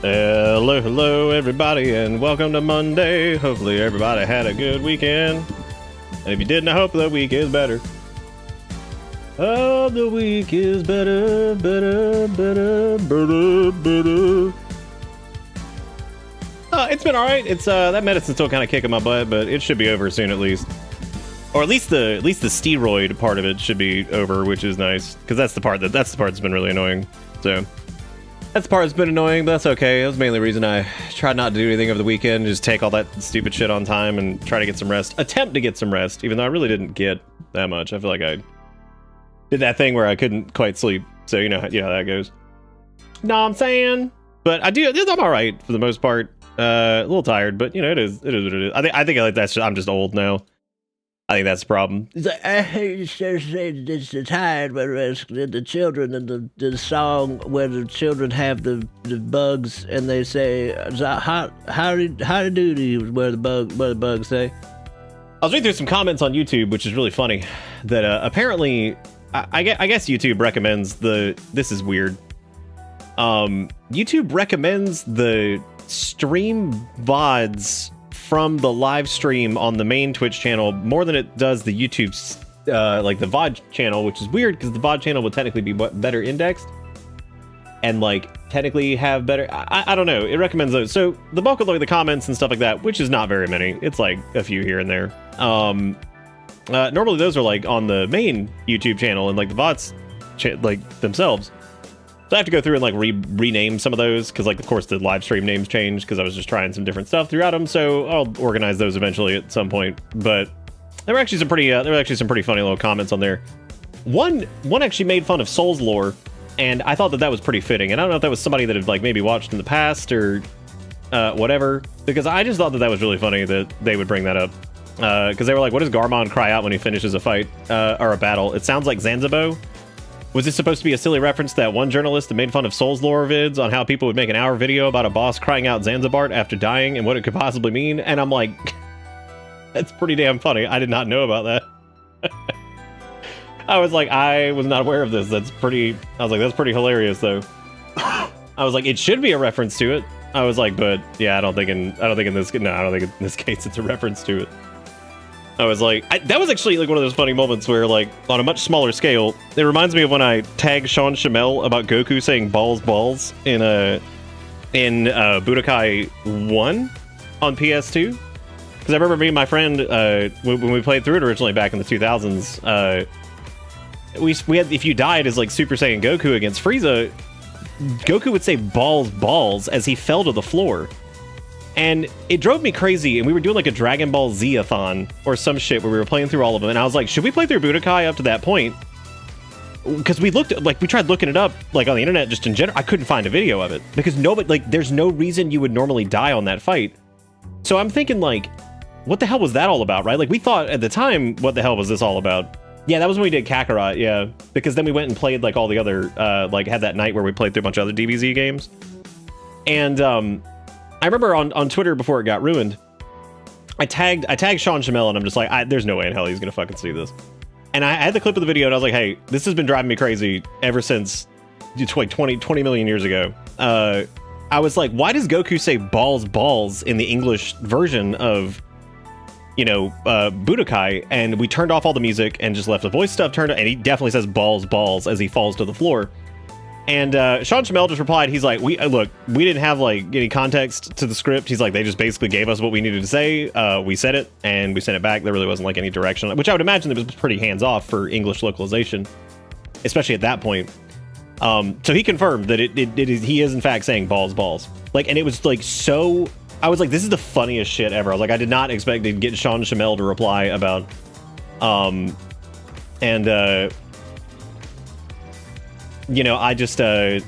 Hello, everybody, and welcome to Monday. Hopefully, everybody had a good weekend. And if you didn't, I hope the week is better. Oh, the week is better. It's been all right. It's that medicine's still kind of kicking my butt, but it should be over soon, at least. Or at least the steroid part of it should be over, which is nice, because that's the part that's been really annoying. So. That's the part that's been annoying, but that's okay. That was mainly the reason I tried not to do anything over the weekend. Just take all that stupid shit on time and try to get some rest. Attempt to get some rest, even though I really didn't get that much. I feel like I did that thing where I couldn't quite sleep. So you know how that goes. Know what I'm saying? But I'm all right for the most part. A little tired, but you know, it is what it is. I think like that's I'm just old now. I think that's the problem. It's like, it's tired, but the children and the song where the children have the bugs and they say, how do you where the bugs say. I was reading through some comments on YouTube, which is really funny, that apparently, I guess YouTube recommends this is weird. YouTube recommends the stream VODs from the live stream on the main Twitch channel more than it does the YouTube's like the VOD channel, which is weird because the VOD channel would technically be better indexed and like technically have better. I don't know. It recommends those. So the bulk of like the comments and stuff like that, which is not very many. It's like a few here and there. Normally those are like on the main YouTube channel and like the VODs like themselves. So I have to go through and like rename some of those because, like, of course, the live stream names changed because I was just trying some different stuff throughout them. So I'll organize those eventually at some point. But there were actually some pretty funny little comments on there. One actually made fun of Souls lore, and I thought that was pretty fitting. And I don't know if that was somebody that had like maybe watched in the past or whatever, because I just thought that was really funny that they would bring that up. Because they were like, "What does Garmond cry out when he finishes a fight or a battle? It sounds like Zanzibo." Was this supposed to be a silly reference to that one journalist that made fun of Souls lore vids on how people would make an hour video about a boss crying out Zanzibar after dying and what it could possibly mean? And I'm like, that's pretty damn funny. I did not know about that. I was like, I was not aware of this. That's pretty hilarious though. I was like, it should be a reference to it. I was like, but yeah, I don't think in this case it's a reference to it. I was like, that was actually like one of those funny moments where, like, on a much smaller scale, it reminds me of when I tagged Sean Shamel about Goku saying balls in Budokai 1 on PS2. Because I remember me and my friend, when we played through it originally back in the 2000s, we had, if you died as like Super Saiyan Goku against Frieza, Goku would say balls as he fell to the floor. And it drove me crazy, and we were doing like a Dragon Ball Z-a-thon or some shit where we were playing through all of them, and I was like, should we play through Budokai up to that point? Because we tried looking it up like on the internet just in general. I couldn't find a video of it because nobody, like, there's no reason you would normally die on that fight. So I'm thinking like, what the hell was that all about, right? Like, we thought at the time, what the hell was this all about? Yeah, that was when we did Kakarot, yeah. Because then we went and played like all the other, like had that night where we played through a bunch of other DBZ games. And I remember on Twitter before it got ruined, I tagged Sean Shamel, and I'm just like, there's no way in hell he's gonna fucking see this. And I had the clip of the video, and I was like, hey, this has been driving me crazy ever since like 20 million years ago. I was like, why does Goku say balls in the English version of, you know, Budokai? And we turned off all the music and just left the voice stuff turned on, and he definitely says balls as he falls to the floor. And Sean Shamel just replied, he's like, we didn't have like any context to the script. He's like, they just basically gave us what we needed to say. We said it and we sent it back. There really wasn't like any direction, which I would imagine that was pretty hands off for English localization, especially at that point. So he confirmed that he is in fact saying balls. Like, and it was like, so I was like, this is the funniest shit ever. I was like, I did not expect to get Sean Shamel to reply about, you know, I just, I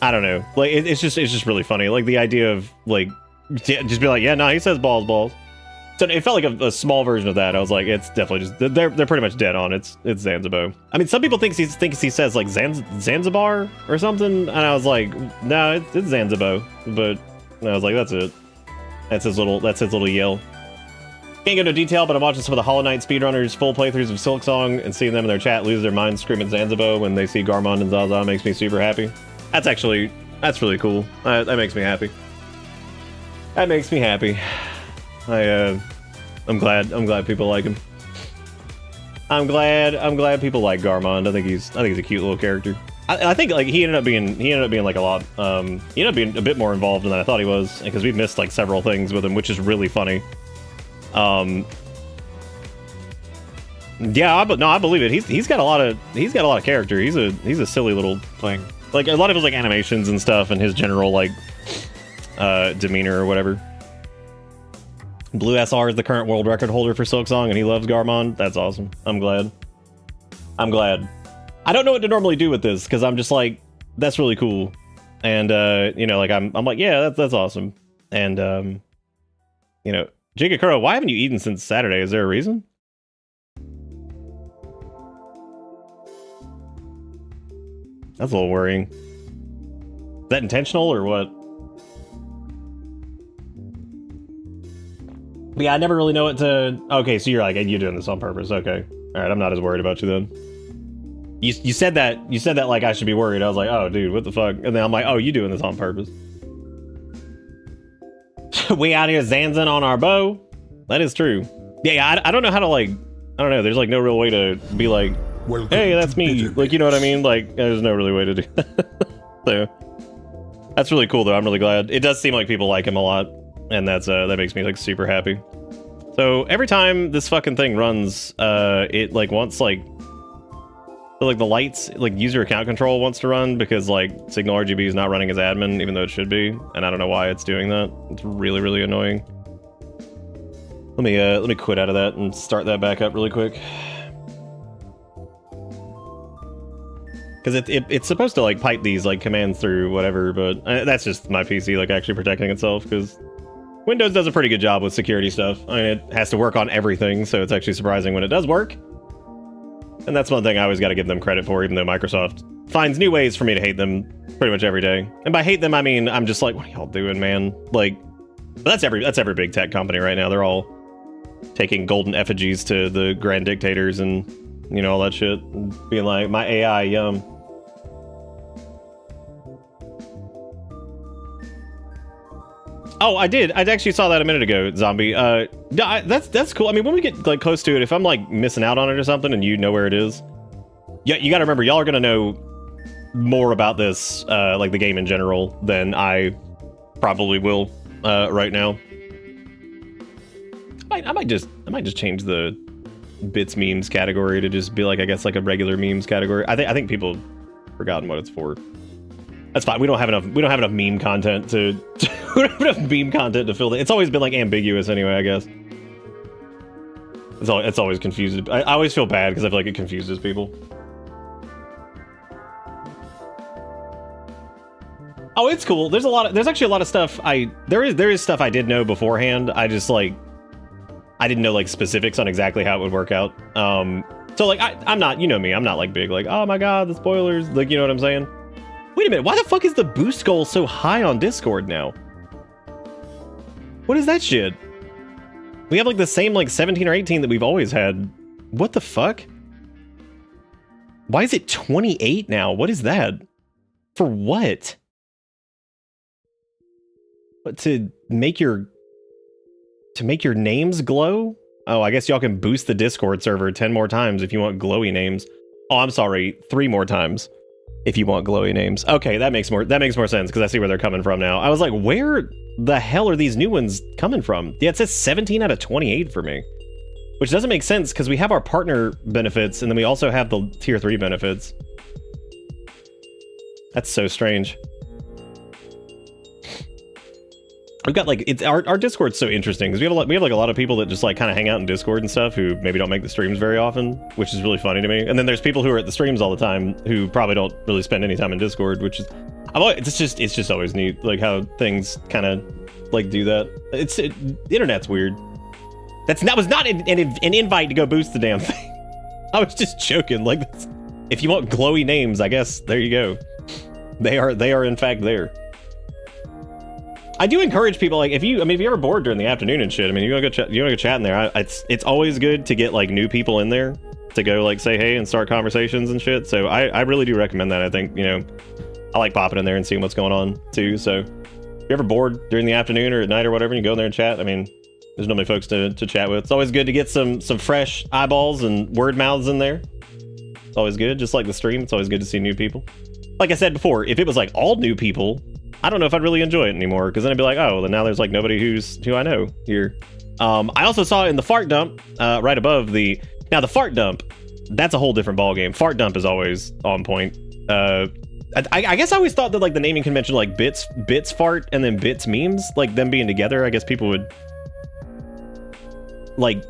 don't know. Like, it's just really funny. Like, the idea of, like, just be like, yeah, no, he says balls. So it felt like a small version of that. I was like, it's definitely just, they're pretty much dead on. It's Zanzibar. I mean, some people think he says, like, Zanzibar or something. And I was like, no, it's Zanzibar. But I was like, that's it. That's his little yell. Can't go into detail, but I'm watching some of the Hollow Knight speedrunners full playthroughs of Silksong and seeing them in their chat lose their minds screaming Zanzibar when they see Garmond and Zaza makes me super happy. That's actually That's really cool. That makes me happy. That makes me happy. I'm glad people like him. I'm glad people like Garmond. I think he's a cute little character. I think like he ended up being like a lot. He ended up being a bit more involved than I thought he was, because we've missed like several things with him, which is really funny. Yeah, I believe it. He's got a lot of character. He's a silly little thing. Like a lot of his like animations and stuff, and his general like demeanor or whatever. Blue SR is the current world record holder for Silksong, and he loves Garmond. That's awesome. I'm glad. I don't know what to normally do with this, because I'm just like, that's really cool, and you know, like I'm like, yeah, that's awesome, and you know, Jigakuro, why haven't you eaten since Saturday? Is there a reason? That's a little worrying. Is that intentional or what? But yeah, I never really know what to... Okay, so you're like, you're doing this on purpose. Okay. All right, I'm not as worried about you then. You said that like I should be worried. I was like, oh, dude, what the fuck? And then I'm like, oh, you doing this on purpose. We out here zanzing on our bow. That is true. Yeah, I don't know how to like... I don't know. There's like no real way to be like, hey, that's me. Like, you know what I mean? Like, there's no really way to do that. So, that's really cool, though. I'm really glad. It does seem like people like him a lot, and that's that makes me like super happy. So every time this fucking thing runs, it like wants like the lights, like user account control wants to run, because like Signal RGB is not running as admin, even though it should be, and I don't know why it's doing that. It's really, really annoying. Let me quit out of that and start that back up really quick. Because it's supposed to like pipe these like commands through whatever, but that's just my PC like actually protecting itself, because Windows does a pretty good job with security stuff. I mean, it has to work on everything, so it's actually surprising when it does work. And that's one thing I always got to give them credit for, even though Microsoft finds new ways for me to hate them pretty much every day. And by hate them, I mean I'm just like, what are y'all doing, man? Like, but that's every big tech company right now. They're all taking golden effigies to the grand dictators and, you know, all that shit, and being like, my AI, yum. Oh, I did. I actually saw that a minute ago, Zombie. That's cool. I mean, when we get like close to it, if I'm like missing out on it or something, and you know where it is, yeah, you got to remember, y'all are gonna know more about this, like the game in general, than I probably will right now. I might just change the bits memes category to just be like, I guess like a regular memes category. I think people have forgotten what it's for. That's fine. We don't have enough meme content to we don't have enough meme content to fill it. It's always been like ambiguous anyway, I guess. It's always confused. I always feel bad because I feel like it confuses people. Oh, it's cool. There's actually a lot of stuff there is stuff I did know beforehand. I just like I didn't know like specifics on exactly how it would work out. So like I'm not, you know me, I'm not like big like, oh my god, the spoilers, like, you know what I'm saying? Wait a minute, why the fuck is the boost goal so high on Discord now? What is that shit? We have like the same like 17 or 18 that we've always had. What the fuck? Why is it 28 now? What is that? For what? What, to make your names glow? Oh, I guess y'all can boost the Discord server 10 more times if you want glowy names. Oh, I'm sorry, 3 more times if you want glowy names. Okay, that makes more sense, because I see where they're coming from now. I was like, where the hell are these new ones coming from? Yeah, it says 17 out of 28 for me, which doesn't make sense because we have our partner benefits and then we also have the tier 3 benefits. That's so strange. We've got like, it's our Discord's so interesting because we have like a lot of people that just like kind of hang out in Discord and stuff who maybe don't make the streams very often, which is really funny to me. And then there's people who are at the streams all the time who probably don't really spend any time in Discord, which is, it's just always neat, like how things kind of like do that. The internet's weird. That was not an invite to go boost the damn thing. I was just joking. Like, if you want glowy names, I guess there you go. They are in fact there. I do encourage people, like, if you're ever bored during the afternoon and shit, I mean, you want to go chat in there. It's always good to get like new people in there to go like say hey and start conversations and shit. So I really do recommend that. I think, you know, I like popping in there and seeing what's going on too. So if you're ever bored during the afternoon or at night or whatever, and you go in there and chat, I mean, there's not many folks to chat with. It's always good to get some fresh eyeballs and word mouths in there. It's always good, just like the stream. It's always good to see new people. Like I said before, if it was like all new people, I don't know if I'd really enjoy it anymore, because then I'd be like, oh, then now there's like nobody who I know here. I also saw in the fart dump right above the fart dump. That's a whole different ballgame. Fart dump is always on point. I guess I always thought that like the naming convention, like bits fart and then bits memes, like them being together, I guess people would like,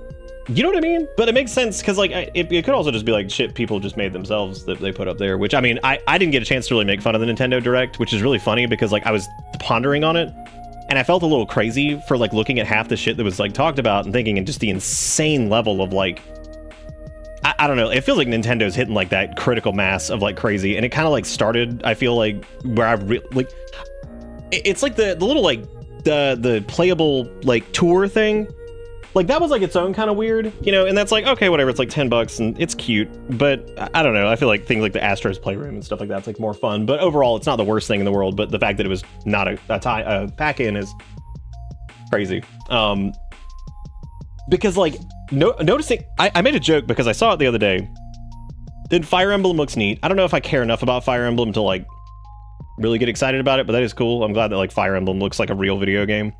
you know what I mean? But it makes sense because like it could also just be like shit people just made themselves that they put up there, which I mean, I didn't get a chance to really make fun of the Nintendo Direct, which is really funny because like I was pondering on it and I felt a little crazy for like looking at half the shit that was like talked about and thinking and just the insane level of like, I don't know, it feels like Nintendo's hitting like that critical mass of like crazy, and it kind of like started, I feel like, where I like it's like the little like the playable like tour thing. Like that was like its own kind of weird, you know, and that's like, okay, whatever, it's like $10 and it's cute, but I don't know, I feel like things like the Astro's Playroom and stuff like that's like more fun, but overall it's not the worst thing in the world, but the fact that it was not a pack-in is crazy. Because like noticing, I made a joke because I saw it the other day. Then Fire Emblem looks neat. I don't know if I care enough about Fire Emblem to like really get excited about it, but that is cool. I'm glad that like Fire Emblem looks like a real video game.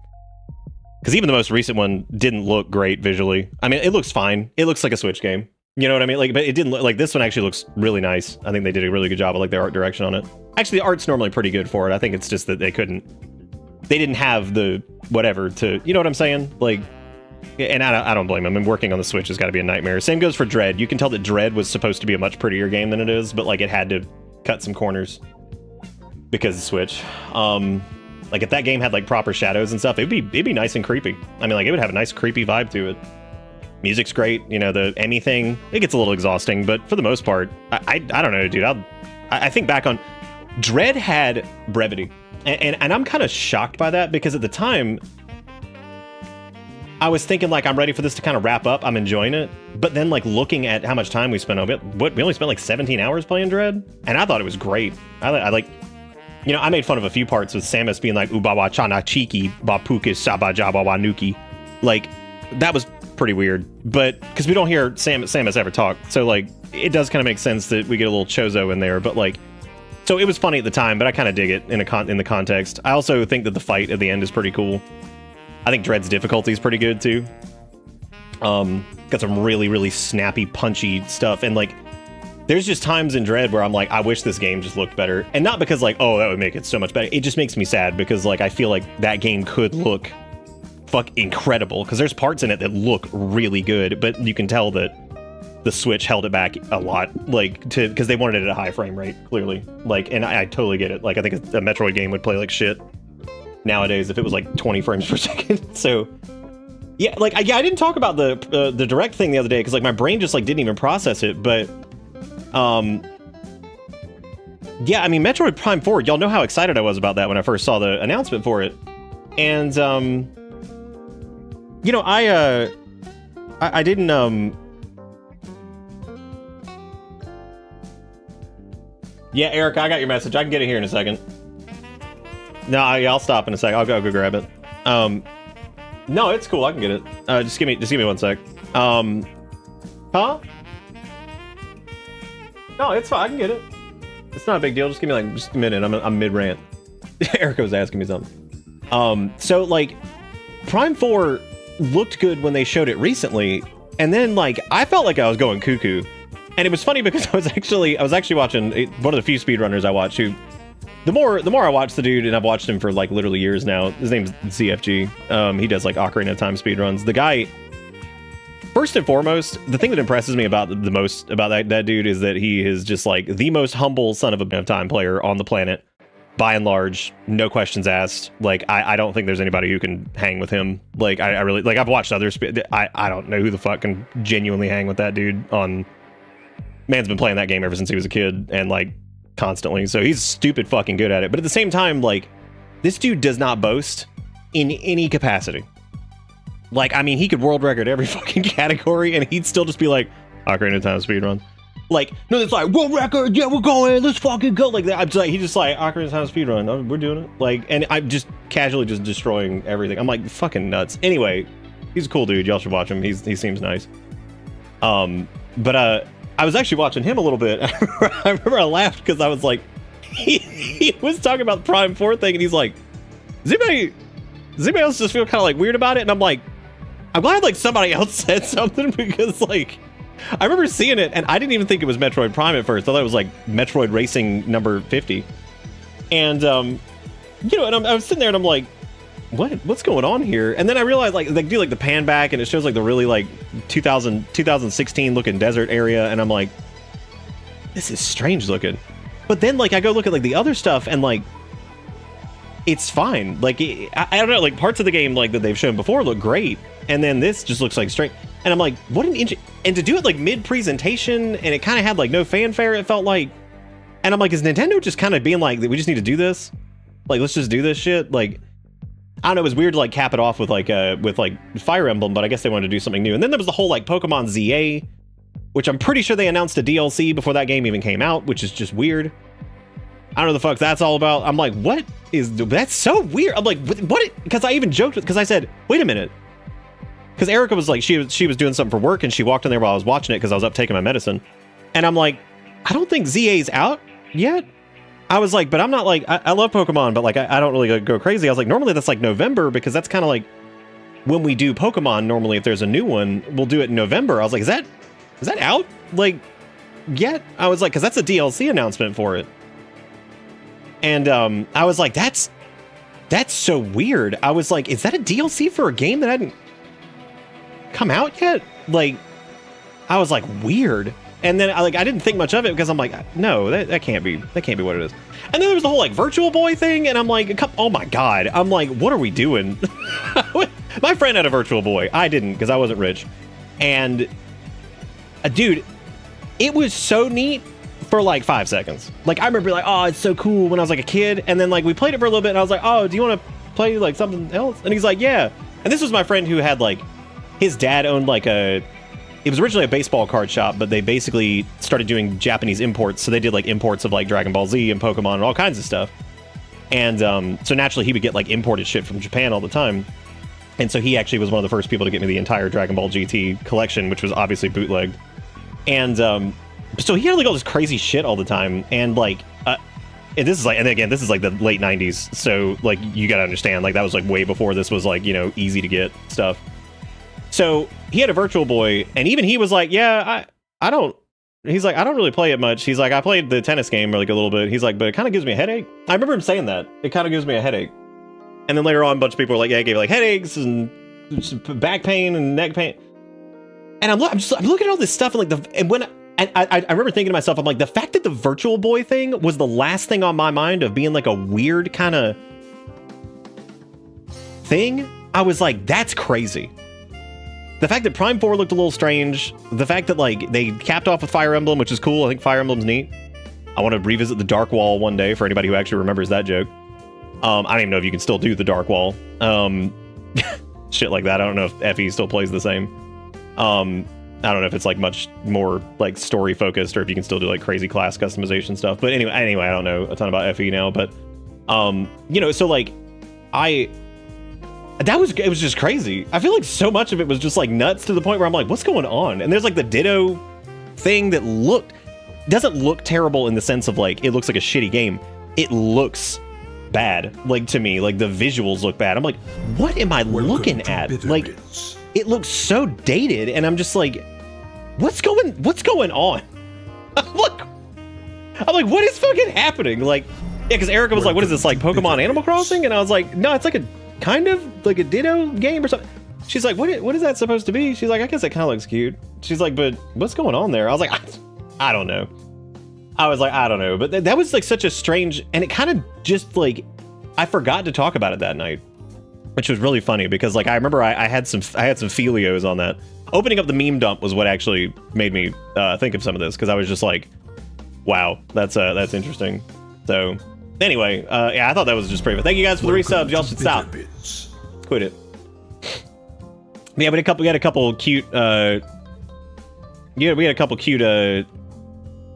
Because even the most recent one didn't look great visually. I mean, it looks fine. It looks like a Switch game. You know what I mean? Like, but it didn't look like this one actually looks really nice. I think they did a really good job of like their art direction on it. Actually, the art's normally pretty good for it. I think it's just that they didn't have the whatever to, you know what I'm saying? Like, and I don't blame them. I mean, working on the Switch has got to be a nightmare. Same goes for Dread. You can tell that Dread was supposed to be a much prettier game than it is, but like it had to cut some corners because of Switch. Like if that game had like proper shadows and stuff, it'd be nice and creepy. I mean, like it would have a nice creepy vibe to it. Music's great, you know, the Emmy thing, it gets a little exhausting, but for the most part, I don't know, dude. I think back on Dread had brevity, and I'm kind of shocked by that because at the time I was thinking like I'm ready for this to kind of wrap up. I'm enjoying it, but then like looking at how much time we spent on it, we only spent like 17 hours playing Dread, and I thought it was great. I like. You know, I made fun of a few parts with Samus being like, Ubawa chana chiki, bapukis saba jabawa nuki. Like, that was pretty weird. But, because we don't hear Samus ever talk. So, like, it does kind of make sense that we get a little Chozo in there. But, like, so it was funny at the time, but I kind of dig it in the context. I also think that the fight at the end is pretty cool. I think Dread's difficulty is pretty good, too. Got some really, really snappy, punchy stuff. And, like, there's just times in Dread where I'm like, I wish this game just looked better. And not because like, oh, that would make it so much better. It just makes me sad because like, I feel like that game could look incredible because there's parts in it that look really good, but you can tell that the Switch held it back a lot, like because they wanted it at a high frame rate, clearly. Like, and I totally get it. Like, I think a Metroid game would play like shit nowadays if it was like 20 frames per second. So yeah, like, I didn't talk about the Direct thing the other day because like my brain just like didn't even process it, but yeah, I mean, Metroid Prime 4, y'all know how excited I was about that when I first saw the announcement for it. And, you know, I didn't, yeah, Eric, I got your message. I can get it here in a second. No, I'll stop in a second. I'll go grab it. No, it's cool. I can get it. Just give me 1 sec. Huh? No, it's fine. I can get it. It's not a big deal. Just give me like just a minute. I'm mid rant. Erica was asking me something. So like, Prime 4 looked good when they showed it recently, and then like I felt like I was going cuckoo, and it was funny because I was actually watching one of the few speedrunners I watch who. The more I watch the dude, and I've watched him for like literally years now. His name's ZFG. He does like Ocarina of Time speedruns. The guy. First and foremost, the thing that impresses me about the most about that dude is that he is just like the most humble son of a time player on the planet, by and large, no questions asked. Like I don't think there's anybody who can hang with him. Like I really like I've watched others. I don't know who the fuck can genuinely hang with that dude. Man's been playing that game ever since he was a kid and like constantly. So he's stupid fucking good at it. But at the same time, like this dude does not boast in any capacity. Like, I mean, he could world record every fucking category, and he'd still just be like, Ocarina of Time speedrun. Like, no, it's like, world record, yeah, we're going, let's fucking go. Like, I'm just like, he just like, Ocarina of Time speedrun, oh, we're doing it. Like, and I'm just casually just destroying everything. I'm like, fucking nuts. Anyway, he's a cool dude. Y'all should watch him. He seems nice. But I was actually watching him a little bit. I remember I laughed because I was like, he was talking about the Prime 4 thing, and he's like, does anybody else just feel kind of like weird about it? And I'm like, I'm glad like somebody else said something, because like, I remember seeing it, and I didn't even think it was Metroid Prime at first. I thought it was like Metroid Racing number 50. And, you know, and I was sitting there and I'm like, what's going on here? And then I realized like they do like the pan back and it shows like the really like 2016 looking desert area. And I'm like, this is strange looking. But then like I go look at like the other stuff and like, it's fine. Like, I don't know, like parts of the game like that they've shown before look great. And then this just looks like straight. And I'm like, what an and to do it like mid-presentation, and it kind of had like no fanfare, it felt like. And I'm like, is Nintendo just kind of being like, we just need to do this? Like, let's just do this shit? Like, I don't know, it was weird to like cap it off with like Fire Emblem, but I guess they wanted to do something new. And then there was the whole like Pokemon ZA, which I'm pretty sure they announced a DLC before that game even came out, which is just weird. I don't know the fuck that's all about. I'm like, what is, that's so weird. I'm like, what? Because I even joked with, because I said, wait a minute. Because Erica was like, she was doing something for work, and she walked in there while I was watching it because I was up taking my medicine. And I'm like, I don't think ZA's out yet. I was like, but I'm not like, I love Pokemon, but like, I don't really go crazy. I was like, normally that's like November, because that's kind of like when we do Pokemon. Normally, if there's a new one, we'll do it in November. I was like, is that out? Like, yet? I was like, because that's a DLC announcement for it. And I was like, that's so weird. I was like, is that a DLC for a game that hadn't come out yet? Like, I was like, weird. And then I didn't think much of it, because I'm like, no, that can't be what it is. And then there was the whole like Virtual Boy thing, and I'm like, oh my god, I'm like, what are we doing? My friend had a Virtual Boy. I didn't, because I wasn't rich. And dude, it was so neat for like 5 seconds. Like, I remember like, oh, it's so cool when I was like a kid. And then like we played it for a little bit, and I was like, oh, do you want to play like something else? And he's like, yeah. And this was my friend who had like, his dad owned like it was originally a baseball card shop, but they basically started doing Japanese imports. So they did like imports of like Dragon Ball Z and Pokemon and all kinds of stuff. And so naturally he would get like imported shit from Japan all the time. And so he actually was one of the first people to get me the entire Dragon Ball GT collection, which was obviously bootlegged. And so he had like all this crazy shit all the time. And like, and this is like, and again, this is like the late 90s. So like, you gotta understand, like that was like way before this was like, you know, easy to get stuff. So he had a Virtual Boy, and even he was like, yeah, I don't, he's like, I don't really play it much. He's like, I played the tennis game like a little bit. He's like, but it kind of gives me a headache. I remember him saying that. It kind of gives me a headache. And then later on, a bunch of people were like, yeah, it gave like headaches and back pain and neck pain. And I'm looking at all this stuff, and like I remember thinking to myself, I'm like, the fact that the Virtual Boy thing was the last thing on my mind of being like a weird kind of thing, I was like, that's crazy. The fact that Prime 4 looked a little strange, the fact that like they capped off with Fire Emblem, which is cool. I think Fire Emblem's neat. I want to revisit the Dark Wall one day for anybody who actually remembers that joke. I don't even know if you can still do the Dark Wall. Shit like that. I don't know if FE still plays the same. I don't know if it's like much more like story focused, or if you can still do like crazy class customization stuff. But anyway, I don't know a ton about FE now. But you know, so like it was just crazy. I feel like so much of it was just like nuts, to the point where I'm like, what's going on? And there's like the Ditto thing that doesn't look terrible in the sense of like, it looks like a shitty game. It looks bad, like to me, like the visuals look bad. I'm like, what am I looking at? Like, it looks so dated, and I'm just like, what's going on? I'm like, what is fucking happening? Like, yeah, because Erica was like, what is this, like Pokemon Animal Crossing? And I was like, no, it's like a kind of like a Ditto game or something. She's like, what is that supposed to be? She's like, I guess it kind of looks cute. She's like, but what's going on there? I was like, I don't know. I was like, I don't know. But that was like such a strange, and it kind of just like, I forgot to talk about it that night, which was really funny, because like I remember I had some filios on that. Opening up the meme dump was what actually made me think of some of this, because I was just like, wow, that's interesting. So anyway, yeah, I thought that was just pretty. Thank you guys for the resubs. Y'all should stop. Quit it. Yeah, we had a couple cute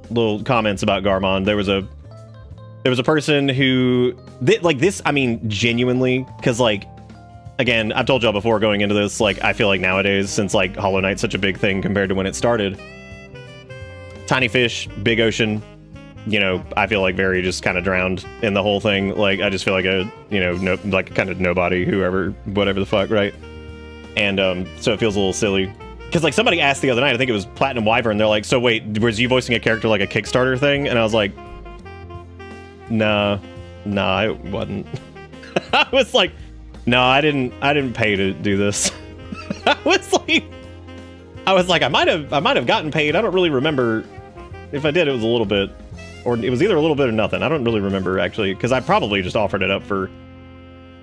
little comments about Garmond. There was a person who like this. I mean, genuinely, because like, again, I've told y'all before going into this. Like, I feel like nowadays, since like Hollow Knight's such a big thing compared to when it started, tiny fish, big ocean. You know, I feel like very just kind of drowned in the whole thing. Like, I just feel like a, you know, no, like kind of nobody, whoever, whatever the fuck, right? And so it feels a little silly. Because, like, somebody asked the other night, I think it was Platinum Wyvern, they're like, so wait, was you voicing a character like a Kickstarter thing? And I was like, nah, I wasn't. I was like, no, I didn't pay to do this. I was like, I might have gotten paid. I don't really remember. If I did, it was a little bit, or it was either a little bit or nothing. I don't really remember, actually, because I probably just offered it up for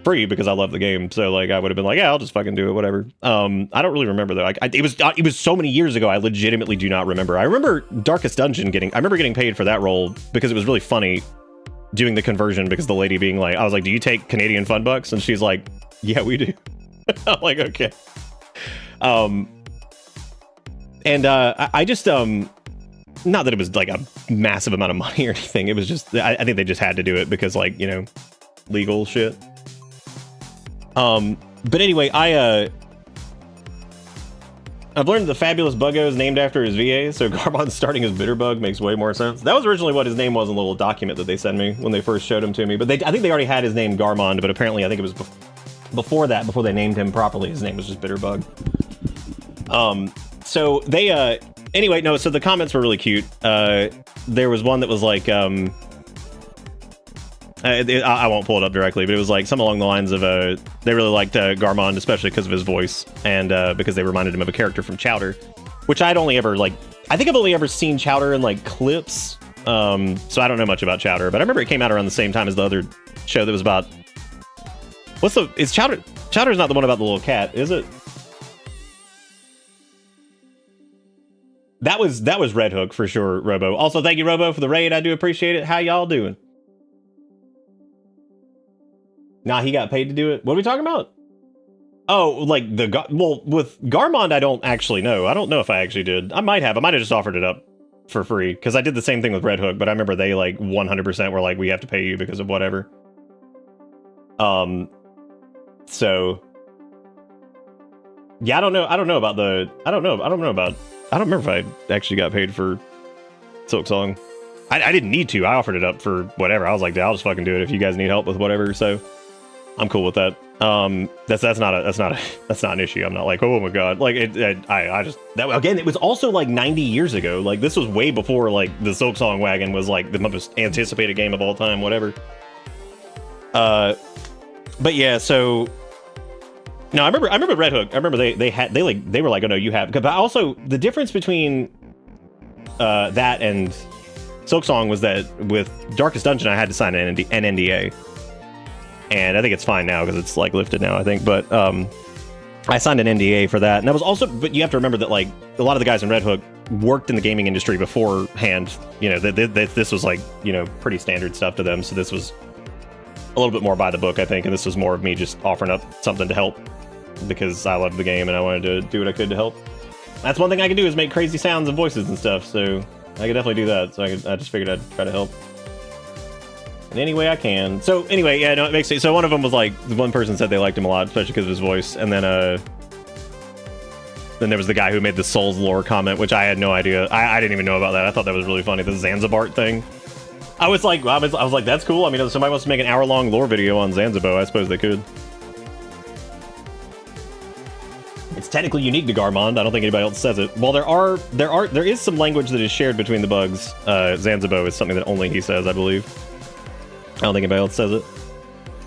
free because I love the game. So like, I would have been like, yeah, I'll just fucking do it, whatever. I don't really remember though. It was so many years ago. I legitimately do not remember. I remember Darkest Dungeon getting paid for that role because it was really funny doing the conversion, because the lady being like, I was like, do you take Canadian fun bucks? And she's like, yeah, we do. I'm like, okay. I just not that it was like a massive amount of money or anything. It was just, I think they just had to do it because, like, you know, legal shit. But anyway, I've learned the Fabulous Buggo is named after his VA, so Garmond starting as Bitterbug makes way more sense. That was originally what his name was in the little document that they sent me when they first showed him to me. But I think they already had his name Garmond, but apparently I think it was before that, before they named him properly, his name was just Bitterbug. So they, anyway, no, so the comments were really cute. There was one that was like, I won't pull it up directly, but it was like something along the lines of, they really liked Garmond, especially because of his voice, and because they reminded him of a character from Chowder, which I'd only ever, like, I think I've only ever seen Chowder in, like, clips, so I don't know much about Chowder, but I remember it came out around the same time as the other show that was about, is Chowder's not the one about the little cat, is it? That was Red Hook for sure, Robo. Also, thank you, Robo, for the raid. I do appreciate it. How y'all doing? Nah, he got paid to do it. What are we talking about? Oh, like well, with Garmond, I don't actually know. I don't know if I actually did. I might have just offered it up for free, because I did the same thing with Red Hook, but I remember they like 100% were like, we have to pay you because of whatever. So yeah, I don't know about I don't remember if I actually got paid for Silksong. I didn't need to. I offered it up for whatever. I was like, I'll just fucking do it if you guys need help with whatever. So I'm cool with that. That's not an issue. I'm not like, oh my god. Like I just, that again, it was also like 90 years ago. Like, this was way before like the Silksong wagon was like the most anticipated game of all time, whatever. But yeah, so no, I remember Red Hook. I remember they were like, oh no, you have. But also the difference between that and Silksong was that with Darkest Dungeon, I had to sign an NDA. And I think it's fine now because it's like lifted now, I think. But I signed an NDA for that. And that was also, but you have to remember that like a lot of the guys in Red Hook worked in the gaming industry beforehand. You know, this was like, you know, pretty standard stuff to them. So this was a little bit more by the book, I think. And this was more of me just offering up something to help because I loved the game and I wanted to do what I could to help. That's one thing I can do, is make crazy sounds and voices and stuff. So I could definitely do that. So I just figured I'd try to help in any way I can. So anyway, yeah, no, it makes sense. So one of them was like, one person said they liked him a lot, especially because of his voice. And then there was the guy who made the Souls lore comment, which I had no idea. I didn't even know about that. I thought that was really funny, the Zanzibar thing. I was like, that's cool. I mean, if somebody wants to make an hour-long lore video on Zanzibar, I suppose they could. It's technically unique to Garmond. I don't think anybody else says it. Well, there is some language that is shared between the bugs. Zanzibar is something that only he says, I believe. I don't think anybody else says it.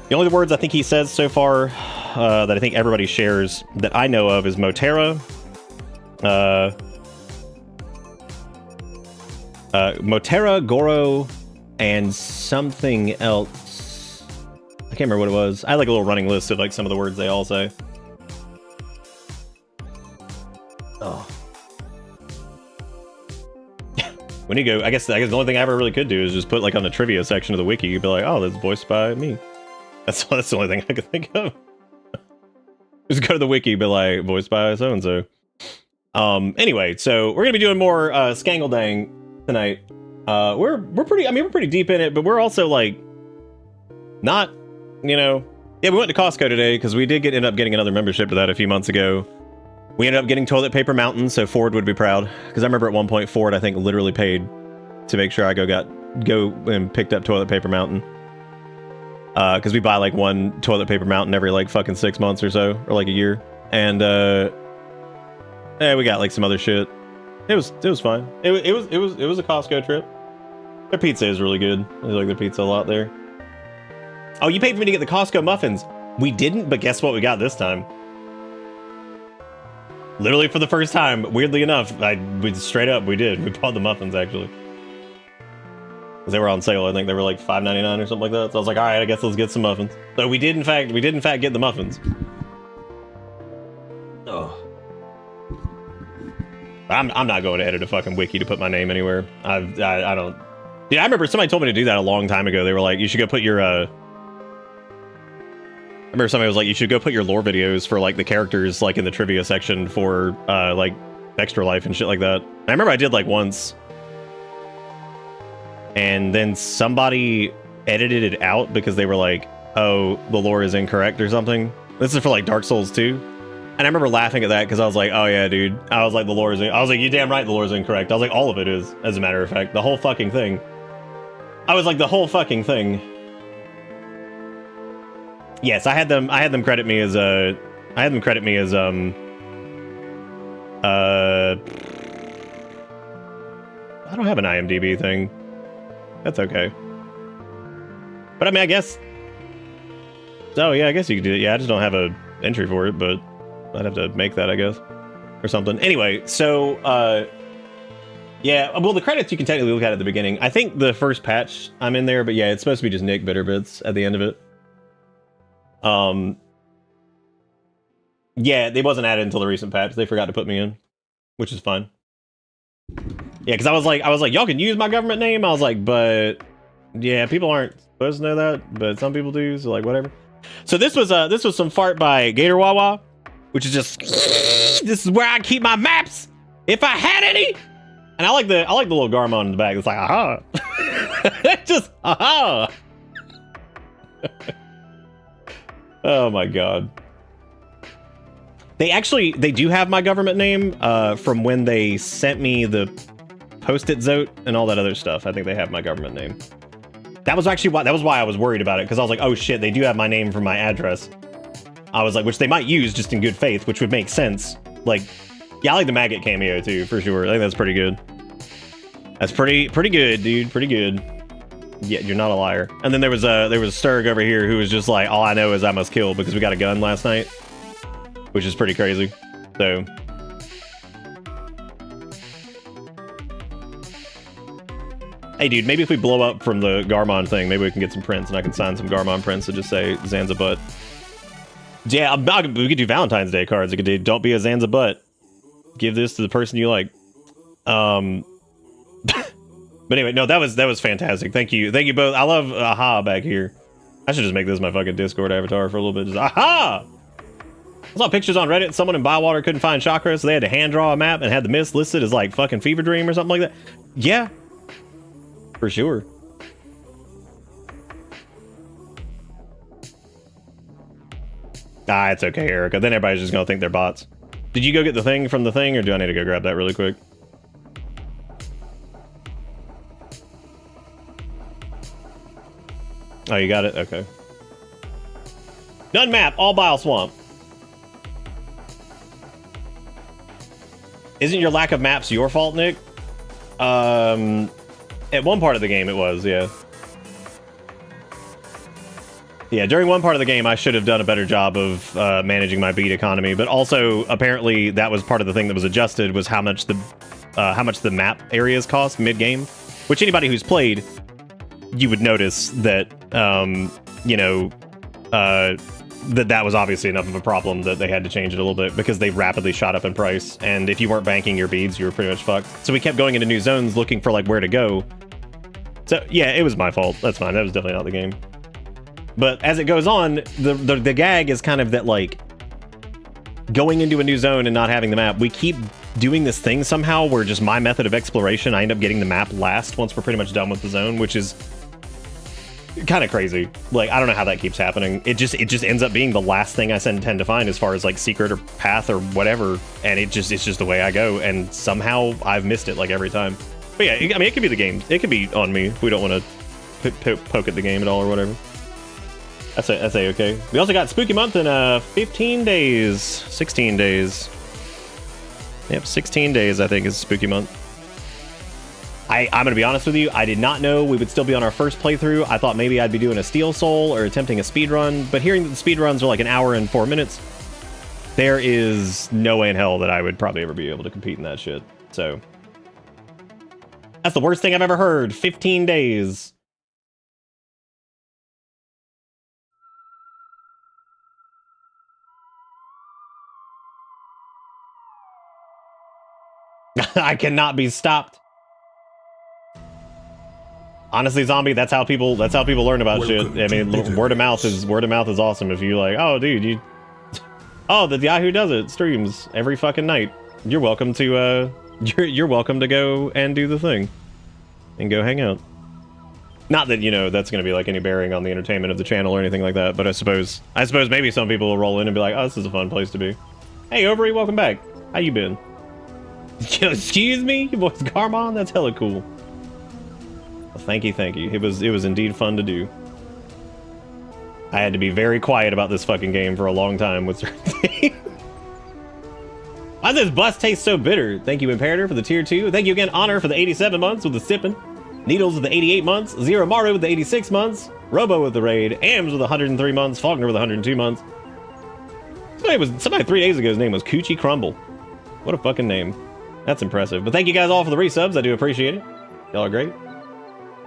The only words I think he says so far that I think everybody shares that I know of is Motera, Motera, Goro, and something else. I can't remember what it was. I had like a little running list of like some of the words they all say. Oh. When you go, I guess the only thing I ever really could do is just put like on the trivia section of the wiki, you'd be like, oh, that's voiced by me. That's the only thing I could think of. Just go to the wiki, be like, voiced by so-and-so. Anyway, so we're gonna be doing more Skangledang tonight. We're pretty. I mean, we're pretty deep in it, but we're also like not. You know, yeah. We went to Costco today because we did end up getting another membership to that a few months ago. We ended up getting toilet paper mountains, so Ford would be proud. Because I remember at one point Ford, I think, literally paid to make sure I go and picked up toilet paper mountain. Because we buy like one toilet paper mountain every like fucking 6 months or so, or like a year. And yeah, we got like some other shit. It was fine. It was a Costco trip. Their pizza is really good. I like their pizza a lot there. Oh, you paid for me to get the Costco muffins. We didn't, but guess what we got this time? Literally for the first time, weirdly enough, we straight up, we did. We bought the muffins, actually. Because they were on sale. I think they were like $5.99 or something like that. So I was like, all right, I guess let's get some muffins. So we did, in fact get the muffins. Oh. I'm not going to edit a fucking wiki to put my name anywhere. I don't... Yeah, I remember somebody told me to do that a long time ago. They were like, you should go put your, I remember somebody was like, you should go put your lore videos for, like, the characters, like, in the trivia section for, like, Extra Life and shit like that. And I remember I did, like, once. And then somebody edited it out because they were like, oh, the lore is incorrect or something. This is for, like, Dark Souls 2. And I remember laughing at that because I was like, oh yeah, dude. I was like, I was like, you damn right the lore is incorrect. I was like, all of it is, as a matter of fact. The whole fucking thing. I was like, the whole fucking thing. Yes, I had them credit me as I don't have an IMDb thing. That's okay. But I mean, I guess. Oh yeah, I guess you could do it. Yeah, I just don't have a entry for it, but I'd have to make that, I guess, or something. Anyway, so yeah, well, the credits you can technically look at the beginning. I think the first patch I'm in there, but yeah, it's supposed to be just Nick Bitterbits at the end of it. Yeah, they wasn't added until the recent patch. They forgot to put me in, which is fine. Yeah, because I was like, y'all can use my government name. I was like, but yeah, people aren't supposed to know that, but some people do. So like, whatever. So this was some fart by Gator Wawa, which is just this is where I keep my maps if I had any. And I like the little Garmond in the back. It's like aha, just aha. Oh my god. They do have my government name from when they sent me the post-it zote and all that other stuff. I think they have my government name. That was why I was worried about it, because I was like, oh shit, they do have my name for my address. I was like, which they might use just in good faith, which would make sense. Like, yeah, I like the maggot cameo too, for sure. I think that's pretty good. That's pretty good, dude. Pretty good. Yeah, you're not a liar. And then there was a Sturg over here who was just like, all I know is I must kill because we got a gun last night, which is pretty crazy. So hey, dude, maybe if we blow up from the Garmond thing, maybe we can get some prints and I can sign some Garmond prints that just say Zanza butt. Yeah, we could do Valentine's Day cards. We could do don't be a Zanza butt. Give this to the person you like. But anyway, no, that was fantastic. Thank you both. I love aha back here. I should just make this my fucking Discord avatar for a little bit. Just aha! I saw pictures on Reddit. Someone in Bywater couldn't find chakra, so they had to hand draw a map and had the mist listed as like fucking Fever Dream or something like that. Yeah, for sure. Ah, it's okay, Erica. Then everybody's just gonna think they're bots. Did you go get the thing from the thing, or do I need to go grab that really quick? Oh, you got it? Okay. Done map, all Bile Swamp. Isn't your lack of maps your fault, Nick? At one part of the game it was, yeah. Yeah, during one part of the game I should have done a better job of managing my beat economy, but also apparently that was part of the thing that was adjusted, was how much the map areas cost mid-game, which anybody who's played, you would notice that you know, that was obviously enough of a problem that they had to change it a little bit because they rapidly shot up in price, and if you weren't banking your beads, you were pretty much fucked. So we kept going into new zones looking for like where to go. So yeah, it was my fault. That's fine. That was definitely not the game. But as it goes on, the gag is kind of that like going into a new zone and not having the map. We keep doing this thing somehow where just my method of exploration, I end up getting the map last once we're pretty much done with the zone, which is kind of crazy. Like, I don't know how that keeps happening. It just ends up being the last thing I tend to find as far as like secret or path or whatever, and it's just the way I go, and somehow I've missed it like every time. But yeah, I mean, it could be the game. It could be on me if we don't want to poke at the game at all or whatever. That's okay. We also got Spooky Month in 15 days, 16 days. Yep, 16 days I think is Spooky Month. I'm gonna be honest with you, I did not know we would still be on our first playthrough. I thought maybe I'd be doing a Steel Soul or attempting a speed run, but hearing that the speed runs are like an hour and 4 minutes, there is no way in hell that I would probably ever be able to compete in that shit. So that's the worst thing I've ever heard. 15 days. I cannot be stopped. Honestly, Zombie, that's how people learn about shit. I mean, word of mouth is awesome. If you like, oh dude, oh, the Yahoo does it, streams every fucking night. You're welcome to you're welcome to go and do the thing and go hang out. Not that, you know, that's going to be like any bearing on the entertainment of the channel or anything like that, but I suppose maybe some people will roll in and be like, oh, this is a fun place to be. Hey, Overy, welcome back. How you been? Excuse me? Your voice Garmond? That's hella cool. Well, thank you. It was indeed fun to do. I had to be very quiet about this fucking game for a long time with certain things. Why does this bus taste so bitter? Thank you, Imperator, for the tier 2. Thank you again, Honor, for the 87 months with the sippin'. Needles with the 88 months. Zero Maru with the 86 months. Robo with the raid. Ams with 103 months. Faulkner with 102 months. Somebody 3 days ago's name was Coochie Crumble. What a fucking name. That's impressive. But thank you guys all for the resubs. I do appreciate it. Y'all are great.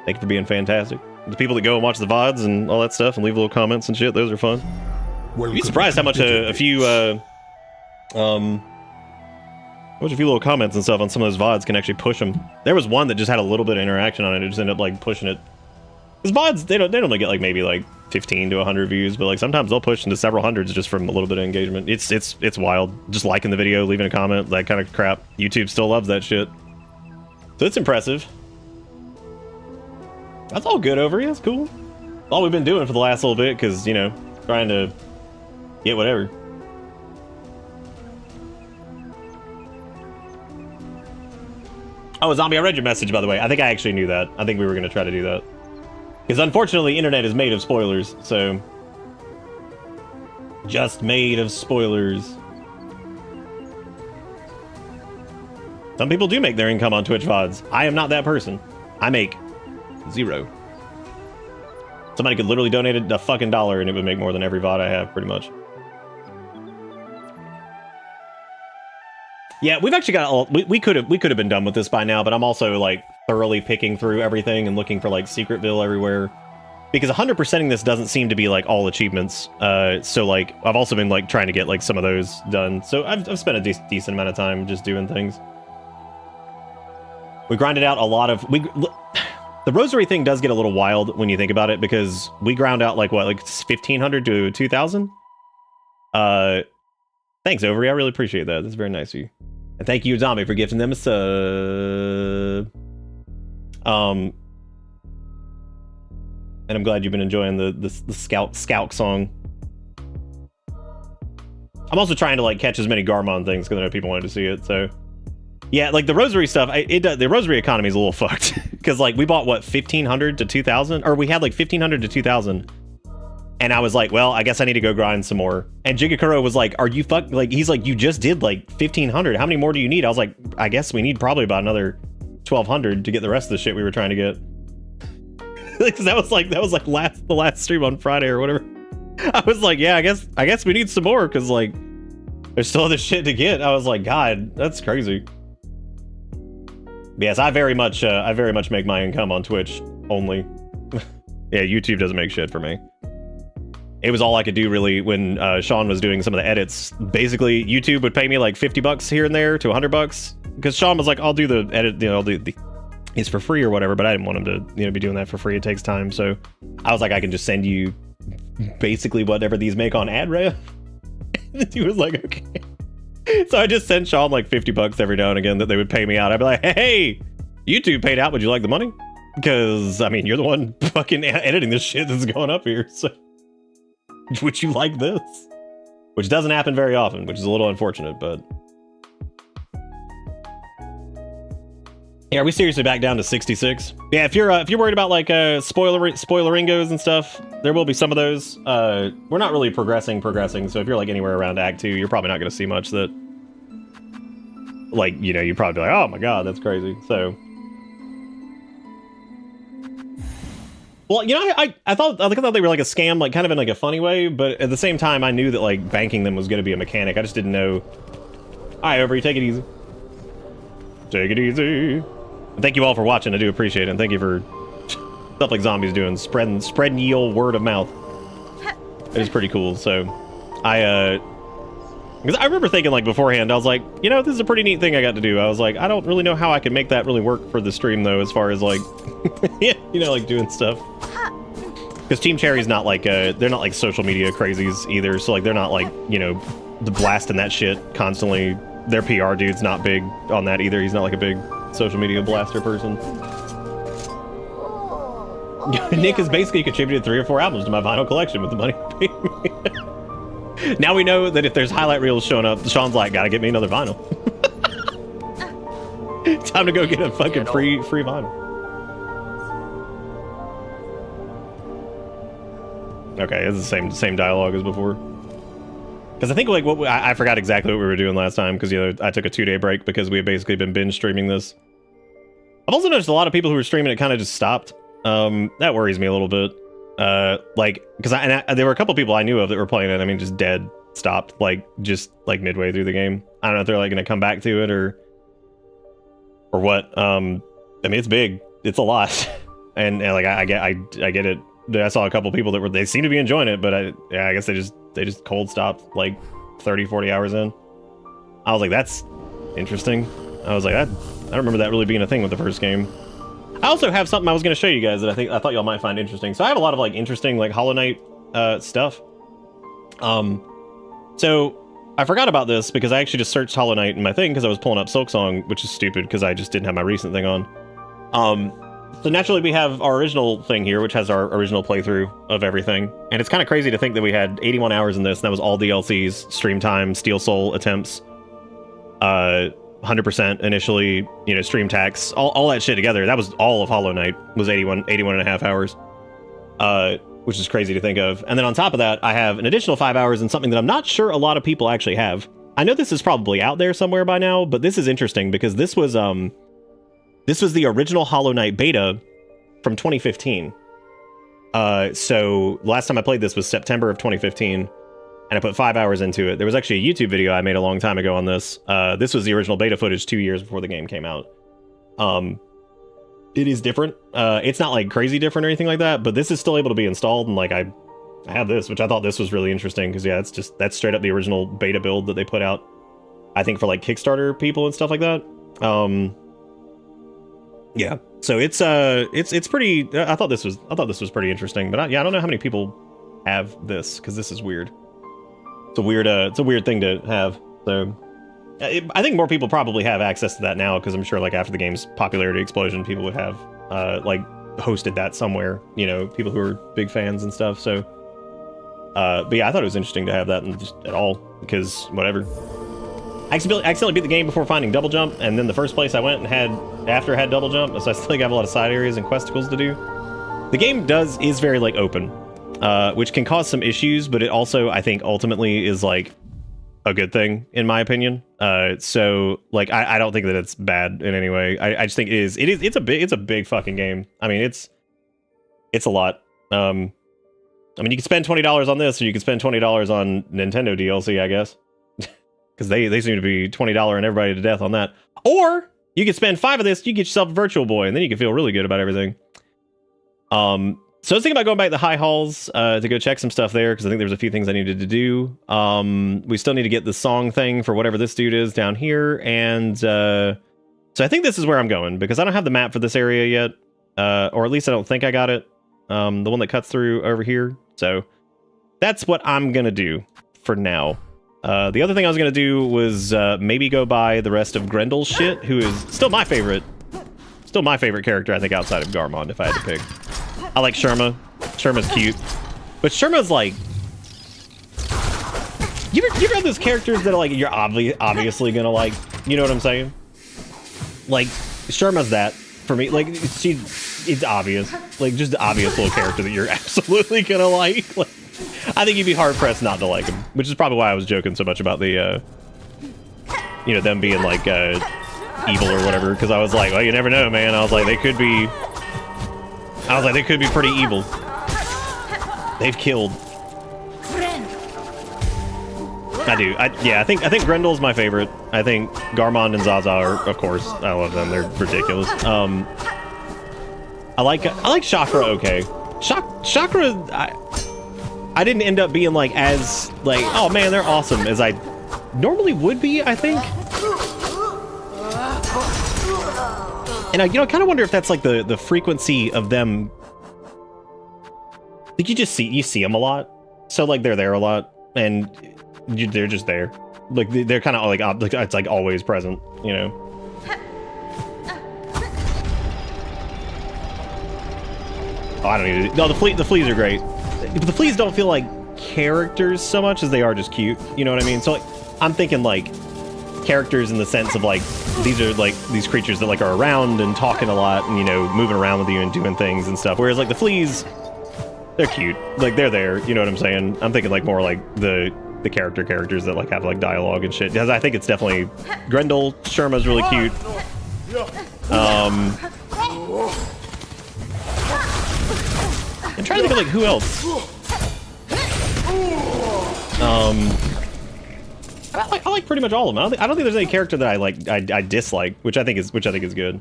Thank you for being fantastic. The people that go and watch the VODs and all that stuff and leave little comments and shit, those are fun. You'd be surprised how much a few little comments and stuff on some of those VODs can actually push them. There was one that just had a little bit of interaction on it. It just ended up like pushing it. Because VODs, they don't only get like maybe like 15 to 100 views, but like sometimes they'll push into several hundreds just from a little bit of engagement. It's wild. Just liking the video, leaving a comment, that kind of crap. YouTube still loves that shit. So it's impressive. That's all good over here. That's cool. All we've been doing for the last little bit, because, you know, trying to get whatever. Oh, Zombie, I read your message, by the way. I think I actually knew that. I think we were going to try to do that. Because unfortunately, internet is made of spoilers, so... Just made of spoilers. Some people do make their income on Twitch VODs. I am not that person. I make 0. Somebody could literally donate a fucking $1 and it would make more than every VOD I have, pretty much. Yeah, we've actually got we could have been done with this by now, but I'm also like thoroughly picking through everything and looking for like Secretville everywhere, because 100%ing this doesn't seem to be like all achievements. So like I've also been like trying to get like some of those done. So I've spent a decent amount of time just doing things. We grinded out a lot of the Rosary thing does get a little wild when you think about it, because we ground out like what, like 1,500 to 2,000. Thanks, Overy. I really appreciate that. That's very nice of you. And thank you, Zombie, for gifting them a sub. And I'm glad you've been enjoying the Scout song. I'm also trying to like catch as many Garmond things because I know people wanted to see it. So yeah, like the Rosary stuff, the Rosary economy is a little fucked because like we bought what, 1,500 to 2,000, or we had like 1,500 to 2,000. And I was like, well, I guess I need to go grind some more. And Jigakuro was like, are you like, he's like, you just did like 1,500. How many more do you need? I was like, I guess we need probably about another 1,200 to get the rest of the shit we were trying to get. Because that was like the last stream on Friday or whatever. I was like, yeah, I guess we need some more, because like there's still other shit to get. I was like, God, that's crazy. But yes, I very much make my income on Twitch only. Yeah, YouTube doesn't make shit for me. It was all I could do really when Sean was doing some of the edits. Basically, YouTube would pay me like $50 here and there to $100, because Sean was like, I'll do the edit, you know, it's for free or whatever, but I didn't want him to, you know, be doing that for free. It takes time. So I was like, I can just send you basically whatever these make on ad rev. He was like, okay. So I just sent Sean like $50 every now and again that they would pay me out. I'd be like, hey, YouTube paid out. Would you like the money? Because, I mean, you're the one fucking editing this shit that's going up here. So would you like this? Which doesn't happen very often, which is a little unfortunate, but... Yeah, are we seriously back down to 66? Yeah, if you're worried about like spoileringos and stuff, there will be some of those. We're not really progressing, so if you're like anywhere around Act 2, you're probably not going to see much that, like, you know, you'd probably be like, oh my god, that's crazy. So, well, you know, I thought they were like a scam, like kind of in like a funny way, but at the same time, I knew that like banking them was going to be a mechanic. I just didn't know. All right, Overy, take it easy. Take it easy. And thank you all for watching. I do appreciate it. And thank you for stuff like Zombies doing, spreading ye old word of mouth. It is pretty cool. So, because I remember thinking like beforehand, I was like, you know, this is a pretty neat thing I got to do. I was like, I don't really know how I can make that really work for the stream though, as far as like, yeah, you know, like doing stuff. Because Team Cherry's not like, they're not like social media crazies either. So like, they're not like, you know, blasting that shit constantly. Their PR dude's not big on that either. He's not like a big social media blaster person. Nick has basically contributed 3 or 4 albums to my vinyl collection with the money he paid me. Now we know that if there's highlight reels showing up, Sean's like, gotta get me another vinyl. Time to go get a fucking free vinyl. Okay, it's the same dialogue as before. Because I think like I forgot exactly what we were doing last time, because, you know, I took a 2-day break because we had basically been binge streaming this. I've also noticed a lot of people who were streaming it kind of just stopped. That worries me a little bit. Like, because there were a couple people I knew of that were playing it. I mean, just dead stopped, like just like midway through the game. I don't know if they're like going to come back to it or what. I mean, it's big. It's a lot, and like I get it. I saw a couple people that they seem to be enjoying it, but I guess they just cold stopped like 30-40 hours in. I was like, that's interesting. I was like, I don't remember that really being a thing with the first game. I also have something I was going to show you guys that I thought y'all might find interesting. So I have a lot of like interesting like Hollow Knight stuff. So I forgot about this because I actually just searched Hollow Knight in my thing because I was pulling up Silksong, which is stupid because I just didn't have my recent thing on. So naturally we have our original thing here, which has our original playthrough of everything. And it's kind of crazy to think that we had 81 hours in this, and that was all DLCs, stream time, Steel Soul attempts, 100% initially, you know, stream tax, all that shit together. That was all of Hollow Knight, was 81 and a half hours, which is crazy to think of. And then on top of that, I have an additional 5 hours in something that I'm not sure a lot of people actually have. I know this is probably out there somewhere by now, but this is interesting because this was the original Hollow Knight beta from 2015. So last time I played this was September of 2015. And I put 5 hours into it. There was actually a YouTube video I made a long time ago on this. This was the original beta footage 2 years before the game came out. It is different. It's not like crazy different or anything like that, but this is still able to be installed. And like I have this, which I thought this was really interesting because yeah, that's straight up the original beta build that they put out. I think for like Kickstarter people and stuff like that. Yeah. So it's pretty. I thought this was pretty interesting. But yeah, I don't know how many people have this because this is weird. It's a weird thing to have. So I think more people probably have access to that now because I'm sure like after the game's popularity explosion, people would have like hosted that somewhere, you know, people who are big fans and stuff. So but yeah, I thought it was interesting to have that and just at all because whatever. I accidentally beat the game before finding double jump, and then the first place I went and had double jump, so I still think I have a lot of side areas and questicles to do. The game is very like open, which can cause some issues, but it also I think ultimately is like a good thing in my opinion. So like I don't think that it's bad in any way. I just think it's a big fucking game. I mean it's a lot. I mean you can spend $20 on this, or you can spend $20 on Nintendo DLC, I guess. Because they seem to be $20 and everybody to death on that. Or you could spend 5 of this, you get yourself a Virtual Boy, and then you can feel really good about everything. So I was thinking about going back to the High Halls to go check some stuff there, because I think there was a few things I needed to do. We still need to get the song thing for whatever this dude is down here, and so I think this is where I'm going, because I don't have the map for this area yet, or at least I don't think I got it. The one that cuts through over here. So that's what I'm gonna do for now. The other thing I was gonna do was maybe go buy the rest of Grendel's shit, who is still my favorite character, I think, outside of Garmond, if I had to pick. I like Sherma. Sherma's cute. But Sherma's like... You ever have those characters that are like, you're obviously gonna like, you know what I'm saying? Like, Sherma's that, for me. Like, it's obvious. Like, just the obvious little character that you're absolutely gonna like. Like, I think you'd be hard-pressed not to like him. Which is probably why I was joking so much about the, you know, them being like, evil or whatever, because I was like, well, you never know, man. I was like, they could be pretty evil. They've killed. I think Grendel's my favorite. I think Garmond and Zaza are, of course, I love them. They're ridiculous. I like Chakra. Okay, Chakra. I didn't end up being like as like, oh man, they're awesome as I normally would be, I think. And I, you know, I kind of wonder if that's like the frequency of them. Like you see them a lot, so like they're there a lot, and they're just there. Like they're kind of like it's like always present, you know. Oh, I don't need to. No, the fleas are great. But the fleas don't feel like characters so much as they are just cute. You know what I mean? So like, I'm thinking like characters in the sense of like these are like these creatures that like are around and talking a lot and, you know, moving around with you and doing things and stuff. Whereas like the fleas, they're cute. Like they're there. You know what I'm saying? I'm thinking like more like the characters that like have like dialogue and shit. Because I think it's definitely Grendel. Sherma's really cute. I'm trying to think of like who else. I like pretty much all of them. I don't think there's any character that I dislike, which I think is good.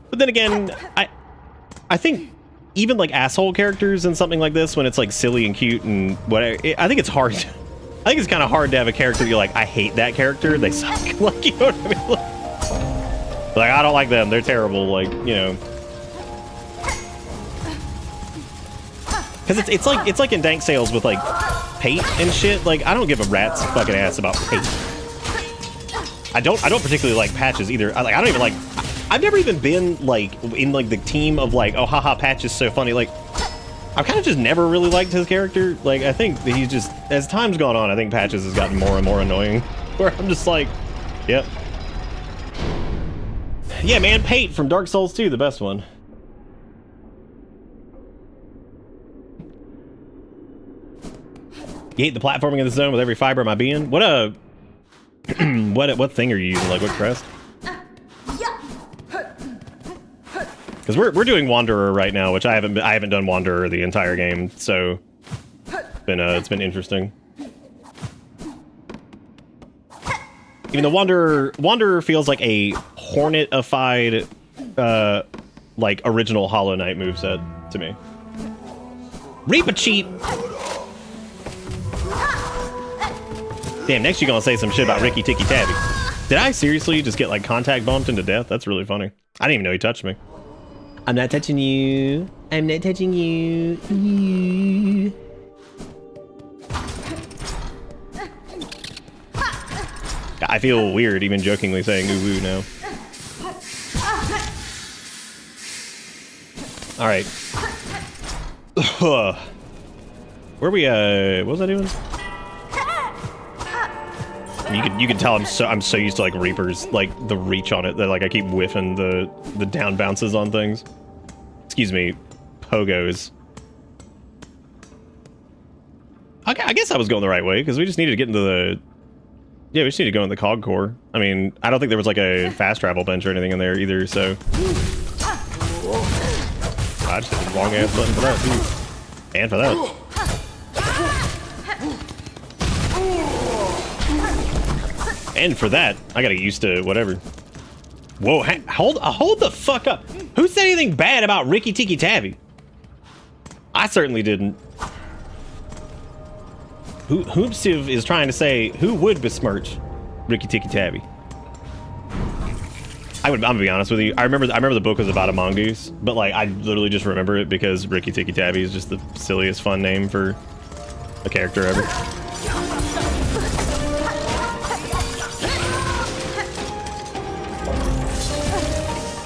But then again, I think even like asshole characters in something like this, when it's like silly and cute and whatever, I think it's hard. I think it's kind of hard to have a character that you're like, I hate that character. They suck. Like, you know what I mean? Like I don't like them. They're terrible. Like, you know. Because it's like in Dank Sales with like Pate and shit. Like I don't give a rat's fucking ass about Pate. I don't particularly like Patches either. I don't even like. I've never even been like in like the team of like, oh haha, Patch is so funny. Like I've kind of just never really liked his character. Like I think that he's just, as time's gone on, I think Patches has gotten more and more annoying. Where I'm just like, yep. Yeah, man, Pate from Dark Souls 2, the best one. You hate the platforming in the zone with every fiber of my being. What what thing are you using? Like what crest? Because we're doing Wanderer right now, which I haven't done Wanderer the entire game, so it's been interesting. Even though Wanderer feels like a Hornet-ified like original Hollow Knight moveset to me. Reaper cheat. Damn, next you're gonna say some shit about Ricky Tikki Tavi. Did I seriously just get like contact bumped into death? That's really funny. I didn't even know he touched me. I'm not touching you. I'm not touching you. I feel weird even jokingly saying ooh woo now. Alright. Where we what was I doing? You can tell I'm so used to like Reapers, like the reach on it, that like I keep whiffing the down bounces on things. Excuse me, pogos. Okay, I guess I was going the right way because we just needed to get into the. Yeah, we just need to go in the cog core. I mean, I don't think there was like a fast travel bench or anything in there either, so. I just hit the wrong ass button for that too, and for that. And for that, I gotta get used to whatever. Whoa, hold the fuck up. Who said anything bad about Ricky Tikki Tavi? I certainly didn't. Hoopsiv is trying to say, who would besmirch Ricky Tikki Tavi? I'm gonna be honest with you. I remember the book was about a mongoose, but like I literally just remember it because Ricky Tikki Tavi is just the silliest fun name for a character ever.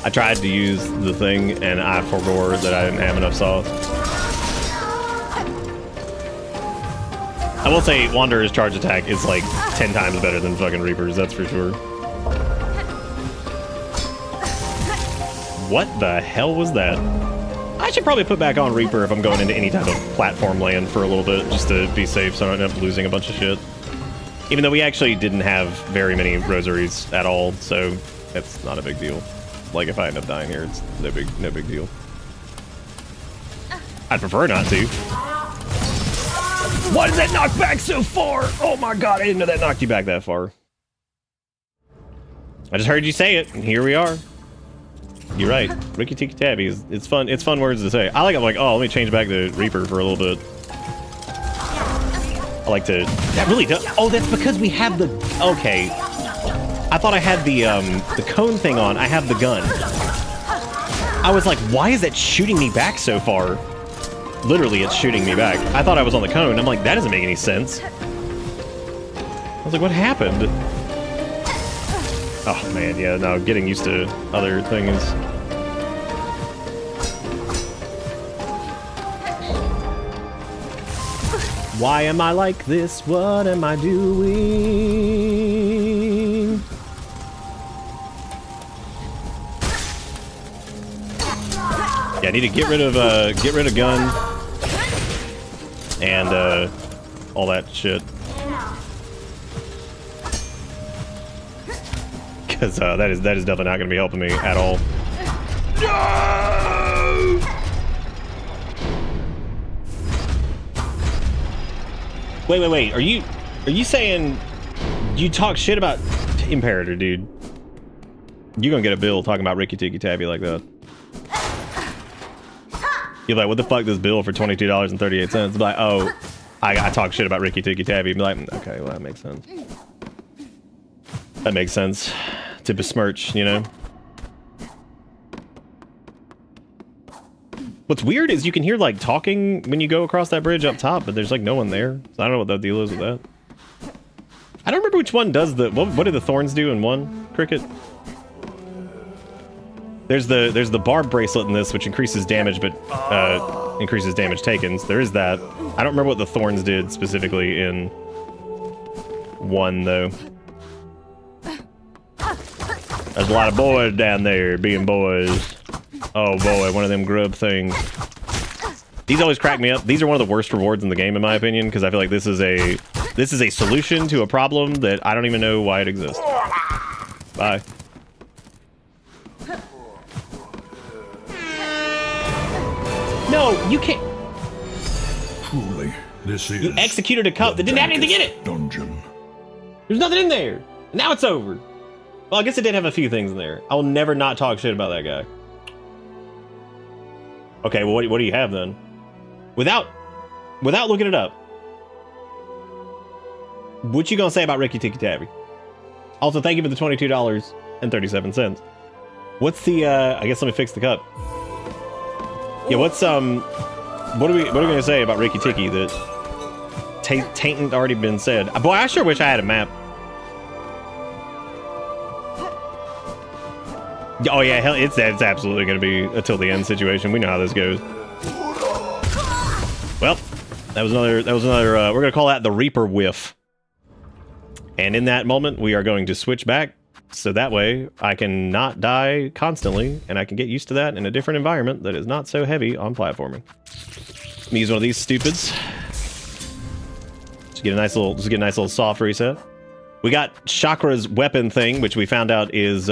I tried to use the thing, and I forgot that I didn't have enough sauce. I will say, Wanderer's charge attack is like 10 times better than fucking Reaper's, that's for sure. What the hell was that? I should probably put back on Reaper if I'm going into any type of platform land for a little bit, just to be safe so I don't end up losing a bunch of shit. Even though we actually didn't have very many rosaries at all, so it's not a big deal. Like, if I end up dying here, it's no big deal. I'd prefer not to. Why did that knock back so far? Oh my god, I didn't know that knocked you back that far. I just heard you say it, and here we are. You're right. Ricky Tiki Tabby is it's fun words to say. I'm like, oh, let me change back to Reaper for a little bit. I like to that really does oh, that's because we have the okay. I thought I had the cone thing on. I have the gun. I was like, why is that shooting me back so far? Literally, it's shooting me back. I thought I was on the cone. I'm like, that doesn't make any sense. I was like, what happened? Oh, man, yeah, no, getting used to other things. Why am I like this? What am I doing? Yeah, I need to get rid of gun and all that shit. Because that is definitely not going to be helping me at all. No! Wait. Are you saying you talk shit about Imperator, dude? You're gonna get a bill talking about Ricky Tiki Tabby like that. You're like, what the fuck this bill for $22.38? Be like, oh, I talk shit about Ricky Tiki Tabby. Be like, okay, well that makes sense. That makes sense. To besmirch, you know? What's weird is you can hear, like, talking when you go across that bridge up top, but there's, like, no one there. So I don't know what the deal is with that. I don't remember which one does the... What do the thorns do in one, Cricket? There's the barb bracelet in this, which increases damage, but increases damage taken. So there is that. I don't remember what the thorns did specifically in one, though. There's a lot of boys down there being boys. Oh boy, one of them grub things. These always crack me up. These are one of the worst rewards in the game, in my opinion, because I feel like this is a solution to a problem that I don't even know why it exists. Bye. No, you can't. Truly, this is. You executed a cup that didn't have anything in it. Dungeon. There's nothing in there. Now it's over. Well, I guess it did have a few things in there. I will never not talk shit about that guy. Okay, well, what do you have then? Without looking it up, what you gonna say about Ricky Tiki Tabby? Also, thank you for the $22.37. What's the? I guess let me fix the cup. Yeah, what's what are we gonna say about Ricky Tiki that tain't already been said? Boy, I sure wish I had a map. Oh yeah, hell, it's absolutely going to be a till the end situation. We know how this goes. Well, that was another. We're going to call that the Reaper whiff. And in that moment, we are going to switch back, so that way I can not die constantly, and I can get used to that in a different environment that is not so heavy on platforming. Let me use one of these stupids. Just get a nice little soft reset. We got Chakra's weapon thing, which we found out is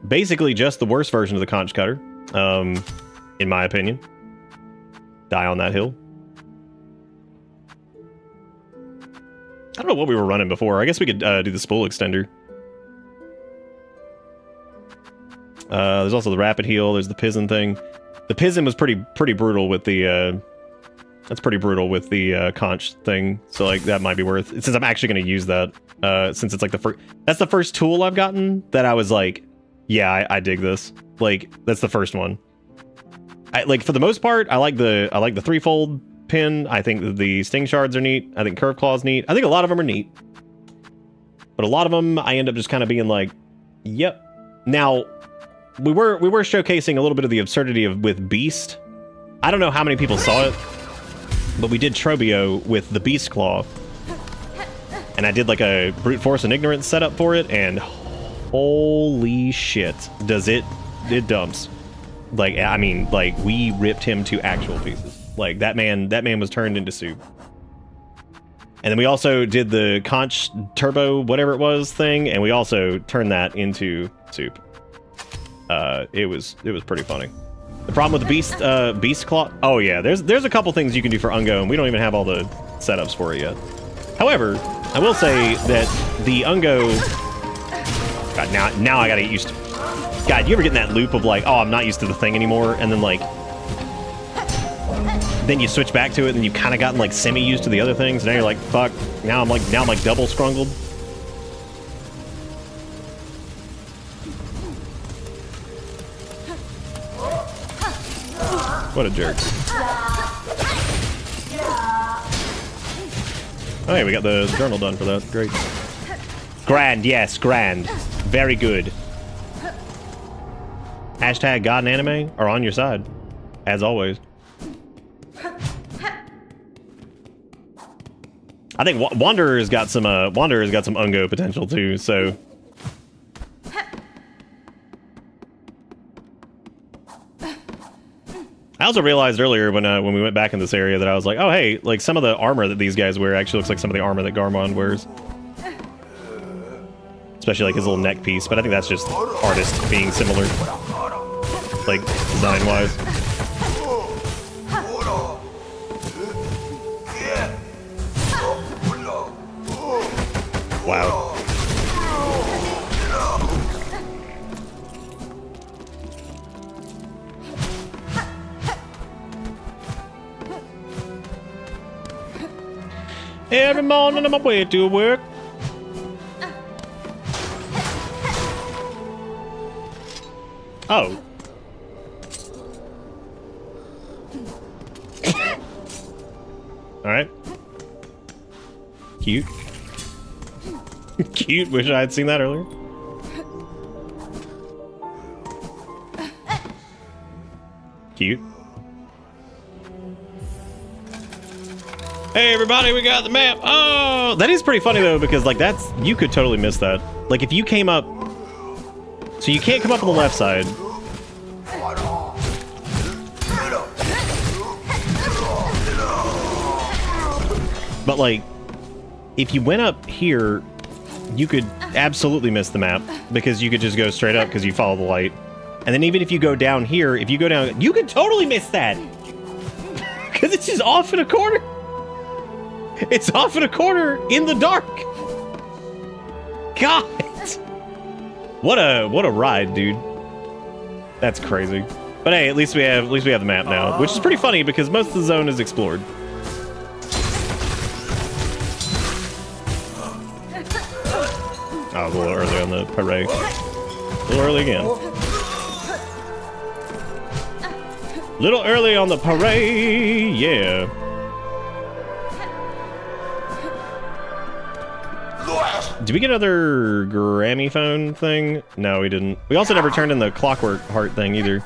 basically just the worst version of the conch cutter, in my opinion. Die on that hill. I don't know what we were running before. I guess we could do the spool extender. There's also the rapid heal. There's the Pizen thing. The Pizen was pretty brutal with the... That's pretty brutal with the conch thing, so like that might be worth. Since I'm actually going to use that, since it's like the first. That's the first tool I've gotten that I was like, yeah, I dig this. Like that's the first one. I like for the most part, I like the threefold pin. I think the sting shards are neat. I think curve claw's neat. I think a lot of them are neat, but a lot of them I end up just kind of being like, yep. Now, we were showcasing a little bit of the absurdity with Beast. I don't know how many people saw it, but we did Trobio with the Beast Claw. And I did like a brute force and ignorance setup for it, and holy shit, does it dumps. Like, I mean, like, we ripped him to actual pieces. Like, that man was turned into soup. And then we also did the Conch Turbo, whatever it was, thing, and we also turned that into soup. It was pretty funny. The problem with the Beast Claw... Oh, yeah, there's a couple things you can do for Ungo, and we don't even have all the setups for it yet. However, I will say that the Ungo... God, now I gotta get used to... God, you ever get in that loop of like, oh, I'm not used to the thing anymore, and then like... Then you switch back to it, and you kind of gotten like semi-used to the other things, and now you're like, fuck, now I'm like double scrungled. What a jerk. Oh, hey, we got the journal done for that. Great. Grand, yes, grand. Very good. Hashtag God and Anime are on your side, as always. I think Wanderer's got some Ungo potential too, so. I also realized earlier when we went back in this area that I was like, oh hey, like some of the armor that these guys wear actually looks like some of the armor that Garmond wears. Especially like his little neck piece, but I think that's just artists being similar. Like, design-wise. Wow. Every morning on my way to work. Oh. Alright. Cute. Cute. Wish I had seen that earlier. Cute. Hey everybody, we got the map. Oh, that is pretty funny though, because like that's, you could totally miss that. Like if you came up, so you can't come up on the left side. But like, if you went up here, you could absolutely miss the map because you could just go straight up because you follow the light. And then even if you go down here, if you go down, you could totally miss that because it's just off in a corner. It's off in a corner in the dark. God, what a ride, dude. That's crazy. But hey, at least we have the map now, which is pretty funny because most of the zone is explored. Oh, a little early on the parade. A little early again. Little early on the parade, yeah. Did we get another Grammy phone thing? No, we didn't. We also never turned in the Clockwork Heart thing either.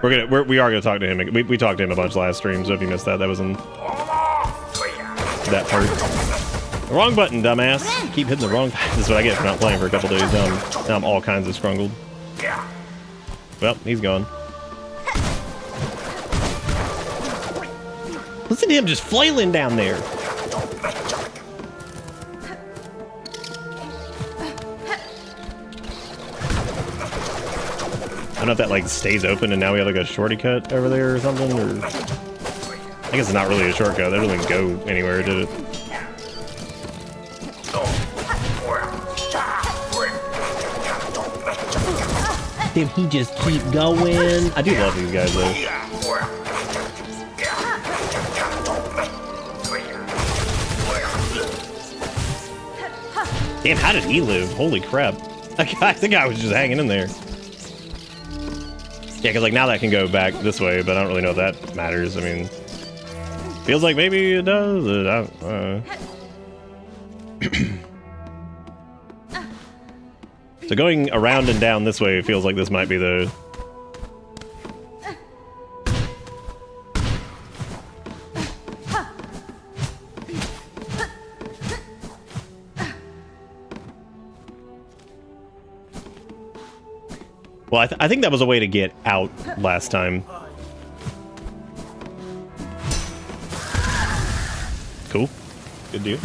We are gonna talk to him. We talked to him a bunch last stream, so if you missed that, that was in that part. The wrong button, dumbass. Keep hitting the wrong. This is what I get for not playing for a couple days. Now I'm all kinds of scrungled. Well, he's gone. Listen to him just flailing down there. I don't know if that like stays open and now we have like a shorty cut over there or something, or I guess it's not really a shortcut. That doesn't go anywhere, did it? Did he just keep going? I do love these guys though. Damn, how did he live? Holy crap. I think the guy was just hanging in there. Yeah, because like now that can go back this way, but I don't really know if that matters. I mean, Feels like maybe it does. So going around and down this way feels like this might be the... Well, I think that was a way to get out last time. Cool. Good deal.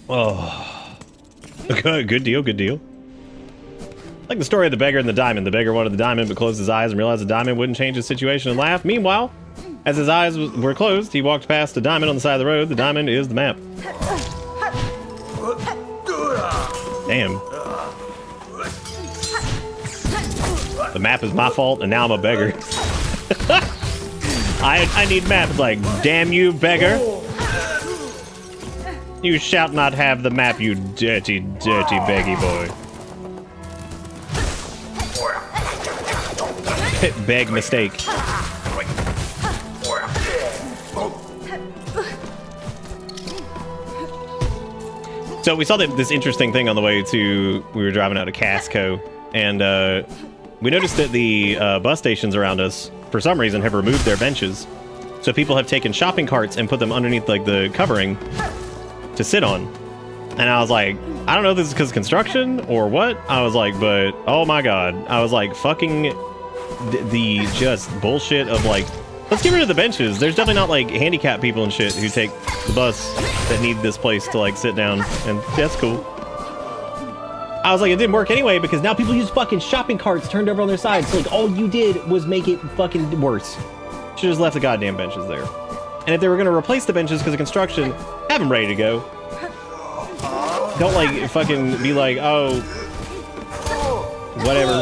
Oh. Good deal, good deal. Like the story of the beggar and the diamond. The beggar wanted the diamond but closed his eyes and realized the diamond wouldn't change his situation and laughed. Meanwhile, as his eyes were closed, he walked past a diamond on the side of the road. The diamond is the map. Damn. The map is my fault, and now I'm a beggar. I need maps. Like, damn you, beggar. You shall not have the map, you dirty, dirty beggy boy. Beg mistake. So we saw this interesting thing on the way to, we were driving out of Casco, and we noticed that the bus stations around us, for some reason, have removed their benches. So people have taken shopping carts and put them underneath like the covering to sit on. And I was like, I don't know if this is because of construction or what. I was like, but oh my god. I was like, fucking the just bullshit of like, let's get rid of the benches. There's definitely not like handicapped people and shit who take the bus that need this place to like sit down, and that's cool. I was like, it didn't work anyway because now people use fucking shopping carts turned over on their sides. So like all you did was make it fucking worse. Should have left the goddamn benches there. And if they were gonna replace the benches because of construction, have them ready to go. Don't like fucking be like, oh, whatever.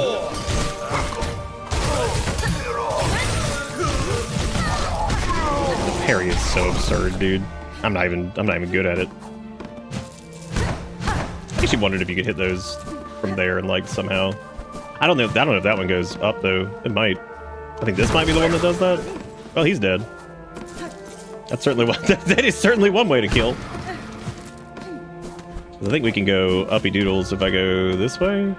Parry is so absurd, dude. I'm not even good at it. I actually wondered if you could hit those from there and like somehow. I don't know if that one goes up though. It might. I think this might be the one that does that. Well, he's dead. That's certainly one. That is certainly one way to kill. I think we can go uppy doodles if I go this way.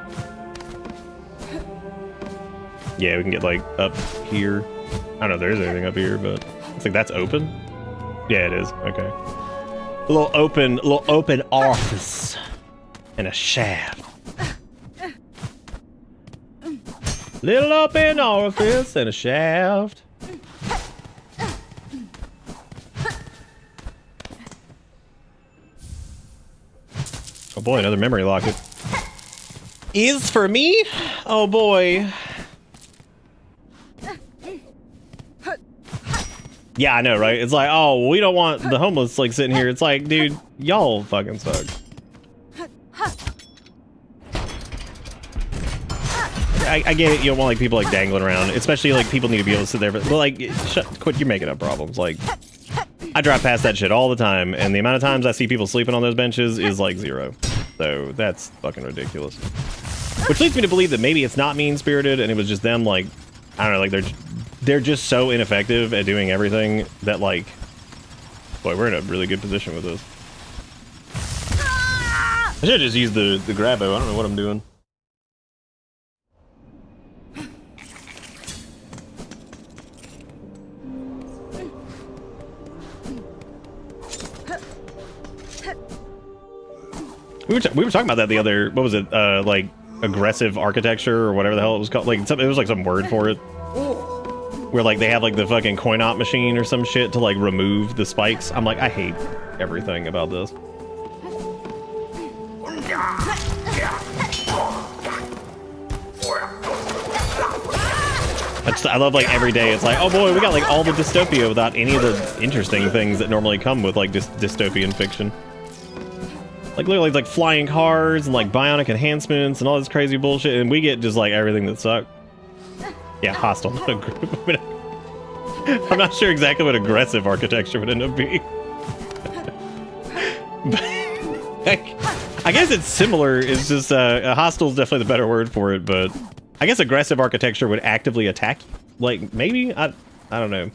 Yeah, we can get like up here. I don't know if there's anything up here, but looks like that's open. Yeah, it is. Okay. A little open orifice and a shaft. Little open orifice and a shaft. Oh boy, another memory locket. Is for me? Oh boy. Yeah, I know, right? It's like, oh, we don't want the homeless like sitting here. It's like, dude, y'all fucking suck. I get it, you don't want like people like dangling around, especially like people need to be able to sit there, but like, quit, you're making up problems. Like, I drive past that shit all the time, and the amount of times I see people sleeping on those benches is like 0. So that's fucking ridiculous. Which leads me to believe that maybe it's not mean-spirited, and it was just them like, I don't know, like they're just so ineffective at doing everything that like, boy, we're in a really good position with this. I should just use the grabo. I don't know what I'm doing. We were talking about that the other, what was it, like aggressive architecture or whatever the hell it was called. Like it was like some word for it. Where like they have like the fucking coin op machine or some shit to like remove the spikes. I'm like, I hate everything about this. I love like every day it's like, oh boy, we got like all the dystopia without any of the interesting things that normally come with like dystopian fiction. Like literally like flying cars and like bionic enhancements and all this crazy bullshit, and we get just like everything that sucks. Yeah, hostile. I'm not sure exactly what aggressive architecture would end up being. I guess it's similar. It's just hostile is definitely the better word for it, but I guess aggressive architecture would actively attack you. like maybe I don't know.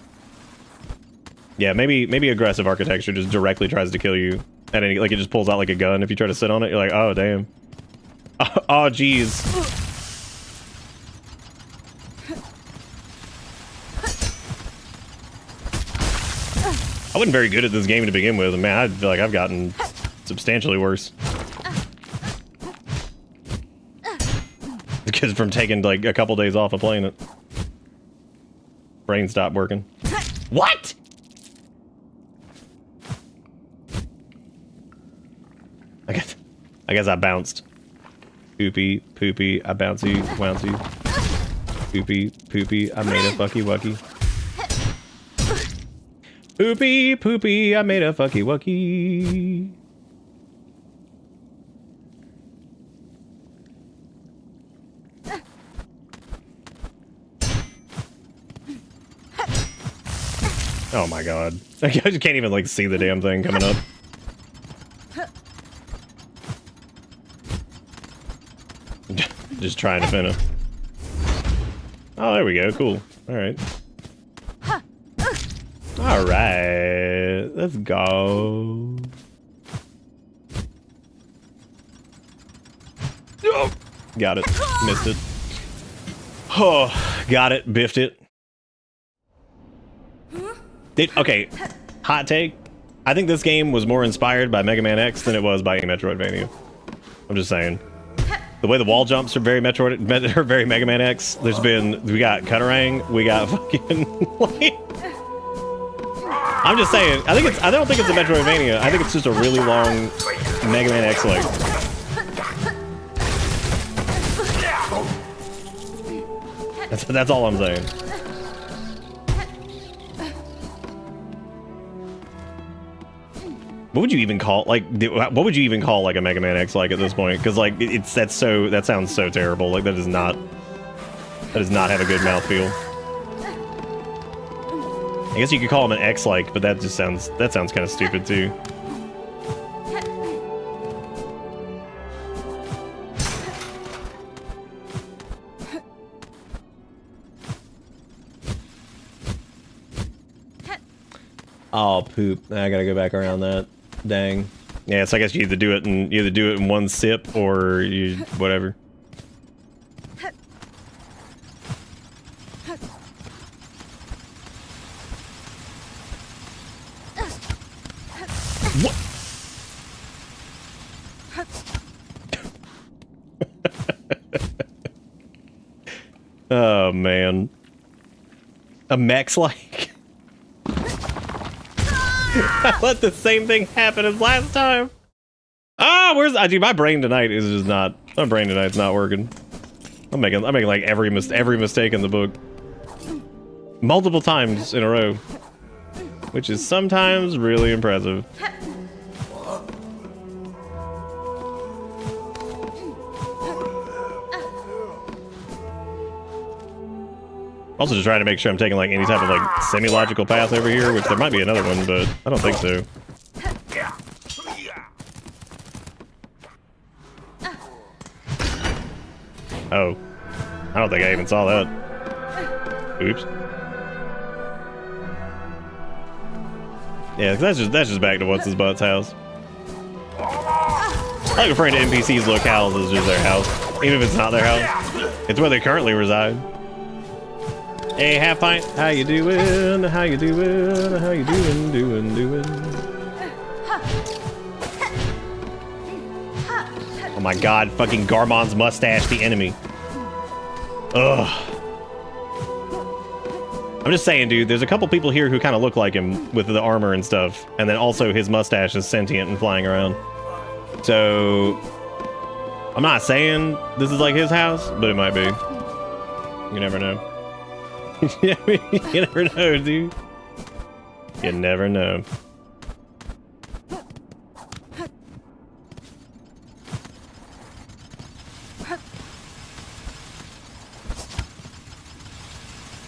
Yeah, maybe aggressive architecture just directly tries to kill you, and then, like it just pulls out like a gun if you try to sit on it. You're like, oh damn. Oh jeez. I wasn't very good at this game to begin with, and man, I feel like I've gotten substantially worse. Because from taking like a couple days off of playing it. Brain stopped working. What? I guess I bounced. Poopy, poopy, I bouncy, wouncy. Poopy, poopy, I made a fucky wucky. Poopy, poopy, I made a fucky wucky. Oh my god. I just can't even like see the damn thing coming up. Just trying to finish. Oh, there we go. Cool. Alright. Alright. Let's go. Oh, got it. Missed it. Oh, got it. Biffed it. Okay, hot take. I think this game was more inspired by Mega Man X than it was by Metroidvania. I'm just saying. The way the wall jumps are very very Mega Man X. We got Cutterang, we got fucking like, I'm just saying, I don't think it's a Metroidvania. I think it's just a really long Mega Man X like. That's all I'm saying. What would you even call like a Mega Man X like at this point? Because like that sounds so terrible. Like that does not have a good mouthfeel. I guess you could call him an X like, but that sounds kind of stupid too. Oh poop! I gotta go back around that. Dang. Yeah, so I guess you either do it in one sip or you whatever. What? Oh man. A mech's like. I let the same thing happen as last time. Ah, dude, my brain tonight is just not. My brain tonight's not working. I'm making like every mistake in the book, multiple times in a row, which is sometimes really impressive. Also just trying to make sure I'm taking like any type of like semi-logical path over here, which there might be another one, but I don't think so. Oh. I don't think I even saw that. Oops. Yeah, that's just back to what's his butt's house. I like referring to NPCs' locales as just their house. Even if it's not their house. It's where they currently reside. Hey, half pint, how you doing? How you doing? How you doing? Oh my god, fucking Garmond's mustache, the enemy. Ugh. I'm just saying, dude, there's a couple people here who kind of look like him with the armor and stuff, and then also his mustache is sentient and flying around. So, I'm not saying this is like his house, but it might be. You never know. You never know, dude. You never know.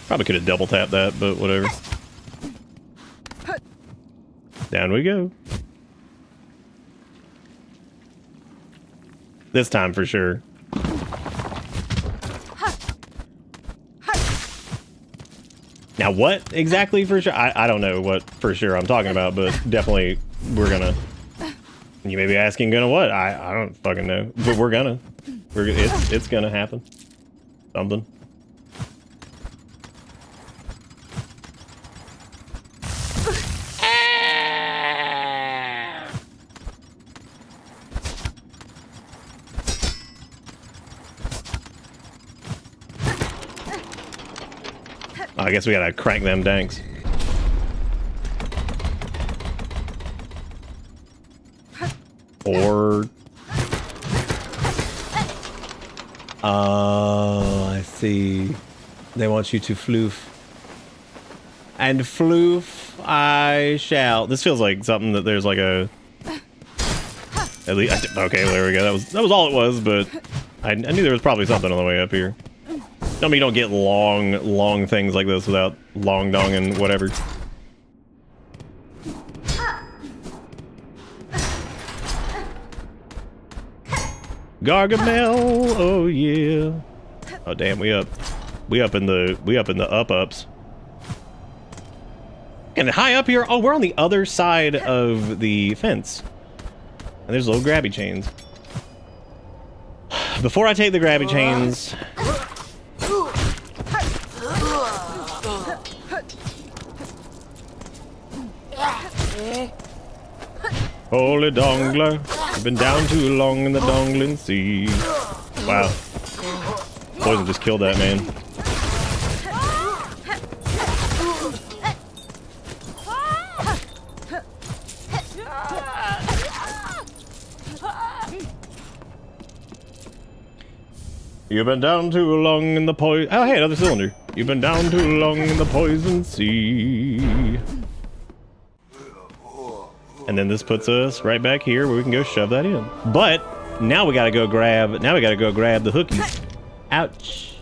Probably could have double tapped that, but whatever. Down we go. This time for sure. Now, what exactly for sure? I don't know what for sure I'm talking about, but definitely we're gonna. You may be asking, gonna what? I don't fucking know, but we're gonna. It's gonna happen. Something. I guess we gotta crank them danks. Or... Oh, I see. They want you to floof. And floof I shall. This feels like something that there's like a... At least... Okay, there we go. That was all it was, but... I knew there was probably something on the way up here. Tell me you don't get long things like this without long dong and whatever. Gargamel, oh yeah. Oh damn, we up in the ups. And high up here, oh, we're on the other side of the fence. And there's little grabby chains. Before I take the grabby chains, holy dongler, you've been down too long in the dongling sea. Wow. Poison just killed that man. You've been down too long in the poison... Oh, hey, another cylinder. You've been down too long in the poison sea. And then this puts us right back here where we can go shove that in. But now we gotta go grab the hookies. Ouch.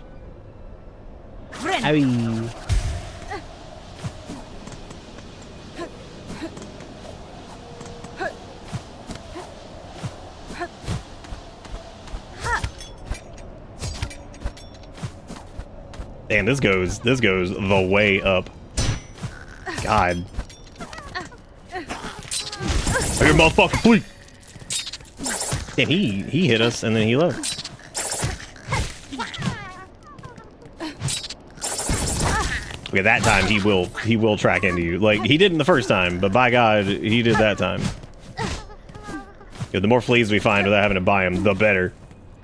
Owie. Damn, this goes the way up. God. Are you motherfucking please? Damn, he hit us and then he left. Okay, that time he will track into you. Like he didn't the first time, but by God, he did that time. Yeah, the more fleas we find without having to buy them, the better.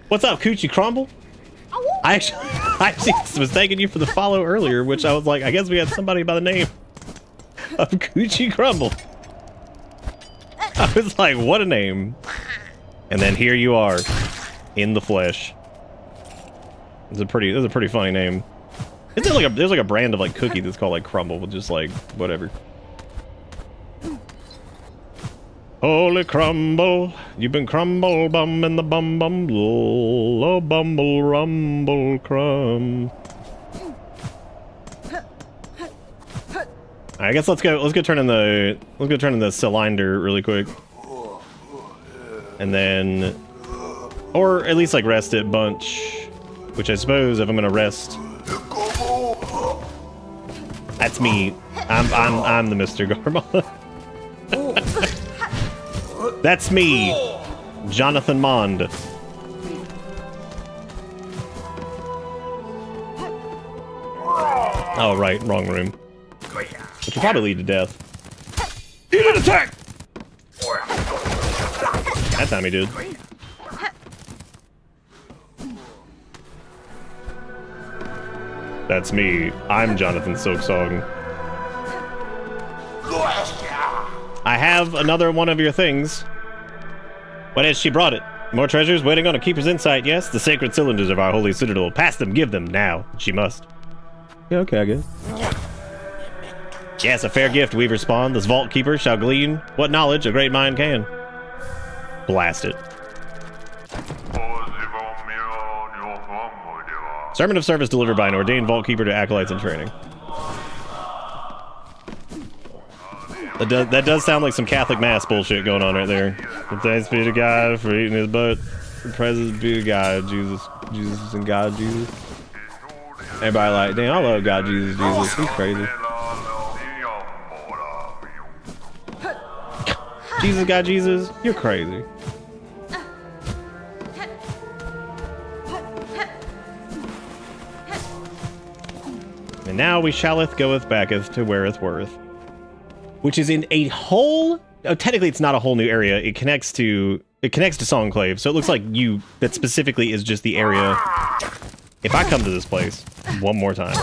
What's up, Coochie Crumble? I actually was thanking you for the follow earlier, which I was like, I guess we had somebody by the name of Coochie Crumble. I was like, what a name. And then here you are, in the flesh. It's a pretty funny name. Isn't there there's like a brand of like cookie that's called like Crumble, with just like whatever. Holy crumble, you've been crumble bum in the bum bumble, oh bumble rumble crumb. I guess let's go turn in the cylinder really quick. And then, or at least like rest it bunch, which I suppose if I'm gonna rest, that's me. I'm the Mr. Garmond. That's me, Jonathan Mond. Oh right, wrong room. Which will probably lead to death. He did attack! That time he did. That's me. I'm Jonathan Silksong. I have another one of your things. What has she brought it? More treasures waiting on a keeper's insight, yes? The sacred cylinders of our holy citadel. Pass them, give them, now. She must. Yeah, okay, I guess. Yes, a fair gift, we respond. This vault keeper shall glean what knowledge a great mind can. Blast it. Sermon of service delivered by an ordained vault keeper to acolytes in training. That does sound like some Catholic Mass bullshit going on right there. But thanks be to God for eating his butt. Praise be to God, Jesus and God, Jesus. Everybody like, damn, I love God, Jesus, Jesus. He's crazy. Jesus, God, Jesus, you're crazy. And now we shalleth goeth backeth to whereth worth, which is in a whole. Oh, technically, it's not a whole new area. It connects to Songclave, so it looks like that specifically is just the area. If I come to this place one more time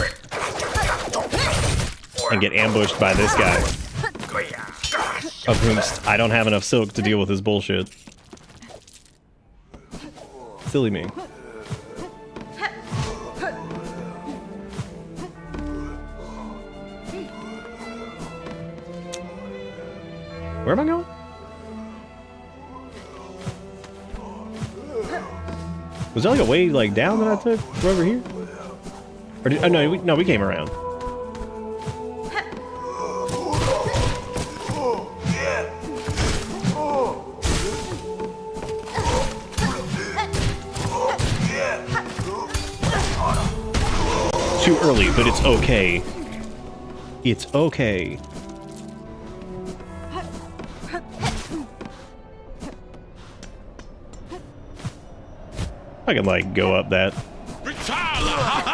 and get ambushed by this guy, of whom I don't have enough silk to deal with his bullshit. Silly me. Where am I going? Was there like a way like down that I took from over here? Or did, oh no, we came around. Too early, but it's okay. It's okay. I can like go up that.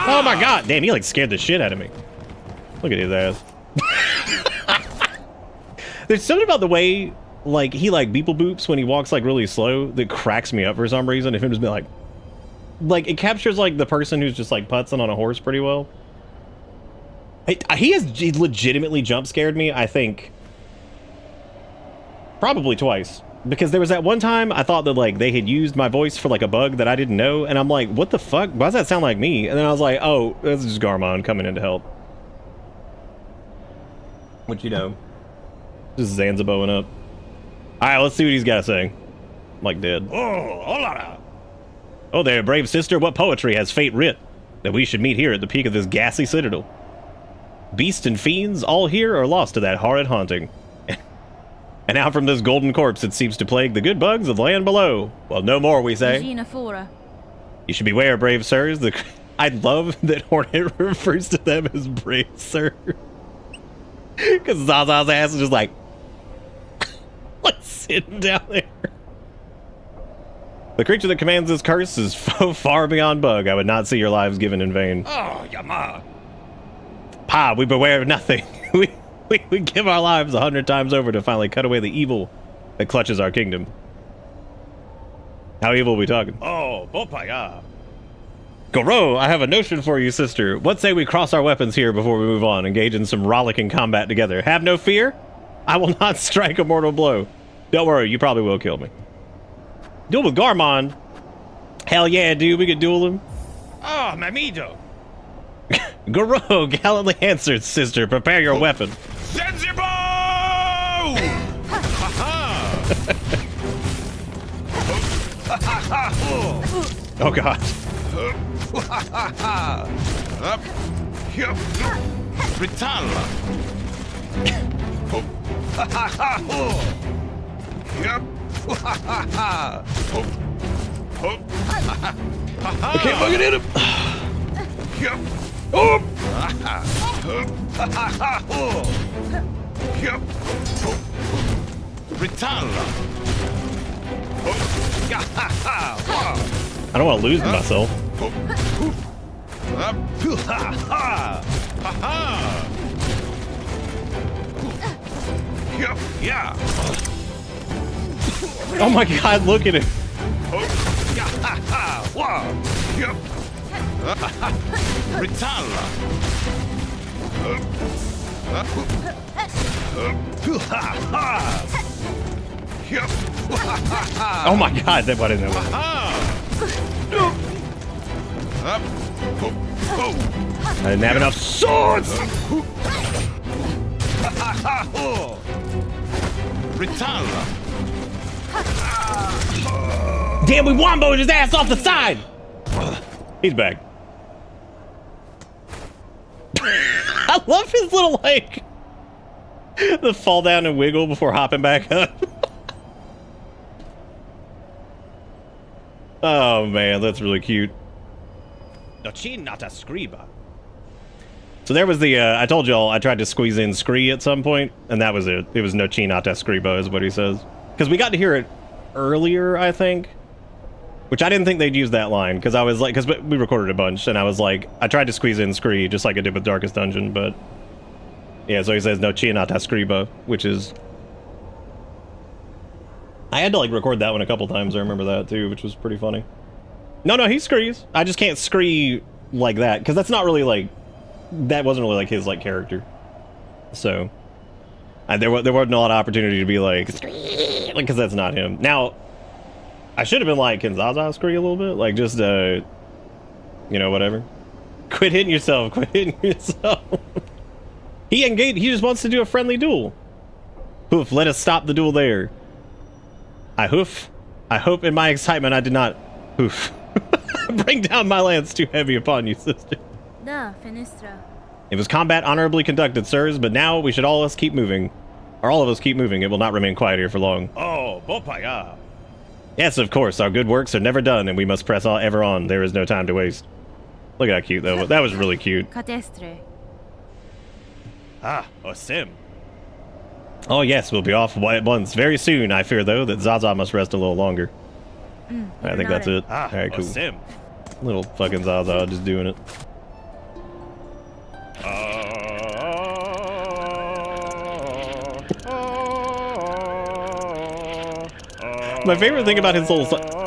Oh my god, damn, he like scared the shit out of me. Look at his ass. There's something about the way like he like beeple boops when he walks like really slow that cracks me up for some reason. If him just be like it captures like the person who's just like putzing on a horse pretty well. He legitimately jump scared me, I think, probably twice. Because there was that one time I thought that like they had used my voice for like a bug that I didn't know, and I'm like, what the fuck? Why does that sound like me? And then I was like, oh, this is just Garmond coming in to help. What you know? Just Zanziboing up. Alright, let's see what he's got to say. I'm like dead. Oh, hola! Oh there, brave sister, what poetry has fate writ that we should meet here at the peak of this ghastly citadel? Beasts and fiends, all here are lost to that horrid haunting. And now from this golden corpse it seems to plague the good bugs of the land below. Well, no more, we say. You should beware, brave sirs. I love that Hornet refers to them as brave sirs. Because Zaza's ass is just like sitting down there. The creature that commands this curse is far beyond bug. I would not see your lives given in vain. Oh, Yama. Pa, we beware of nothing. We give our lives 100 times over to finally cut away the evil that clutches our kingdom. How evil are we talking? Oh, Bopaya. Goro, I have a notion for you, sister. What say we cross our weapons here before we move on, engage in some rollicking combat together? Have no fear. I will not strike a mortal blow. Don't worry, you probably will kill me. Duel with Garmond? Hell yeah, dude, we could duel him. Oh, Mamido. Goro, gallantly answered, sister. Prepare your weapon. Sensible! Oh god. Ritala. I can't fucking hit him. Oh! I don't want to lose myself. Oh my god, look at him. Oh my god, that wasn't that I didn't have enough swords! Damn, we womboed his ass off the side! He's back. I love his little, like, the fall down and wiggle before hopping back up. Oh man, that's really cute. Dochinata scriba. So there was the, I told y'all I tried to squeeze in Scree at some point, and that was it. It was no chi nata Scribo is what he says. Because we got to hear it earlier, I think. Which I didn't think they'd use that line, because I was like, because we recorded a bunch, and I was like, I tried to squeeze in Scree, just like I did with Darkest Dungeon, but... Yeah, so he says no chi nata Scribo, which is... I had to like record that one a couple times, I remember that too, which was pretty funny. No, he screes. I just can't scree like that, because that's not really like... That wasn't really like his like character. So... there wasn't a lot of opportunity to be like, because that's not him. Now, I should have been like, can Zaza scree a little bit? Like just, you know, whatever. Quit hitting yourself, quit hitting yourself. He just wants to do a friendly duel. Hoof, let us stop the duel there. I hope in my excitement I did not, hoof. Bring down my lance too heavy upon you, sister. Da, Fenestra. It was combat honorably conducted, sirs, but now we should all of us keep moving. Or all of us keep moving, it will not remain quiet here for long. Oh, Bopaya. Yes, of course, our good works are never done, and we must press on ever on. There is no time to waste. Look at how cute, though. That was really cute. Catestre. Ah, Osim. Oh yes, we'll be off at once very soon. I fear, though, that Zaza must rest a little longer. I think that's it. Ah, alright, cool. Osim. Little fucking Zaza just doing it. My favorite thing about his little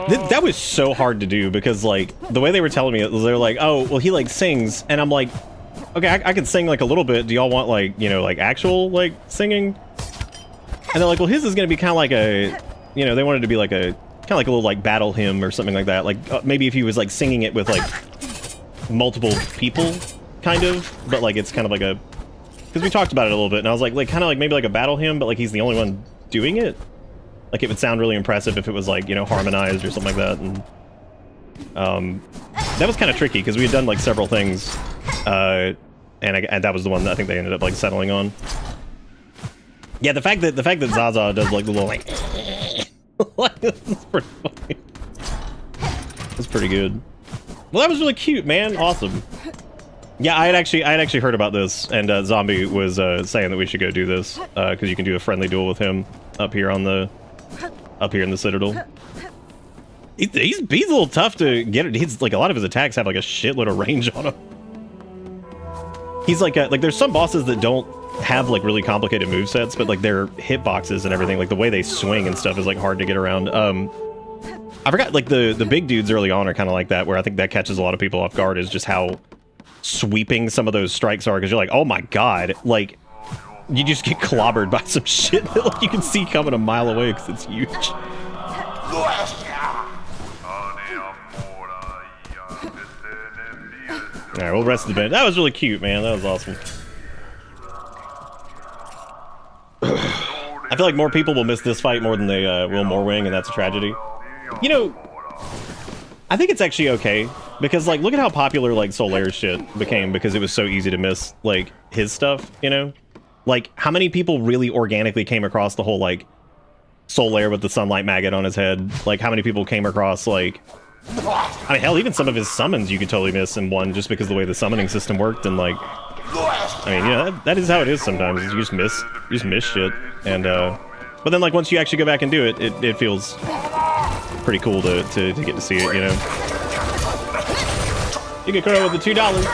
that was so hard to do, because like the way they were telling me it was, they were like, oh well, he like sings, and I'm like, okay, I can sing like a little bit. Do y'all want like, you know, like actual like singing? And they're like, well, his is gonna be kind of like a, you know, they wanted to be like a kind of like a little like battle hymn or something like that. Like maybe if he was like singing it with like multiple people, kind of, but like it's kind of like a, because we talked about it a little bit, and I was like kind of like maybe like a battle hymn, but like he's the only one doing it. Like it would sound really impressive if it was like, you know, harmonized or something like that. And that was kind of tricky because we had done like several things, and that was the one that I think they ended up like settling on. Yeah, the fact that Zaza does like the little like, this is pretty funny. That's pretty good. Well, that was really cute, man. Awesome. Yeah, I had actually heard about this, and Zombie was saying that we should go do this because you can do a friendly duel with him up here in the Citadel. He's a little tough to get. He's like, a lot of his attacks have like a shitload of range on him. He's like there's some bosses that don't have like really complicated movesets, but like their hitboxes and everything, like the way they swing and stuff is like hard to get around. I forgot, like the big dudes early on are kind of like that, where I think that catches a lot of people off guard, is just how sweeping some of those strikes are, because you're like, oh my god, like you just get clobbered by some shit that like you can see coming a mile away because it's huge. Alright, we'll rest the bench. That was really cute, man. That was awesome. I feel like more people will miss this fight more than they will Morwing, and that's a tragedy. You know, I think it's actually okay, because like look at how popular like Solaire's shit became because it was so easy to miss like his stuff, you know? Like how many people really organically came across the whole like Solaire with the sunlight maggot on his head? Like how many people came across like, I mean hell, even some of his summons you could totally miss in one just because the way the summoning system worked, and like, I mean, yeah, that is how it is sometimes. You just miss shit. And but then like once you actually go back and do it, it feels pretty cool to get to see it, you know. Jigakura with the $2.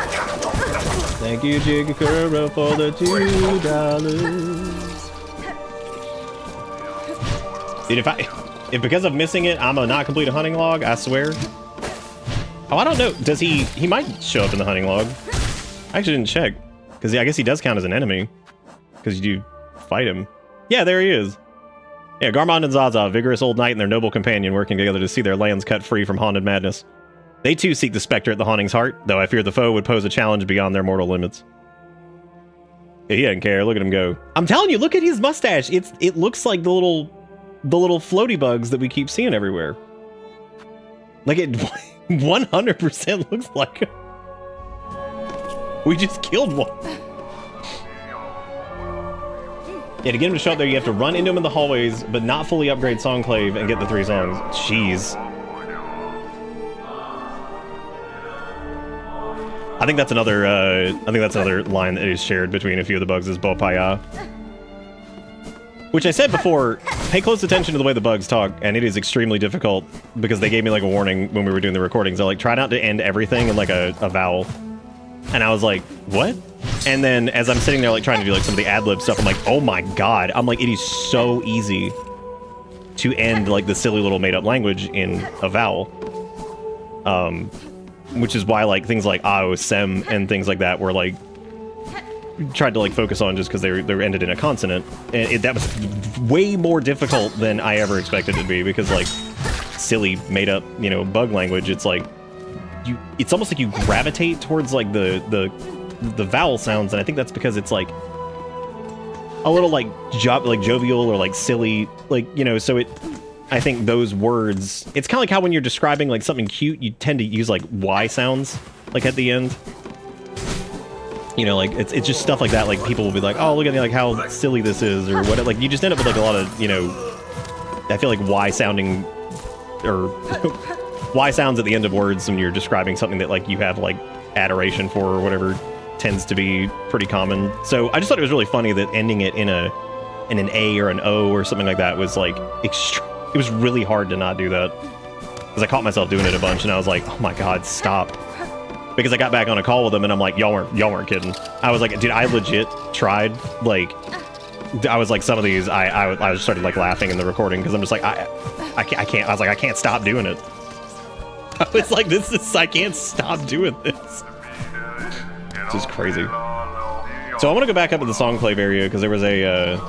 Thank you, Jigakura, for the $2. Dude, if because of missing it, I'm gonna not complete a hunting log, I swear. Oh, I don't know. Does he might show up in the hunting log. I actually didn't check, because I guess he does count as an enemy, because you do fight him. Yeah, there he is. Yeah, Garmond and Zaza, vigorous old knight and their noble companion, working together to see their lands cut free from haunted madness. They too seek the specter at the haunting's heart, though I fear the foe would pose a challenge beyond their mortal limits. Yeah, he doesn't care. Look at him go. I'm telling you, look at his mustache. It looks like the little floaty bugs that we keep seeing everywhere. Like it 100% looks like him. We just killed one. Yeah, to get him to show up there, you have to run into him in the hallways, but not fully upgrade Songclave and get the 3 songs. Jeez. I think that's another. I think that's another line that is shared between a few of the bugs is Bopaya. Which I said before, pay close attention to the way the bugs talk, and it is extremely difficult because they gave me like a warning when we were doing the recordings. They're like, try not to end everything in like a vowel. And I was like, what? And then as I'm sitting there like trying to do like some of the ad-lib stuff, I'm like, oh my god. I'm like, it is so easy to end like the silly little made-up language in a vowel. Which is why like things like ao, sem, and things like that were like tried to like focus on just because they were ended in a consonant, and that was way more difficult than I ever expected it to be, because like silly made up, you know, bug language, it's like it's almost like you gravitate towards like the vowel sounds, and I think that's because it's like a little like jovial or like silly, like, you know, so I think those words, it's kind of like how when you're describing like something cute, you tend to use like Y sounds like at the end. You know, like it's just stuff like that. Like people will be like, "Oh, look at like how silly this is," or what. Like you just end up with like a lot of, you know, I feel like Y sounding or Y sounds at the end of words when you're describing something that like you have like adoration for or whatever tends to be pretty common. So I just thought it was really funny that ending it in an A or an O or something like that was like it was really hard to not do that, because I caught myself doing it a bunch, and I was like, oh my god, stop. Because I got back on a call with them, and I'm like, y'all weren't kidding. I was like, dude, I legit tried. Like, I was like, some of these, I started like laughing in the recording, because I'm just like, I can't. I was like, I can't stop doing it. I was like, I can't stop doing this. It's just crazy. So I want to go back up to the song play area, because there was a.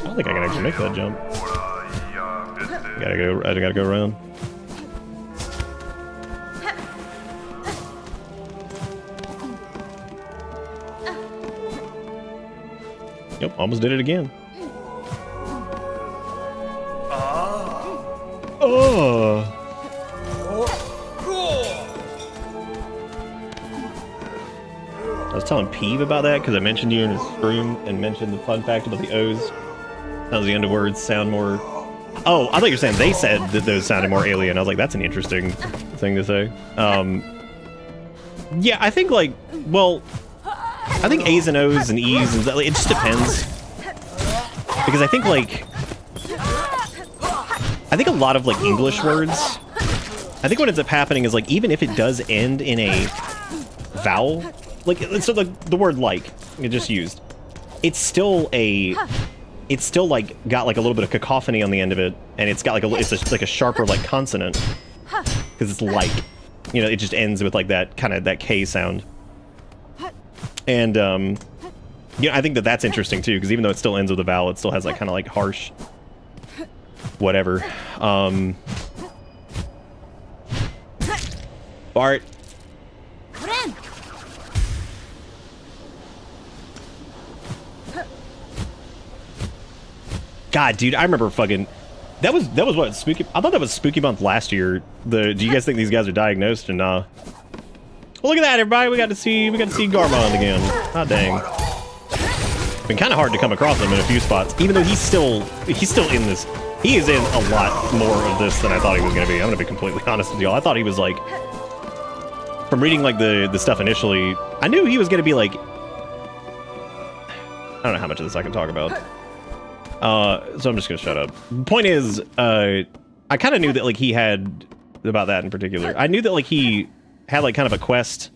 I think I can actually make that jump. I gotta go around. Yep, almost did it again. Oh. I was telling Peeve about that because I mentioned you in his stream and mentioned the fun fact about the O's. That was the end of words sound more... Oh, I thought you were saying they said that those sounded more alien. I was like, that's an interesting thing to say. Yeah, I think like, well, I think A's and O's and E's, and it just depends. Because I think like, I think a lot of like English words, I think what ends up happening is like, even if it does end in a vowel, like, so the word like, it just used, it's still like got like a little bit of cacophony on the end of it, and it's got like like a sharper like consonant, because it's like, you know, it just ends with like that kind of that K sound. And you know, I think that's interesting too, because even though it still ends with a vowel, it still has like kind of like harsh whatever. Bart. God, dude, I remember fucking... That was what, Spooky... I thought that was Spooky Month last year. Do you guys think these guys are diagnosed or nah? Well, look at that, everybody. We got to see Garmond again. Ah, dang. It's been kind of hard to come across him in a few spots, even though he's still in this. He is in a lot more of this than I thought he was going to be. I'm going to be completely honest with y'all. I thought he was like... From reading like the stuff initially, I knew he was going to be like... I don't know how much of this I can talk about. So I'm just gonna shut up. Point is, I kind of knew that like he had, about that in particular, I knew that like he had like kind of a quest,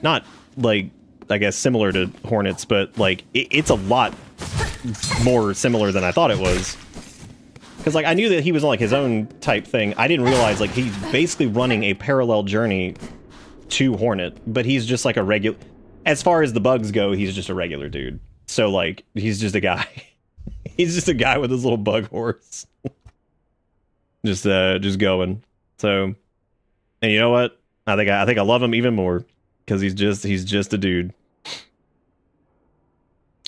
not like, I guess similar to Hornets, but like it's a lot more similar than I thought it was. Because like I knew that he was on like his own type thing. I didn't realize like he's basically running a parallel journey to Hornet, but he's just like a regular, as far as the bugs go, he's just a regular dude. So like he's just a guy. He's just a guy with his little bug horse. just going. So, and you know what? I think I love him even more, because he's just a dude.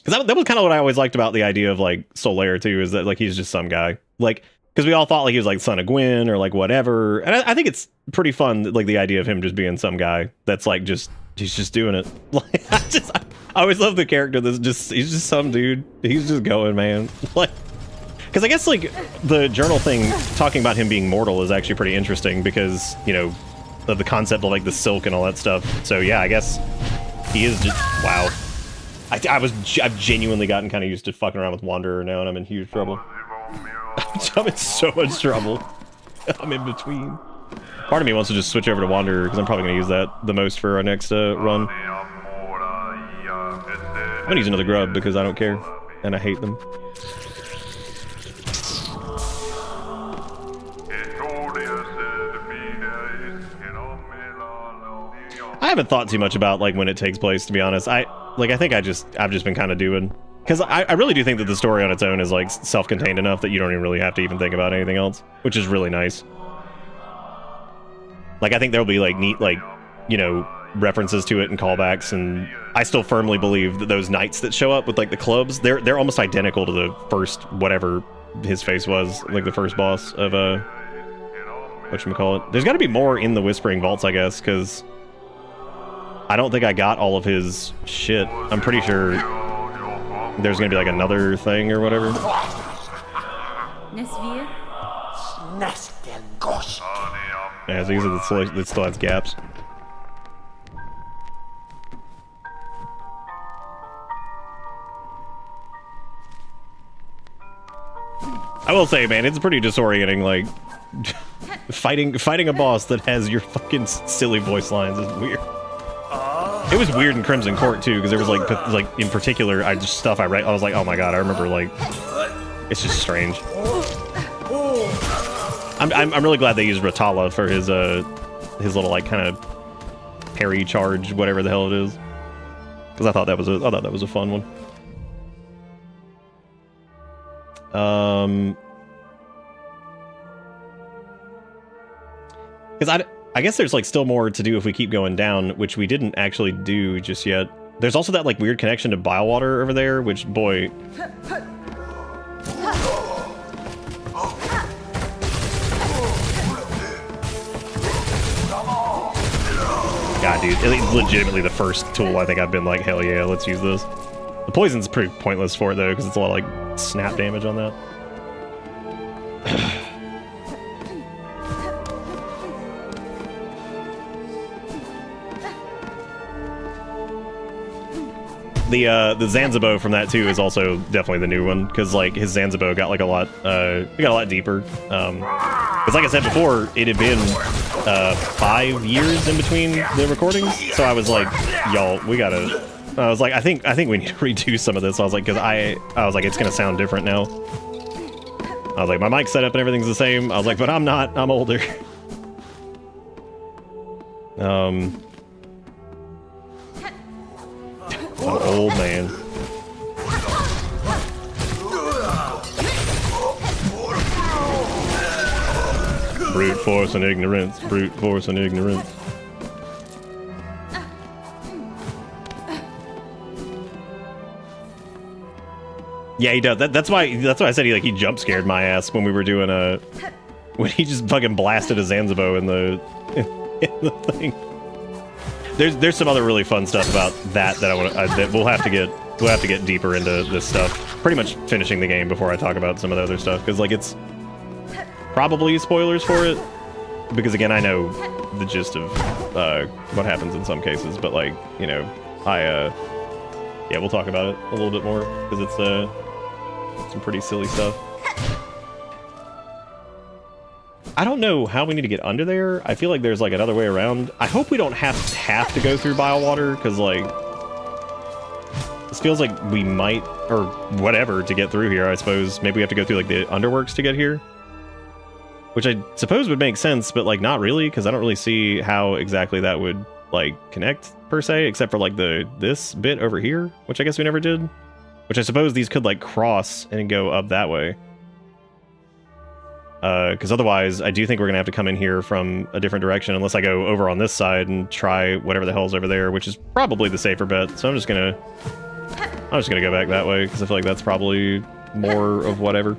Because that was kind of what I always liked about the idea of like Solaire too, is that like he's just some guy. Like, because we all thought like he was like son of Gwen or like whatever. And I think it's pretty fun, like the idea of him just being some guy that's like he's just doing it. Like I always love the character that's he's just some dude. He's just going, man. Like, because I guess like the journal thing talking about him being mortal is actually pretty interesting because, you know, of the concept of like the silk and all that stuff. So yeah, I guess he is just, wow. I've genuinely gotten kind of used to fucking around with Wanderer now, and I'm in huge trouble. I'm in so much trouble. I'm in between. Part of me wants to just switch over to Wanderer because I'm probably going to use that the most for our next run. I'm gonna use another grub because I don't care, and I hate them. I haven't thought too much about like when it takes place, to be honest. I think I've just been kind of doing, because I really do think that the story on its own is like self-contained enough that you don't even really have to even think about anything else, which is really nice. Like I think there'll be like neat, like, you know, references to it and callbacks, and I still firmly believe that those knights that show up with like the clubs, they're almost identical to the first whatever his face was, like the first boss of whatchamacallit. There's got to be more in the Whispering Vaults, I guess, because I don't think I got all of his shit. I'm pretty sure there's gonna be like another thing or whatever. Yeah, it's easy. It still has gaps. I will say, man, it's pretty disorienting, like, fighting a boss that has your fucking silly voice lines is weird. It was weird in Crimson Court, too, because there was, like, in particular, I was like, oh my god, I remember, like, it's just strange. I'm really glad they used Ratala for his little, like, kind of parry charge, whatever the hell it is. Because I thought that was a fun one. Because I guess there's like still more to do if we keep going down, which we didn't actually do just yet. There's also that like weird connection to Bilewater over there, which, boy. God, dude, it's legitimately the first tool I think I've been like, hell yeah, let's use this. The poison's pretty pointless for it though, because it's a lot of like snap damage on that. The Zanzibo from that too is also definitely the new one, because like his Zanzibo got like a lot deeper. Because like I said before, it had been 5 years in between the recordings, so I was like, y'all, we gotta. I was like, I think we need to redo some of this. I was like, because I was like, it's gonna sound different now. I was like, my mic setup and everything's the same. I was like, but I'm not. I'm older. I'm an old man. Brute force and ignorance. Brute force and ignorance. Yeah, he does. That's why I said he jump scared my ass when we were doing when he just fucking blasted a Zanzibo in the thing. There's some other really fun stuff about that I want that we'll have to get deeper into this stuff. Pretty much finishing the game before I talk about some of the other stuff, because like it's probably spoilers for it, because again I know the gist of what happens in some cases, but like, you know, yeah, we'll talk about it a little bit more, because it's some pretty silly stuff. I don't know how we need to get under there. I feel like there's like another way around. I hope we don't have to go through Bilewater, because like this feels like we might, or whatever, to get through here. I suppose maybe we have to go through like the underworks to get here, which I suppose would make sense, but like not really, because I don't really see how exactly that would like connect per se, except for like this bit over here, which I guess we never did, which I suppose these could like cross and go up that way. Because otherwise, I do think we're gonna have to come in here from a different direction, unless I go over on this side and try whatever the hell's over there, which is probably the safer bet. So I'm just gonna go back that way, because I feel like that's probably more of whatever.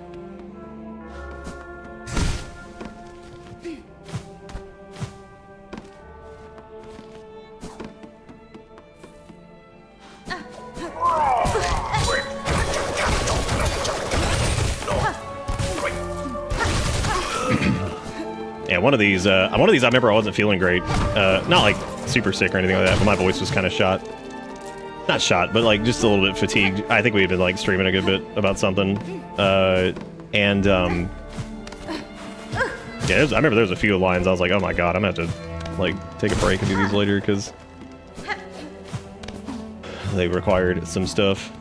one of these I remember I wasn't feeling great. Not like super sick or anything like that, but my voice was kind of shot. Not shot, but like just a little bit fatigued. I think we had been like streaming a good bit about something. Yeah, I remember there was a few lines I was like, oh my god, I'm gonna have to like take a break and do these later because they required some stuff.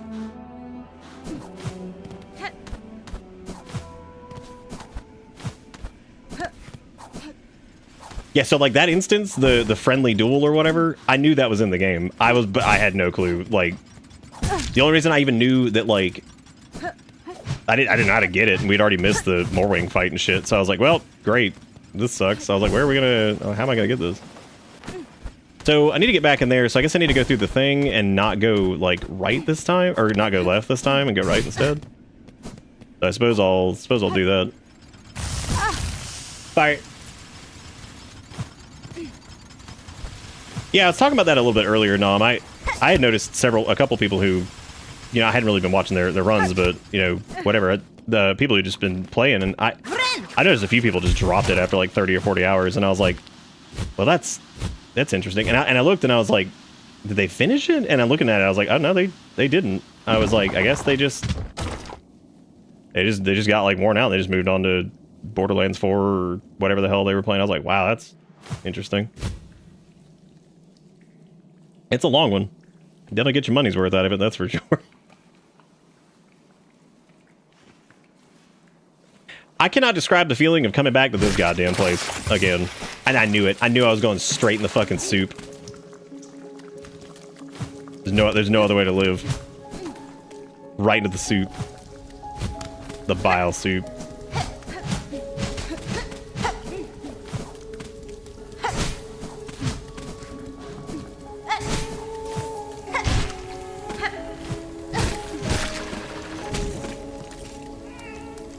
Yeah, so like that instance, the friendly duel or whatever, I knew that was in the game. But I had no clue. Like, the only reason I even knew that, like, I didn't know how to get it, and we'd already missed the Morwing fight and shit. So I was like, well, great, this sucks. I was like, where are we gonna? How am I gonna get this? So I need to get back in there. So I guess I need to go through the thing and not go like right this time, or not go left this time and go right instead. So I suppose I'll do that. Bye. Yeah, I was talking about that a little bit earlier, Nom. I had noticed a couple people who, you know, I hadn't really been watching their runs, but, you know, whatever, the people who just been playing, and I noticed a few people just dropped it after like 30 or 40 hours, and I was like, well, that's interesting. And I looked and I was like, did they finish it? And I'm looking at it, I was like, oh no, they didn't. I was like, I guess they just got like worn out. They just moved on to Borderlands 4 or whatever the hell they were playing. I was like, wow, that's interesting. It's a long one. Definitely get your money's worth out of it, that's for sure. I cannot describe the feeling of coming back to this goddamn place again. And I knew it. I knew I was going straight in the fucking soup. There's no other way to live. Right into the soup. The bile soup.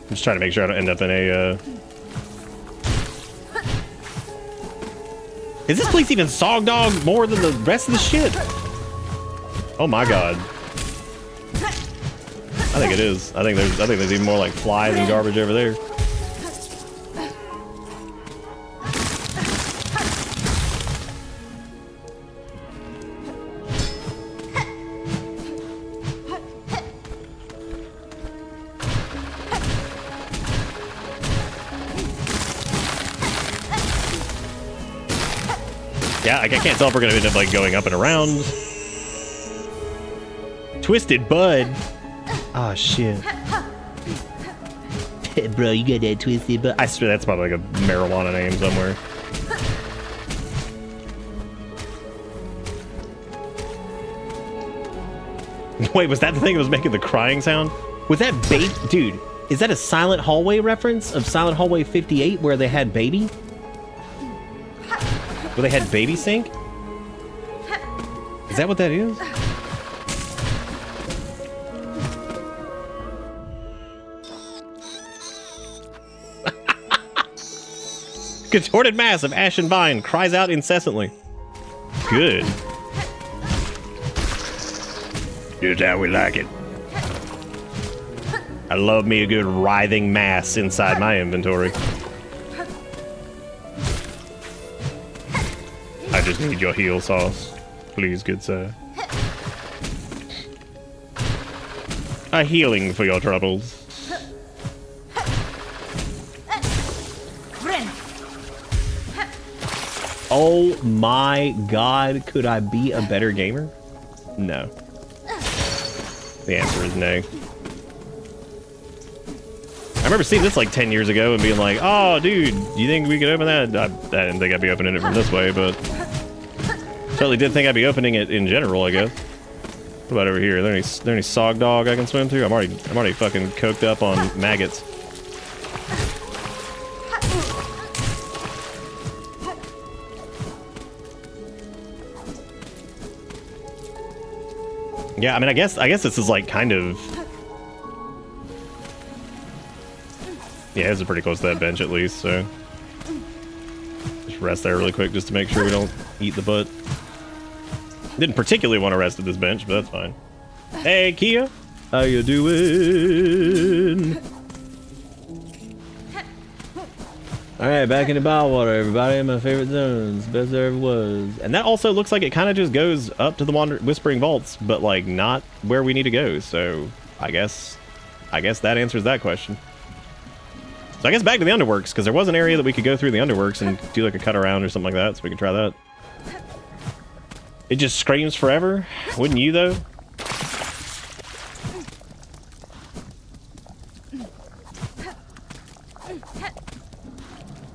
I'm just trying to make sure I don't end up in a, Is this place even Sog Dog more than the rest of the shit? Oh my god. I think it is. I think there's even more like flies and garbage over there. Yeah, I can't tell if we're gonna end up like going up and around. Twisted Bud. Oh shit. Bro, you got that Twisted Bud. I swear that's probably like a marijuana name somewhere. Wait, was that the thing that was making the crying sound? Was that bait? Dude, is that a Silent Hallway reference of Silent Hallway 58 where they had baby? Where they had baby sink? Is that what that is? Contorted mass of ashen vine cries out incessantly. Good. Here's how we like it. I love me a good writhing mass inside my inventory. I just need your heal sauce. Please, good sir. A healing for your troubles. Oh my god, could I be a better gamer? No. The answer is no. I remember seeing this like 10 years ago and being like, oh dude, do you think we could open that? I didn't think I'd be opening it from this way, but certainly did think I'd be opening it in general, I guess. What about over here? Are there any Sog Dog I can swim through? I'm already fucking coked up on maggots. Yeah, I mean, I guess this is like kind of. Yeah, this is pretty close to that bench at least, so just rest there really quick just to make sure we don't eat the butt. Didn't particularly want to rest at this bench, but that's fine. Hey, Kia, how you doing? All Alright, back into bottle water, everybody. My favorite zones. Best there ever was. And that also looks like it kind of just goes up to the Whispering Vaults, but like not where we need to go. So I guess that answers that question. So I guess back to the Underworks, because there was an area that we could go through the Underworks and do like a cut around or something like that, so we can try that. It just screams forever. Wouldn't you though?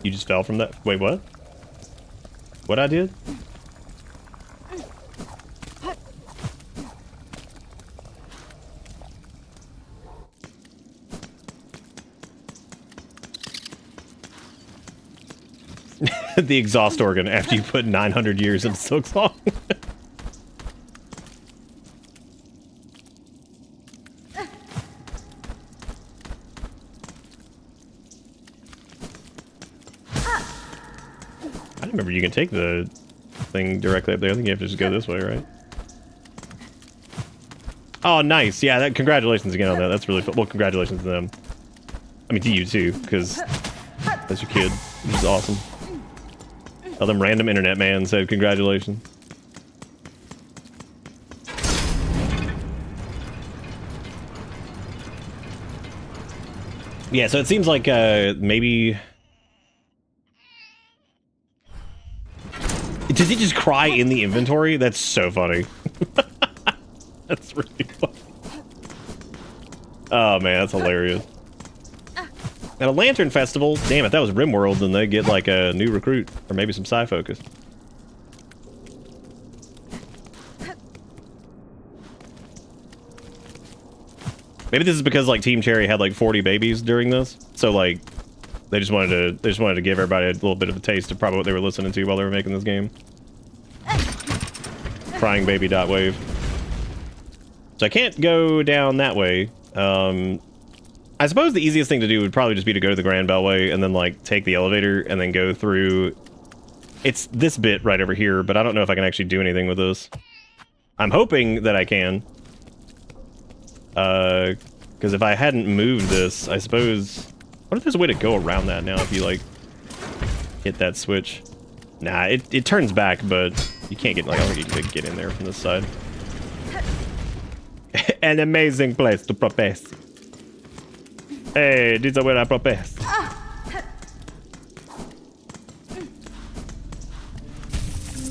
You just fell from that? Wait, what? What I did? The exhaust organ after you put 900 years into Silksong. I remember you can take the thing directly up there. I think you have to just go this way, right? Oh, nice. Yeah, congratulations again on that. That's really fun. Well, congratulations to them. I mean, to you too, because that's your kid. Which is awesome. Tell them random internet man said congratulations. Yeah, so it seems like maybe... Did he just cry in the inventory? That's so funny. That's really funny. Oh man, that's hilarious. At a Lantern Festival, damn it, that was RimWorld, then they get like a new recruit, or maybe some Psy-Focus. Maybe this is because like Team Cherry had like 40 babies during this, so like they just wanted to give everybody a little bit of a taste of probably what they were listening to while they were making this game. Crying baby dot wave. So I can't go down that way. I suppose the easiest thing to do would probably just be to go to the Grand Beltway and then like take the elevator and then go through. It's this bit right over here, but I don't know if I can actually do anything with this. I'm hoping that I can. Because if I hadn't moved this, I suppose... What if there's a way to go around that now if you like hit that switch? Nah, it turns back, but you can't get, like, I don't think you can get in there from this side. An amazing place to propose. Hey, this is where I propose. I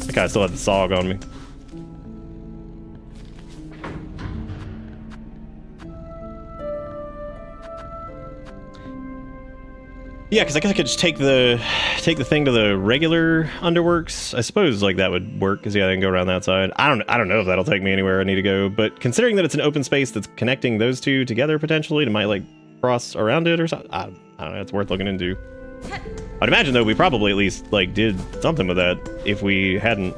think I still had the SOG on me. Yeah, because I guess I could just take the thing to the regular Underworks. I suppose like that would work because yeah, I can go around that side. I don't know if that'll take me anywhere I need to go, but considering that it's an open space that's connecting those two together potentially, it might like cross around it or something. I don't know. It's worth looking into. I'd imagine though we probably at least like did something with that if we hadn't.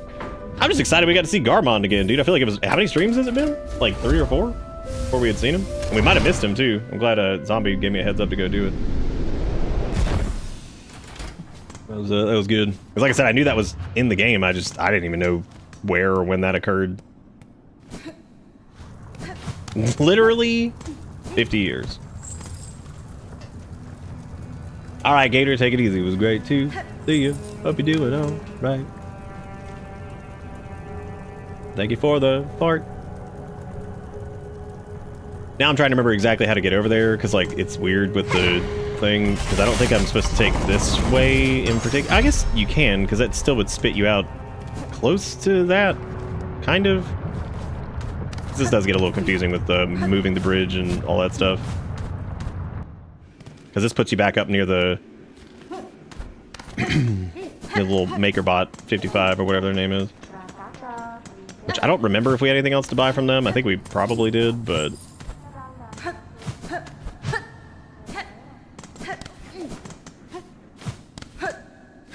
I'm just excited we got to see Garmond again, dude. I feel like it was how many streams has it been? Like 3 or 4 before we had seen him. And we might have missed him too. I'm glad Zombie gave me a heads up to go do it. That was good. Because like I said, I knew that was in the game. I didn't even know where or when that occurred. Literally 50 years. All right, Gator, take it easy. It was great too. See you. Hope you do it all right. Thank you for the fart. Now I'm trying to remember exactly how to get over there because like it's weird with the thing because I don't think I'm supposed to take this way in particular. I guess you can because that still would spit you out close to that, kind of. This does get a little confusing with moving the bridge and all that stuff. Because this puts you back up near the little MakerBot 55 or whatever their name is. Which I don't remember if we had anything else to buy from them. I think we probably did, but...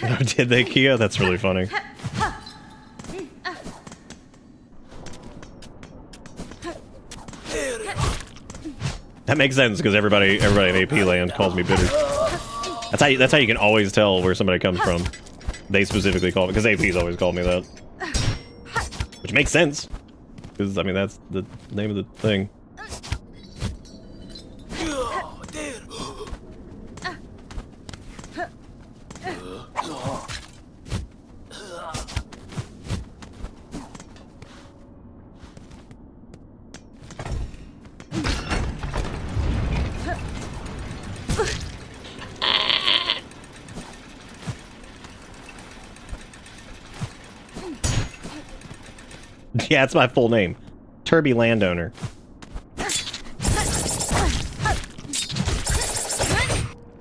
Oh, did they, Kia? That's really funny. That makes sense because everybody in AP land calls me bitter. That's how you can always tell where somebody comes from. They specifically call me because AP's always called me that, which makes sense because I mean that's the name of the thing. Yeah, that's my full name. Turby Landowner.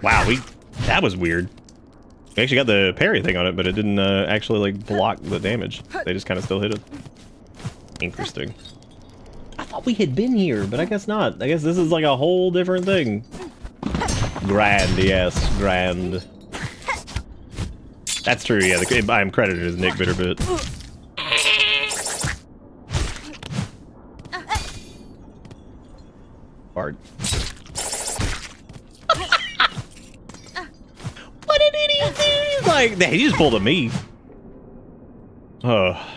Wow, that was weird. We actually got the parry thing on it, but it didn't actually like block the damage. They just kind of still hit it. Interesting. I thought we had been here, but I guess not. I guess this is like a whole different thing. Grand, yes, grand. That's true, yeah. I'm credited as Nick Bitterbit. Hard. What an idiot, dude! He's like, he just pulled a me. Oh.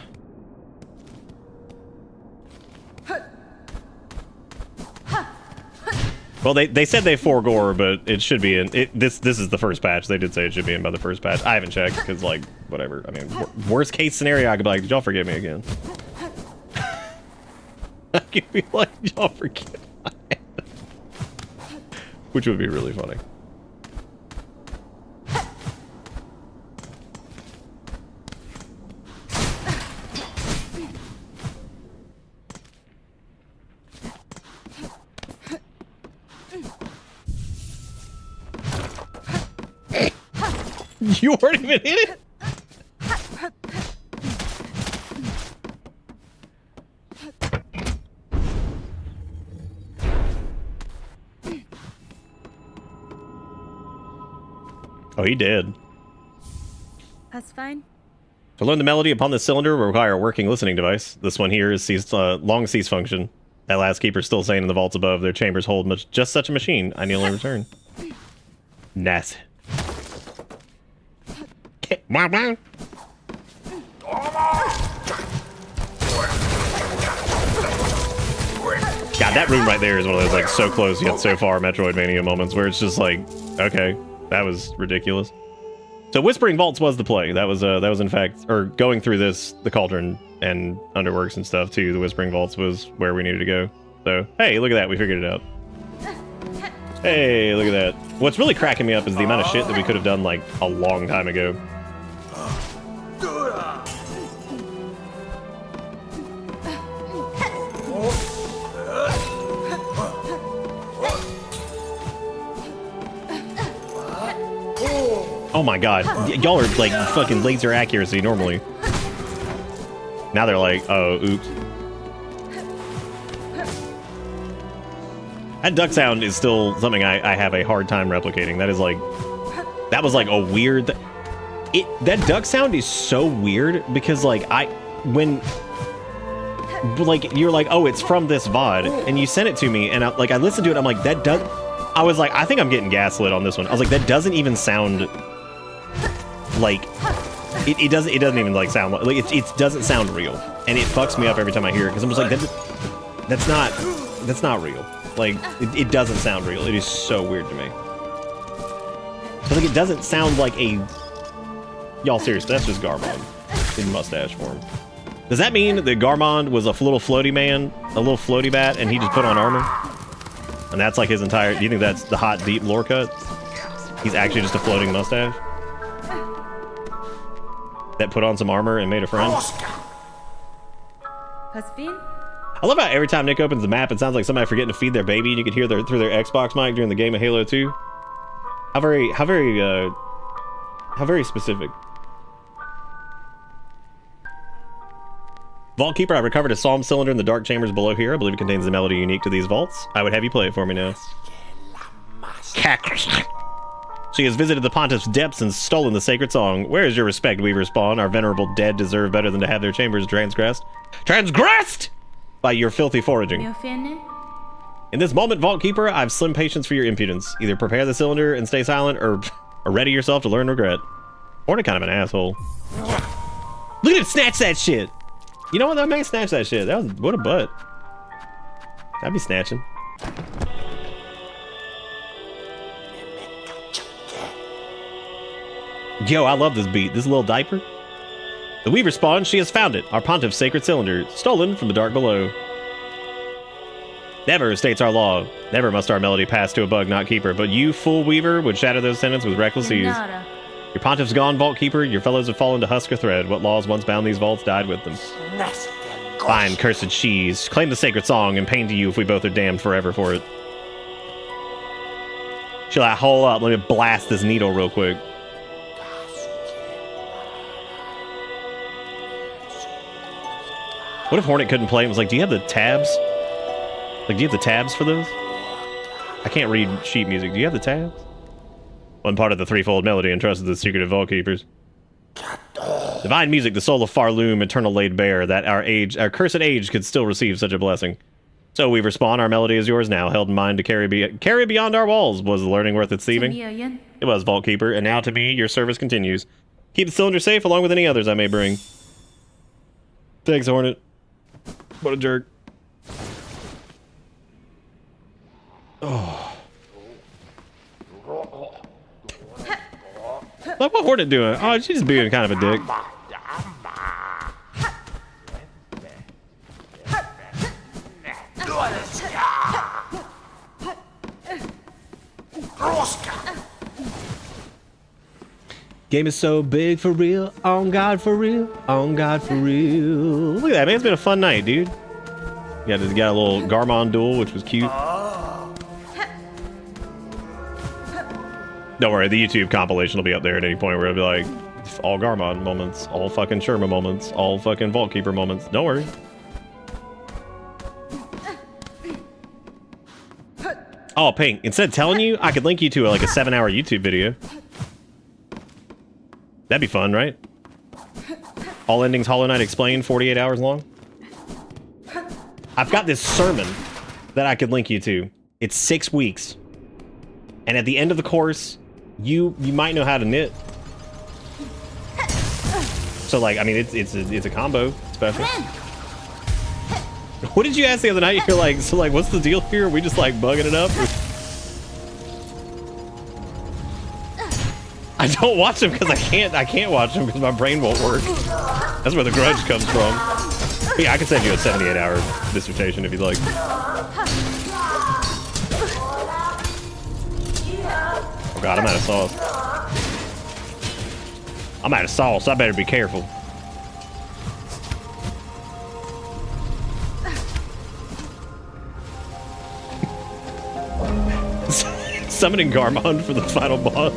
Well, they said they foregore, but it should be in. This is the first patch. They did say it should be in by the first patch. I haven't checked because, like, whatever. I mean, worst case scenario, I could be like, did y'all forget me again? I could be like, did y'all forget my ass? Which would be really funny. You weren't even in it? Oh, he did. That's fine. To learn the melody upon this cylinder will require a working listening device. This one here is long cease function. That last keeper's still saying in the vaults above, their chambers hold just such a machine. I kneel in return. Nice. God, that room right there is one of those like so close yet so far Metroidvania moments where it's just like, okay, that was ridiculous. So Whispering Vaults was the play. That was in fact, or going through the Cauldron and Underworks and stuff too. The Whispering Vaults was where we needed to go. So hey, look at that, we figured it out. Hey, look at that. What's really cracking me up is the amount of shit that we could have done like a long time ago. Oh my god, y'all are like fucking laser accuracy normally. Now they're like, oh, oops. That duck sound is still something I have a hard time replicating. That is like, that was like a weird, that duck sound is so weird because like when you're like, oh, it's from this VOD and you sent it to me and I listened to it, I'm like, that duck, I was like, I think I'm getting gaslit on this one. I was like, that doesn't even sound like, it doesn't even like sound like it doesn't sound real, and it fucks me up every time I hear it because I'm just like, that's not real. Like it doesn't sound real. It is so weird to me. I think it doesn't sound like a. Y'all seriously, that's just Garmond in mustache form. Does that mean that Garmond was a little floaty man, a little floaty bat, and he just put on armor? And that's like his entire. Do you think that's the hot deep lore cut? He's actually just a floating mustache that put on some armor and made a friend. I love how every time Nick opens the map, it sounds like somebody forgetting to feed their baby, and you can hear through their Xbox mic during the game of Halo 2. How very specific. Vault Keeper, I recovered a psalm cylinder in the dark chambers below here. I believe it contains a melody unique to these vaults. I would have you play it for me now. She has visited the Pontiff's depths and stolen the sacred song. Where is your respect, Weaver Spawn? Our venerable dead deserve better than to have their chambers transgressed. Transgressed! By your filthy foraging. In this moment, Vault Keeper, I have slim patience for your impudence. Either prepare the cylinder and stay silent, or ready yourself to learn regret. Or kind of an asshole. Look at him snatch that shit! You know what? That man snatch that shit. That was, what a butt. I'd be snatching. Yo, I love this beat. This little diaper. The Weaver Spawn, she has found it. Our Pontiff's sacred cylinder, stolen from the dark below. Never, states our law. Never must our melody pass to a bug, not keeper. But you, fool Weaver, would shatter those sentence with reckless ease. Your Pontiff's gone, Vault Keeper. Your fellows have fallen to husk or thread. What laws once bound these vaults died with them. Fine, cursed cheese. Claim the sacred song and pain to you if we both are damned forever for it. Chill out, hold up. Let me blast this needle real quick. What if Hornet couldn't play and was like, do you have the tabs? Like, do you have the tabs for those? I can't read sheet music. Do you have the tabs? One part of the threefold melody entrusted to the secret of Vault Keepers. Divine music, the soul of Farloom, eternal laid bare, that our cursed age could still receive such a blessing. So we respawn, our melody is yours now, held in mind to carry beyond our walls. Was the learning worth its thieving? It was, Vault Keeper, and now to me, your service continues. Keep the cylinder safe along with any others I may bring. Thanks, Hornet. What a jerk. Oh. Like, what Hornet doing? Oh, she's being kind of a dick. Game is so big for real, on God for real, on God for real. Look at that, man. It's been a fun night, dude. Got a little Garmond duel, which was cute. Don't worry, the YouTube compilation will be up there at any point where it'll be like, all Garmond moments, all fucking Sherma moments, all fucking Vault Keeper moments. Don't worry. Oh, Pink, instead of telling you, I could link you to like a 7-hour YouTube video. That'd be fun, right? All endings Hollow Knight explained, 48 hours long. I've got this sermon that I could link you to. It's 6 weeks. And at the end of the course, you might know how to knit. So like, I mean, it's a combo special. What did you ask the other night? You're like, so like, what's the deal here? Are we just like bugging it up? I don't watch them because I can't watch them because my brain won't work. That's where the grudge comes from. But yeah, I can send you a 78-hour dissertation if you'd like. Oh god, I'm out of sauce. I'm out of sauce. I better be careful. Summoning Garmond for the final boss.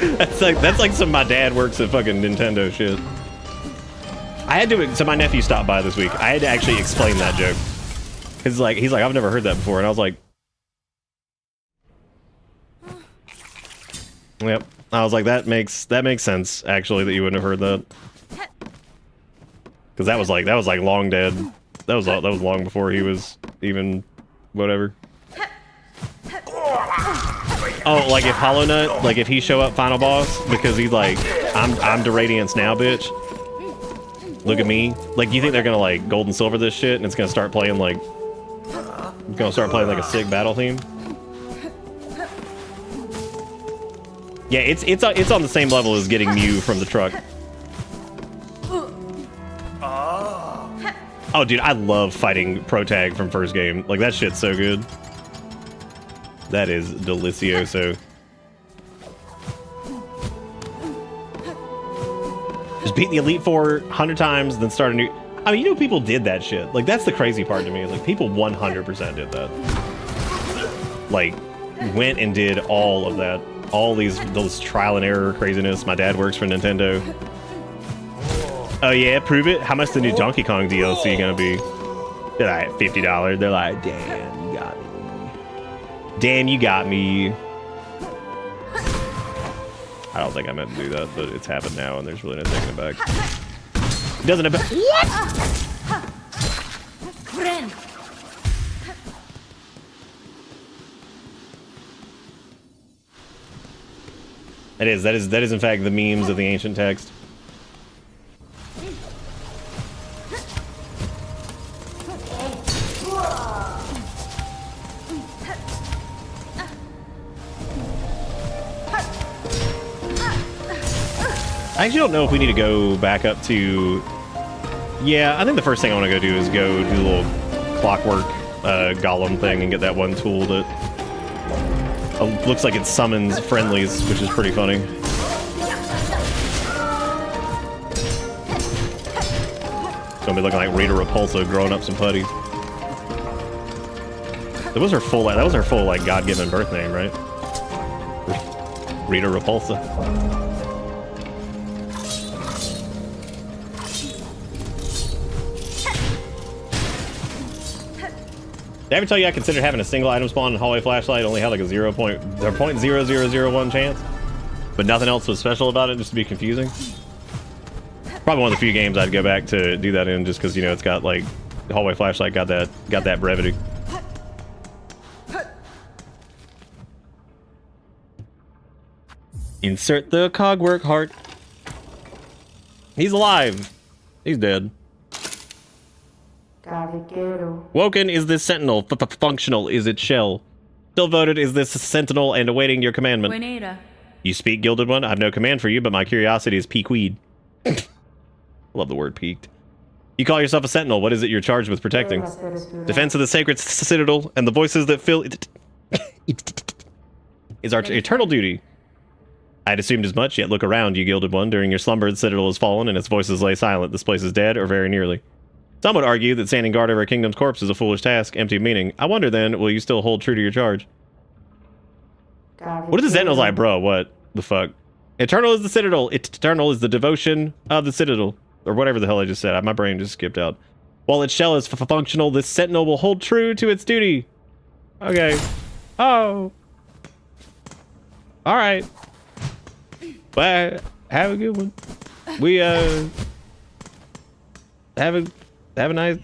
That's like some my dad works at fucking Nintendo shit. I had to, so my nephew stopped by this week. I had to actually explain that joke. Cause like, he's like, I've never heard that before. And I was like, yep. I was like, that makes sense actually that you wouldn't have heard that. Cause that was like long dead. That was long before he was even whatever. Oh, like if Hollow Knight, like if he show up final boss because he's like, I'm the Radiance now, bitch. Look at me. Like, you think they're gonna like gold and silver this shit and it's gonna start playing like, a sick battle theme? Yeah, it's on the same level as getting Mew from the truck. Oh, dude, I love fighting Pro Tag from first game. Like, that shit's so good. That is delicioso. Just beat the Elite Four 100 times, then start a new... I mean, you know, people did that shit. Like, that's the crazy part to me. Like, people 100% did that. Like, went and did all of that. All those trial and error craziness. My dad works for Nintendo. Oh yeah, prove it? How much the new Donkey Kong DLC gonna be? They're like $50. They're like, damn, you got me. Damn, you got me. I don't think I meant to do that, but it's happened now, and there's really no taking it back. It doesn't have... What? That is in fact the memes of the ancient text. I actually don't know if we need to go back up to... Yeah, I think the first thing I want to go do is go do the little clockwork golem thing and get that one tool that looks like it summons friendlies, which is pretty funny. Gonna be looking like Rita Repulsa growing up some putties. That was her full like God-given birth name, right? Rita Repulsa. Did I ever tell you I considered having a single item spawn in hallway flashlight only had like a 0.0001 chance? But nothing else was special about it, just to be confusing? Probably one of the few games I'd go back to do that in, just because, you know, it's got like the hallway flashlight got that brevity. Insert the cogwork heart. He's alive. He's dead. Woken is this sentinel. Functional is its shell. Still voted is this sentinel and awaiting your commandment. Buenita. You speak, Gilded One. I have no command for you, but my curiosity is piqued. Love the word peaked. You call yourself a sentinel. What is it you're charged with protecting? Defense of the sacred citadel and the voices that fill it is our eternal duty. I'd assumed as much, yet look around, you Gilded One. During your slumber, the citadel has fallen, and its voices lay silent. This place is dead, or very nearly. Some would argue that standing guard over a kingdom's corpse is a foolish task, empty of meaning. I wonder then, will you still hold true to your charge? What are the sentinels like, bro? What the fuck? Eternal is the citadel. Eternal is the devotion of the citadel. Or whatever the hell I just said. My brain just skipped out. While its shell is functional, this sentinel will hold true to its duty. Okay. Oh. Alright. Bye. Have a good one. We, have a nice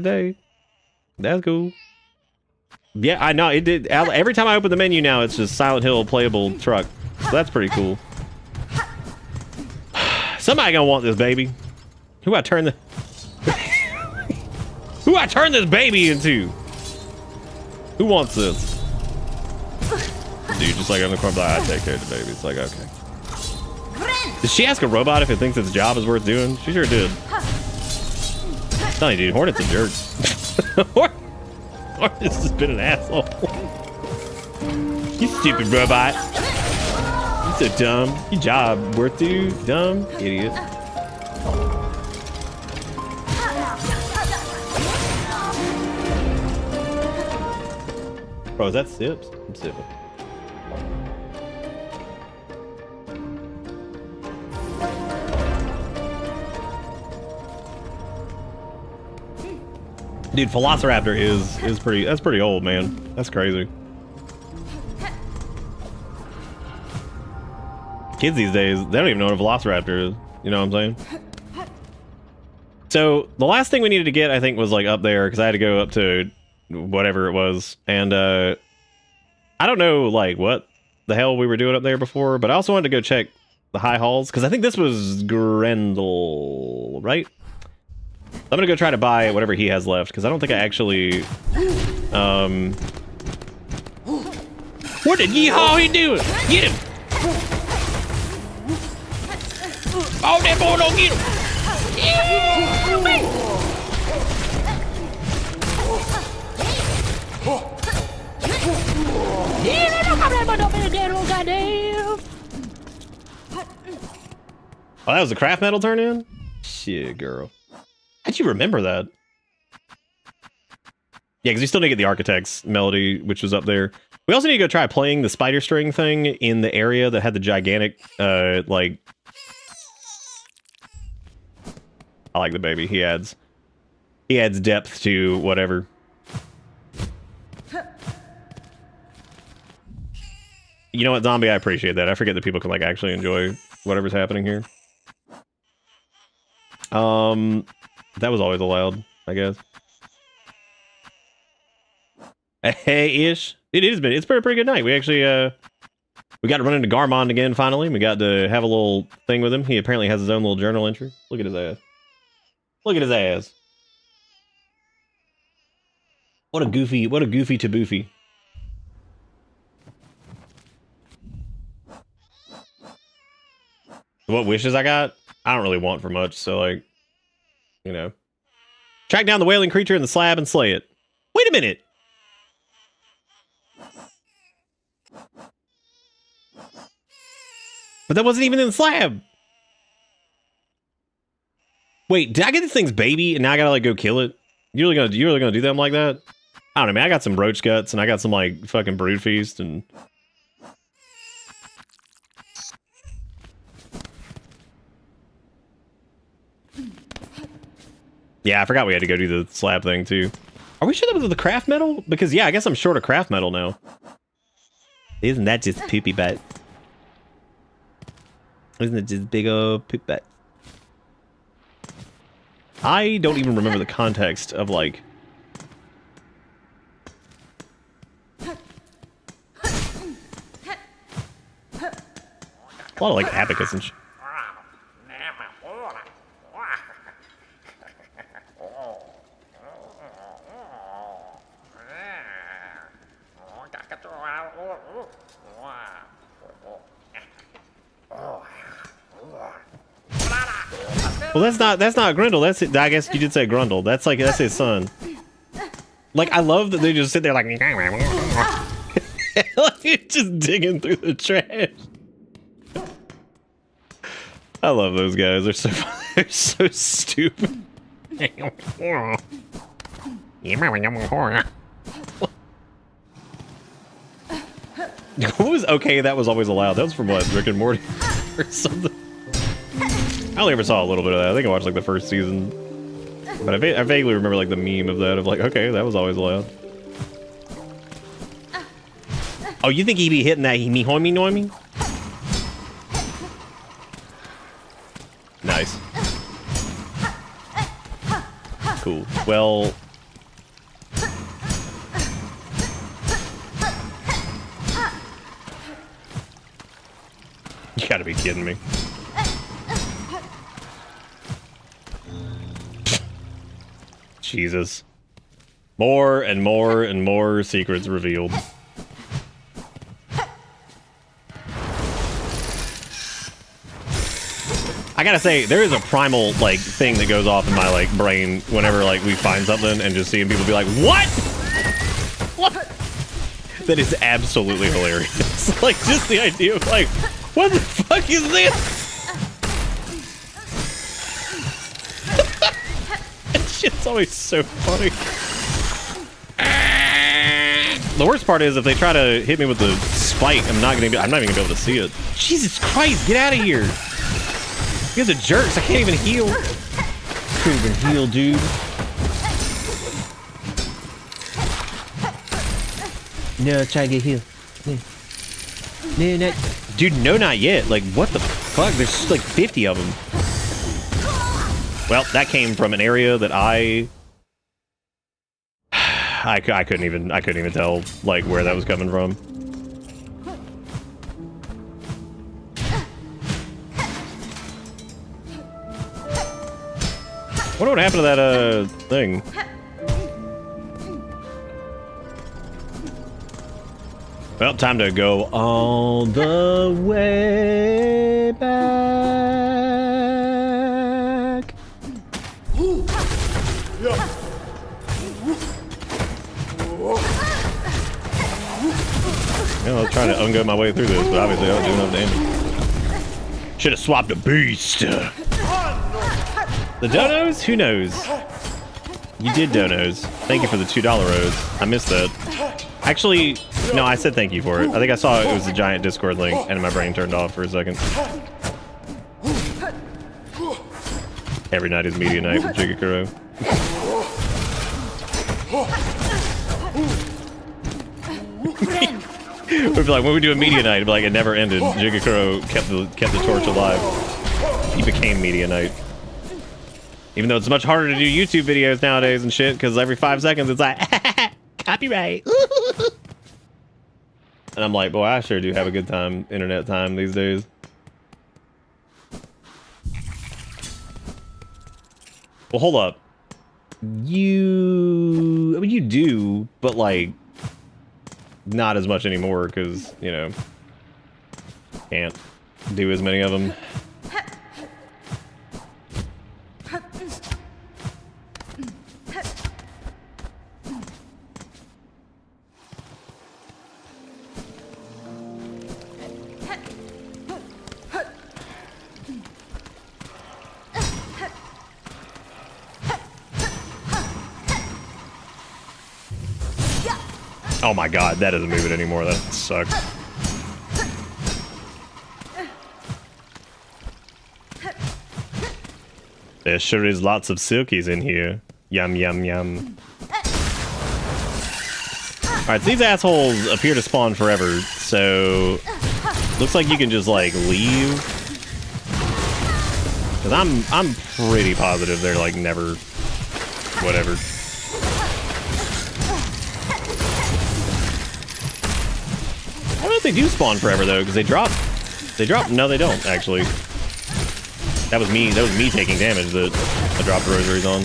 day. That's cool. Yeah, I know. It did. Every time I open the menu now, it's just Silent Hill playable truck. So that's pretty cool. Somebody gonna want this baby. Who I turn this baby into? Who wants this? Dude, just like on the corner, I take care of the baby. It's like, okay. Did she ask a robot if it thinks its job is worth doing? She sure did. Tell you, dude, Hornet's a jerk. Hornet's just been an asshole. You stupid robot. You're so dumb. Your job worth do, dumb idiot. Bro, is that sips? I'm sipping. Dude, Velociraptor is pretty old, man. That's crazy. Kids these days, they don't even know what a Velociraptor is. You know what I'm saying? So the last thing we needed to get, I think, was like up there because I had to go up to whatever it was, and I don't know like what the hell we were doing up there before, but I also wanted to go check the high halls because I think this was Grendel, right? I'm gonna go try to buy whatever he has left because I don't think I actually what did yeehaw he doing? Get him! Oh, that boy don't get him! Oh, that was the craft metal turn in? Shit, girl. How'd you remember that? Yeah, because we still need to get the Architect's melody, which was up there. We also need to go try playing the spider string thing in the area that had the gigantic, like... I like the baby. He adds depth to whatever. You know what, Zombie? I appreciate that. I forget that people can like actually enjoy whatever's happening here. That was always allowed, I guess. Hey-ish. It's been a pretty good night. We actually we got to run into Garmond again finally. We got to have a little thing with him. He apparently has his own little journal entry. Look at his ass. Look at his ass. What a goofy to boofy. What wishes I got? I don't really want for much, so like, you know. Track down the wailing creature in the slab and slay it. Wait a minute! But that wasn't even in the slab! Wait, did I get this thing's baby and now I gotta like go kill it? You really gonna do them like that? I don't know, man. I got some roach guts and I got some like fucking brood feast and. Yeah, I forgot we had to go do the slab thing too. Are we sure that was the craft metal? Because yeah, I guess I'm short of craft metal now. Isn't that just poopy butt? Isn't it just big old poop butt? I don't even remember the context of like. A lot of like abacus and shit. Well, that's not Grendel. That's it. I guess you did say Grundle. That's his son. Like, I love that they just sit there like, like just digging through the trash. I love those guys. They're so stupid. What was okay? That was always allowed. That was from what, Rick and Morty or something. I only ever saw a little bit of that. I think I watched like the first season, but I vaguely remember like the meme of that of like, okay, that was always allowed. Oh, you think he be hitting that me hoimy noimy? Nice. Cool. Well. You gotta be kidding me. Jesus. More and more and more secrets revealed. I gotta say, there is a primal, like, thing that goes off in my, like, brain whenever, like, we find something and just seeing people be like, what? What? That is absolutely hilarious. Like, just the idea of, like, what the fuck is this? That shit's always so funny. The worst part is if they try to hit me with the spike, I'm not even gonna be able to see it. Jesus Christ, get out of here. You guys are jerks. I can't even heal. Can't even heal, dude. No, try to get healed. No, not. Dude, no, not yet. Like, what the fuck? There's like 50 of them. Well, that came from an area that I couldn't even tell like where that was coming from. Wonder what happened to that thing. Well, time to go all the way back. You know, I was trying to ungo my way through this, but obviously I don't do enough damage. Should have swapped a beast. The donos? Who knows? You did donos. Thank you for the $2 rose. I missed that. Actually, no, I said thank you for it. I think I saw it was a giant Discord link, and my brain turned off for a second. Every night is media night with Jigakuro. We'd be like, when we do a media night, it'd be like it never ended. Jigakuro kept the torch alive. He became media night. Even though it's much harder to do YouTube videos nowadays and shit, because every 5 seconds it's like, copyright. And I'm like, boy, I sure do have a good time, internet time these days. Well, hold up. I mean, you do, but like, not as much anymore, because, you know, can't do as many of them. Oh my god, that doesn't move it anymore. That sucks. There sure is lots of silkies in here. Yum, yum, yum. Alright, so these assholes appear to spawn forever, so... Looks like you can just, like, leave. Because I'm pretty positive they're, like, never... Whatever. I don't know if they do spawn forever, though, because they drop... No, they don't, actually. That was me taking damage that I dropped rosaries on.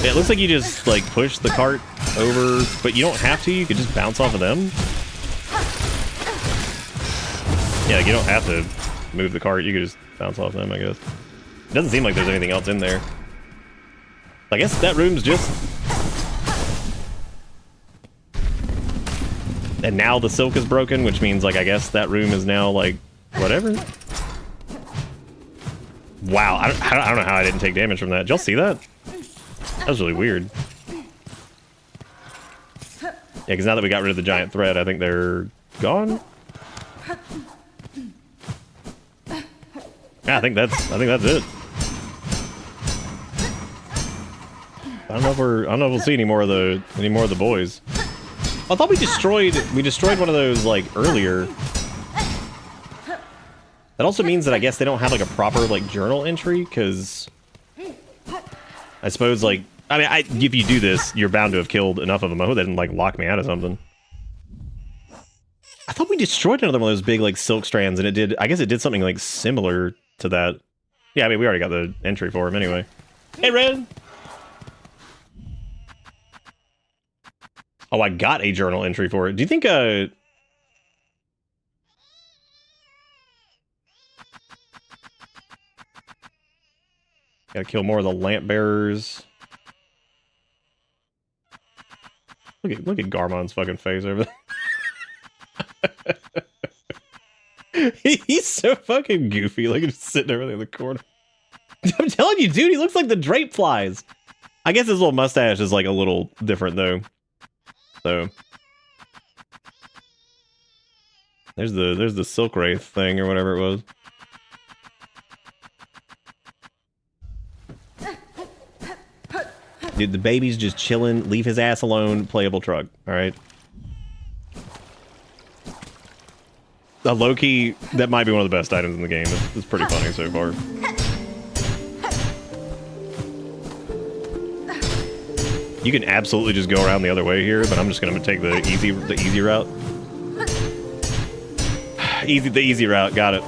Yeah, it looks like you just, like, push the cart over, but you don't have to. You could just bounce off of them. Yeah, like, you don't have to move the cart. You could just bounce off them, I guess. It doesn't seem like there's anything else in there. I guess that room's just... And now the silk is broken, which means, like, I guess that room is now, like, whatever. Wow, I don't know how I didn't take damage from that. Did y'all see that? That was really weird. Yeah, because now that we got rid of the giant thread, I think they're gone. Yeah, I think that's it. I don't know if we'll see any more of the boys. I thought we destroyed one of those, like, earlier. That also means that I guess they don't have, like, a proper, like, journal entry, because I suppose, like, I mean, if you do this, you're bound to have killed enough of them. I hope they didn't, like, lock me out of something. I thought we destroyed another one of those big, like, silk strands, and I guess it did something, like, similar to that. Yeah, I mean, we already got the entry for him anyway. Hey, Red! Oh, I got a journal entry for it. Do you think, gotta kill more of the lamp bearers. Look at Garmond's fucking face over there. He's so fucking goofy, like just sitting over there in the corner. I'm telling you, dude, he looks like the drape flies. I guess his little mustache is like a little different though. So there's the silk wraith thing or whatever it was. Dude, the baby's just chilling. Leave his ass alone. Playable truck. All right. A low-key, that might be one of the best items in the game. It's pretty funny so far. You can absolutely just go around the other way here, but I'm just gonna take the easy route. The easy route. Got it.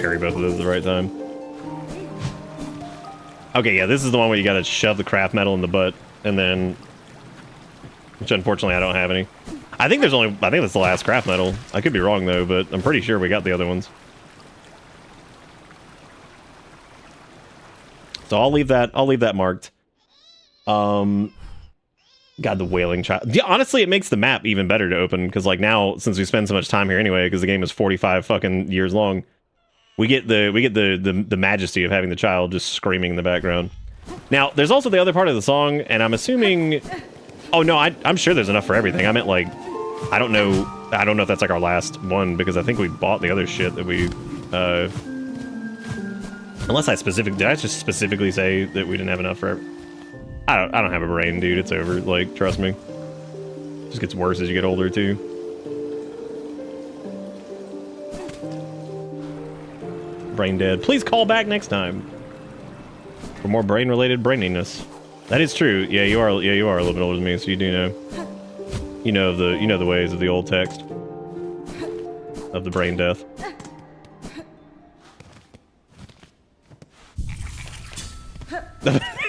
Parry both of those at the right time. Okay, yeah, this is the one where you gotta shove the craft metal in the butt, and then... Which, unfortunately, I don't have any. I think that's the last craft metal. I could be wrong, though, but I'm pretty sure we got the other ones. So I'll leave that marked. God, the Wailing Child. Yeah, honestly, it makes the map even better to open, because, like, now, since we spend so much time here anyway, because the game is 45 fucking years long, we get the majesty of having the child just screaming in the background. Now, there's also the other part of the song, and I'm assuming... Oh, no, I'm sure there's enough for everything. I meant, like, I don't know if that's, like, our last one, because I think we bought the other shit that we... Unless did I just specifically say that we didn't have enough for... I don't have a brain, dude. It's over. Like, trust me. It just gets worse as you get older, too. Brain dead. Please call back next time for more brain-related braininess. That is true. Yeah, you are a little bit older than me, so you do know. You know the ways of the old text of the brain death.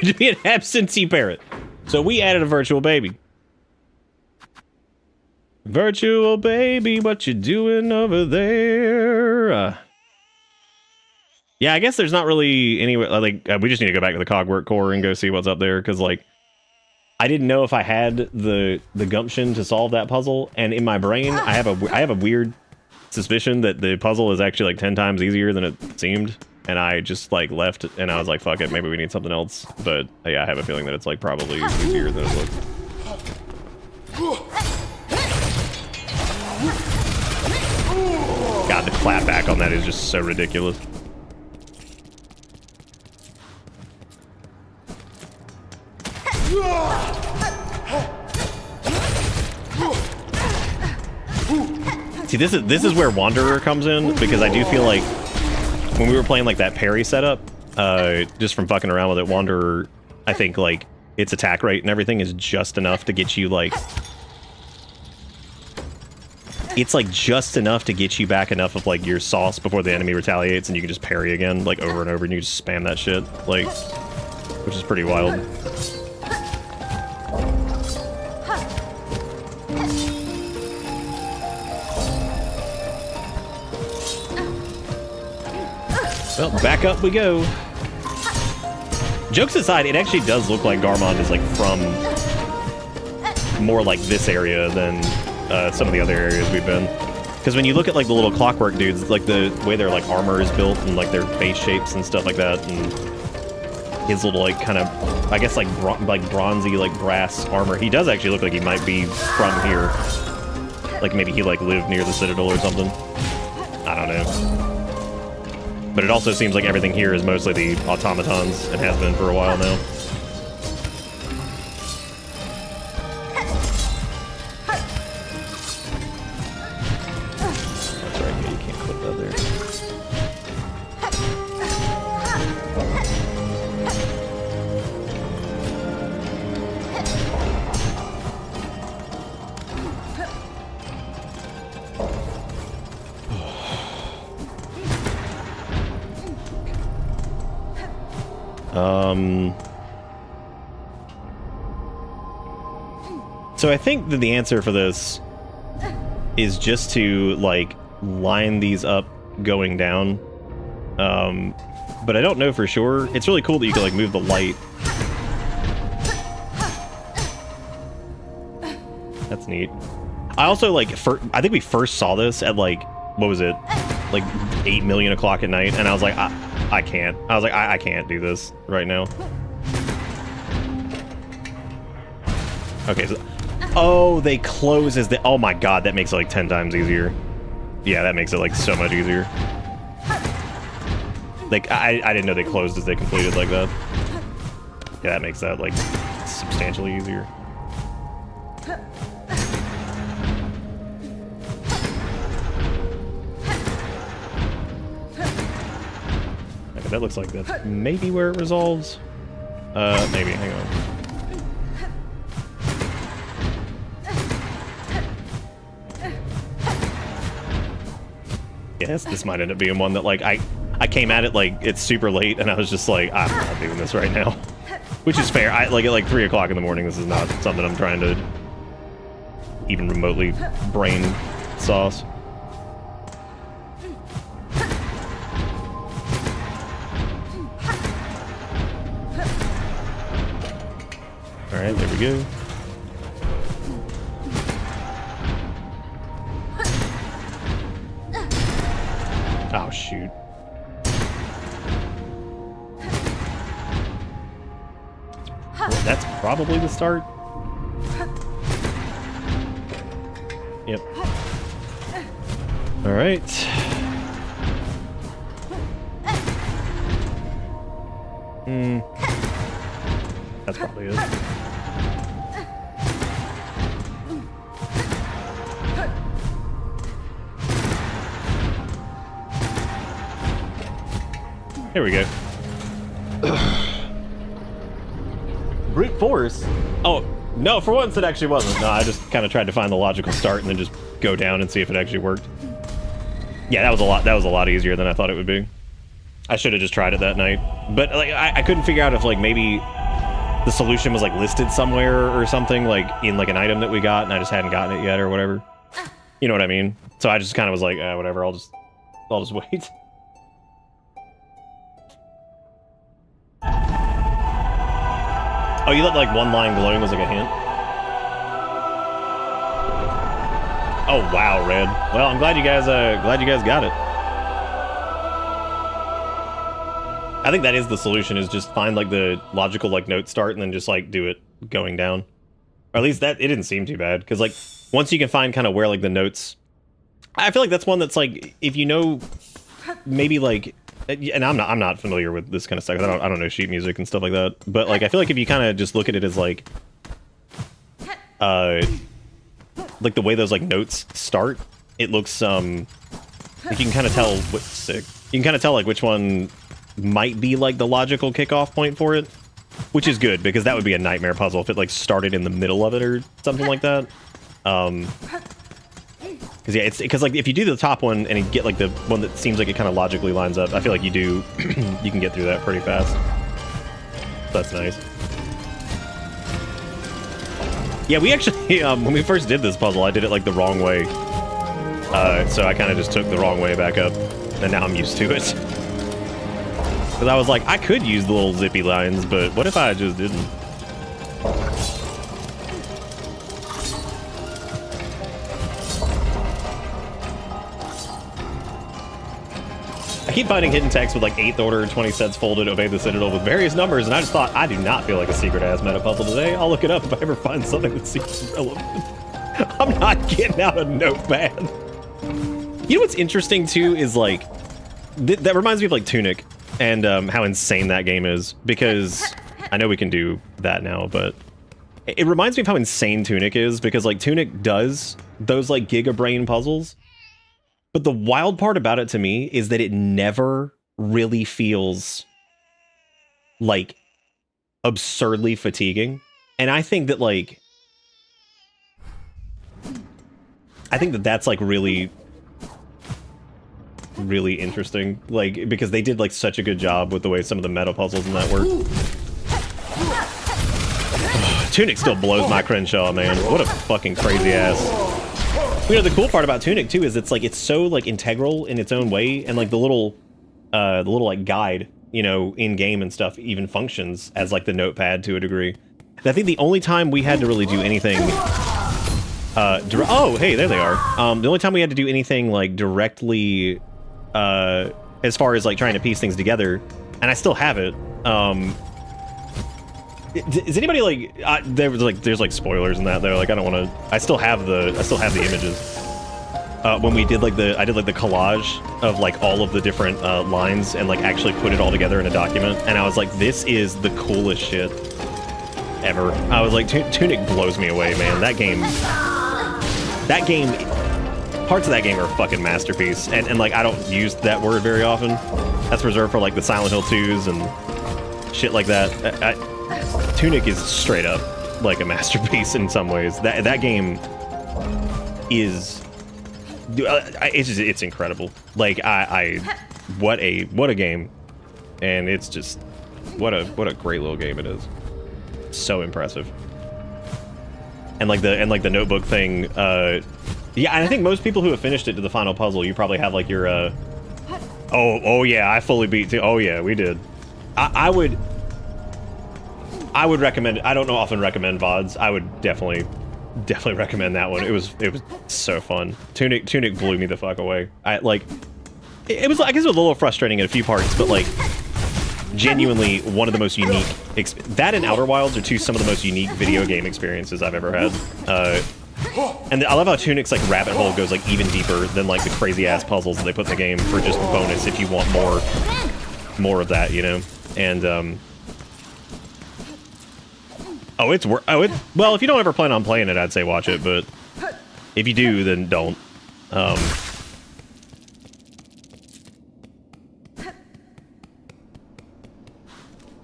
To be an absentee parrot. So we added a virtual baby. Virtual baby, what you doing over there? Yeah, I guess there's not really anywhere, like, we just need to go back to the Cogwork core and go see what's up there, because, like, I didn't know if I had the gumption to solve that puzzle, and in my brain, I have a weird suspicion that the puzzle is actually, like, 10 times easier than it seemed. and I just like left, and I was like, fuck it, maybe we need something else. But yeah, I have a feeling that it's like probably easier than it looks. God, the clapback on that is just so ridiculous. See, this is where Wanderer comes in, because I do feel like when we were playing like that parry setup, just from fucking around with it, Wanderer, I think like its attack rate and everything is just enough to get you like, it's like just enough to get you back enough of like your sauce before the enemy retaliates, and you can just parry again like over and over, and you just spam that shit, like, which is pretty wild. Well, back up we go. Jokes aside, it actually does look like Garmond is like from more like this area than some of the other areas we've been. Because when you look at like the little clockwork dudes, like the way their like armor is built and like their face shapes and stuff like that, and his little like kind of, I guess like bronzy like brass armor, he does actually look like he might be from here. Like maybe he like lived near the Citadel or something. I don't know. But it also seems like everything here is mostly the automatons, and has been for a while now. That's right, yeah, you can't click that there. So I think that the answer for this is just to like line these up going down. But I don't know for sure. It's really cool that you can like move the light. That's neat. I also like, I think we first saw this at like, what was it? Like 8 million o'clock at night, and I was like, I can't. I was like, I can't do this right now. Okay, so, oh, they close as the, oh my god, that makes it like 10 times easier. Yeah, that makes it like so much easier. Like, I didn't know they closed as they completed like that. Yeah, that makes that like substantially easier. Okay, that looks like that's maybe where it resolves. Maybe, hang on. Yes, this might end up being one that like I came at it like it's super late, and I was just like, I'm not doing this right now. Which is fair. I like at like 3 o'clock in the morning, this is not something I'm trying to even remotely brain sauce. Alright, there we go. Oh, shoot. That's probably the start. Yep. All right. That's probably it. There we go. Brute force? Oh, no, for once it actually wasn't. No, I just kind of tried to find the logical start and then just go down and see if it actually worked. Yeah, that was a lot easier than I thought it would be. I should have just tried it that night. But like I couldn't figure out if like maybe the solution was like listed somewhere or something, like in like an item that we got and I just hadn't gotten it yet or whatever. You know what I mean? So I just kind of was like, whatever, I'll just wait. Oh, you let like one line glowing was like a hint? Oh wow, red. Well, I'm glad you guys got it. I think that is the solution, is just find like the logical like note start and then just like do it going down. Or at least that, it didn't seem too bad, because like once you can find kind of where like the notes, I feel like that's one that's like, if you know maybe like, and I'm not familiar with this kind of stuff, I don't know sheet music and stuff like that, but like I feel like if you kind of just look at it as like the way those like notes start, it looks like you can kind of tell what sick. You can kind of tell like which one might be like the logical kickoff point for it, which is good, because that would be a nightmare puzzle if it like started in the middle of it or something like that. Because yeah, it's because like if you do the top one and you get like the one that seems like it kind of logically lines up, I feel like you do you can get through that pretty fast. So that's nice. Yeah, we actually when we first did this puzzle, I did it like the wrong way, so I kind of just took the wrong way back up, and now I'm used to it. Because I was like, I could use the little zippy lines, but what if I just didn't? I keep finding hidden text with like 8th order, 20 sets folded, obey the citadel with various numbers, and I just thought, I do not feel like a secret-ass meta puzzle today. I'll look it up if I ever find something that seems relevant. I'm not getting out a notepad. You know what's interesting, too, is like, that reminds me of like Tunic, and how insane that game is, because I know we can do that now, but it reminds me of how insane Tunic is, because like Tunic does those like giga-brain puzzles, but the wild part about it to me is that it never really feels like absurdly fatiguing. And I think that like, that's like really interesting, like, because they did like such a good job with the way some of the meta puzzles in that work. Tunic still blows my Crenshaw, man. What a fucking crazy ass. You know, the cool part about Tunic too is it's like it's so like integral in its own way, and like the little like guide, you know, in game and stuff even functions as like the notepad to a degree. And I think the only time we had to really do anything oh, hey, there they are. The only time we had to do anything like directly as far as like trying to piece things together, and I still have it. Is anybody like there's like spoilers in that though? Like I don't want to. I still have the images. When we did like I did like the collage of like all of the different lines and like actually put it all together in a document, and I was like, this is the coolest shit ever. I was like, Tunic blows me away, man. That game, parts of that game are a fucking masterpiece, and like I don't use that word very often. That's reserved for like the Silent Hill 2s and shit like that. Tunic is straight up like a masterpiece in some ways. That game is, it's incredible. Like what a game, and it's just what a great little game it is. So impressive. And like the notebook thing, yeah, and I think most people who have finished it to the final puzzle, you probably have like your oh yeah, I fully beat too. Oh yeah, we did. I would recommend, I don't often recommend VODs. I would definitely recommend that one. It was so fun. Tunic blew me the fuck away. It was, I guess it was a little frustrating in a few parts, but like genuinely one of the most unique, that and Outer Wilds are some of the most unique video game experiences I've ever had. And I love how Tunic's like rabbit hole goes like even deeper than like the crazy ass puzzles that they put in the game for just bonus if you want more of that, you know? And well, if you don't ever plan on playing it, I'd say watch it, but if you do, then don't.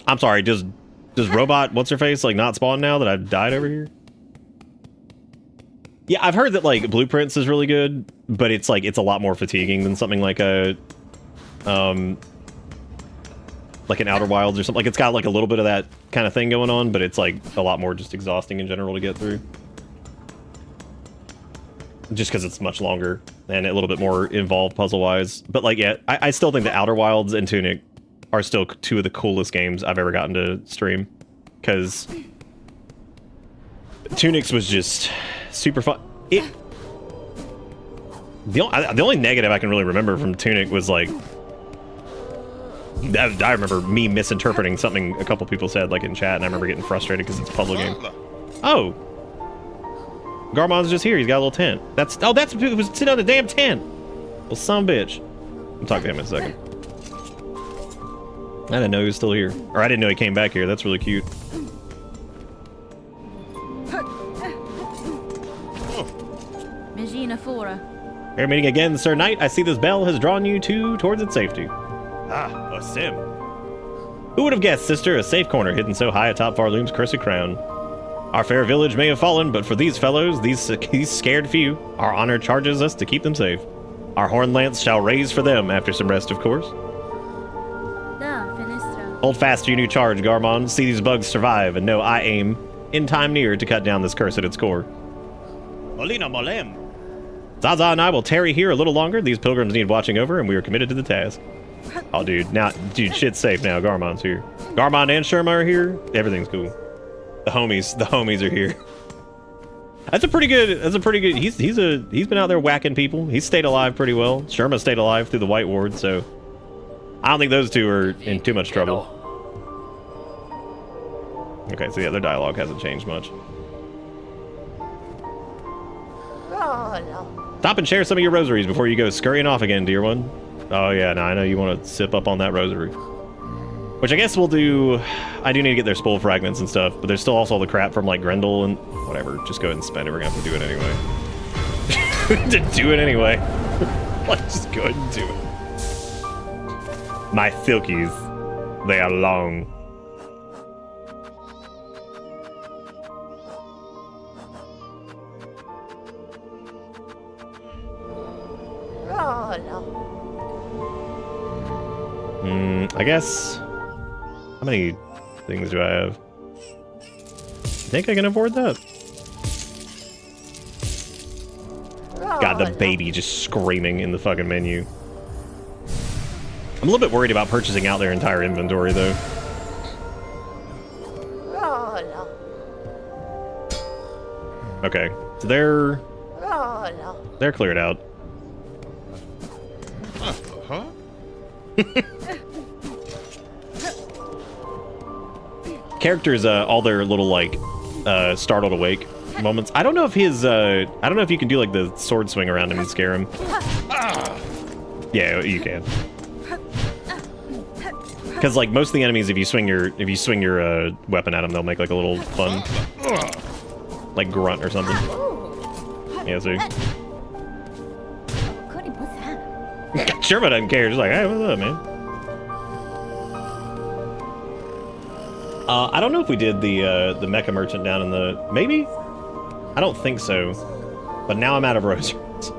I'm sorry, does Robot, what's her face, like not spawn now that I've died over here? Yeah, I've heard that like Blueprints is really good, but it's like, it's a lot more fatiguing than something like a, like an Outer Wilds or something. Like it's got like a little bit of that kind of thing going on, but it's like a lot more just exhausting in general to get through. Just because it's much longer and a little bit more involved puzzle-wise. But like, yeah, I still think the Outer Wilds and Tunic are still two of the coolest games I've ever gotten to stream. Because Tunic's was just super fun. The only negative I can really remember from Tunic was like I remember me misinterpreting something a couple people said, like in chat, and I remember getting frustrated because it's a public game. Oh! Garmond's just here. He's got a little tent. That's who was sitting on the damn tent. Well, son of a bitch. I'll talk to him in a second. I didn't know he was still here. Or I didn't know he came back here. That's really cute. Magina Fora. We're meeting again, Sir Knight. I see this bell has drawn you two towards its safety. Ah, a sim. Who would have guessed, sister, a safe corner hidden so high atop Varloom's cursed crown? Our fair village may have fallen, but for these fellows, these scared few, our honor charges us to keep them safe. Our horn lance shall raise for them after some rest, of course. Da, Finistra. Hold fast to your new charge, Garmond. See these bugs survive, and know I aim, in time near, to cut down this curse at its core. Molina Molem. Zaza and I will tarry here a little longer. These pilgrims need watching over, and we are committed to the task. Oh, dude, shit's safe now. Garmond's here. Garmond and Sherma are here. Everything's cool. The homies are here. That's a pretty good. He's been out there whacking people. He's stayed alive pretty well. Sherma stayed alive through the White Ward, so I don't think those two are in too much trouble. Okay, so yeah, their dialogue hasn't changed much. Stop and share some of your rosaries before you go scurrying off again, dear one. Oh yeah, no, I know you want to sip up on that rosary. Which I guess we'll do. I do need to get their spool fragments and stuff, but there's still also all the crap from like Grendel and whatever. Just go ahead and spend it. We're gonna have to do it anyway. To do it anyway. Let's just go ahead and do it. My silkies, they are long. I guess. How many things do I have? I think I can afford that. God, the baby just screaming in the fucking menu. I'm a little bit worried about purchasing out their entire inventory, though. Okay, so they're cleared out. Huh? Characters, all their little like startled awake moments. I don't know if his I don't know if you can do like the sword swing around him and scare him. Yeah, you can. Because like most of the enemies, if you swing your weapon at them, they'll make like a little fun like grunt or something. Yeah, see. Sherma doesn't care. Just like, hey, what's up, man? I don't know if we did the mecha merchant down in the... Maybe? I don't think so. But now I'm out of rosaries.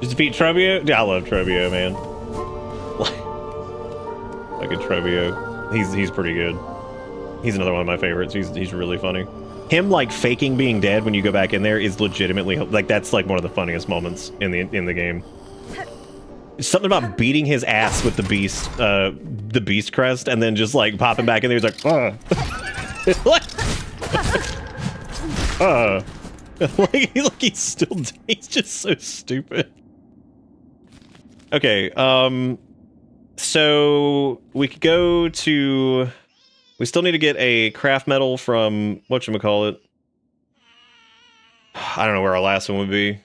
Just defeat Trebio? Yeah, I love Trebio, man. Like a Trebio. He's pretty good. He's another one of my favorites. He's really funny. Him, like, faking being dead when you go back in there is legitimately... Like, that's, like, one of the funniest moments in the game. Something about beating his ass with the beast crest, and then just like popping back in there. He's like, like he's just so stupid. Okay, so we could go to. We still need to get a craft metal from whatchamacallit. I don't know where our last one would be.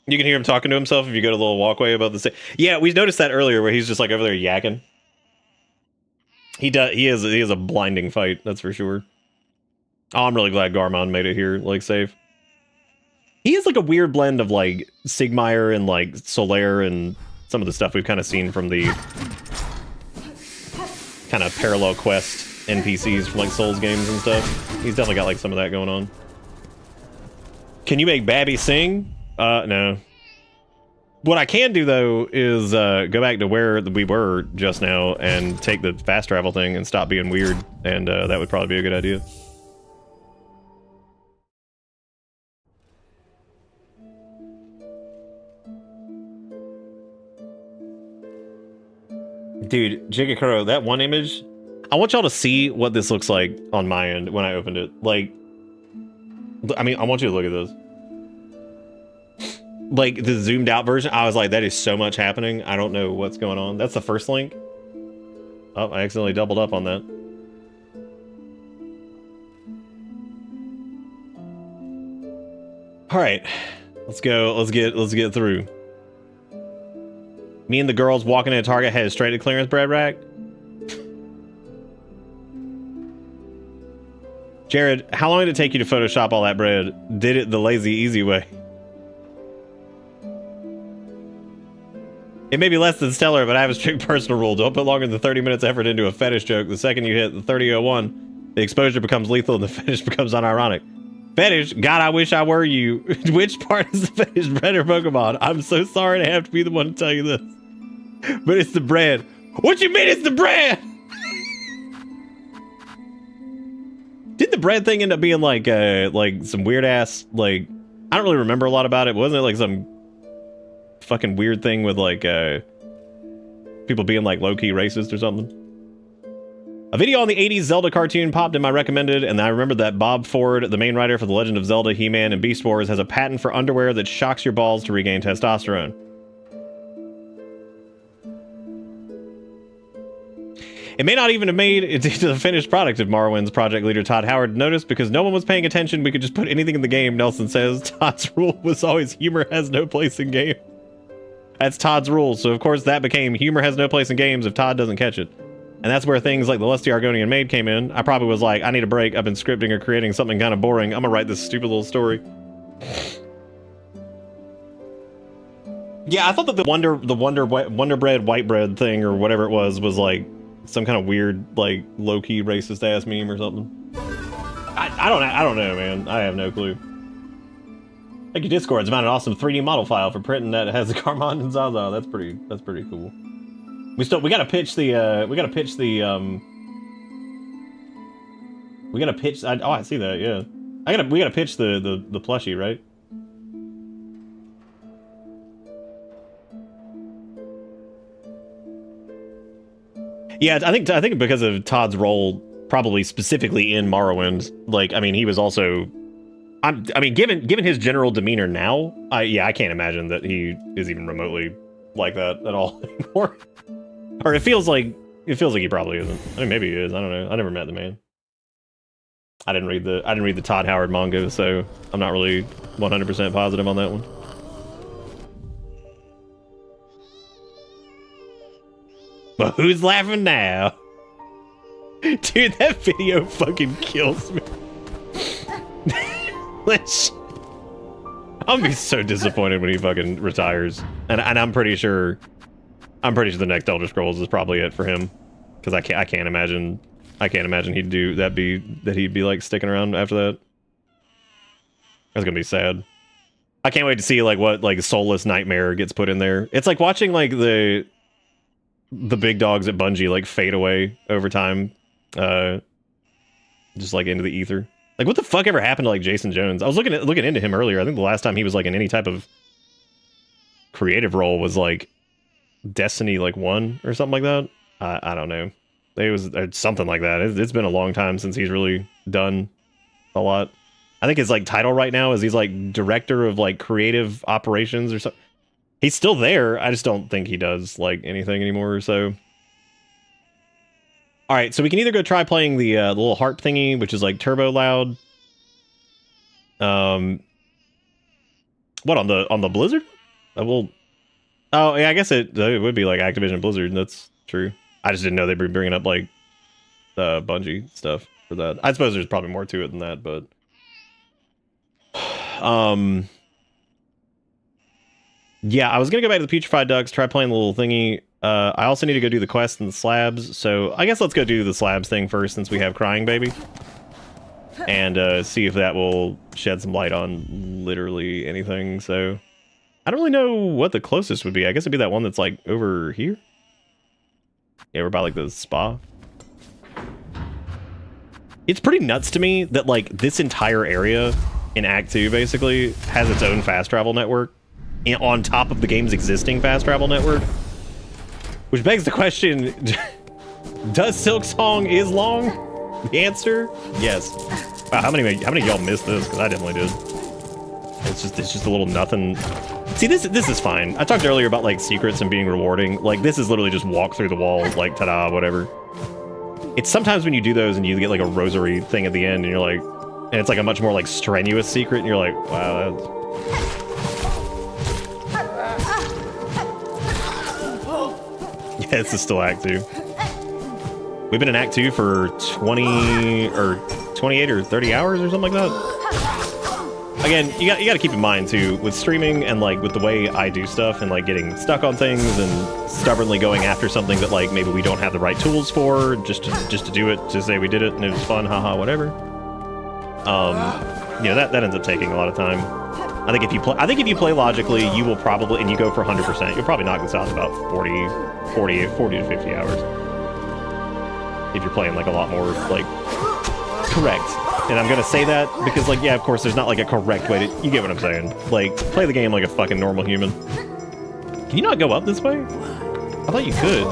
You can hear him talking to himself if you go to the little walkway above the stage. Yeah, we noticed that earlier where he's just like over there yakking. He is a blinding fight, that's for sure. Oh, I'm really glad Garmond made it here, like, safe. He is like a weird blend of like Sigmire and like Solaire and some of the stuff we've kind of seen from the kind of parallel quest NPCs from like Souls games and stuff. He's definitely got like some of that going on. Can you make Babby sing? No. What I can do, though, is go back to where we were just now and take the fast travel thing and stop being weird, and that would probably be a good idea. Dude, Jigakuro, that one image, I want y'all to see what this looks like on my end when I opened it. Like, I mean, I want you to look at this. like the zoomed out version, I was like, that is so much happening. I don't know what's going on. That's the first link. Oh, I accidentally doubled up on that. All right, let's go. Let's get through. Me and the girls walking into Target headed straight to clearance bread rack. Jared, how long did it take you to Photoshop all that bread? Did it the lazy, easy way? It may be less than stellar, but I have a strict personal rule. Don't put longer than 30 minutes effort into a fetish joke. The second you hit the 30:01, the exposure becomes lethal and the fetish becomes unironic. Fetish? God, I wish I were you. Which part is the fetish, bread or Pokemon? I'm so sorry to have to be the one to tell you this. But it's the bread. What you mean it's the bread? Did the bread thing end up being like some weird ass, like, I don't really remember a lot about it. Wasn't it like some fucking weird thing with like people being like low-key racist or something? A video on the 80s Zelda cartoon popped in my recommended, and I remembered that Bob Ford, the main writer for The Legend of Zelda, He-Man, and Beast Wars, has a patent for underwear that shocks your balls to regain testosterone. It may not even have made it into the finished product if Morrowind's project leader Todd Howard noticed, because no one was paying attention. We could just put anything in the game, Nelson says. Todd's rule was always humor has no place in game. That's Todd's rule, so of course that became humor has no place in games if Todd doesn't catch it. And that's where things like the Lusty Argonian Maid came in. I probably was like, I need a break. I've been scripting or creating something kind of boring. I'm gonna write this stupid little story. Yeah, I thought that the Wonder Bread white bread thing or whatever it was like some kind of weird, like, low-key racist ass meme or something. I don't know, man. I have no clue. Thank you, Discord. It's about an awesome 3D model file for printing that has the Garmond and Zaza. That's pretty cool. We gotta pitch the I see that, yeah. We gotta pitch the plushie, right? Yeah, I think because of Todd's role, probably specifically in Morrowind, like, I mean, he was also, I mean, given his general demeanor now, I can't imagine that he is even remotely like that at all anymore. Or it feels like he probably isn't. I mean, maybe he is. I don't know. I never met the man. I didn't read the Todd Howard manga, so I'm not really 100% positive on that one. But who's laughing now? Dude, that video fucking kills me. I'm gonna be so disappointed when he fucking retires. And I'm pretty sure the next Elder Scrolls is probably it for him. Because I can't imagine he'd do that, he'd be like sticking around after that. That's gonna be sad. I can't wait to see like what like Soulless Nightmare gets put in there. It's like watching like the big dogs at Bungie like fade away over time, just like into the ether. Like, what the fuck ever happened to like Jason Jones? I was looking into him earlier. I think the last time he was like in any type of creative role was like Destiny like 1 or something like that. I don't know. It was something like that. It's been a long time since he's really done a lot. I think his like title right now is he's like director of like creative operations or something. He's still there. I just don't think he does like anything anymore. So, all right. So we can either go try playing the little harp thingy, which is like turbo loud. What on the Blizzard? Oh yeah, I guess it would be like Activision Blizzard. That's true. I just didn't know they'd be bringing up like the Bungie stuff for that. I suppose there's probably more to it than that, but yeah, I was gonna go back to the Putrefied Ducks, try playing the little thingy. I also need to go do the quest and the slabs, so I guess let's go do the slabs thing first since we have Crying Baby. And see if that will shed some light on literally anything. So I don't really know what the closest would be. I guess it'd be that one that's like over here. Yeah, we're by like the spa. It's pretty nuts to me that like this entire area in Act 2 basically has its own fast travel network on top of the game's existing fast travel network. Which begs the question, does Silksong is long? The answer, yes. Wow, how many of y'all missed this? Because I definitely did. It's just a little nothing. See, this is fine. I talked earlier about like secrets and being rewarding. Like this is literally just walk through the wall, like ta-da, whatever. It's sometimes when you do those and you get like a rosary thing at the end, and you're like, and it's like a much more like strenuous secret, and you're like, wow, that's... Yeah, this is still Act 2. We've been in Act 2 for 20 or 28 or 30 hours or something like that. Again, you got to keep in mind too, with streaming and like with the way I do stuff and like getting stuck on things and stubbornly going after something that like maybe we don't have the right tools for, just to do it, to say we did it and it was fun, haha, whatever. You know, that ends up taking a lot of time. I think if you play logically, you will probably, and you go for 100%, you'll probably knock this out in about 40 to 50 hours. If you're playing like a lot more like correct. And I'm gonna say that because like, yeah, of course there's not like a correct way to, you get what I'm saying. Like, play the game like a fucking normal human. Can you not go up this way? I thought you could.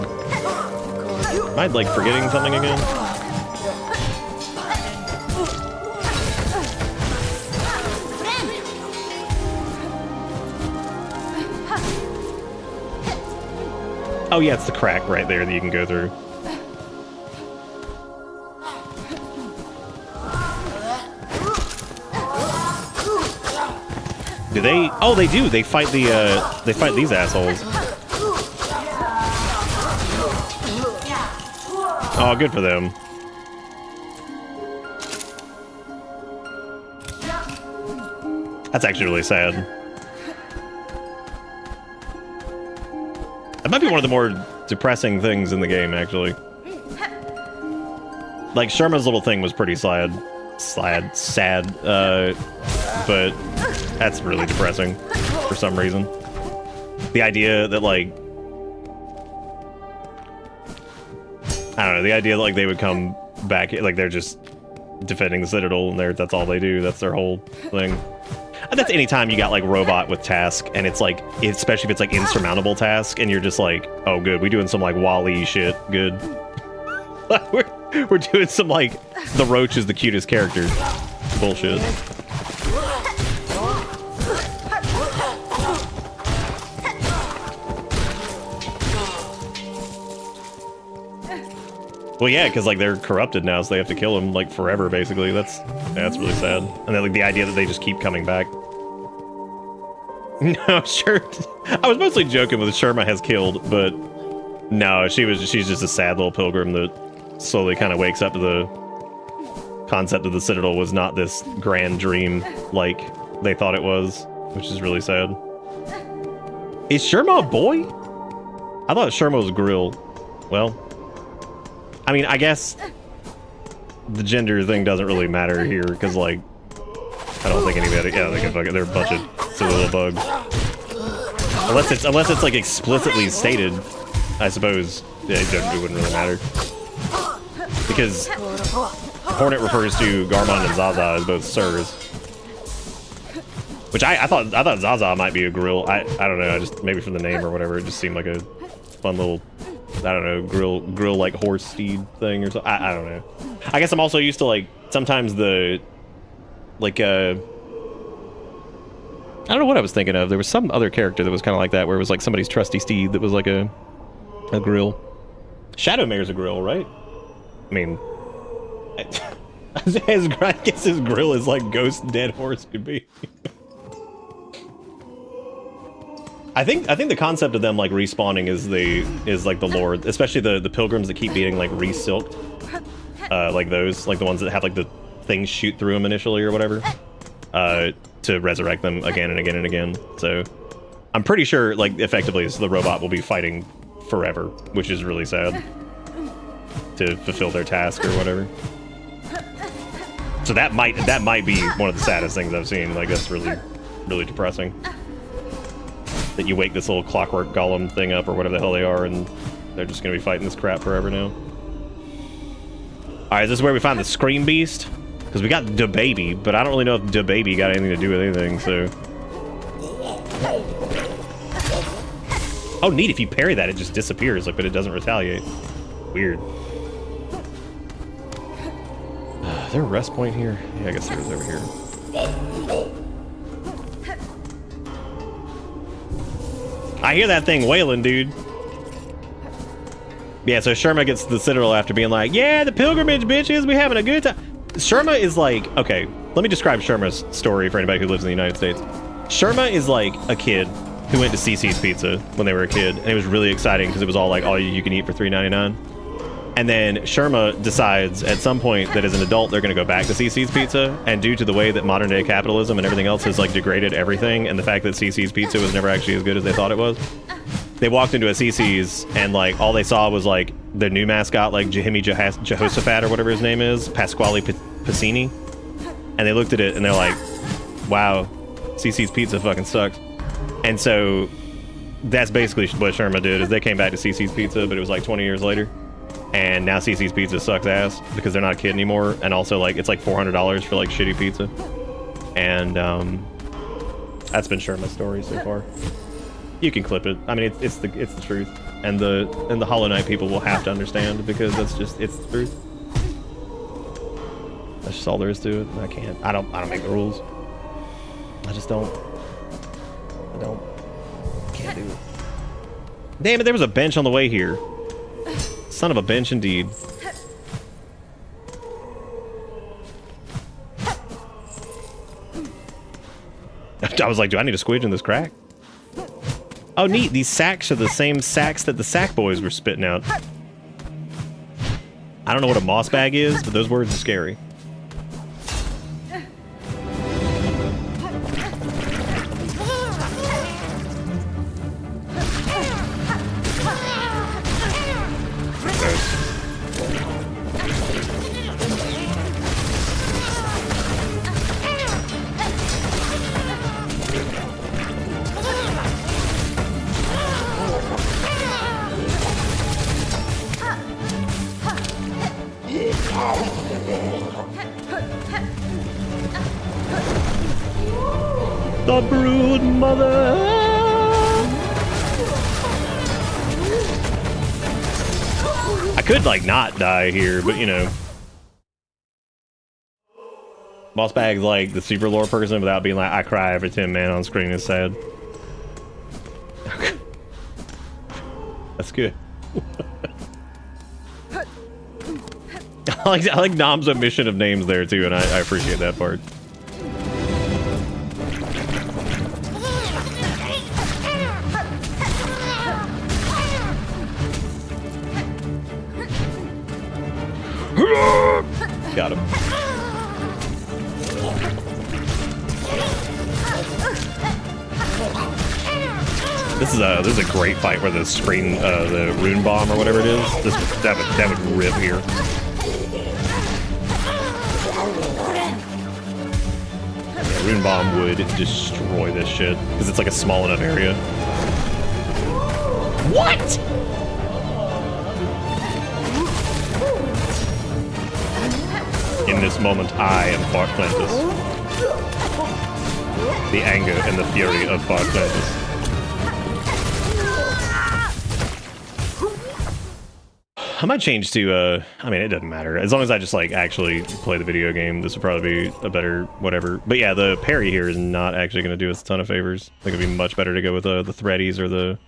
Am I like forgetting something again? Oh yeah, it's the crack right there that you can go through. Do they? Oh, they do. They fight the. They fight these assholes. Oh, good for them. That's actually really sad. That might be one of the more depressing things in the game, actually. Like, Sherma's little thing was pretty sad, but that's really depressing for some reason. The idea that, like, I don't know, the idea that, like, they would come back, like, they're just defending the Citadel, and that's all they do, that's their whole thing. And that's any time you got, like, robot with task, and it's, like, especially if it's, like, insurmountable task, and you're just like, oh, good, we're doing some, like, Wall-E shit, good. We're doing some, like, the Roach is the cutest character bullshit. Well, yeah, because like they're corrupted now, so they have to kill him like forever, basically. That's really sad. And then like the idea that they just keep coming back. No, sure. I was mostly joking with Sherma has killed, but no, she's just a sad little pilgrim that slowly kind of wakes up to the concept of the Citadel was not this grand dream like they thought it was, which is really sad. Is Sherma a boy? I thought Sherma was Grill. Well, I mean, I guess the gender thing doesn't really matter here, because, like, I don't think anybody, yeah, they can fucking, they're a bunch of silly little bugs. Unless it's, like, explicitly stated, I suppose, yeah, it wouldn't really matter. Because Hornet refers to Garmond and Zaza as both sirs. Which I thought Zaza might be a Grill. I don't know, I just, maybe from the name or whatever, it just seemed like a fun little, I don't know, grill like horse steed thing or something. I don't know. I guess I'm also used to like sometimes the like I don't know what I was thinking of. There was some other character that was kind of like that, where it was like somebody's trusty steed that was like a grill. Shadowmare's a grill, right? I mean, I guess his grill is like ghost dead horse could be. I think the concept of them like respawning is like the lore, especially the pilgrims that keep being like re-silked, like those, like the ones that have like the things shoot through them initially or whatever, to resurrect them again and again and again. So I'm pretty sure like effectively so the robot will be fighting forever, which is really sad, to fulfill their task or whatever. So that might be one of the saddest things I've seen. Like that's really depressing. That you wake this little clockwork golem thing up or whatever the hell they are, and they're just gonna be fighting this crap forever now. Alright, this is where we find the Scream Beast, because we got the baby, but I don't really know if the baby got anything to do with anything, so. Oh neat, if you parry that it just disappears, like, but it doesn't retaliate. Weird. Is there a rest point here? Yeah, I guess there is over here. I hear that thing wailing, dude. Yeah, so Sherma gets to the Citadel after being like, yeah, the pilgrimage, bitches, we having a good time. Sherma is like, okay, let me describe Sherma's story for anybody who lives in the United States. Sherma is like a kid who went to CC's Pizza when they were a kid, and it was really exciting because it was all like all you can eat for $3.99. And then Sherma decides at some point that as an adult they're going to go back to CC's Pizza, and due to the way that modern day capitalism and everything else has like degraded everything, and the fact that CC's Pizza was never actually as good as they thought it was, they walked into a CC's and like all they saw was like the new mascot, like Jahimi Jehoshaphat or whatever his name is, Pasquale Pacini, and they looked at it and they're like, wow, CC's Pizza fucking sucks. And so that's basically what Sherma did, is they came back to CC's Pizza, but it was like 20 years later. And now CC's Pizza sucks ass because they're not a kid anymore, and also like it's like $400 for like shitty pizza. And that's been Sherma's story so far. You can clip it. I mean, it's the truth, and the Hollow Knight people will have to understand because it's the truth. That's just all there is to it. I don't make the rules. I just don't. Can't do it. Damn it! There was a bench on the way here. Son of a bench, indeed. I was like, do I need a squidge in this crack? Oh, neat. These sacks are the same sacks that the sack boys were spitting out. I don't know what a moss bag is, but those words are scary. The brood mother. I could like not die here, but you know, Boss Bag's like the super lore person without being like, I cry every 10 man on screen is sad. That's good. I like Nom's omission of names there too, and I appreciate that part. Got him. This is a great fight where the screen, the rune bomb or whatever it is. That would rip here. Yeah, rune bomb would destroy this shit because it's like a small enough area. What? In this moment, I am Fart Plantus. The anger and the fury of Fart Plantus. I might change to, I mean, it doesn't matter. As long as I just, like, actually play the video game, this would probably be a better whatever. But yeah, the parry here is not actually going to do us a ton of favors. I think it'd be much better to go with the Threadies or the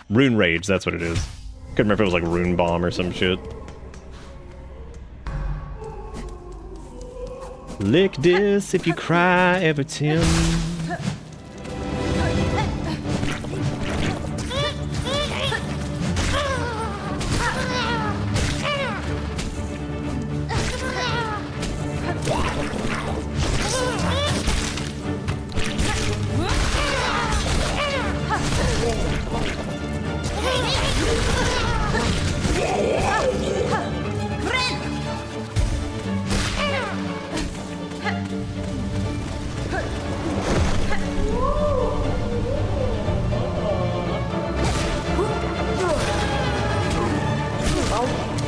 Rune Rage. That's what it is. Couldn't remember if it was, like, Rune Bomb or some shit. Lick this if you cry ever, Tim.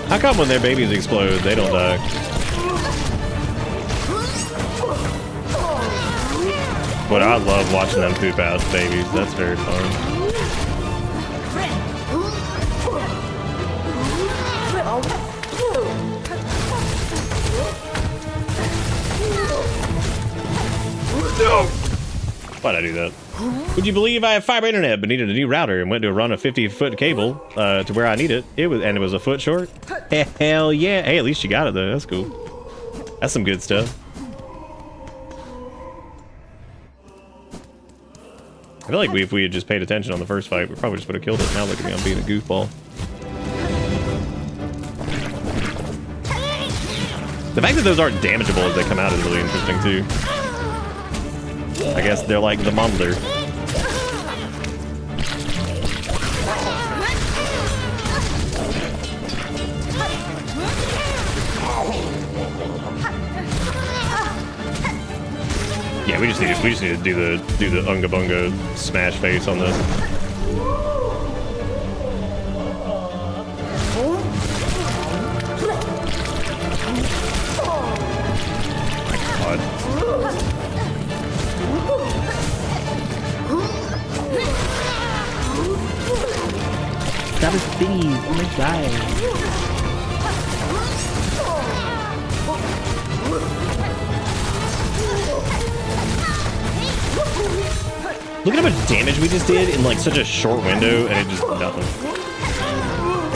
How come when their babies explode, they don't die? But I love watching them poop out babies. That's very fun. No! Why'd I do that? Would you believe I have fiber internet but needed a new router and went to run a 50-foot cable to where I need it? It was a foot short. Hell yeah! Hey, at least you got it though. That's cool. That's some good stuff. I feel like if we had just paid attention on the first fight, we probably just would have killed it. Now look at me, I'm being a goofball. The fact that those aren't damageable as they come out is really interesting too. I guess they're like the mumbler. Yeah, we just need to do the unga bunga smash face on this. My God. That is thingies. Oh my God. Look at how much damage we just did in like such a short window, and it just nothing.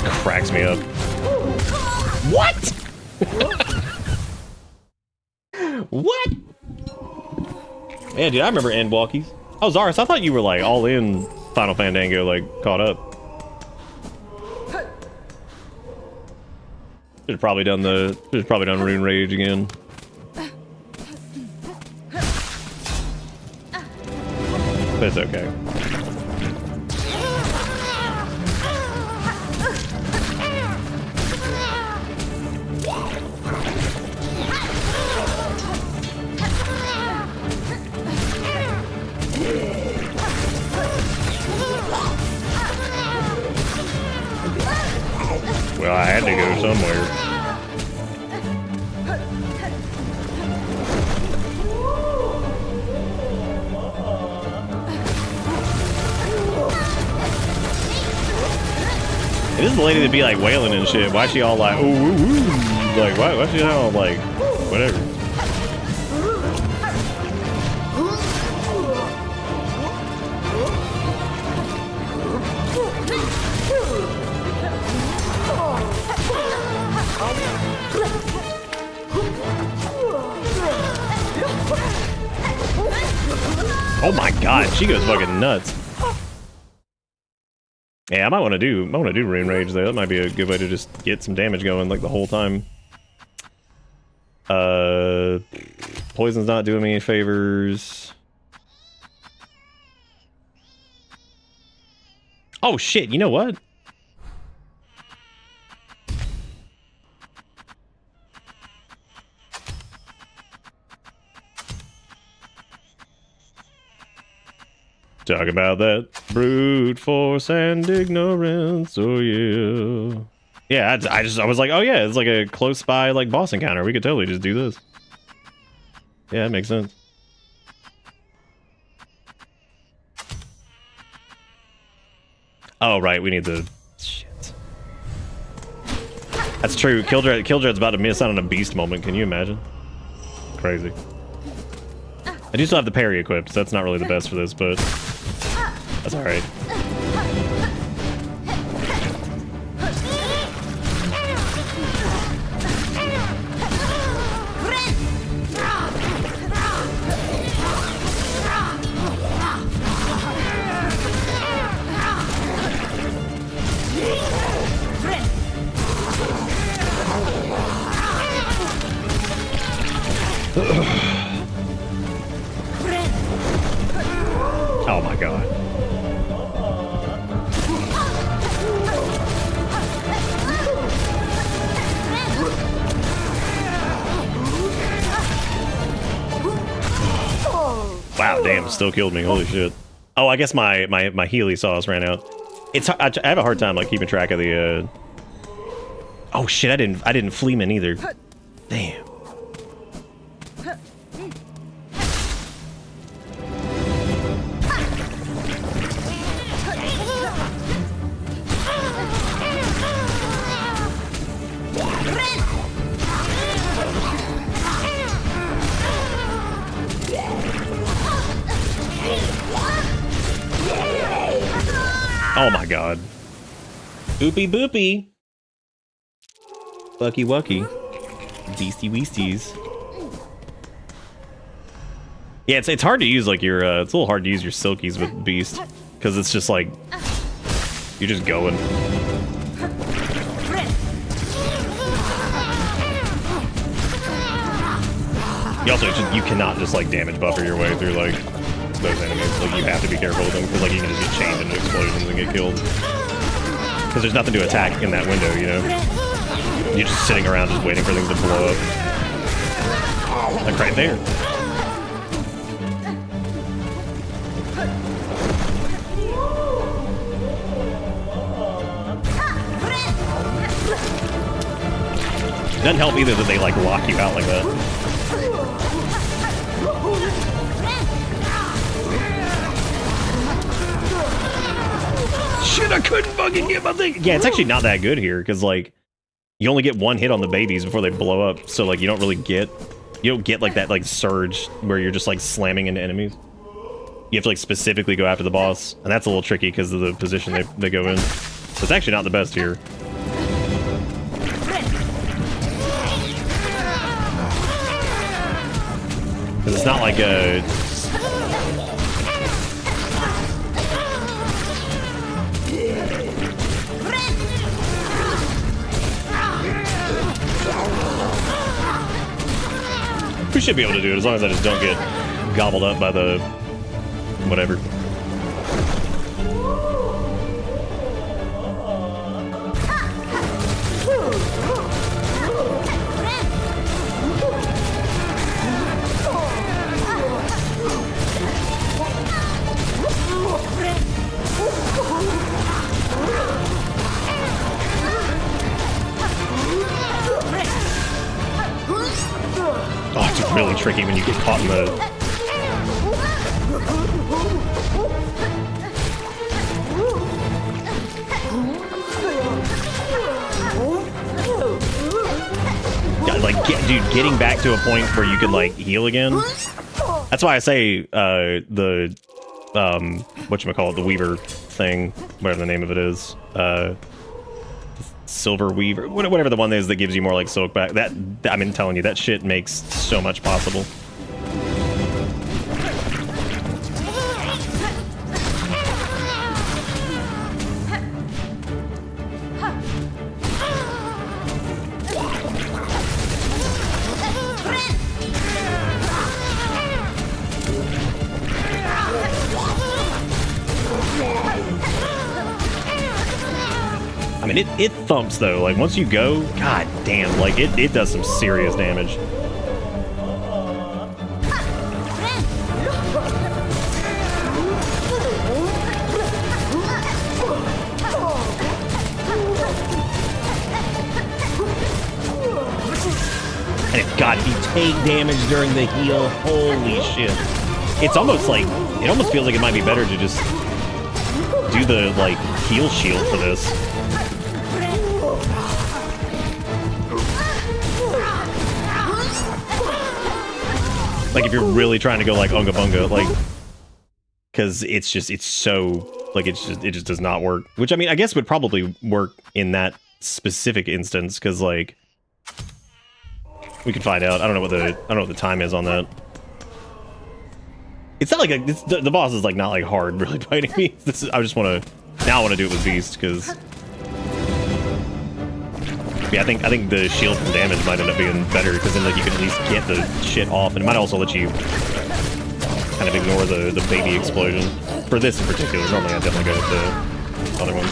It cracks me up. What? What? Yeah, dude, I remember end walkies. Oh, Zaris, I thought you were like all in Final Fandango, like caught up. Should have probably done Rune Rage again. But it's okay. Well, I had to go somewhere. This is the lady that be like wailing and shit. Why is she all like, ooh, ooh, ooh? Like, why is she all like, whatever? Oh my God, she goes fucking nuts. Yeah, I might want to do Rune Rage though. That might be a good way to just get some damage going like the whole time. Poison's not doing me any favors. Oh shit, you know what? Talk about that brute force and ignorance, oh yeah. Yeah, I was like, oh yeah, it's like a close by like boss encounter. We could totally just do this. Yeah, that makes sense. Oh right, we need the shit. That's true. Killdread's about to miss out on a beast moment. Can you imagine? Crazy. I do still have the parry equipped, so that's not really the best for this, but that's alright. Oh my God. Wow, damn, still killed me. Holy shit. Oh, I guess my Healy sauce ran out. I have a hard time like keeping track of the Oh shit, I didn't Fleeman either. Damn. Oh my god. Boopy boopy. Bucky wucky. Beastie weasties. Yeah, it's hard to use like your it's a little hard to use your silkies with Beast because it's just like you're just going. You also you cannot just like damage buffer your way through like those enemies. Like you have to be careful with them because like you can just get chained into explosions and get killed. Because there's nothing to attack in that window, you know. You're just sitting around just waiting for things to blow up. Like right there. It doesn't help either that they like lock you out like that. Shit, I couldn't fucking get my thing. Yeah, it's actually not that good here because like you only get one hit on the babies before they blow up, so like you don't get like that like surge where you're just like slamming into enemies. You have to like specifically go after the boss, and that's a little tricky because of the position they go in. So it's actually not the best here. Because it's not like a... We should be able to do it as long as I just don't get gobbled up by the... whatever. Oh, it's really tricky when you get caught in the... Dude, getting back to a point where you can like heal again. That's why I say the whatchamacallit, the Weaver thing, whatever the name of it is. Silver Weaver, whatever the one is that gives you more like silk back. That, I mean, telling you, that shit makes so much possible. I mean, it thumps though. Like once you go, god damn, like it does some serious damage. And if, god, if you take damage during the heal, holy shit. It's almost like, it almost feels like it might be better to just do the like heal shield for this. Like if you're really trying to go like unga bunga, like, because it's so like it just does not work. Which I mean, I guess would probably work in that specific instance because like we can find out. I don't know what the time is on that. It's not like the boss is like not like hard really fighting me. I just want to now I want to do it with Beast because. Yeah, I think the shield from damage might end up being better because then like you can at least get the shit off, and it might also let you kind of ignore the baby explosion. For this in particular, normally I definitely go with the other ones.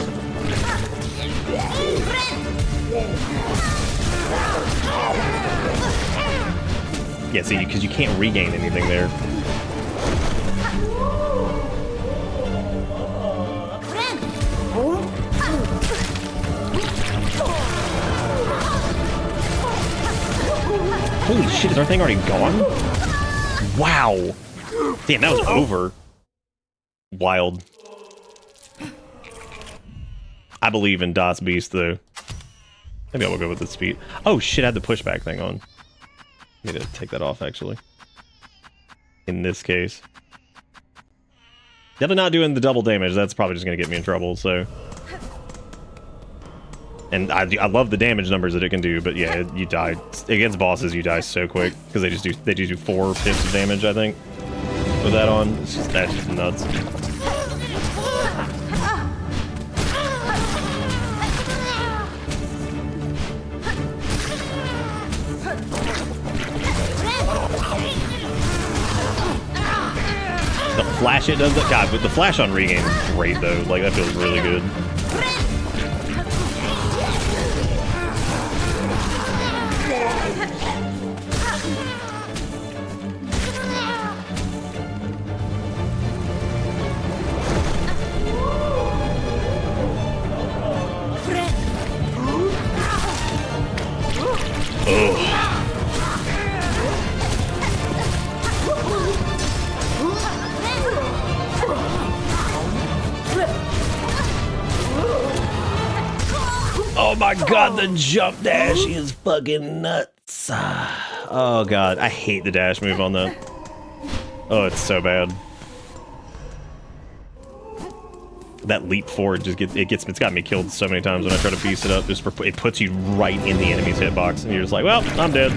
Yeah, see, because you can't regain anything there. Holy shit, is our thing already gone? Wow. Damn, that was over. Wild. I believe in Das Beast, though. Maybe I will go with the speed. Oh shit, I had the pushback thing on. Need to take that off, actually. In this case. Definitely not doing the double damage. That's probably just gonna get me in trouble. So, and I love the damage numbers that it can do, but yeah, you die against bosses. You die so quick because they just do 4 fifths of damage. I think with that on, that's just nuts. The flash it does that. God, but the flash on regain is great though. Like that feels really good. Oh my god, the jump dash is fucking nuts. Oh god, I hate the dash move on that. Oh, it's so bad. That leap forward just it's got me killed so many times when I try to beast it up. Just it puts you right in the enemy's hitbox, and you're just like, well, I'm dead.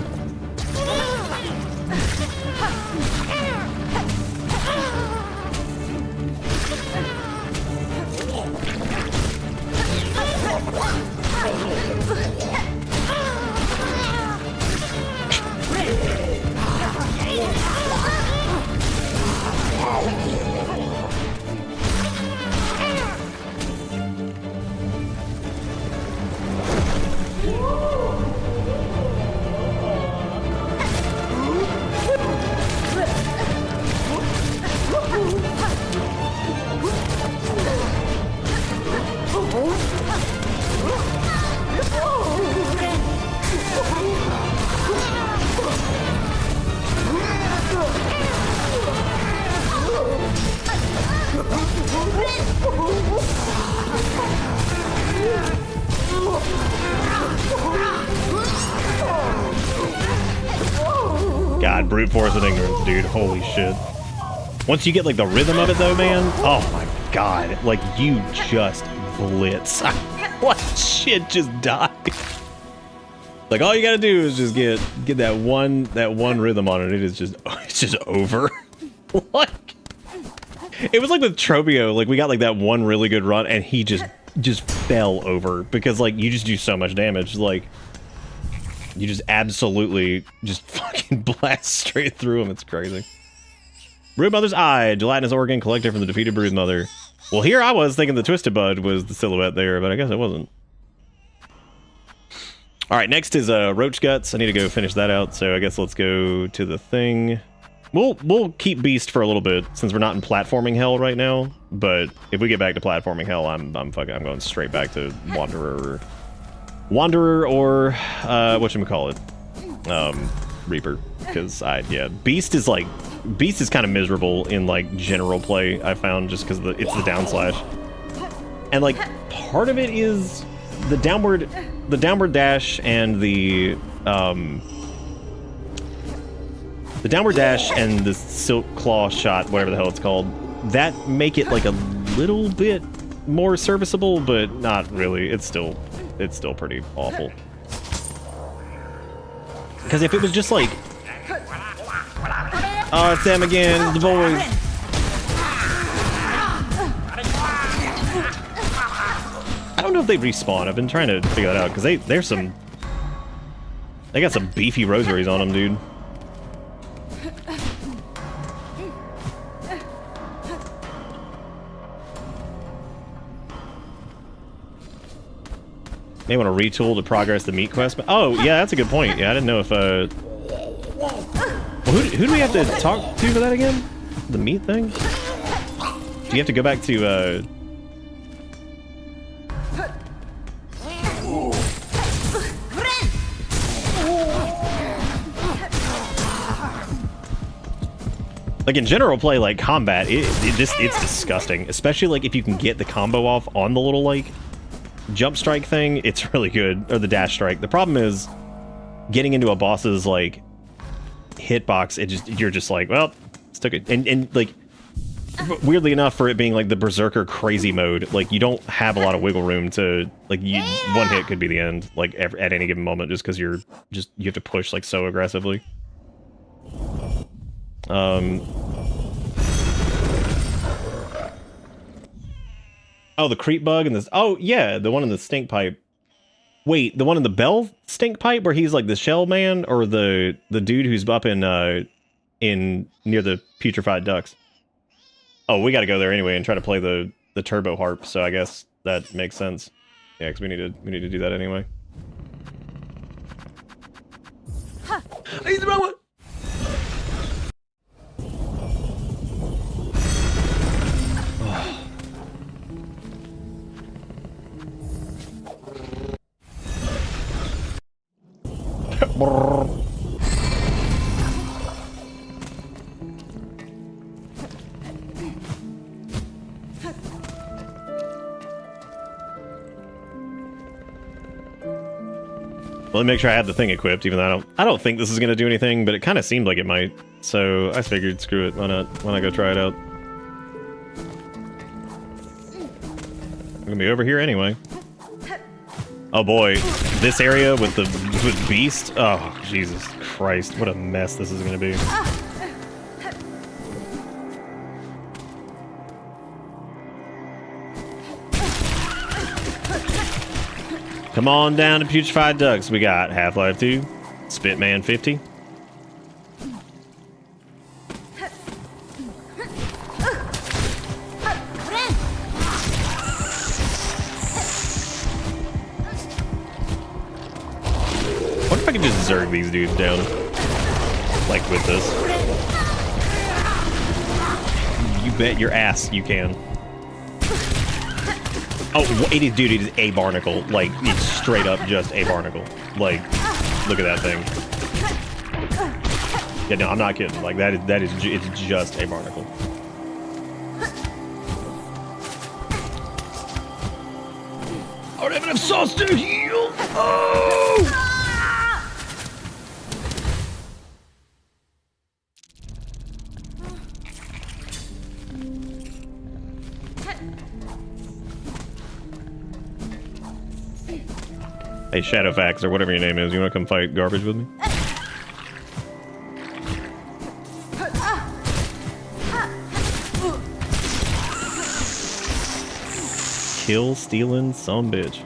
God, brute force and ignorance, dude. Holy shit. Once you get like the rhythm of it though, man, oh my god, like you just blitz. What shit just died. Like all you gotta do is just get that one rhythm on it. It's just over. Like it was like with Trobio, like we got like that one really good run and he just fell over because like you just do so much damage. Like you just absolutely just fucking blast straight through him. It's crazy. Brood Mother's Eye, gelatinous organ collected from the defeated Brood Mother. Well, here I was thinking the Twisted Bud was the silhouette there, but I guess it wasn't. All right, next is Roach Guts. I need to go finish that out, so I guess let's go to the thing. We'll keep Beast for a little bit since we're not in platforming hell right now. But if we get back to platforming hell, I'm going straight back to Wanderer or whatchamacallit, Reaper, because Beast is kind of miserable in like general play. I found just because it's the down slash, and like part of it is the downward dash and the downward dash and the silk claw shot, whatever the hell it's called, that make it like a little bit more serviceable, but not really. It's still pretty awful. Because if it was just like, oh, it's them again, it's the boys. I don't know if they respawn. I've been trying to figure that out because they got some beefy rosaries on them, dude. May want to retool to progress the meat quest. Oh, yeah, that's a good point. Yeah, I didn't know if well, who do we have to talk to for that again? The meat thing? Do you have to go back to like in general play, like combat, it's disgusting. Especially like if you can get the combo off on the little like jump strike thing, it's really good. Or the dash strike. The problem is getting into a boss's like hitbox, you're just like, well, stuck it. And like weirdly enough, for it being like the Berserker crazy mode, like you don't have a lot of wiggle room to like one hit could be the end, like at any given moment, just because you have to push like so aggressively. Oh, the creep bug and this. Oh yeah, the one in the stink pipe. Wait, the one in the bell stink pipe where he's like the shell man, or the dude who's up in near the putrefied ducks. Oh, we got to go there anyway and try to play the turbo harp. So I guess that makes sense. Yeah, because we need to do that anyway. He's the wrong one. Let me make sure I have the thing equipped, even though I don't think this is gonna do anything, but it kind of seemed like it might. So I figured, screw it, why not? Why not go try it out? I'm gonna be over here anyway. Oh boy, this area with Beast. Oh Jesus Christ, what a mess this is gonna be. Come on down to Putrefied Ducks. We got Half-Life 2, Spitman 50. What if I could just zerg these dudes down? Like with this. You bet your ass you can. Oh, it is, dude, it is a barnacle. Like, it's straight up just a barnacle. Like, look at that thing. Yeah, no, I'm not kidding. Like, it's just a barnacle. I don't have enough sauce to heal! Oh! Hey, Shadowfax, or whatever your name is, you want to come fight garbage with me? Kill stealing some bitch.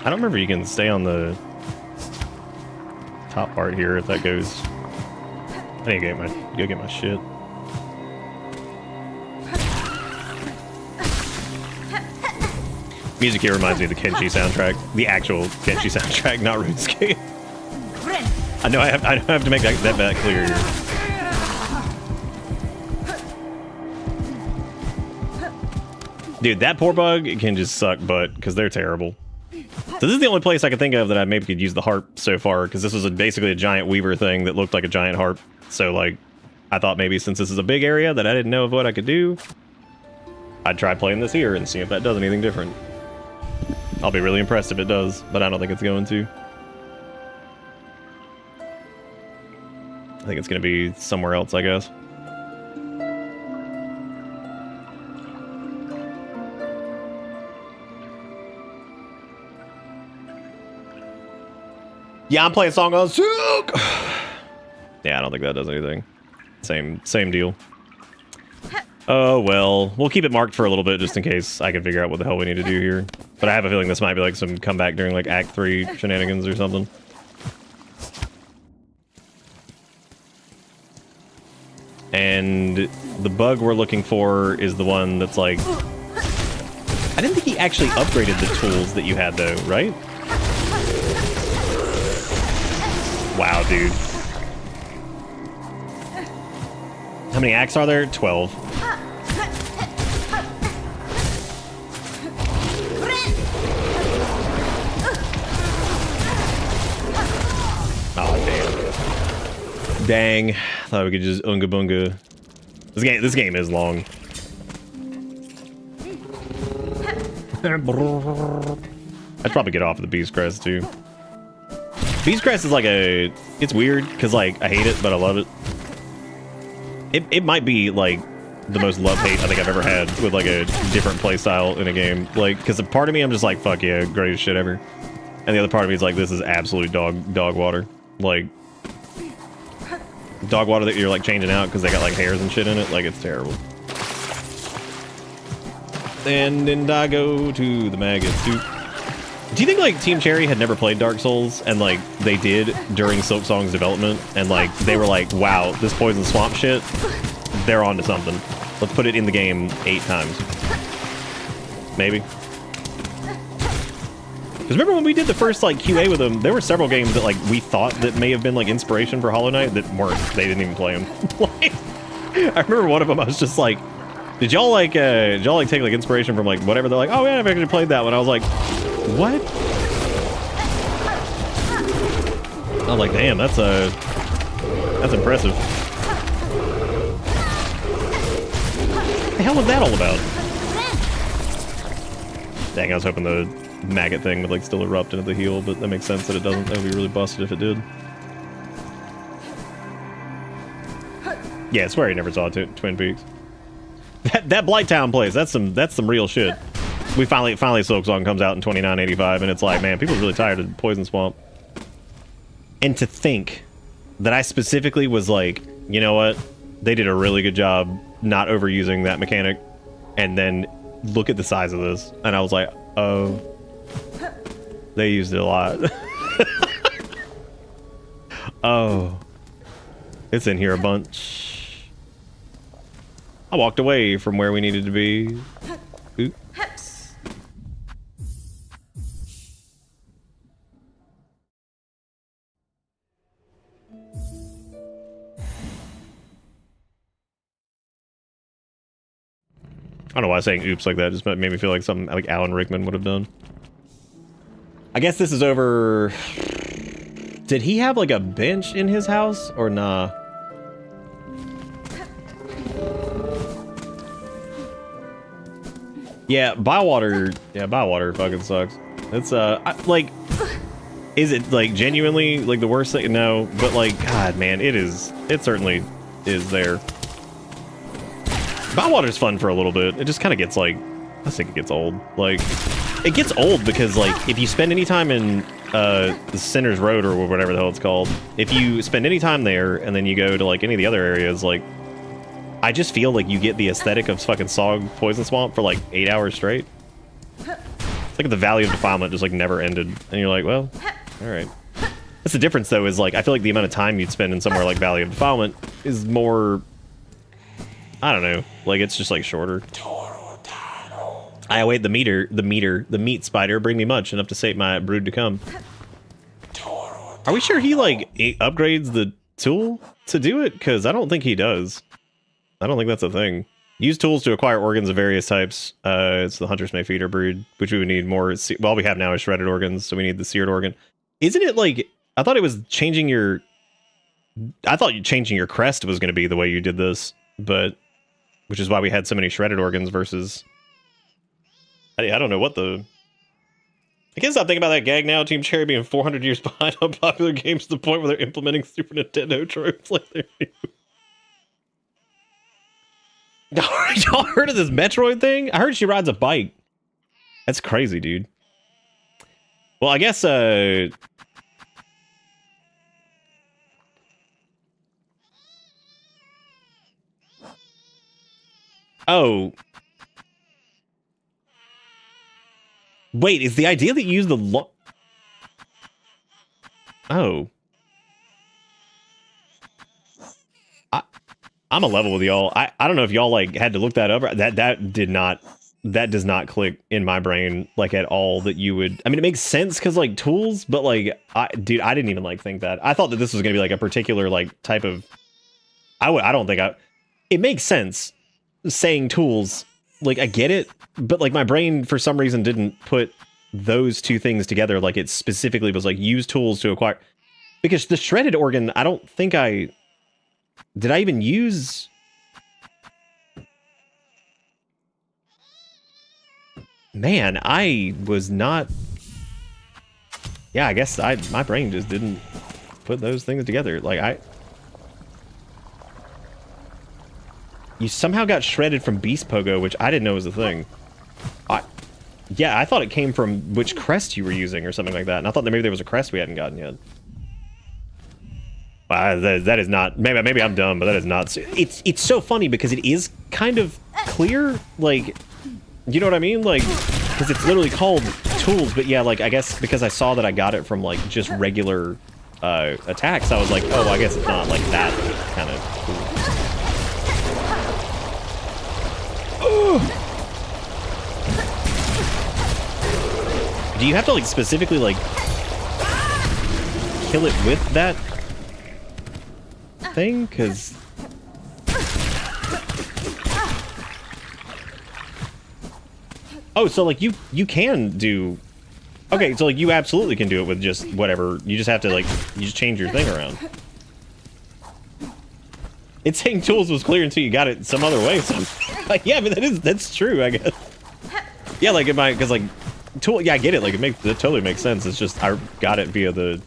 I don't remember you can stay on the top part here if that goes. I need to go get my shit. Music here reminds me of the Kenshi soundtrack, the actual Kenshi soundtrack, not RuneScape. I know I have to make that clear here. Dude, that poor bug can just suck butt because they're terrible. So this is the only place I could think of that I maybe could use the harp so far, because this was basically a giant weaver thing that looked like a giant harp. So like, I thought maybe since this is a big area that I didn't know of what I could do, I'd try playing this here and see if that does anything different. I'll be really impressed if it does, but I don't think it's going to. I think it's going to be somewhere else, I guess. Yeah, I'm playing Song on Silk. Yeah, I don't think that does anything. Same deal. Oh, well. We'll keep it marked for a little bit just in case I can figure out what the hell we need to do here. But I have a feeling this might be like some comeback during like Act 3 shenanigans or something. And the bug we're looking for is the one that's like... I didn't think he actually upgraded the tools that you had though, right? Wow, dude. How many acts are there? 12. Oh, damn. Dang. thought we could just unga bunga. This game is long. I'd probably get off of the Beast Crest too. Beast Crest is like it's weird because like I hate it, but I love it. It might be like the most love-hate I think I've ever had with like a different playstyle in a game. Like, because a part of me I'm just like, fuck yeah, greatest shit ever. And the other part of me is like, this is absolute dog water. Like, dog water that you're like changing out because they got like hairs and shit in it. Like, it's terrible. And then I go to the maggots too. Do you think like Team Cherry had never played Dark Souls and like they did during Silksong's development and like they were like, wow, this Poison Swamp shit, they're onto something. Let's put it in the game 8 times. Maybe. Because remember when we did the first like QA with them, there were several games that like we thought that may have been like inspiration for Hollow Knight that weren't. They didn't even play them. Like, I remember one of them I was just like, did y'all like take like inspiration from like whatever? They're like, oh yeah, I've actually played that one. I was like, what? I was like, damn, that's impressive. What the hell was that all about? Dang, I was hoping the maggot thing would like still erupt into the heel, but that makes sense that it doesn't. That would be really busted if it did. Yeah, I swear I never saw Twin Peaks. That Blighttown place, that's some real shit. We finally Silksong comes out in 2985 and it's like, man, people are really tired of Poison Swamp. And to think that I specifically was like, you know what? They did a really good job not overusing that mechanic. And then look at the size of this. And I was like, oh, they used it a lot. Oh, it's in here a bunch. I walked away from where we needed to be. Ooh. I don't know why I was saying oops like that. Just made me feel like something like Alan Rickman would have done. I guess this is over. Did he have like a bench in his house or nah? Yeah, Bywater. Yeah, Bywater fucking sucks. It's like, is it like genuinely like the worst thing? No, but like, God, man, it is. It certainly is there. Bywater's fun for a little bit. It just kind of gets like, I think it gets old. Like, it gets old because like if you spend any time in the Sinner's Road or whatever the hell it's called, if you spend any time there and then you go to like any of the other areas, like I just feel like you get the aesthetic of fucking Sog Poison Swamp for like 8 hours straight. It's like the Valley of Defilement just like never ended, and you're like, well, all right. That's the difference though. Is like I feel like the amount of time you'd spend in somewhere like Valley of Defilement is more. I don't know. Like, it's just, like, shorter. I await the meat spider, bring me much, enough to sate my brood to come. Are we sure he, like, upgrades the tool to do it? Because I don't think he does. I don't think that's a thing. Use tools to acquire organs of various types. It's the Hunter's May feeder brood, which we would need more. Well, all we have now is shredded organs, so we need the seared organ. Isn't it, like... I thought it was changing your... I thought changing your crest was going to be the way you did this, but... Which is why we had so many shredded organs versus... I don't know what the... I can't stop thinking about that gag now. Team Cherry being 400 years behind on popular games to the point where they're implementing Super Nintendo tropes like they're new. Y'all heard of this Metroid thing? I heard she rides a bike. That's crazy, dude. Well, I guess, oh. Wait, is the idea that you use the Oh. I'm a level with y'all. I don't know if y'all like had to look that up. That does not click in my brain like at all that you would. I mean, it makes sense because like tools, but like, dude, I didn't even like think that. I thought that this was gonna be like a particular like type of. I don't think it makes sense saying tools. Like I get it, but like my brain for some reason didn't put those two things together. Like it specifically was like use tools to acquire, because the shredded organ, I don't think I Did I even use... Man, I was not... Yeah, I guess my brain just didn't put those things together. Like, You somehow got shredded from Beast Pogo, which I didn't know was a thing. Yeah, I thought it came from which crest you were using or something like that. And I thought that maybe there was a crest we hadn't gotten yet. That is not... Maybe I'm dumb, but that is not... It's so funny because it is kind of clear. Like, you know what I mean? Like, because it's literally called tools. But yeah, like, I guess because I saw that I got it from, like, just regular attacks, I was like, oh, I guess it's not, like, that kind of tool. Do you have to, like, specifically, like, kill it with that thing? Because... Oh, so, like, you can do... Okay, so, like, you absolutely can do it with just whatever. You just have to, like, you just change your thing around. It's saying tools was clear until you got it some other way, so... Like, yeah, but that's true, I guess. Yeah, like, because, like, tool... Yeah, I get it, like, it totally makes sense. It's just, I got it via the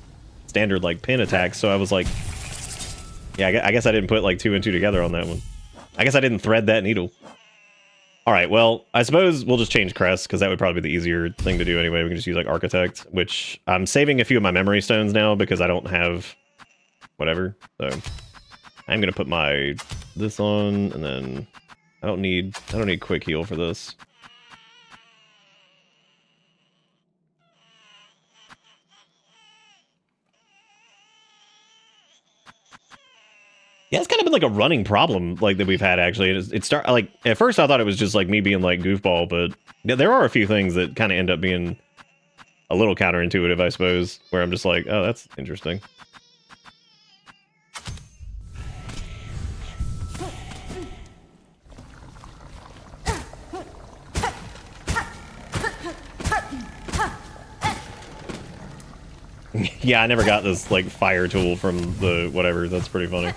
standard, like, pin attack, so I was like... Yeah, I guess I didn't put, like, 2 and 2 together on that one. I guess I didn't thread that needle. Alright, well, I suppose we'll just change crest, because that would probably be the easier thing to do anyway. We can just use, like, Architect, which I'm saving a few of my memory stones now, because I don't have whatever, so... I'm gonna put this on, and then... I don't need quick heal for this. Yeah, it's kind of been like a running problem, like, that we've had, actually. Like, at first I thought it was just, like, me being, like, goofball, but yeah, there are a few things that kind of end up being a little counterintuitive, I suppose, where I'm just like, oh, that's interesting. Yeah, I never got this, like, fire tool from the whatever. That's pretty funny.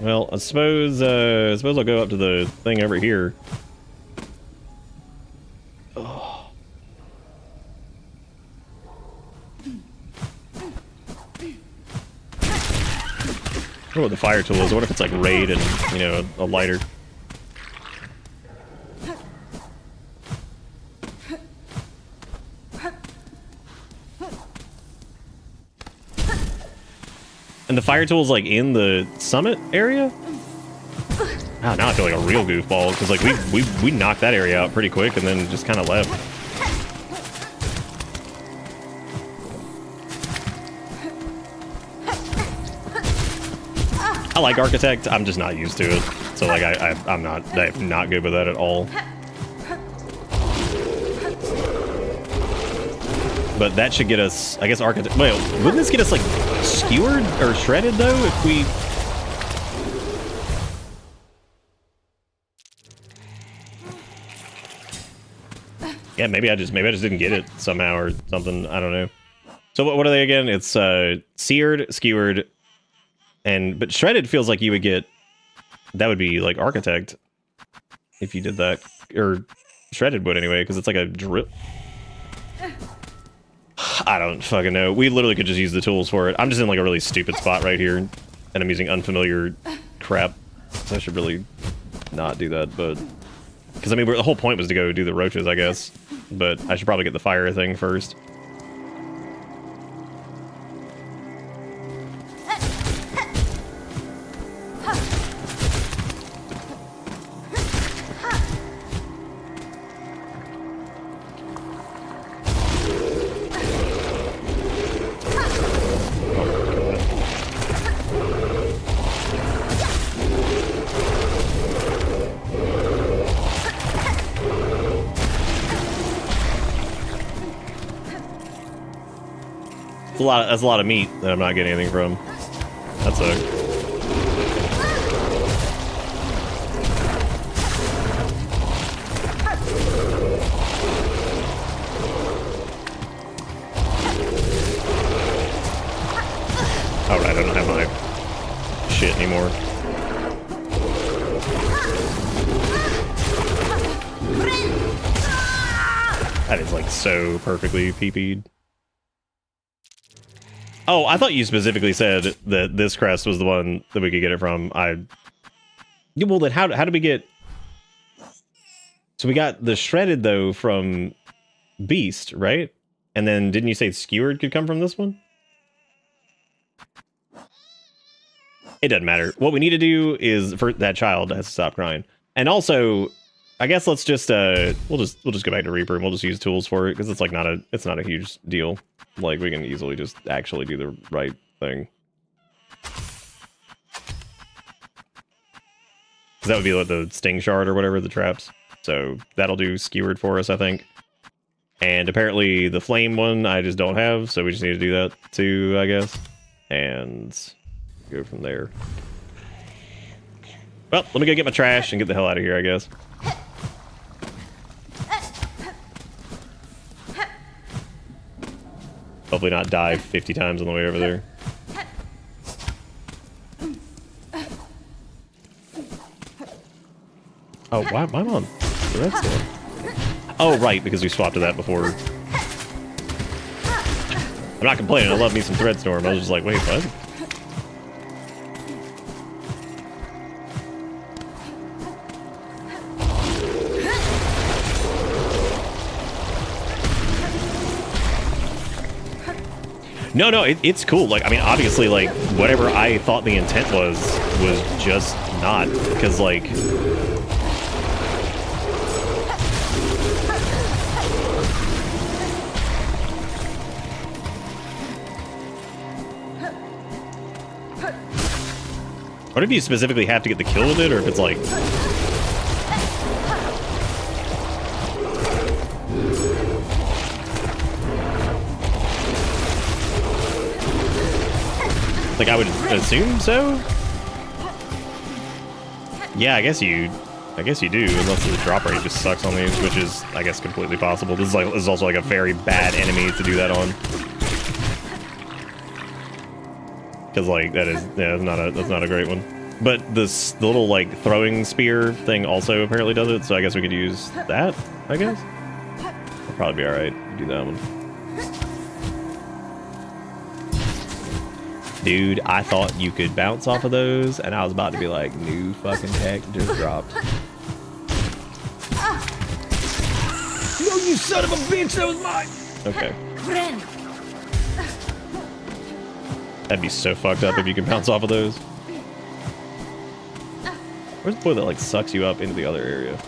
Well, I suppose I'll go up to the thing over here. Oh. I wonder what the fire tool is. I wonder if it's like raid and, you know, a lighter. And the fire tool's like in the summit area? Oh, now I feel like a real goofball, because like we knocked that area out pretty quick and then just kind of left. I like Architect, I'm just not used to it. So like I'm not good with that at all. But that should get us, I guess, Architect. Wait, wouldn't this get us, like, skewered or shredded, though, if we... Yeah, maybe I just didn't get it somehow or something. I don't know. So what are they again? It's seared, skewered, but shredded feels like you would get... That would be, like, Architect if you did that. Or shredded would, anyway, because it's like a drip... I don't fucking know. We literally could just use the tools for it. I'm just in like a really stupid spot right here, and I'm using unfamiliar crap. So I should really not do that, but... Because, I mean, the whole point was to go do the roaches, I guess. But I should probably get the fire thing first. That's a lot of meat that I'm not getting anything from. That's a... Oh, right, I don't have my shit anymore. That is like so perfectly PP'd. Oh, I thought you specifically said that this crest was the one that we could get it from. Yeah, well, then how did we get... So we got the shredded, though, from Beast, right? And then didn't you say skewered could come from this one? It doesn't matter. What we need to do is for that child has to stop crying. And also, I guess let's just we'll just go back to Reaper and we'll just use tools for it because it's like not a huge deal. Like we can easily just actually do the right thing. That would be like the sting shard or whatever, the traps. So that'll do skewered for us, I think. And apparently the flame one I just don't have, so we just need to do that too, I guess. And go from there. Well, let me go get my trash and get the hell out of here, I guess. Hopefully not die 50 times on the way over there. Oh, why am I on the red still? Oh, right, because we swapped to that before. I'm not complaining, I love me some Threadstorm. I was just like, wait, what? No, it's cool. Like, I mean, obviously, like, whatever I thought the intent was just not. Because, like... What if you specifically have to get the kill with it, or if it's like... Like, I would assume so? Yeah, I guess you do, unless the drop rate just sucks on these, which is, I guess, completely possible. This is also like a very bad enemy to do that on. Because like that's not a great one. But the little like throwing spear thing also apparently does it, so I guess we could use that, I guess. It'll probably be alright to do that one. Dude, I thought you could bounce off of those, and I was about to be like, new fucking tech just dropped. No, you son of a bitch, that was mine! Okay. That'd be so fucked up if you could bounce off of those. Where's the boy that like sucks you up into the other area?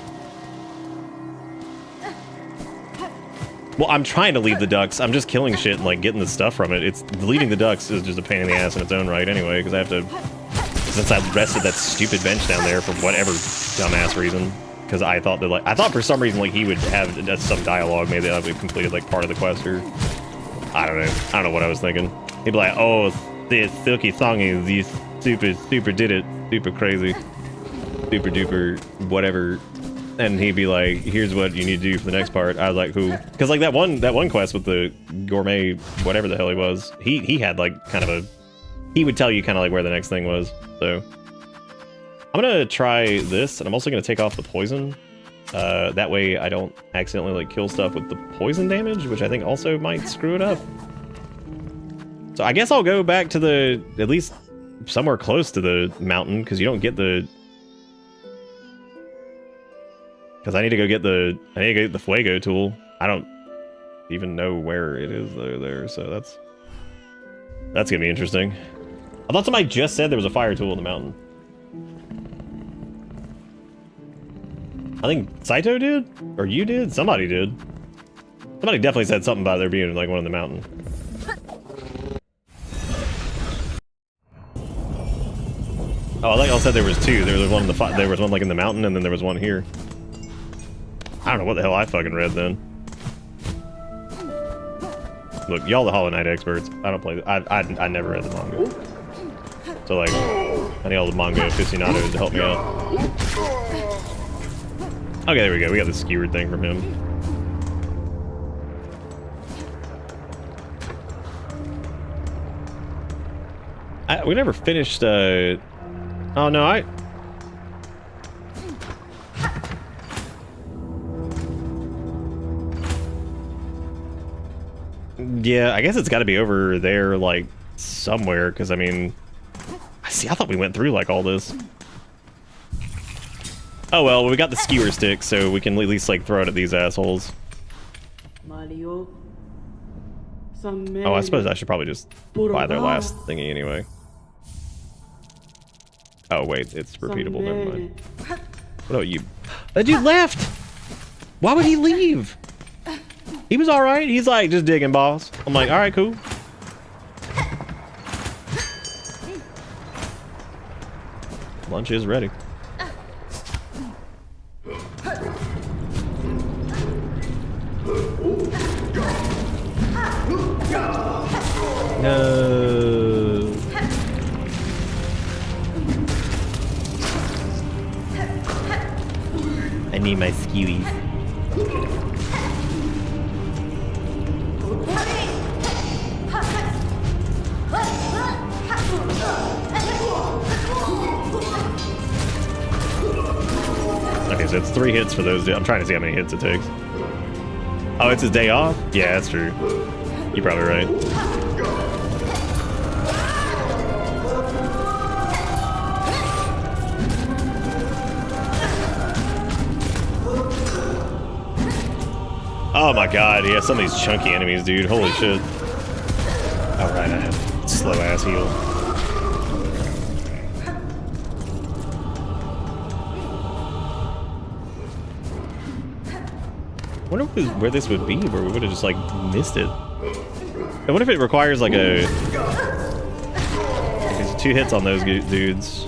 Well, I'm trying to leave the ducks. I'm just killing shit and like getting the stuff from it. It's leaving the ducks is just a pain in the ass in its own right anyway, because I have to, since I rested that stupid bench down there for whatever dumbass reason, because I thought that like, I thought for some reason like he would have some dialogue, maybe that would have completed like part of the quest, or I don't know what I was thinking. He'd be like, oh, this Silksong is you super did it, super crazy, super duper whatever. And he'd be like, here's what you need to do for the next part. I was like, who? Because like that one quest with the gourmet, whatever the hell he was, he had like kind of a, he would tell you kind of like where the next thing was. So I'm gonna try this, and I'm also gonna take off the poison. That way I don't accidentally like kill stuff with the poison damage, which I think also might screw it up. So I guess I'll go back to the, at least somewhere close to the mountain, because you don't get the, because I need to go get the Fuego tool. I don't even know where it is though there, so that's gonna be interesting. I thought somebody just said there was a fire tool in the mountain. I think Saito did? Or you did? Somebody did. Somebody definitely said something about there being like one in the mountain. Oh, I think I said there was two. There was one in the there was one like in the mountain, and then there was one here. I don't know what the hell I fucking read then. Look, y'all the Hollow Knight experts. I don't play. I never read the manga. So like, I need all the manga aficionados to help me out. Okay, there we go. We got the skewered thing from him. We never finished, oh no, yeah, I guess it's gotta be over there, like, somewhere, because, I mean... I thought we went through, like, all this. Oh well, we got the skewer stick, so we can at least, like, throw it at these assholes. Oh, I suppose I should probably just buy their last thingy anyway. Oh wait, it's repeatable, never mind. What about you? That dude left! Why would he leave? He was alright, he's like, just digging, boss. I'm like, alright, cool. Lunch is ready. No. I need my skewies. Okay, so it's 3 hits for those. I'm trying to see how many hits it takes. Oh, it's his day off? Yeah, that's true. You're probably right. Oh my god, yeah, some of these chunky enemies, dude. Holy shit. Alright, I have slow ass heal. I wonder where this would be, where we would have just, like, missed it. I wonder if it requires, like, a... Okay, so 2 hits on those dudes.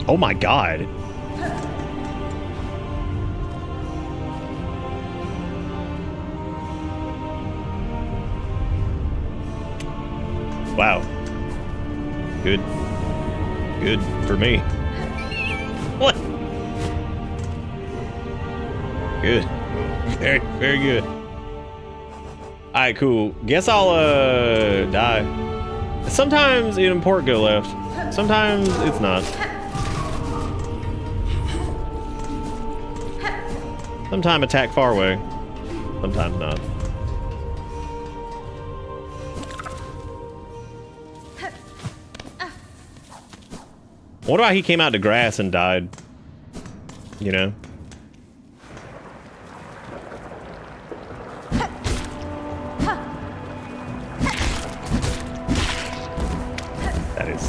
Oh my god. Wow. Good. Good for me. What? Good. Very, very good. Alright, cool. Guess I'll, die. Sometimes an import go left. Sometimes it's not. Sometimes attack far away. Sometimes not. What about he came out to grass and died? You know?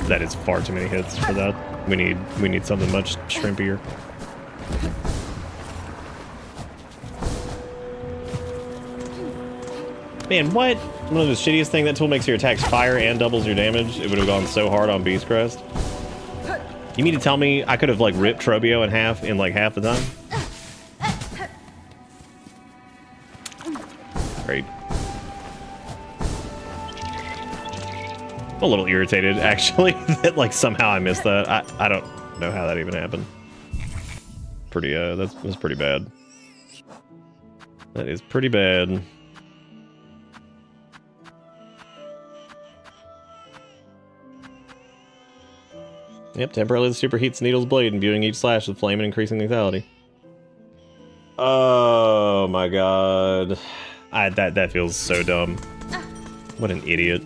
That is far too many hits for that. We need something much shrimpier. Man, what? One of the shittiest thing, that tool makes your attacks fire and doubles your damage. It would have gone so hard on Beast Crest. You mean to tell me I could have, like, ripped Trobio in half in, like, half the time? Great. I'm a little irritated, actually, that, like, somehow I missed that. I don't know how that even happened. Pretty, that's pretty bad. That is pretty bad. Yep, temporarily superheats Needle's blade, imbuing each slash with flame and increasing lethality. Oh my god. That feels so dumb. What an idiot.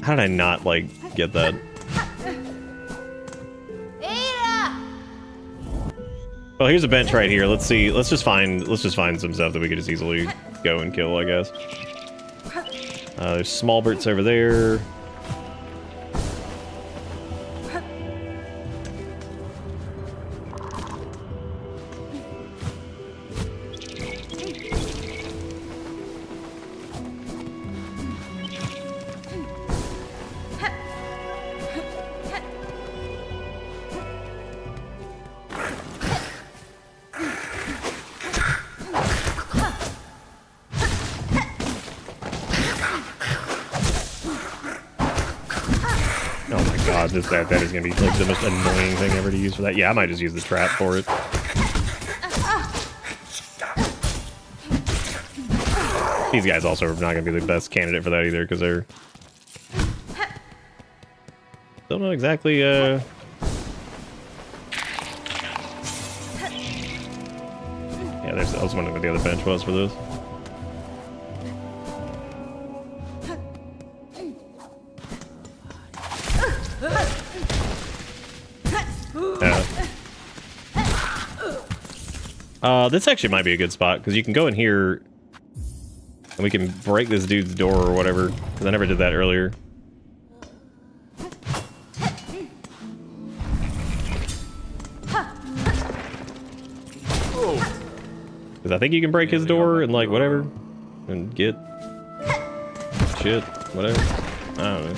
How did I not, like, get that? Well, here's a bench right here. Let's see. Let's just find some stuff that we could just easily go and kill, I guess. There's Smallberts over there. That is gonna be like the most annoying thing ever to use for that. Yeah, I might just use the trap for it. These guys also are not going to be the best candidate for that either, because they're... Don't know exactly, Yeah, I was wondering what the other bench was for this. Yeah. This actually might be a good spot, because you can go in here and we can break this dude's door or whatever, because I never did that earlier. Because I think you can break his door and like whatever, and get shit, whatever. I don't know.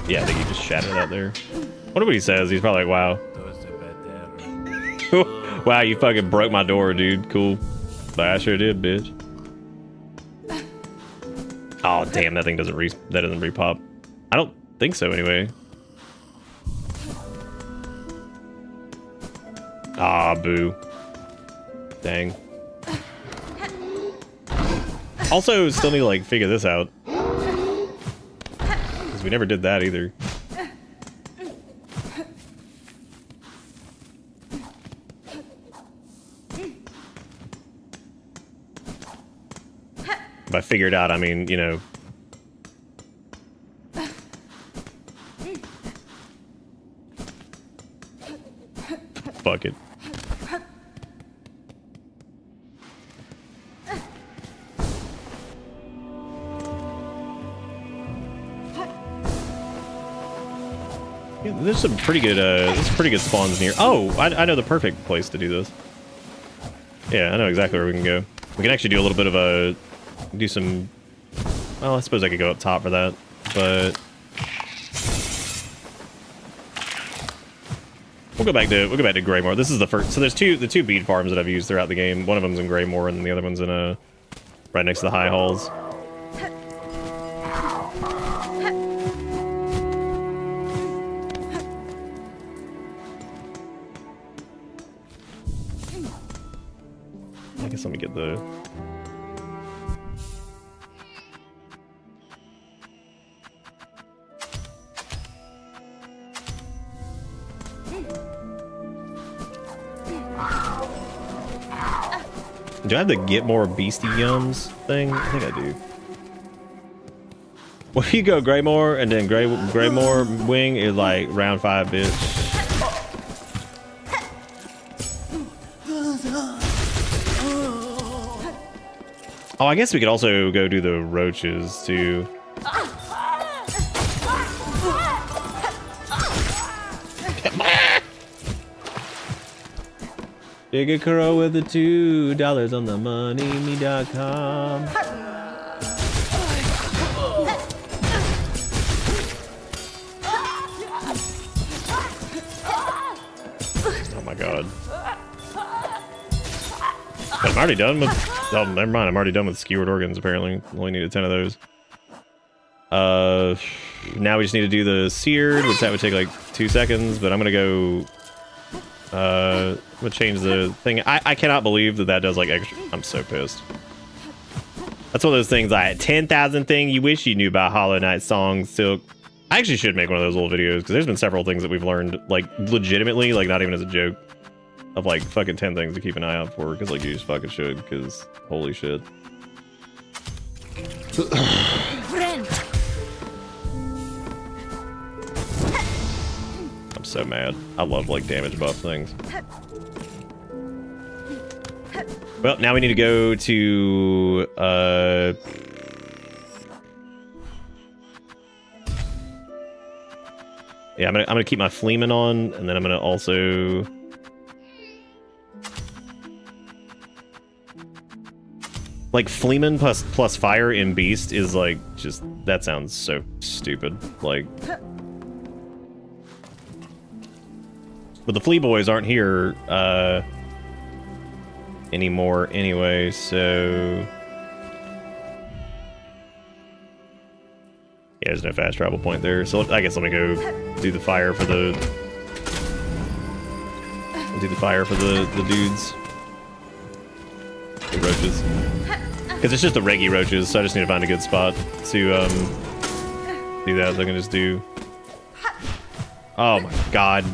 Yeah, I think he just shattered it out there. Wonder what he says. He's probably like, wow. Wow, you fucking broke my door, dude. Cool. But I sure did, bitch. Oh, damn, that thing doesn't repop. I don't think so, anyway. Ah, boo. Dang. Also, still need to, like, figure this out. Because we never did that, either. By figure it out, I mean, you know... Fuck it. Yeah, there's some pretty good, spawns near. Oh, I know the perfect place to do this. Yeah, I know exactly where we can go. We can actually do a little bit of a, do some. Well, I suppose I could go up top for that, but we'll go back to Greymore. This is the first. So there's the two bead farms that I've used throughout the game. One of them's in Greymore, and the other one's in right next to the high halls. I guess let me get the. Do I have to get more beastie yums thing? I think I do. Well, if you go Greymore and then Greymore wing is like round 5, bitch. Oh, I guess we could also go do the roaches too. Dig a crow with the $2 on the moneyme.com. Oh my god. But I'm already done with. Oh, never mind. I'm already done with skewered organs, apparently. Only needed 10 of those. Now we just need to do the seared, which that would take like 2 seconds, but I'm gonna go. I'm gonna change the thing. I cannot believe that does like extra. I'm so pissed. That's one of those things like 10,000 thing you wish you knew about Hollow Knight songs. Silk. I actually should make one of those little videos because there's been several things that we've learned, like legitimately, like not even as a joke, of like fucking 10 things to keep an eye out for because like you just fucking should because holy shit. I'm so mad. I love like damage buff things. Well, now we need to go to yeah, I'm gonna keep my Fleeman on, and then I'm gonna also like Fleeman plus fire in Beast is like just that sounds so stupid. Like but the Flea Boys aren't here anymore anyway, so yeah, there's no fast travel point there. So I guess let me go do the fire for the dudes. roaches. Because it's just the reggy roaches, so I just need to find a good spot to do that. So I can just do... Oh my god.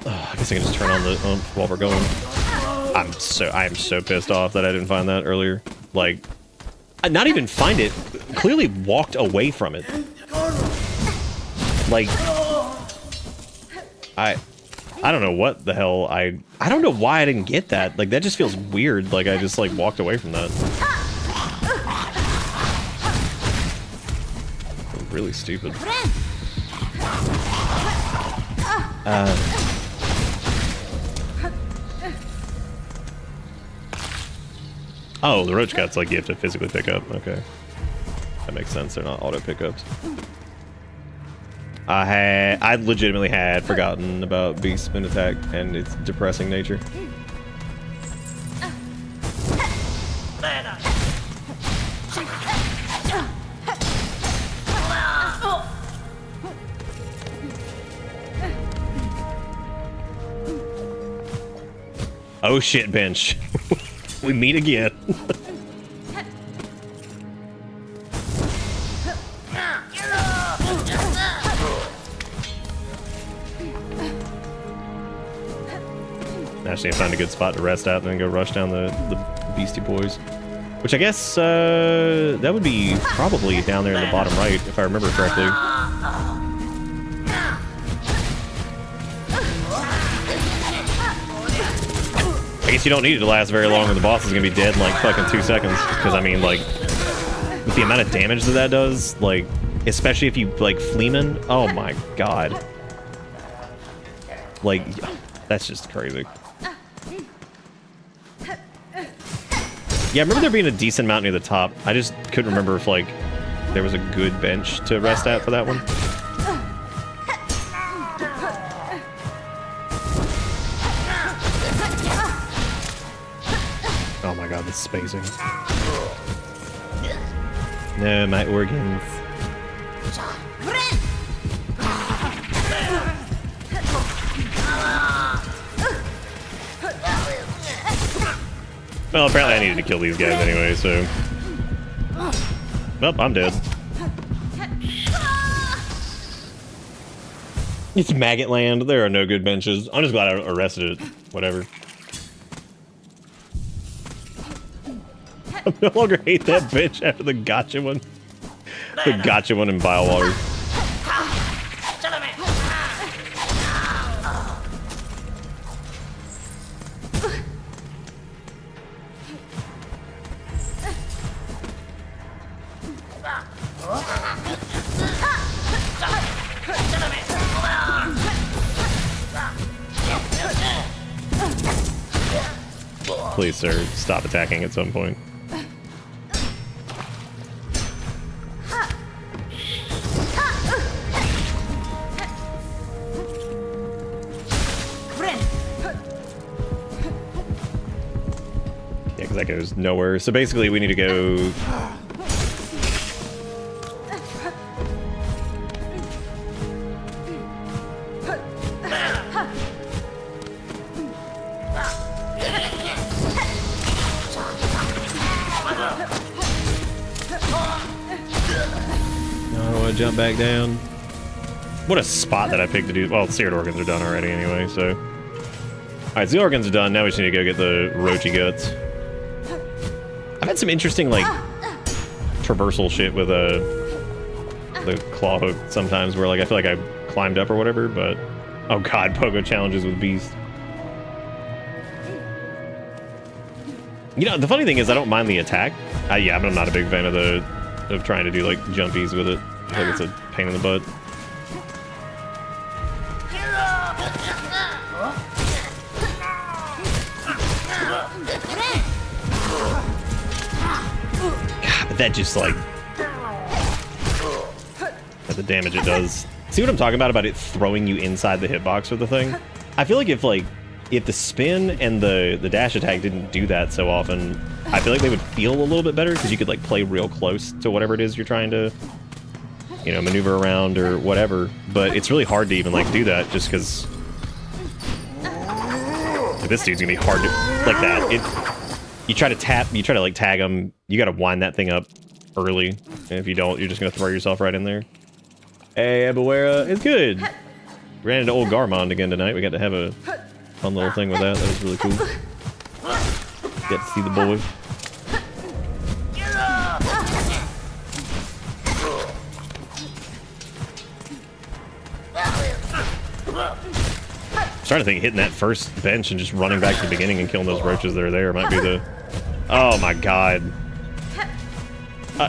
I guess I can just turn on the while we're going. I am so pissed off that I didn't find that earlier. Like, not even find it. Clearly walked away from it. Like, I don't know what the hell I don't know why I didn't get that. Like, that just feels weird. Like, I just, like, walked away from that. Really stupid. Oh, the roach guts, like, you have to physically pick up. Okay. That makes sense. They're not auto pickups. I legitimately had forgotten about Beast Spin Attack and its depressing nature. Oh shit, bench. We meet again. Actually, I found a good spot to rest out and then go rush down the Beastie Boys. Which I guess that would be probably down there in the bottom right, if I remember correctly. I guess you don't need it to last very long, and the boss is gonna be dead in like fucking 2 seconds. Because I mean, like, with the amount of damage that does, like, especially if you like Fleeman, oh my god, like, that's just crazy. Yeah, I remember there being a decent amount near the top. I just couldn't remember if like there was a good bench to rest at for that one. Oh my god, the spacing. No, my organs. Well, apparently I needed to kill these guys anyway, so... Well, I'm dead. It's maggot land. There are no good benches. I'm just glad I arrested it. Whatever. I no longer hate that bitch after the gotcha one. The gotcha one in Bile Water. Please, sir, stop attacking at some point. Yeah, because that goes nowhere. So basically, we need to go... Jump back down. What a spot that I picked to do. Well, seared organs are done already anyway, so. Alright, so the organs are done. Now we just need to go get the roachy guts. I've had some interesting, like, traversal shit with the claw hook sometimes where, like, I feel like I climbed up or whatever, but. Oh god, pogo challenges with Beast. You know, the funny thing is I don't mind the attack. Yeah, I'm not a big fan of trying to do, like, jumpies with it. I think it's a pain in the butt. God, but that just like... the damage it does. See what I'm talking about it throwing you inside the hitbox with the thing? I feel like if the spin and the dash attack didn't do that so often, I feel like they would feel a little bit better because you could like play real close to whatever it is you're trying to, you know, maneuver around or whatever. But it's really hard to even like do that just because this dude's gonna be hard to like that. You try to like tag him. You gotta wind that thing up early, and if you don't, you're just gonna throw yourself right in there. Hey, Ebawera, it's good. Ran into old Garmond again tonight. We got to have a fun little thing with that. That was really cool. Get to see the boy. I'm starting to think hitting that first bench and just running back to the beginning and killing those roaches that are there might be the... Oh my god.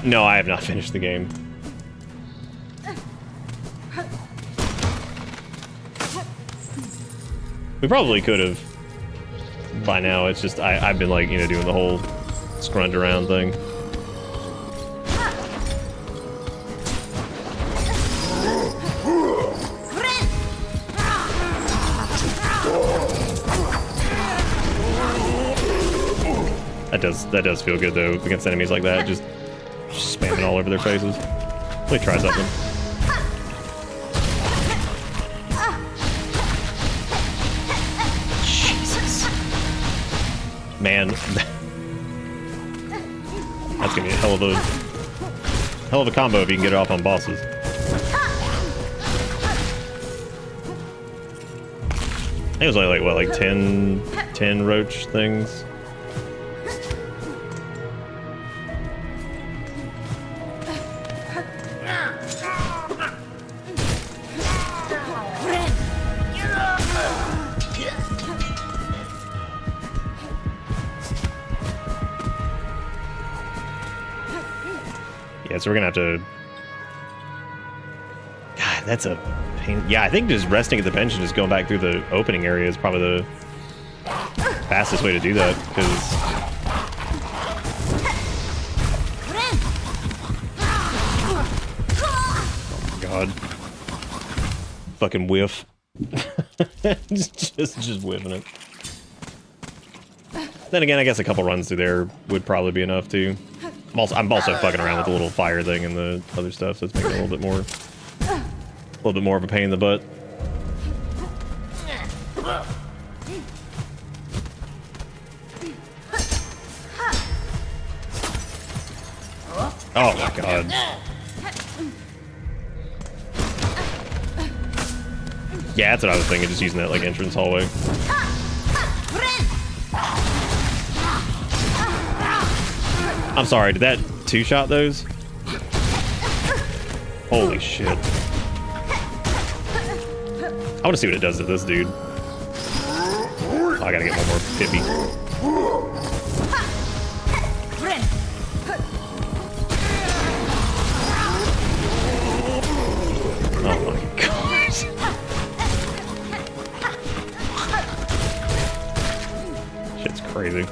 No, I have not finished the game. We probably could have by now. It's just I've been like, you know, doing the whole scrunch around thing. That does feel good though against enemies like that. Just spamming all over their faces. Let me try something. Man, that's gonna be a hell of a combo if you can get it off on bosses. I think it was only like what, like 10 roach things. Yeah, so we're gonna have to... God, that's a pain. Yeah, I think just resting at the bench and just going back through the opening area is probably the fastest way to do that, because... Oh my god. Fucking whiff. just whiffing it. Then again, I guess a couple runs through there would probably be enough too. I'm also fucking around with the little fire thing and the other stuff, so it's making it a little bit more of a pain in the butt. Oh my god. Yeah, that's what I was thinking, just using that like entrance hallway. I'm sorry, did that two-shot those? Holy shit. I want to see what it does to this dude. Oh, I gotta get one more Pippi. Oh my gosh. Shit's crazy.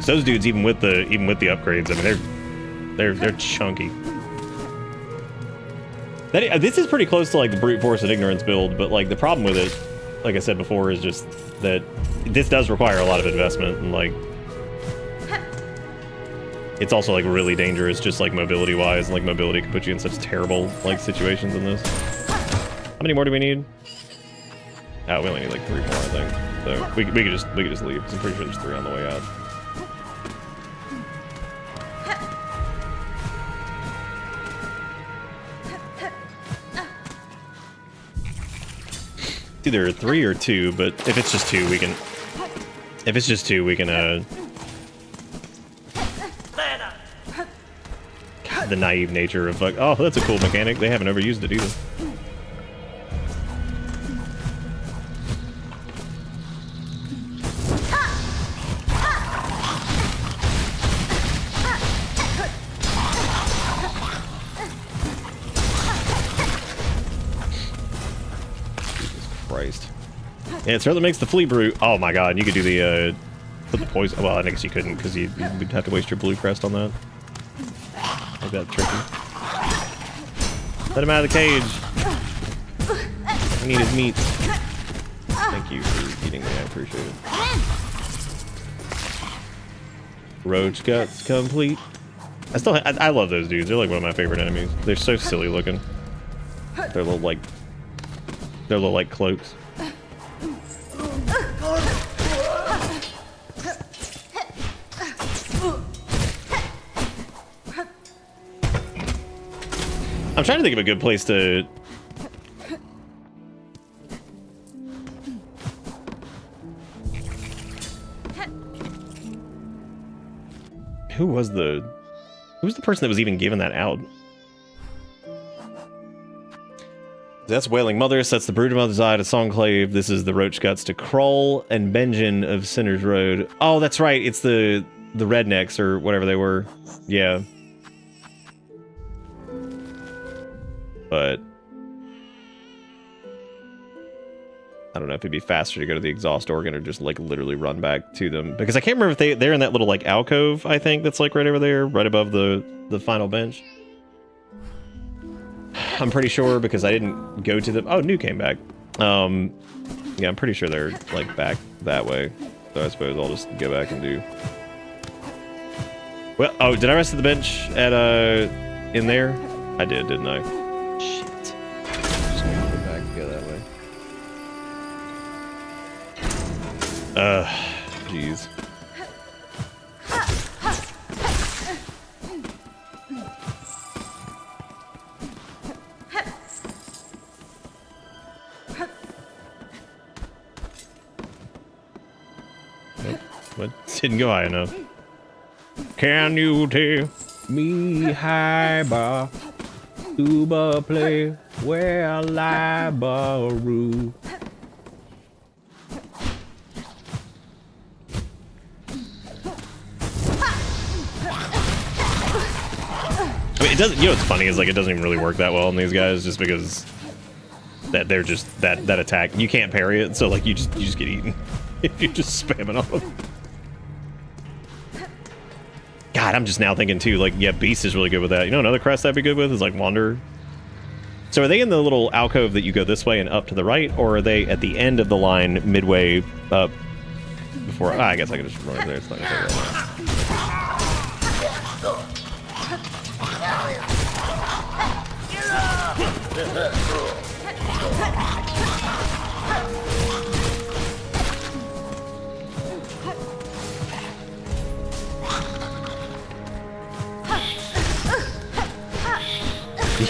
Those dudes, even with the upgrades, I mean, they're chunky. This is pretty close to like the brute force and ignorance build, but like the problem with it, like I said before, is just that this does require a lot of investment, and like it's also like really dangerous, just like mobility wise, and like mobility can put you in such terrible like situations in this. How many more do we need? Oh, we only need like 3 more, I think. So we could just leave, because I'm pretty sure there's 3 on the way out. It's either 3 or 2, but if it's just 2, we can... If it's just 2, we can, God, the naive nature of, like, oh, that's a cool mechanic. They haven't ever used it either. Yeah, it certainly makes the flea brute. Oh my god, you could do the, put the poison... Well, I guess you couldn't, because you'd have to waste your blue crest on that. Like that tricky. Let him out of the cage. I need his meat. Thank you for eating me, I appreciate it. Roach guts complete. I love those dudes. They're like one of my favorite enemies. They're so silly looking. They're little like cloaks. I'm trying to think of a good place to... Who was the person that was even giving that out? That's Wailing Mothers. That's the Brood of Mother's Eye to Songclave. This is the Roach Guts to Krull and Benjen of Sinner's Road. Oh, that's right. It's the rednecks or whatever they were. Yeah. But I don't know if it'd be faster to go to the exhaust organ or just like literally run back to them, because I can't remember if they're in that little like alcove, I think, that's like right over there, right above the final bench. I'm pretty sure because I didn't go to them. Oh, New came back. Yeah, I'm pretty sure they're like back that way. So I suppose I'll just go back and do. Well, oh, did I rest at the bench at in there? I did, didn't I? Shit. Just gonna go back and go that way. Jeez. What? Didn't go high enough. Can you tell me high bar, tuba play where lie baroo? I mean, it doesn't. You know what's funny is like it doesn't even really work that well on these guys, just because that they're just that attack you can't parry it, so like you just get eaten if you're just spamming on them. God, I'm just now thinking too, like, yeah, Beast is really good with that. You know, another crest that'd be good with is like Wanderer. So are they in the little alcove that you go this way and up to the right, or are they at the end of the line midway up before? I guess I could just run over there. It's not gonna take that long.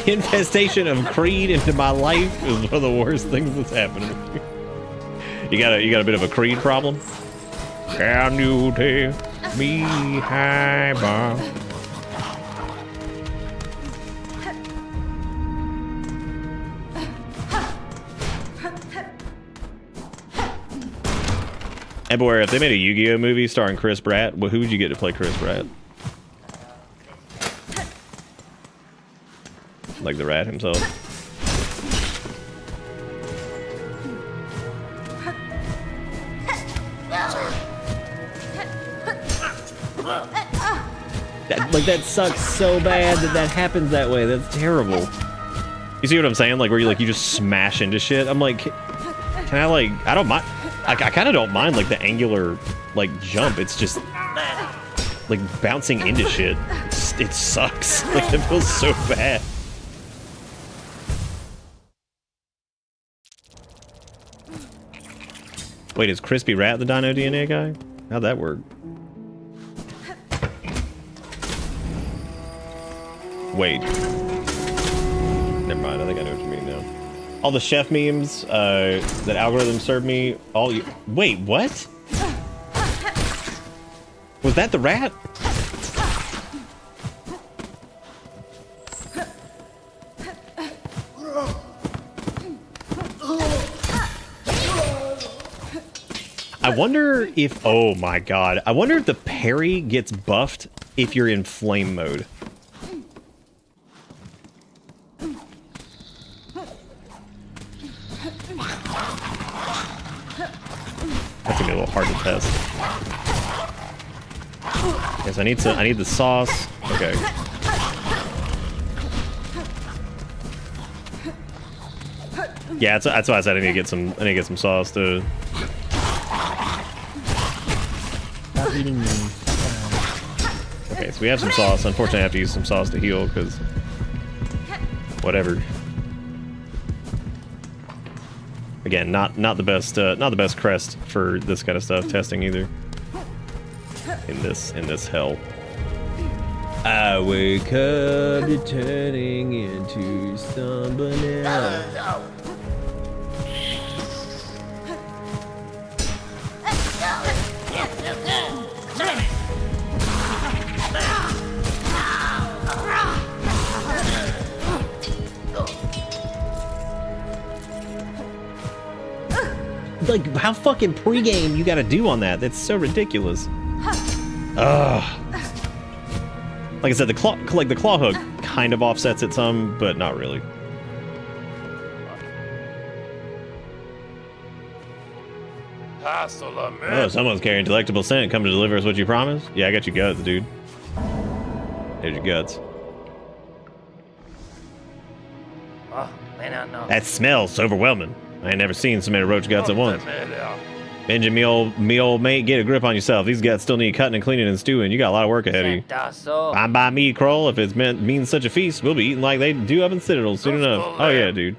The infestation of Creed into my life is one of the worst things that's happened to me. You got a bit of a Creed problem? Can you tell me hi, Bob? And boy, if they made a Yu-Gi-Oh movie starring Chris Pratt, well, who would you get to play Chris Pratt? Like the rat himself. That sucks so bad that happens that way. That's terrible. You see what I'm saying? Like where you just smash into shit. I'm like, can I like? I don't mind. I kind of don't mind like the angular like jump. It's just like bouncing into shit. It sucks. Like it feels so bad. Wait, is Crispy Rat the Dino DNA guy? How'd that work? Wait. Never mind, I think I know what you mean now. All the chef memes that algorithm served me, wait, what? Was that the rat? I wonder if, oh my god, I wonder if the parry gets buffed if you're in flame mode. That's gonna be a little hard to test. Yes, I need the sauce. Okay. Yeah, that's why I said I need to get some sauce to. Eating them. Okay, so we have some sauce. Unfortunately, I have to use some sauce to heal because whatever. Again, not the best crest for this kind of stuff testing either. In this hell. I wake up to turning into somebody else. Like, how fucking pregame you gotta do on that? That's so ridiculous. Ugh. Like I said, the claw hook kind of offsets it some, but not really. Oh, someone's carrying delectable scent. Come to deliver us what you promised? Yeah, I got your guts, dude. There's your guts. That smells overwhelming. I ain't never seen so many roach guts at once. Benjamin, me old mate, get a grip on yourself. These guts still need cutting and cleaning and stewing. You got a lot of work ahead of you. Fine by me, Kroll. If it's means such a feast, we'll be eating like they do up in Citadel soon enough. Oh yeah, dude.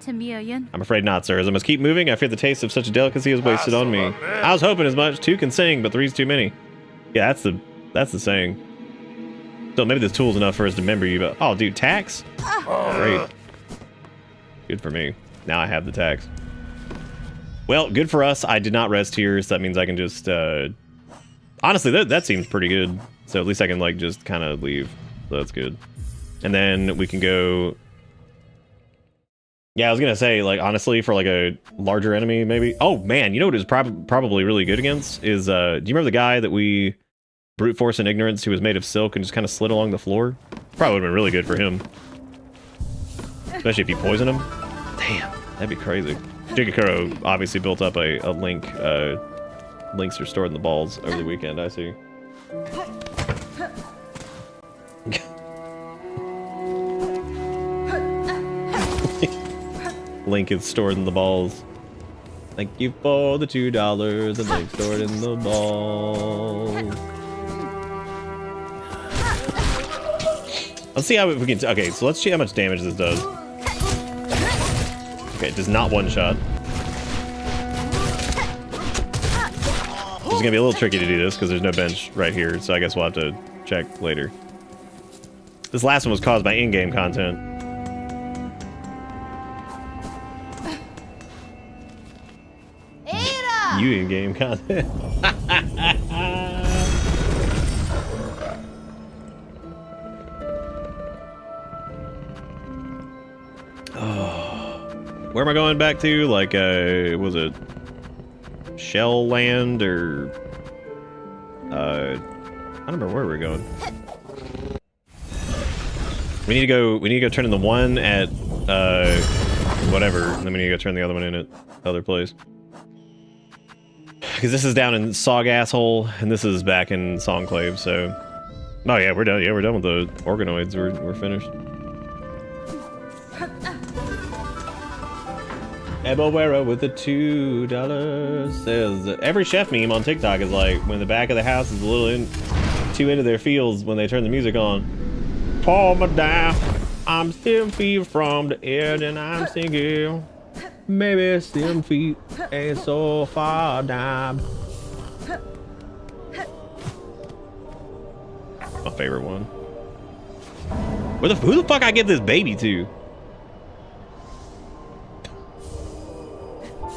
I'm afraid not, sir. As I must keep moving, I fear the taste of such a delicacy is wasted on me. I was hoping as much. Two can sing, but three's too many. Yeah, that's the saying. So maybe this tool's enough for us to remember you, but oh, dude, tax? Great. Good for me. Now I have the tax. Well, good for us. I did not rest here, so that means I can just, honestly, that seems pretty good. So at least I can, like, just kind of leave. So that's good. And then we can go... Yeah, I was gonna say, like, honestly, for, like, a larger enemy, maybe... Oh, man, you know what is probably really good against? Is, do you remember the guy that we brute force and ignorance who was made of silk and just kind of slid along the floor? Probably would've been really good for him. Especially if you poison him. Damn, that'd be crazy. Jigakuro obviously built up a link. Links are stored in the balls over the weekend, I see. Link is stored in the balls. Thank you for the $2 and link stored in the balls. Let's see how we can... Okay, so let's see how much damage this does. Okay, it does not one-shot. It's gonna be a little tricky to do this because there's no bench right here, so I guess we'll have to check later. This last one was caused by in-game content. You in-game content. Where am I going back to? Like, was it Shell Land or I don't remember where we're going. We need to go turn in the one at whatever, and then we need to go turn the other one in at the other place. Because this is down in Sog Asshole, and this is back in Songclave, so... Oh yeah, we're done. Yeah, we're done with the organoids. We're finished. Ebowera with the $2 says every chef meme on TikTok is like when the back of the house is a little too into their fields when they turn the music on. Pour me down, I'm 7 feet from the edge and I'm singing. Maybe 7 feet ain't so far down. My favorite one. Who the fuck I give this baby to?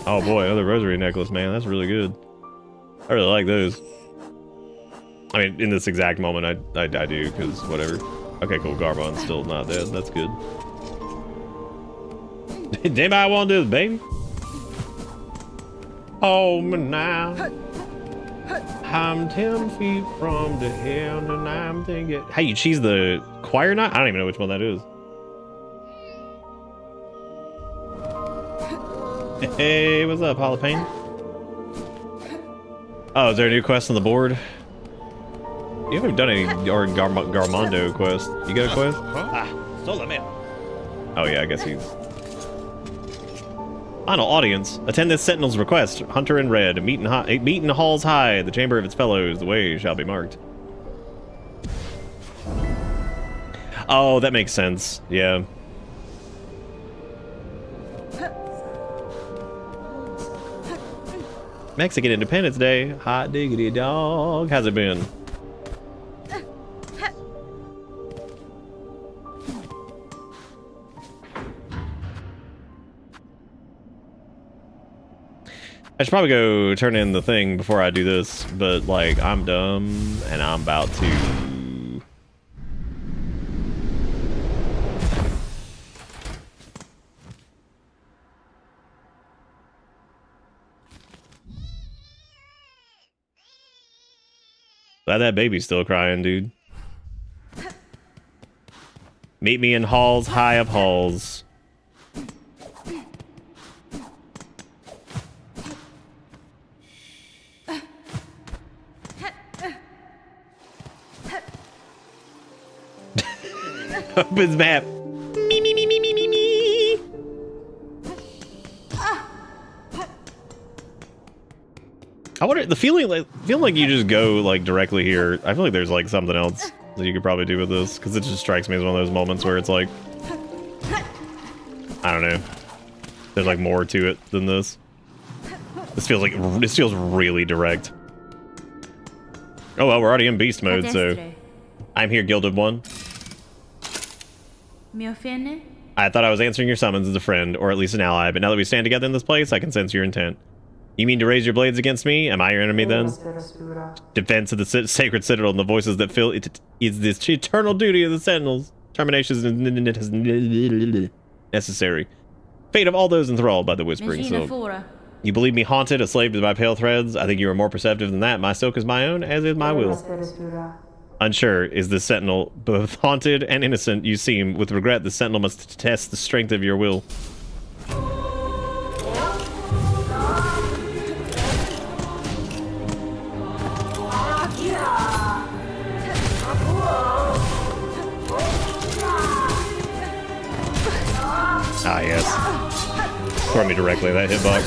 Oh boy, another rosary necklace, man. That's really good. I really like those. I mean, in this exact moment, I do, because whatever. Okay, cool. Garmond's still not dead. That's good. Did anybody want to do this, baby? Oh, me now. I'm 10 feet from the hill, and I'm thinking... Hey, you cheese the choir knot? I don't even know which one that is. Hey, what's up, Jalapeno? Oh, is there a new quest on the board? You haven't done any Garmondo quest. You got a quest? Oh yeah, I guess he's... Final audience. Attend this Sentinel's request. Hunter in red. Meet in halls high. The chamber of its fellows. The way shall be marked. Oh, that makes sense. Yeah. Mexican Independence Day. Hot diggity dog. How's it been? I should probably go turn in the thing before I do this, but like I'm dumb and I'm about to. Glad that baby's still crying, dude. Meet me in halls high up halls. Opens map. Me, me, me, me, me, me, me. I wonder, the feeling like you just go like directly here. I feel like there's like something else that you could probably do with this, because it just strikes me as one of those moments where it's like, I don't know, there's like more to it than this. This feels really direct. Oh well, we're already in beast mode, so I'm here, Gilded One. Mi offende? I thought I was answering your summons as a friend, or at least an ally, but now that we stand together in this place, I can sense your intent. You mean to raise your blades against me? Am I your enemy then? Defense of the sacred citadel and the voices that fill it is this eternal duty of the sentinels. Termination is necessary. Fate of all those enthralled by the whispering silk. You believe me haunted, a slave to my pale threads? I think you are more perceptive than that. My silk is my own, as is my will. Unsure, is the sentinel both haunted and innocent? You seem. With regret, the sentinel must test the strength of your will. Ah, yes. Throw me directly at that hitbox.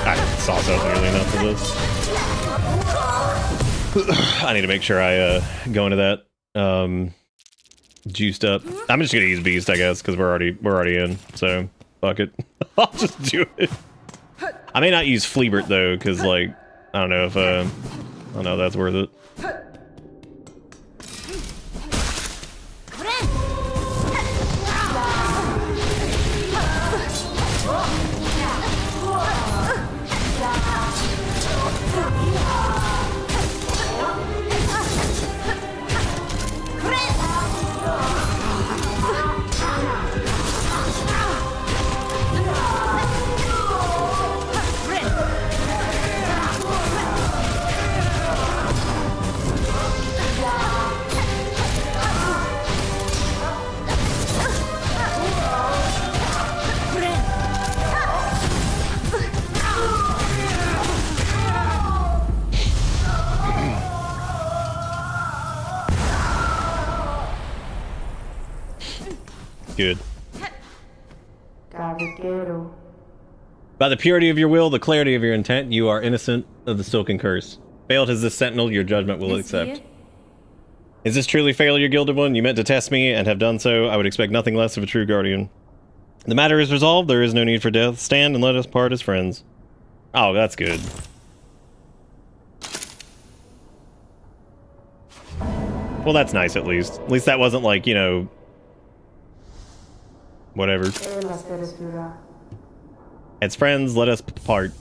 I didn't sauce up nearly enough for this. I need to make sure I go into that juiced up. I'm just gonna use Beast, I guess, because we're already in. So fuck it. I'll just do it. I may not use Fleabert though, because like I don't know if I don't know if that's worth it. Good. By the purity of your will, the clarity of your intent, you are innocent of the Silkin curse. Failed as this sentinel, your judgment will accept. Is this truly failure, Gilded One? You meant to test me and have done so. I would expect nothing less of a true guardian. The matter is resolved. There is no need for death. Stand and let us part as friends. Oh, that's good. Well, that's nice at least. At least that wasn't like, you know, whatever. As friends, let us part.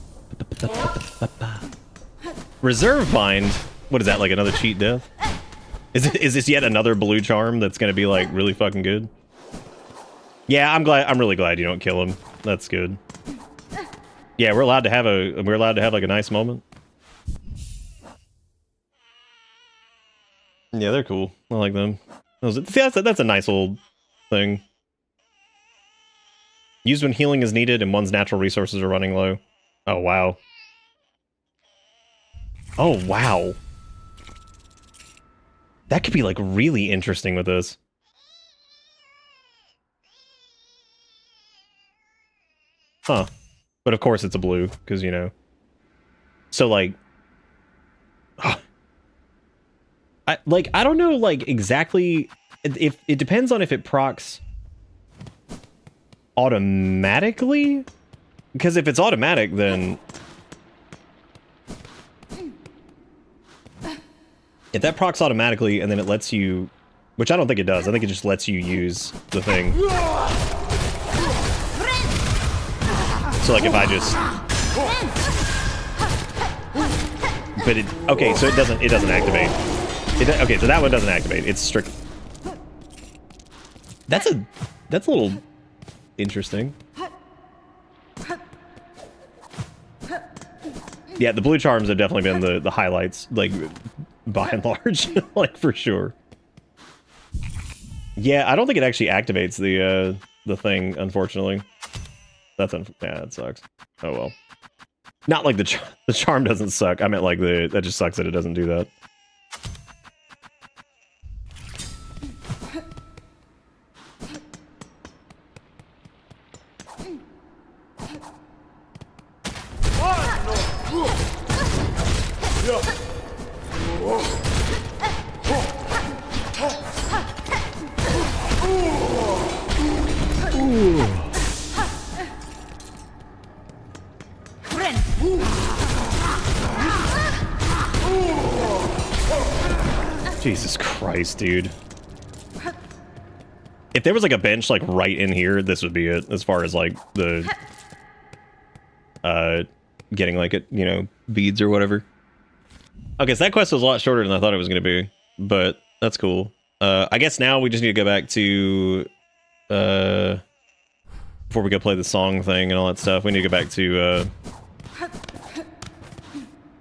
Reserve bind? What is that, like another cheat death? Is this yet another blue charm that's gonna be like really fucking good? Yeah, I'm really glad you don't kill him. That's good. Yeah, we're allowed to have like a nice moment. Yeah, they're cool. I like them. That's a nice old thing. Used when healing is needed and one's natural resources are running low. Oh, wow. Oh, wow. That could be, like, really interesting with this. Huh. But of course it's a blue, because, you know. So, like... I don't know, like, exactly. If it depends on if it procs automatically. Because if it's automatic, then if that procs automatically and then it lets you, which I don't think it does. I think it just lets you use the thing. So like if I just, but it, okay, so it doesn't activate. Okay, so that one doesn't activate. It's strict. That's a little interesting. Yeah, the blue charms have definitely been the highlights, like, by and large, like, for sure. Yeah, I don't think it actually activates the thing, unfortunately. Yeah, that sucks. Oh well. Not like the charm doesn't suck. I meant like that just sucks that it doesn't do that. Jesus Christ, dude. If there was like a bench like right in here, this would be it as far as like the getting like it, you know, beads or whatever. Okay, so that quest was a lot shorter than I thought it was going to be, but that's cool. I guess now we just need to go back to before we go play the song thing and all that stuff. We need to go back to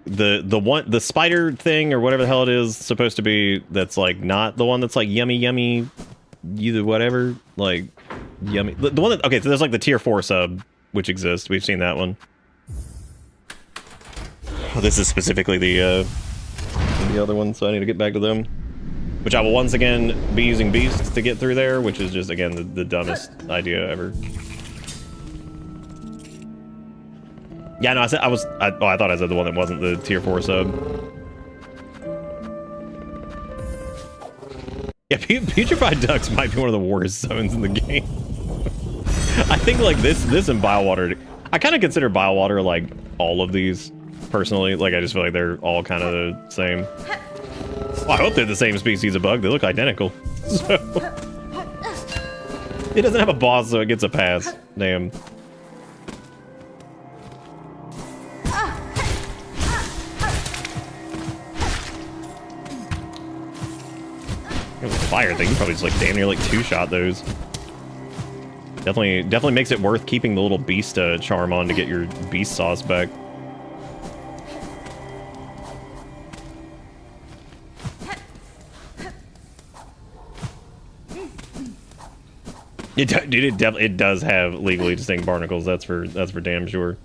the spider thing or whatever the hell it is supposed to be. That's like not the one that's like yummy, either whatever, like yummy. The one that, okay, so there's like the tier 4 sub which exists. We've seen that one. Oh, this is specifically the other one, so I need to get back to them. Which I will once again be using beasts to get through there, which is just again the dumbest idea ever. Yeah, no, I thought I said the one that wasn't the tier 4 sub. Yeah, putrefied ducks might be one of the worst zones in the game. I think like this and Biowater, I kind of consider Biowater like all of these personally. Like I just feel like they're all kind of the same. Well, I hope they're the same species of bug. They look identical. So it doesn't have a boss, so it gets a pass. Damn. There's a fire thing. You probably just like damn near like two-shot those. Definitely makes it worth keeping the little beast charm on to get your beast sauce back. It does have legally distinct barnacles. That's for damn sure.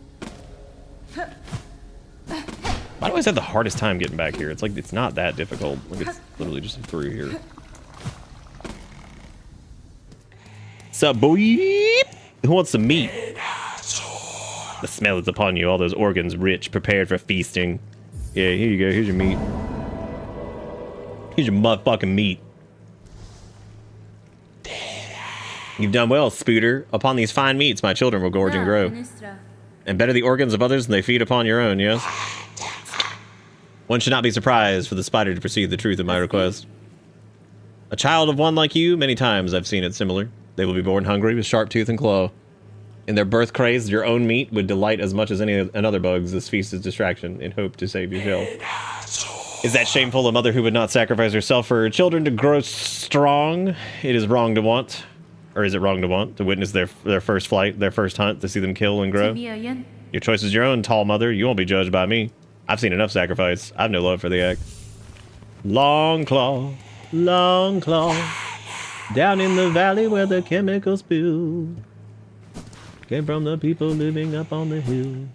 I always have the hardest time getting back here. It's like it's not that difficult. Like it's literally just through here. Sup, boy? Who wants some meat? The smell is upon you. All those organs rich, prepared for feasting. Yeah, here you go. Here's your meat. Here's your motherfucking meat. You've done well, Spooter. Upon these fine meats, my children will gorge and grow. And better the organs of others than they feed upon your own, yes? One should not be surprised for the spider to perceive the truth of my request. A child of one like you, many times I've seen it similar. They will be born hungry with sharp tooth and claw. In their birth craze, your own meat would delight as much as any another bug's. This feast is distraction, in hope to save you shall. Is that shameful, a mother who would not sacrifice herself for her children to grow strong? It is wrong to want. Or is it wrong to want? To witness their first flight, their first hunt, to see them kill and grow? Your choice is your own, tall mother. You won't be judged by me. I've seen enough sacrifice. I've no love for the act. Long claw, down in the valley where the chemicals spill. Came from the people living up on the hill.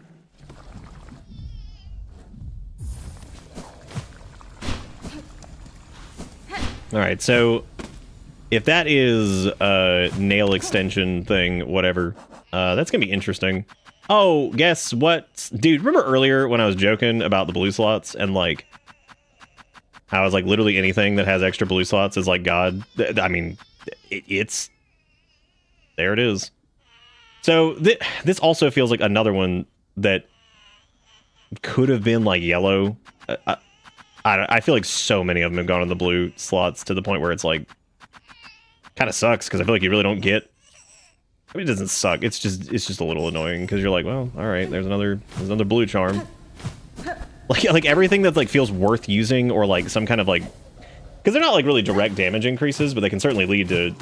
Alright, so if that is a nail extension thing, whatever, that's gonna be interesting. Oh, guess what? Dude, remember earlier when I was joking about the blue slots and like How it's like literally anything that has extra blue slots is like God. I mean, it's there. It is. So this also feels like another one that could have been like yellow. I feel like so many of them have gone on the blue slots to the point where it's like kind of sucks because I feel like you really don't get. I mean, it doesn't suck. It's just a little annoying because you're like, well, all right, there's another blue charm. Like everything that like feels worth using or like some kind of like, because they're not like really direct damage increases, but they can certainly lead to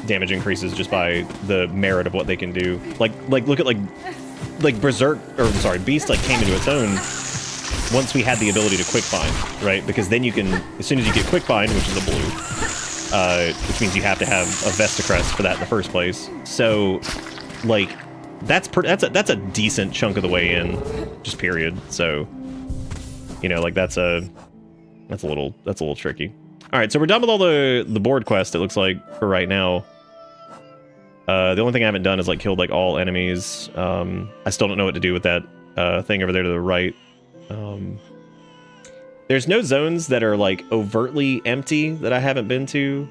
damage increases just by the merit of what they can do. Like look at like Berserk, or sorry, Beast like came into its own once we had the ability to quick find, right? Because then you can, as soon as you get quick find, which is a blue, which means you have to have a Vesta Crest for that in the first place. So like that's a decent chunk of the way in, just period. So you know, like that's a little tricky. All right, so we're done with all the board quests, it looks like, for right now. The only thing I haven't done is like killed like all enemies. I still don't know what to do with that thing over there to the right. There's no zones that are like overtly empty that I haven't been to,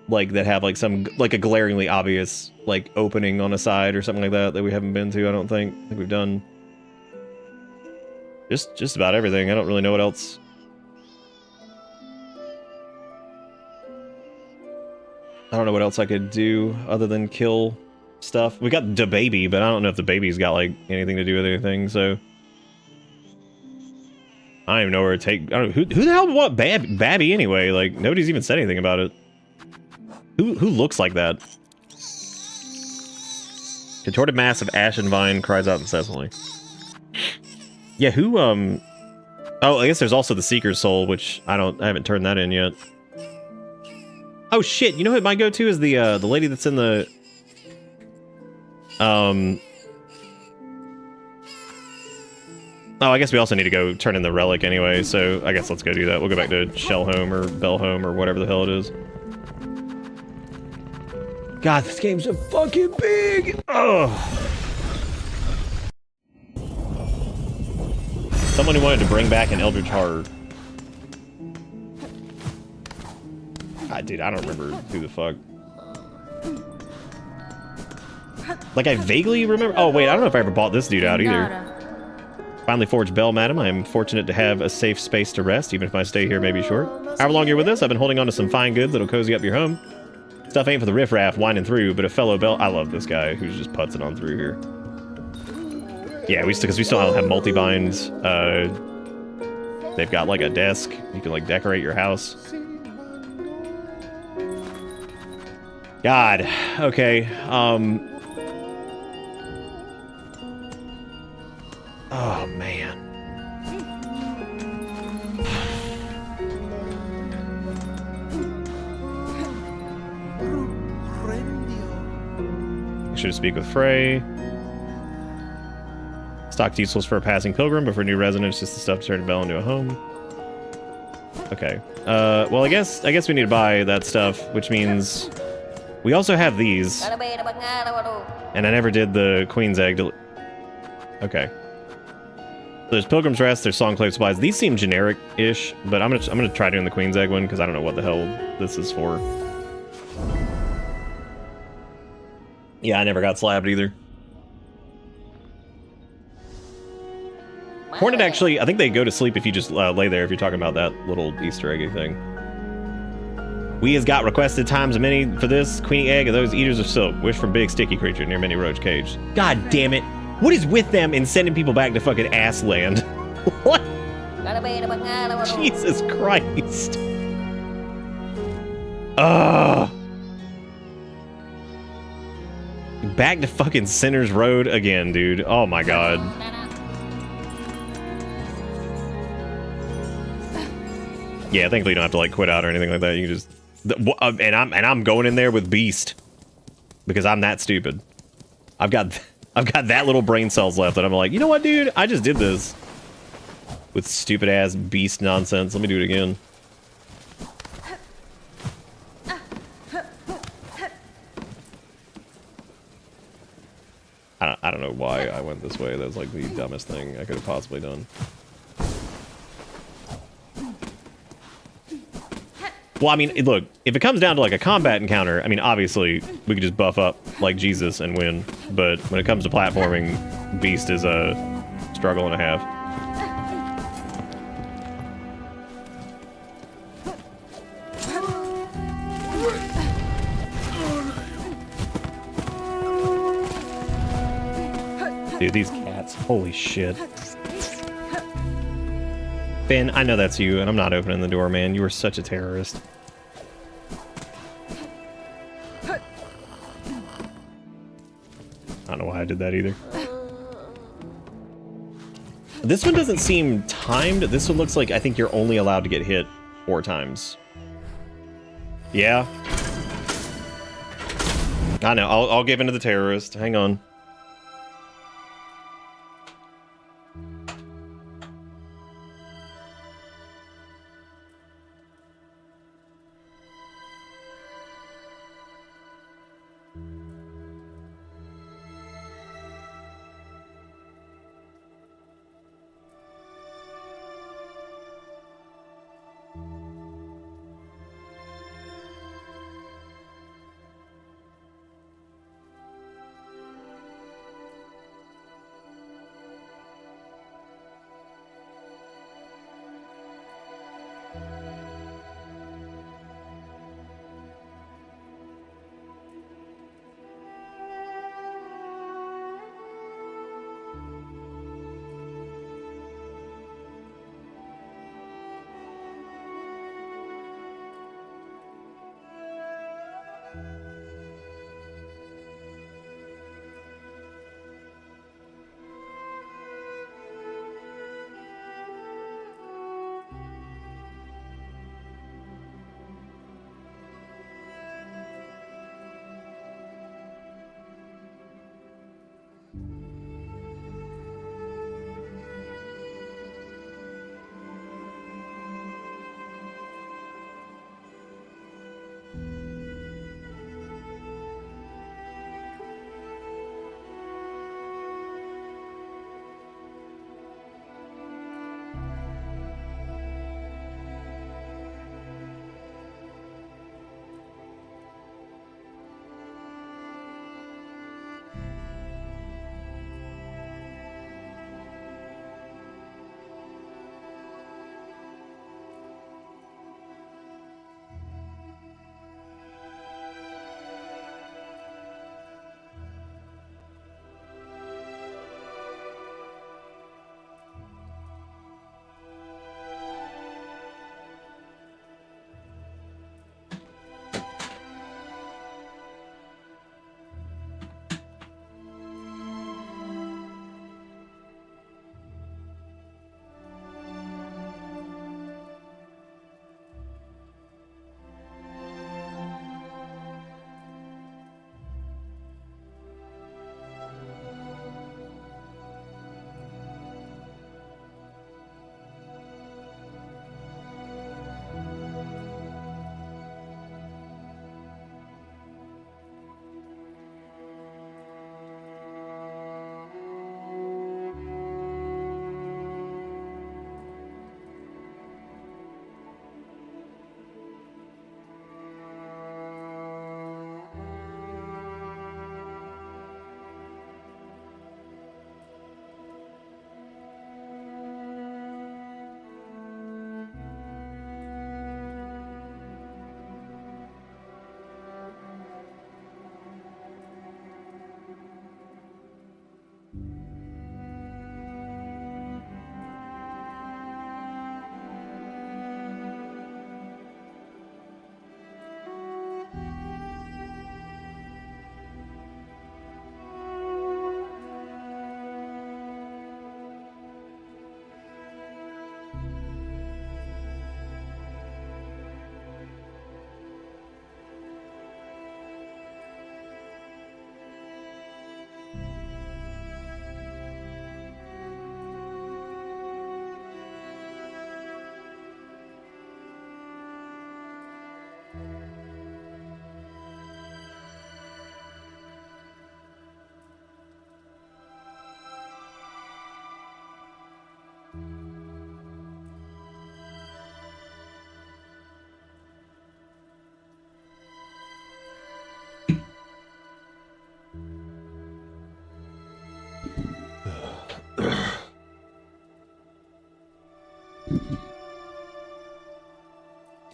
like that have like some like a glaringly obvious like opening on a side or something like that we haven't been to. I don't think. I think we've done just about everything. I don't really know what else. I don't know what else I could do other than kill stuff. We got the baby, but I don't know if the baby's got like anything to do with anything, so I don't even know where to take. I don't know who the hell would want Babby anyway. Like nobody's even said anything about it. Who looks like that? Contorted mass of ashen vine cries out incessantly. Yeah, who oh, I guess there's also the Seeker's Soul, which I haven't turned that in yet. Oh shit, you know what my go-to is the lady that's in the oh, I guess we also need to go turn in the relic anyway, so I guess let's go do that. We'll go back to Shellhome or Bellhome or whatever the hell it is. God, this game's so fucking big! Ugh. Someone who wanted to bring back an Eldritch Horror. God, dude, I don't remember who the fuck. Like, I vaguely remember. Oh, wait, I don't know if I ever bought this dude out either. Finally forged Bell, madam. I am fortunate to have a safe space to rest, even if my stay here may be short. However long you're with us, I've been holding on to some fine goods that'll cozy up your home. Stuff ain't for the riffraff winding through, but a fellow Bell. I love this guy who's just putzing on through here. Yeah, because we still don't have multi-binds. They've got like a desk. You can like decorate your house. God. Okay. Oh man. I should speak with Frey. Stocked useless for a passing pilgrim, but for new residents, just the stuff to turn Bell into a home. Okay. Well, I guess we need to buy that stuff, which means we also have these. And I never did the Queen's Egg. Okay. So there's Pilgrim's Rest. There's Songclave supplies. These seem generic-ish, but I'm gonna try doing the Queen's Egg one because I don't know what the hell this is for. Yeah, I never got slabbed either. Hornet actually, I think they go to sleep if you just lay there, if you're talking about that little Easter eggy thing. We has got requested times many for this. Queenie Egg of those eaters of silk. Wish for big sticky creature near many roach cage. God damn it. What is with them in sending people back to fucking ass land? What? Jesus Christ. Ugh. Back to fucking Sinner's Road again, dude. Oh my god. Yeah, thankfully you don't have to like quit out or anything like that. You can just and I'm going in there with Beast because I'm that stupid. I've got that little brain cells left that I'm like, you know what, dude? I just did this with stupid ass Beast nonsense. Let me do it again. I don't know why I went this way. That was like the dumbest thing I could have possibly done. Well, I mean, look, if it comes down to like a combat encounter, I mean, obviously we could just buff up like Jesus and win. But when it comes to platforming, Beast is a struggle and a half. Dude, these cats, holy shit. Ben, I know that's you, and I'm not opening the door, man. You are such a terrorist. I don't know why I did that either. This one doesn't seem timed. This one looks like I think you're only allowed to get hit 4 times. Yeah. I know. I'll give in to the terrorist. Hang on.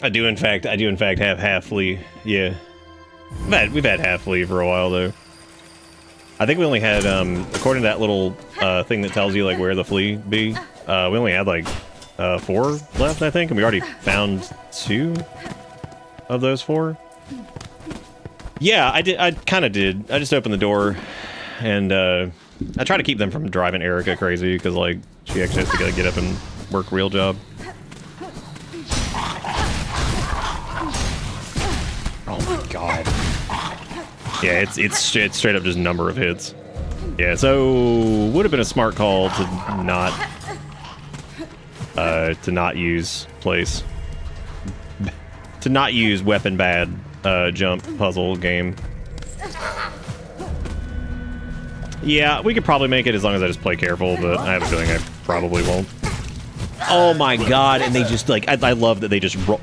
I do in fact have half flea. Yeah. We've had half flea for a while though. I think we only had according to that little thing that tells you like where the flea be, we only had like 4 left, I think, and we already found 2 of those 4. Yeah, I kind of did. I just opened the door and I try to keep them from driving Erica crazy because like she actually has to get up and work real job. Oh my god. Yeah, it's straight up just number of hits. Yeah, so would have been a smart call to not use place. To not use weapon bad jump puzzle game. Yeah, we could probably make it as long as I just play careful, but I have a feeling I probably won't. Oh my god, and they just like I love that they just roll.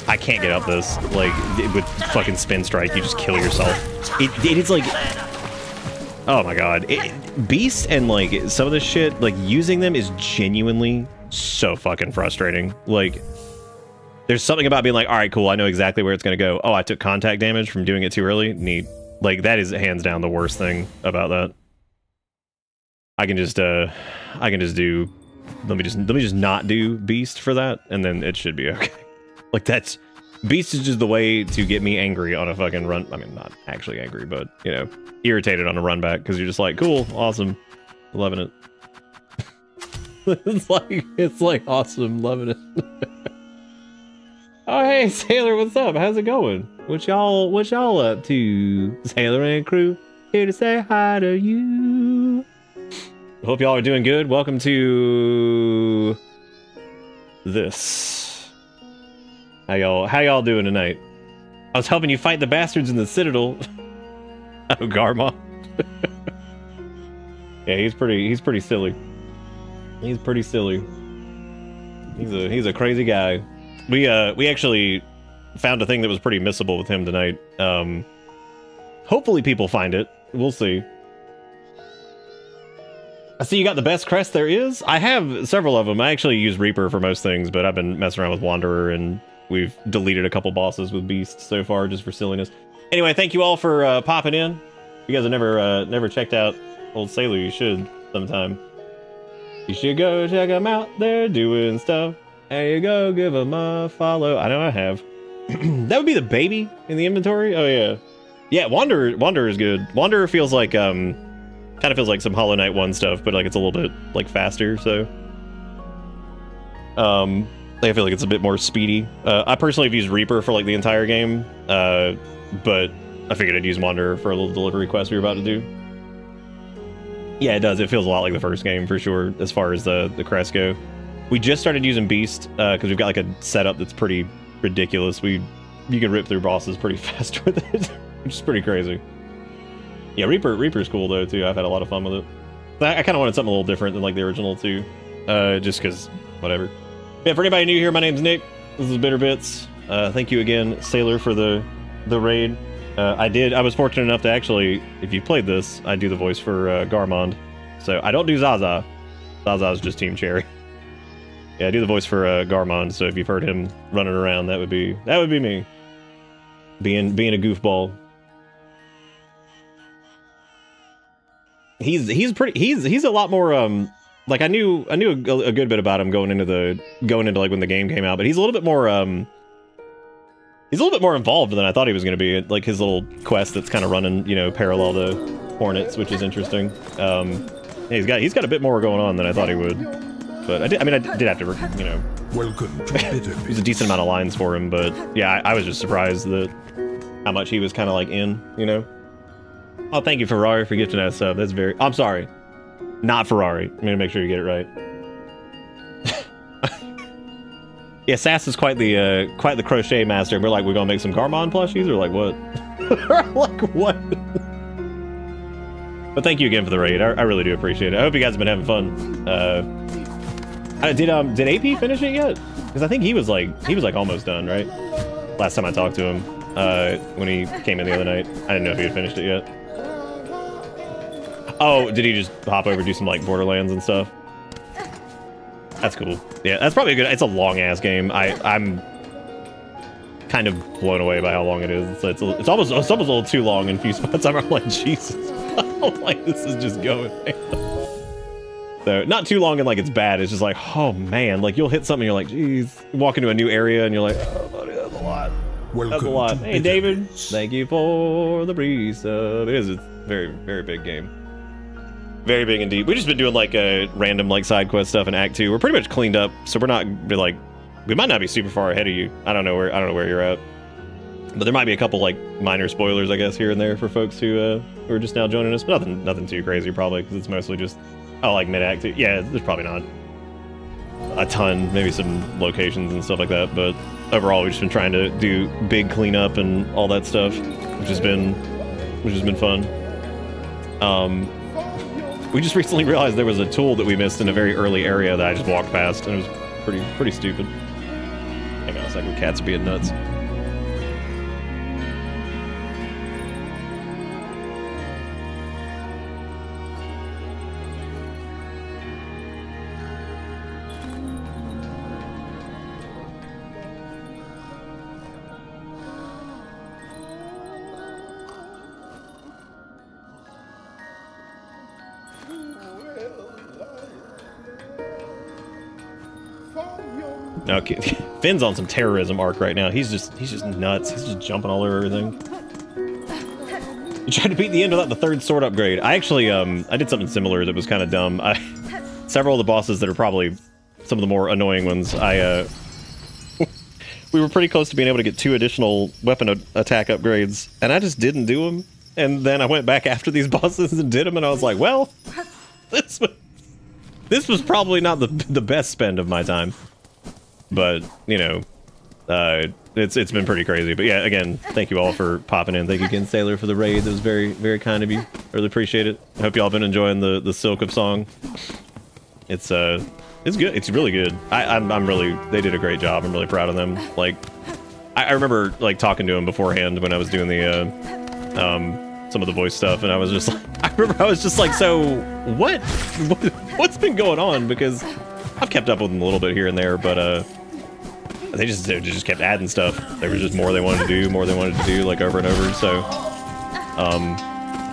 I can't get up this. Like, with fucking spin strike, you just kill yourself. It is like... Oh my god. Beast and, like, some of this shit, like, using them is genuinely so fucking frustrating. Like, there's something about being like, alright, cool, I know exactly where it's gonna go. Oh, I took contact damage from doing it too early? Neat. Like, that is hands down the worst thing about that. I can just do... Let me just not do Beast for that, and then it should be okay. Like, that's... Beast is just the way to get me angry on a fucking run... I mean, not actually angry, but, you know, irritated on a run back, because you're just like, cool, awesome, loving it. it's like awesome, loving it. Oh, hey, Sailor, what's up? How's it going? What y'all up to? Sailor and crew, here to say hi to you. Hope y'all are doing good. Welcome to... this. How y'all doing tonight? I was helping you fight the bastards in the Citadel. Oh, Garmond. Yeah, he's pretty silly. He's pretty silly. He's a crazy guy. We actually found a thing that was pretty missable with him tonight. Hopefully people find it. We'll see. I see you got the best crest there is. I have several of them. I actually use Reaper for most things, but I've been messing around with Wanderer, and we've deleted a couple bosses with Beast so far just for silliness. Anyway, thank you all for popping in. If you guys have never checked out Old Sailor, you should sometime. You should go check them out. They're doing stuff. There you go, give them a follow. I know I have. That would be the baby in the inventory. Oh yeah, yeah. Wanderer is good. Wanderer feels like kind of feels like some Hollow Knight 1 stuff, but like it's a little bit like faster. So I feel like it's a bit more speedy. I personally have used Reaper for like the entire game, but I figured I'd use Wanderer for a little delivery quest we were about to do. Yeah, it does. It feels a lot like the first game for sure, as far as the crests go. We just started using Beast because we've got like a setup that's pretty ridiculous. You can rip through bosses pretty fast with it, which is pretty crazy. Yeah, Reaper's cool though too. I've had a lot of fun with it. I kind of wanted something a little different than like the original too, just because whatever. Yeah, for anybody new here, my name's Nick. This is Bitter Bits. Thank you again, Sailor, for the raid. I was fortunate enough to actually, if you played this, I do the voice for Garmond. So I don't do Zaza. Zaza's just Team Cherry. Yeah, I do the voice for Garmond. So if you've heard him running around, that would be me. Being a goofball. He's a lot more like I knew a good bit about him going into like when the game came out, but he's a little bit more involved than I thought he was going to be. Like his little quest that's kind of running, you know, parallel to Hornets, which is interesting. Yeah, he's got a bit more going on than I thought he would. But I did have to, you know, Welcome to Bitter there's a decent amount of lines for him. But yeah, I was just surprised that how much he was kind of like in, you know. Oh, thank you, Ferrari, for gifting that sub. That's very... I'm sorry. Not Ferrari. I'm going to make sure you get it right. Yeah, Sass is quite the crochet master. We're like, we're going to make some Garmond plushies? Or like, what? Like, what? But thank you again for the raid. I really do appreciate it. I hope you guys have been having fun. Did AP finish it yet? Because I think he was like almost done, right? Last time I talked to him, when he came in the other night. I didn't know if he had finished it yet. Oh, did he just hop over and do some like Borderlands and stuff? That's cool. Yeah, that's probably a good. It's a long ass game. I'm kind of blown away by how long it is. It's almost a little too long in a few spots. I'm like, Jesus, I'm like, this is just going. So not too long and like it's bad. It's just like, oh man, like you'll hit something, you're like, geez. You walk into a new area and you're like, oh buddy, that's a lot. That's a lot. Hey David, thank you for the breeze. It is a very, very big game. Very big indeed. We've just been doing like a random like side quest stuff in Act 2. We're pretty much cleaned up, so we're not like, we might not be super far ahead of you. I don't know where you're at. But there might be a couple like minor spoilers, I guess, here and there for folks who are just now joining us. But nothing too crazy probably, because it's mostly just like mid-act 2. Yeah, there's probably not a ton, maybe some locations and stuff like that. But overall, we've just been trying to do big cleanup and all that stuff, which has been fun. We just recently realized there was a tool that we missed in a very early area that I just walked past, and it was pretty stupid. Hang on a second, cats are being nuts. Okay, Finn's on some terrorism arc right now. He's just nuts. He's just jumping all over everything. You tried to beat the end without the third sword upgrade. I actually, I did something similar that was kind of dumb. Several of the bosses that are probably some of the more annoying ones, we were pretty close to being able to get 2 additional weapon attack upgrades, and I just didn't do them. And then I went back after these bosses and did them, and I was like, well, this was probably not the best spend of my time. But, you know, it's been pretty crazy. But yeah, again, thank you all for popping in. Thank you again, Sailor, for the raid. That was very, very kind of you. Really appreciate it. I hope y'all been enjoying the Silksong. It's good. It's really good. I'm really, they did a great job. I'm really proud of them. Like, I remember like talking to him beforehand when I was doing the some of the voice stuff, and I was just like, I remember I was just like, so what's been going on? Because I've kept up with them a little bit here and there, but they just kept adding stuff. There was just more they wanted to do, like over and over. So,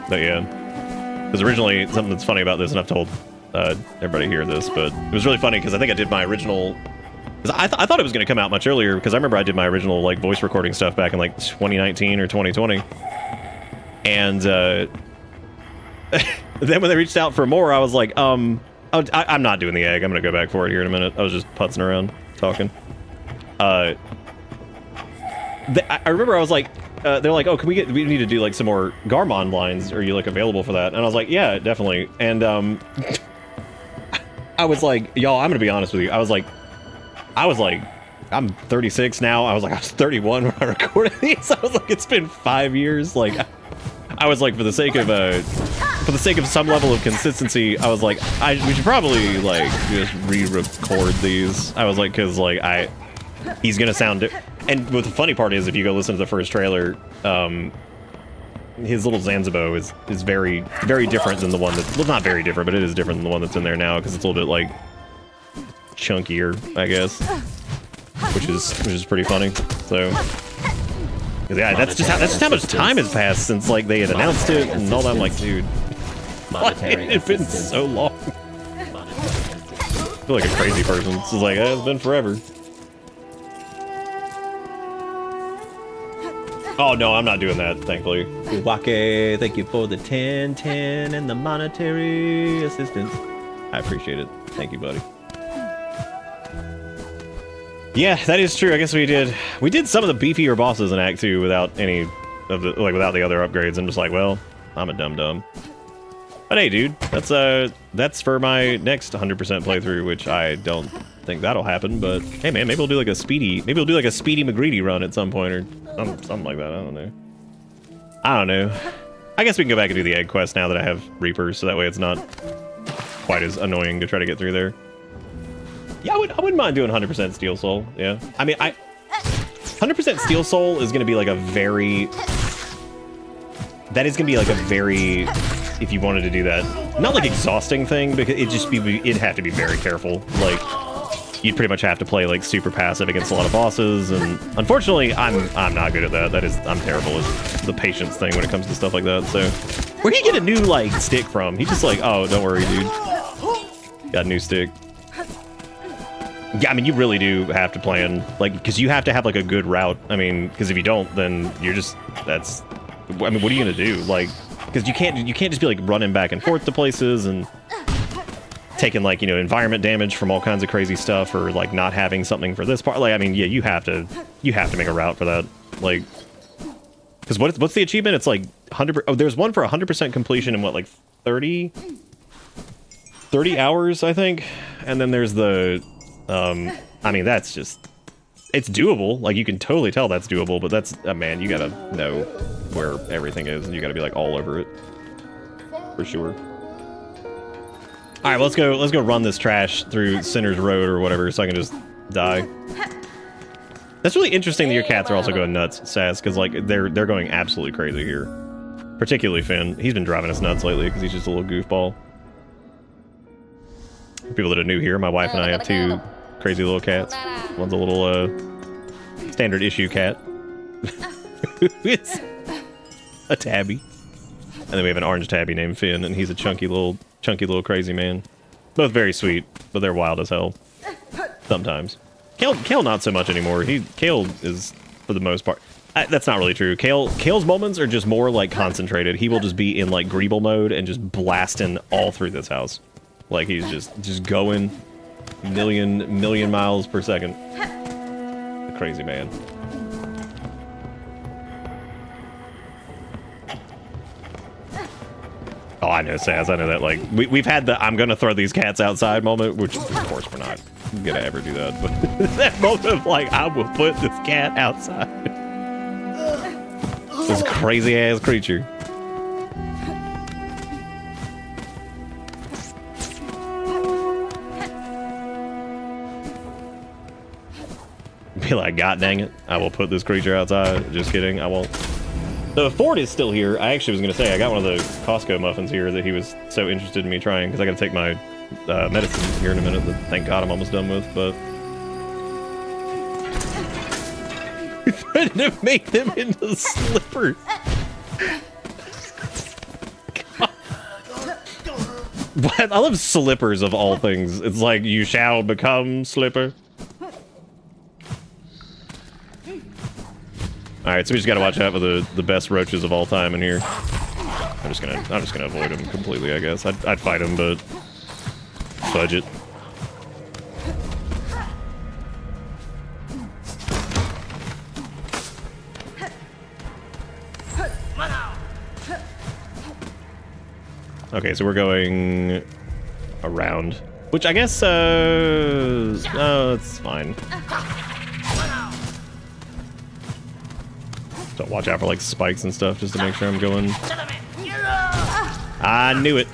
but yeah, because originally something that's funny about this, and I've told everybody here this, but it was really funny because I think I did my original. Because I thought it was going to come out much earlier, because I remember I did my original like voice recording stuff back in like 2019 or 2020, and then when they reached out for more, I was like, I'm not doing the egg. I'm gonna go back for it here in a minute. I was just putzing around, talking. I remember I was like, they're like, oh, we need to do like some more Garmond lines. Are you like available for that? And I was like, yeah, definitely. And I was like, y'all, I'm gonna be honest with you. I was like, I'm 36 now. I was 31 when I recorded these. I was like, it's been 5 years. Like, I was like, for the sake of some level of consistency, I was like, we should probably like just re-record these. I was like, because like he's gonna sound. And what the funny part is, if you go listen to the first trailer, his little Zanzibo is very, very different than the one that, well, not very different, but it is different than the one that's in there now, because it's a little bit like chunkier, I guess, which is pretty funny. So. Yeah, that's just how much time has passed since like they had announced it and all that. I'm like, dude, it's been so long. I feel like a crazy person. It's just like, it's been forever. Oh no, I'm not doing that, thankfully. Wake, thank you for the 10 and the monetary assistance. I appreciate it. Thank you, buddy. Yeah, that is true. I guess we did some of the beefier bosses in Act 2 without any of the, like, without the other upgrades. I'm just like, well, I'm a dum-dum. But hey, dude, that's for my next 100% playthrough, which I don't think that'll happen. But hey, man, maybe we'll do like a speedy McGreedy run at some point, or something like that. I don't know. I guess we can go back and do the egg quest now that I have Reapers, so that way it's not quite as annoying to try to get through there. Yeah, I wouldn't mind doing 100% Steel Soul. Yeah, I mean, 100% Steel Soul is gonna be like a very. That is gonna be like a very, if you wanted to do that, not like exhausting thing, because it'd have to be very careful. Like, you'd pretty much have to play like super passive against a lot of bosses, and unfortunately I'm not good at that. I'm terrible at the patience thing when it comes to stuff like that. So where'd he get a new like stick from? He just like, oh, don't worry, dude, got a new stick. Yeah, I mean, you really do have to plan, like, because you have to have like a good route. I mean, because if you don't, then you're just, that's, I mean, what are you gonna do? Like, because you can't just be like running back and forth to places and taking like, you know, environment damage from all kinds of crazy stuff, or like not having something for this part. Like, I mean, yeah, you have to make a route for that. Like, because what's the achievement? It's like 100. Oh, there's one for 100% completion in what, like 30 hours, I think. And then there's the I mean, that's just, it's doable. Like, you can totally tell that's doable, but that's, man, you gotta know where everything is, and you gotta be like all over it for sure. All right, let's go run this trash through Sinner's Road or whatever, so I can just die. That's really interesting that your cats are also going nuts, Sass, because like they're going absolutely crazy here. Particularly Finn. He's been driving us nuts lately because he's just a little goofball. For people that are new here, my wife and I have two crazy little cats. One's a little standard issue cat. It's a tabby. And then we have an orange tabby named Finn, and he's a chunky little crazy man. Both very sweet, but they're wild as hell. Sometimes. Kale not so much anymore. Kale is, for the most part, that's not really true. Kale's moments are just more like concentrated. He will just be in like Greeble mode and just blasting all through this house. Like he's just going million miles per second. A crazy man. Oh, I know, Saz. I know that. Like we've had the "I'm gonna throw these cats outside" moment, which of course we're not gonna ever do that. But that moment of like, I will put this cat outside. This crazy ass creature. Be like, God dang it, I will put this creature outside. Just kidding, I won't. The Ford is still here. I actually was going to say, I got one of the Costco muffins here that he was so interested in me trying, because I got to take my medicine here in a minute that, thank God, I'm almost done with, but... We threatened to make them into slippers. What? I love slippers of all things. It's like, you shall become slipper. All right, so we just gotta watch out for the best roaches of all time in here. I'm just gonna avoid them completely, I guess. I'd fight them, but fudge it. Okay, so we're going around, which I guess oh, it's fine. So watch out for like spikes and stuff just to make sure I'm going. I knew it.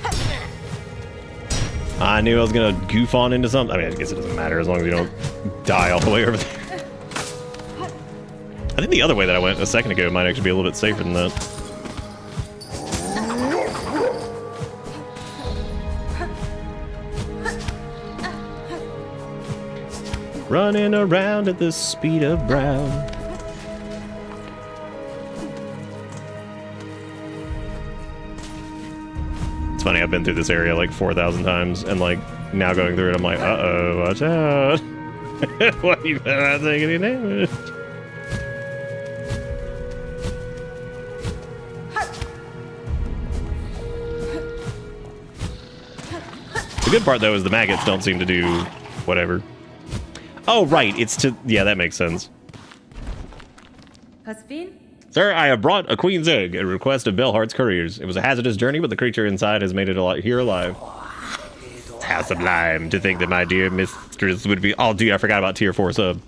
I knew I was gonna goof on into something. I mean, I guess it doesn't matter as long as you don't die all the way over there. I think the other way that I went a second ago might actually be a little bit safer than that. Running around at the speed of brown. It's funny, I've been through this area like 4,000 times, and like now going through it, I'm like, uh-oh, watch out. Why you better not take any damage? The good part though is the maggots don't seem to do whatever. Oh right, it's to, yeah, that makes sense. Caspin? Sir, I have brought a queen's egg at request of Belhart's couriers. It was a hazardous journey, but the creature inside has made it here alive. How sublime to think that my dear mistress would be... Oh, dude, I forgot about tier 4 sub.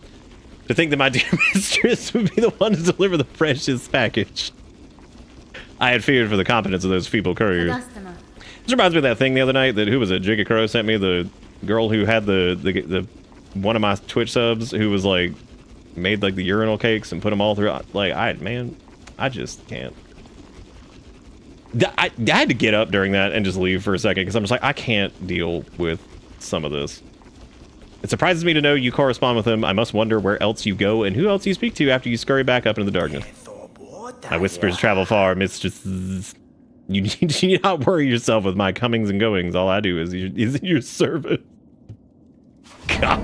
To think that my dear mistress would be the one to deliver the freshest package. I had feared for the competence of those feeble couriers. This reminds me of that thing the other night that, who was it? Jigga Crow sent me, the girl who had the one of my Twitch subs who was like, made like the urinal cakes and put them all through. Like, I just can't. I had to get up during that and just leave for a second because I'm just like, I can't deal with some of this. It surprises me to know you correspond with him. I must wonder where else you go and who else you speak to after you scurry back up into the darkness. My whispers travel far, mistress. You need not worry yourself with my comings and goings. All I do is your service. God.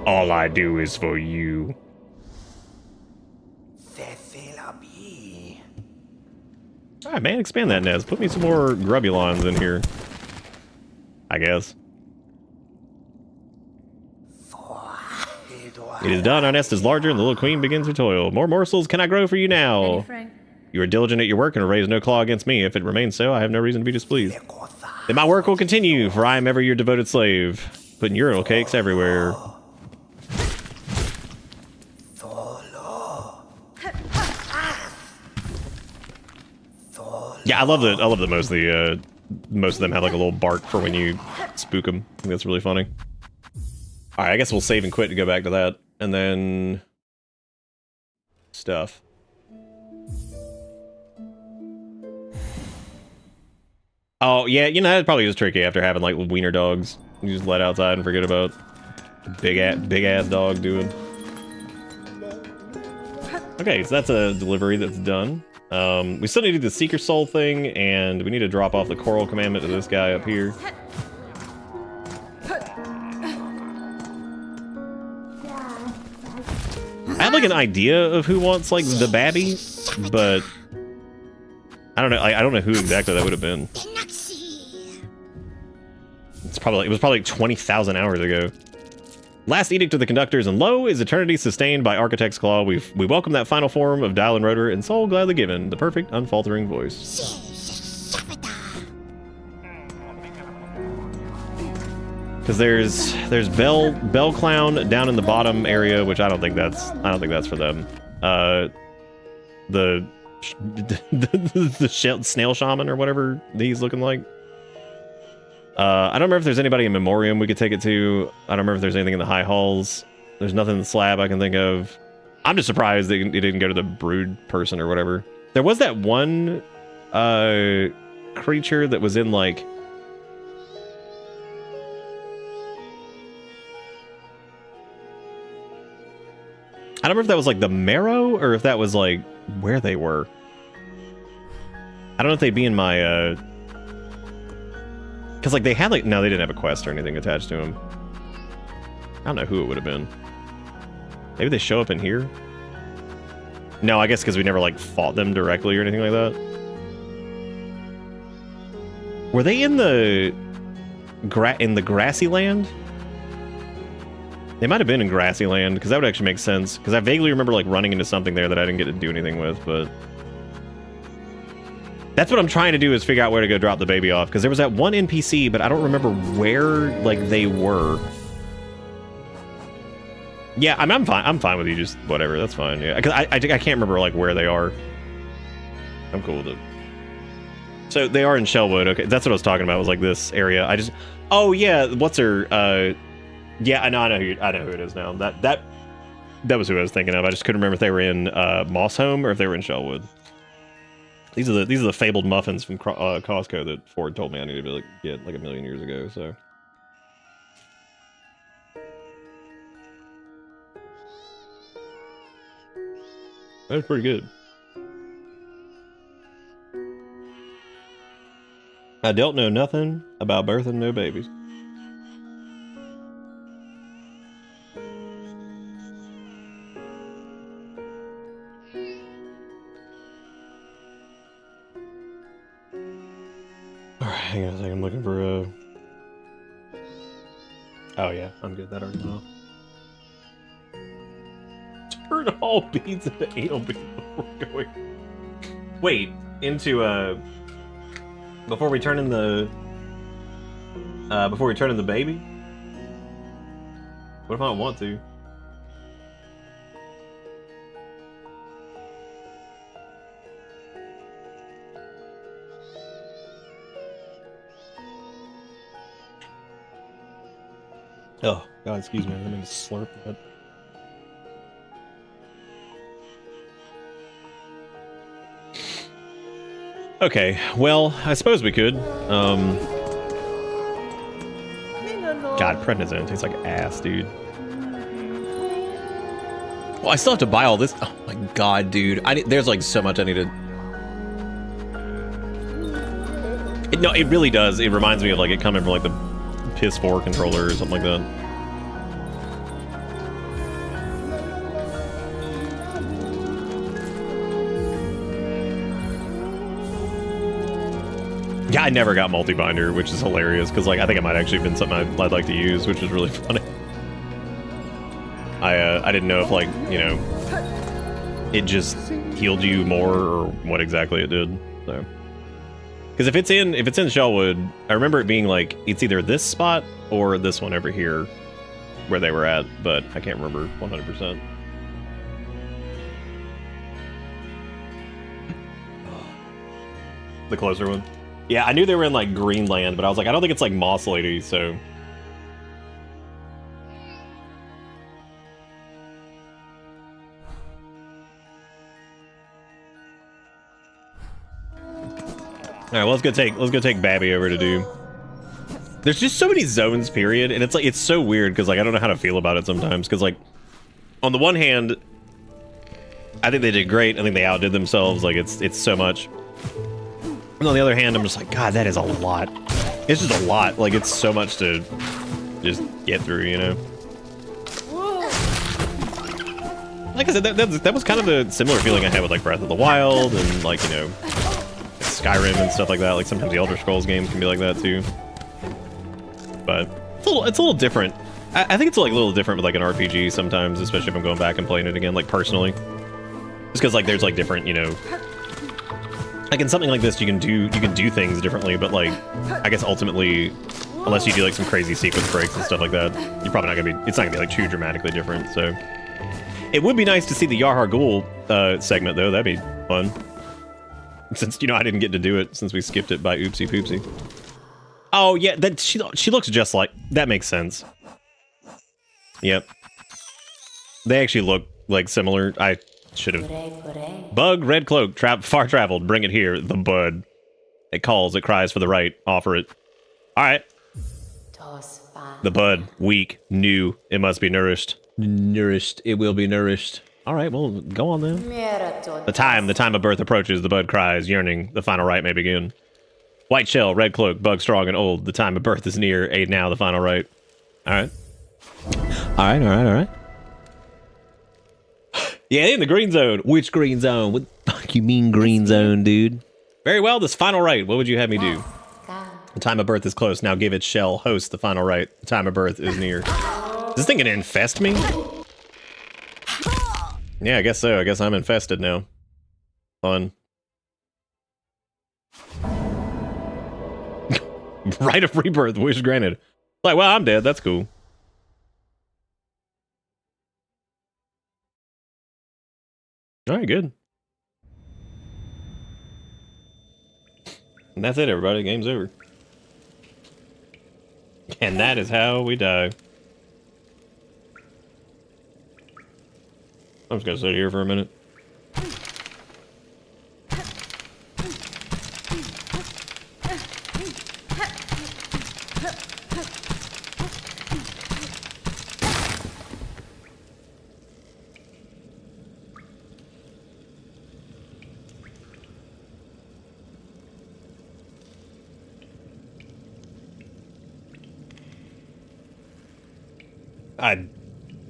All I do is for you. Alright, man, expand that, Nez. Put me some more grubulons in here. I guess. It is done. Our nest is larger, and the little queen begins her toil. More morsels can I grow for you now? Lady Frank. You are diligent at your work and will raise no claw against me. If it remains so, I have no reason to be displeased. Then my work will continue, for I am ever your devoted slave. Putting urinal cakes everywhere. Yeah, I love that most of them have like a little bark for when you spook them. I think that's really funny. All right, I guess we'll save and quit to go back to that, and then stuff. Oh yeah, you know that probably is tricky after having like wiener dogs. You just let outside and forget about big ass dog doing. Okay, so that's a delivery that's done. We still need to do the Seeker Soul thing, and we need to drop off the Coral Commandment to this guy up here. I have like an idea of who wants like the babby, but I don't know. I don't know who exactly that would have been. It was probably like 20,000 hours ago. Last edict of the conductors, and lo, is eternity sustained by Architect's Claw. We welcome that final form of dial and rotor, and soul gladly given, the perfect, unfaltering voice. Because there's Bell Clown down in the bottom area, which I don't think that's for them. The snail shaman or whatever he's looking like. I don't remember if there's anybody in Memoriam we could take it to. I don't remember if there's anything in the high halls. There's nothing in the slab I can think of. I'm just surprised they didn't go to the brood person or whatever. There was that one creature that was in like... I don't remember if that was like the Marrow or if that was like where they were. I don't know if they'd be in my... Because, like, they had, like... No, they didn't have a quest or anything attached to them. I don't know who it would have been. Maybe they show up in here? No, I guess because we never, like, fought them directly or anything like that. Were they in the... Grassy Land? They might have been in Grassy Land, because that would actually make sense. Because I vaguely remember, like, running into something there that I didn't get to do anything with, but... That's what I'm trying to do, is figure out where to go drop the baby off. Because there was that one NPC, but I don't remember where, like, they were. Yeah, I'm fine. I'm fine with you just whatever. That's fine. Yeah, because I can't remember, like, where they are. I'm cool with it. So they are in Shellwood. Okay, that's what I was talking about. Was like this area. Oh yeah, what's her? Yeah, I know who it is now. That was who I was thinking of. I just couldn't remember if they were in Mossholm or if they were in Shellwood. These are the fabled muffins from Costco that Ford told me I needed to get like a million years ago. So that was pretty good. I don't know nothing about birthing no babies. Hang on a second, I'm looking for a... Oh yeah, I'm good, that already went off. Turn all beads into anal beads before going... Wait, into before we turn in the... before we turn in the baby? What if I don't want to? Oh, God, excuse me. I didn't mean to slurp that. Okay, well, I suppose we could. God, God, prednisone tastes like ass, dude. Well, I still have to buy all this. Oh my God, dude. There's like so much I need to... No, it really does. It reminds me of like it coming from like the PS4 controller or something like that. Yeah, I never got multi-binder, which is hilarious because like I think it might actually have been something I'd like to use, which is really funny. I didn't know if like, you know, it just healed you more or what exactly it did. So, because if it's in Shellwood, I remember it being like it's either this spot or this one over here where they were at, but I can't remember 100%. The closer one. Yeah, I knew they were in like Greenland, but I was like, I don't think it's like Moss Lady, so. All right, well, let's go take Babby over to do. There's just so many zones, period, and it's like it's so weird because like I don't know how to feel about it sometimes because like on the one hand, I think they did great. I think they outdid themselves. Like it's so much. And on the other hand, I'm just like, God, that is a lot. It's just a lot. Like it's so much to just get through, you know. Like I said, that was kind of the similar feeling I had with like Breath of the Wild and like, you know, Skyrim and stuff like that. Like sometimes the Elder Scrolls games can be like that too. But it's a little different. I think it's like a little different with like an RPG sometimes, especially if I'm going back and playing it again, like personally. Just because like there's like different, you know, like in something like this you can do things differently, but like I guess ultimately, unless you do like some crazy sequence breaks and stuff like that, you're probably not gonna be. It's not gonna be like too dramatically different. So it would be nice to see the Yarhar Ghul segment though. That'd be fun. Since you know I didn't get to do it since we skipped it by oopsie poopsie. Oh yeah, that she looks just like that. Makes sense. Yep. They actually look like similar. I should have. Bug, red cloak, far traveled. Bring it here. The bud. It calls. It cries for the right. Offer it. All right. The bud, weak, new. It must be nourished. Nourished. It will be nourished. All right. Well, go on then. The time of birth approaches. The bud cries, yearning. The final rite may begin. White shell, red cloak, bug strong and old. The time of birth is near. Aid now. The final rite. All right. All right. Yeah, in the green zone. Which green zone? What the fuck you mean green zone, dude? Very well, this final rite. What would you have me do? The time of birth is close. Now give its shell host the final rite. The time of birth is near. Is this thing gonna infest me? Yeah, I guess so. I guess I'm infested now. Fun. Rite of rebirth. Wish granted. Like, well, I'm dead. That's cool. All right, good. And that's it, everybody. Game's over. And that is how we die. I'm just gonna sit here for a minute.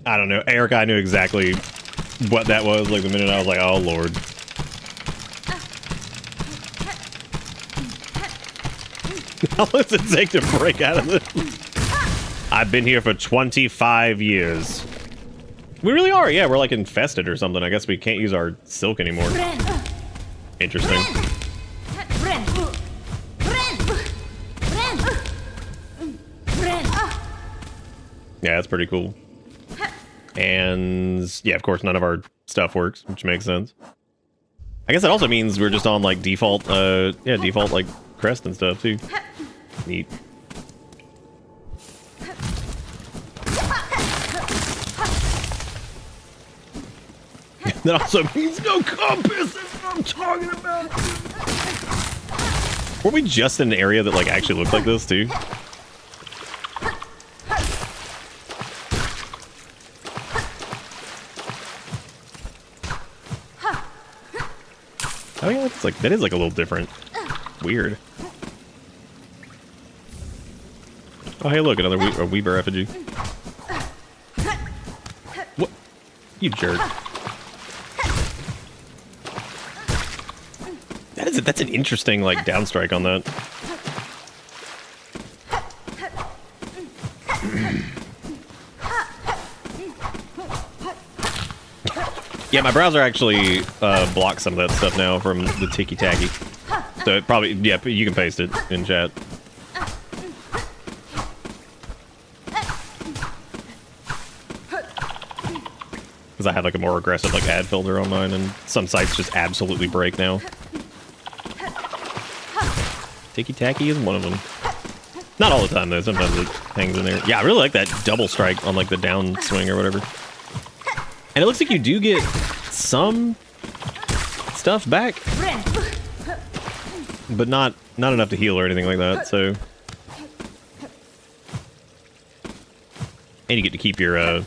I don't know. Eric, I knew exactly what that was. Like the minute I was like, oh lord. How long does it take to break out of this? I've been here for 25 years. We really are. Yeah, we're like infested or something. I guess we can't use our silk anymore. Interesting. Yeah, that's pretty cool. And yeah, of course, none of our stuff works, which makes sense. I guess that also means we're just on like default, default like crest and stuff too. Neat. That also means no compass. That's what I'm talking about. Were we just in an area that like actually looked like this too? It's like, that is like a little different. Weird. Oh, hey, look, another Weeber effigy. What? You jerk. That's an interesting, like, downstrike on that. Yeah, my browser actually blocks some of that stuff now from the ticky-tacky. So it probably, yeah, you can paste it in chat. Because I have like a more aggressive like ad filter on mine, and some sites just absolutely break now. Ticky-tacky is one of them. Not all the time though, sometimes it hangs in there. Yeah, I really like that double strike on like the down swing or whatever. And it looks like you do get some stuff back, but not enough to heal or anything like that, so. And you get to keep your double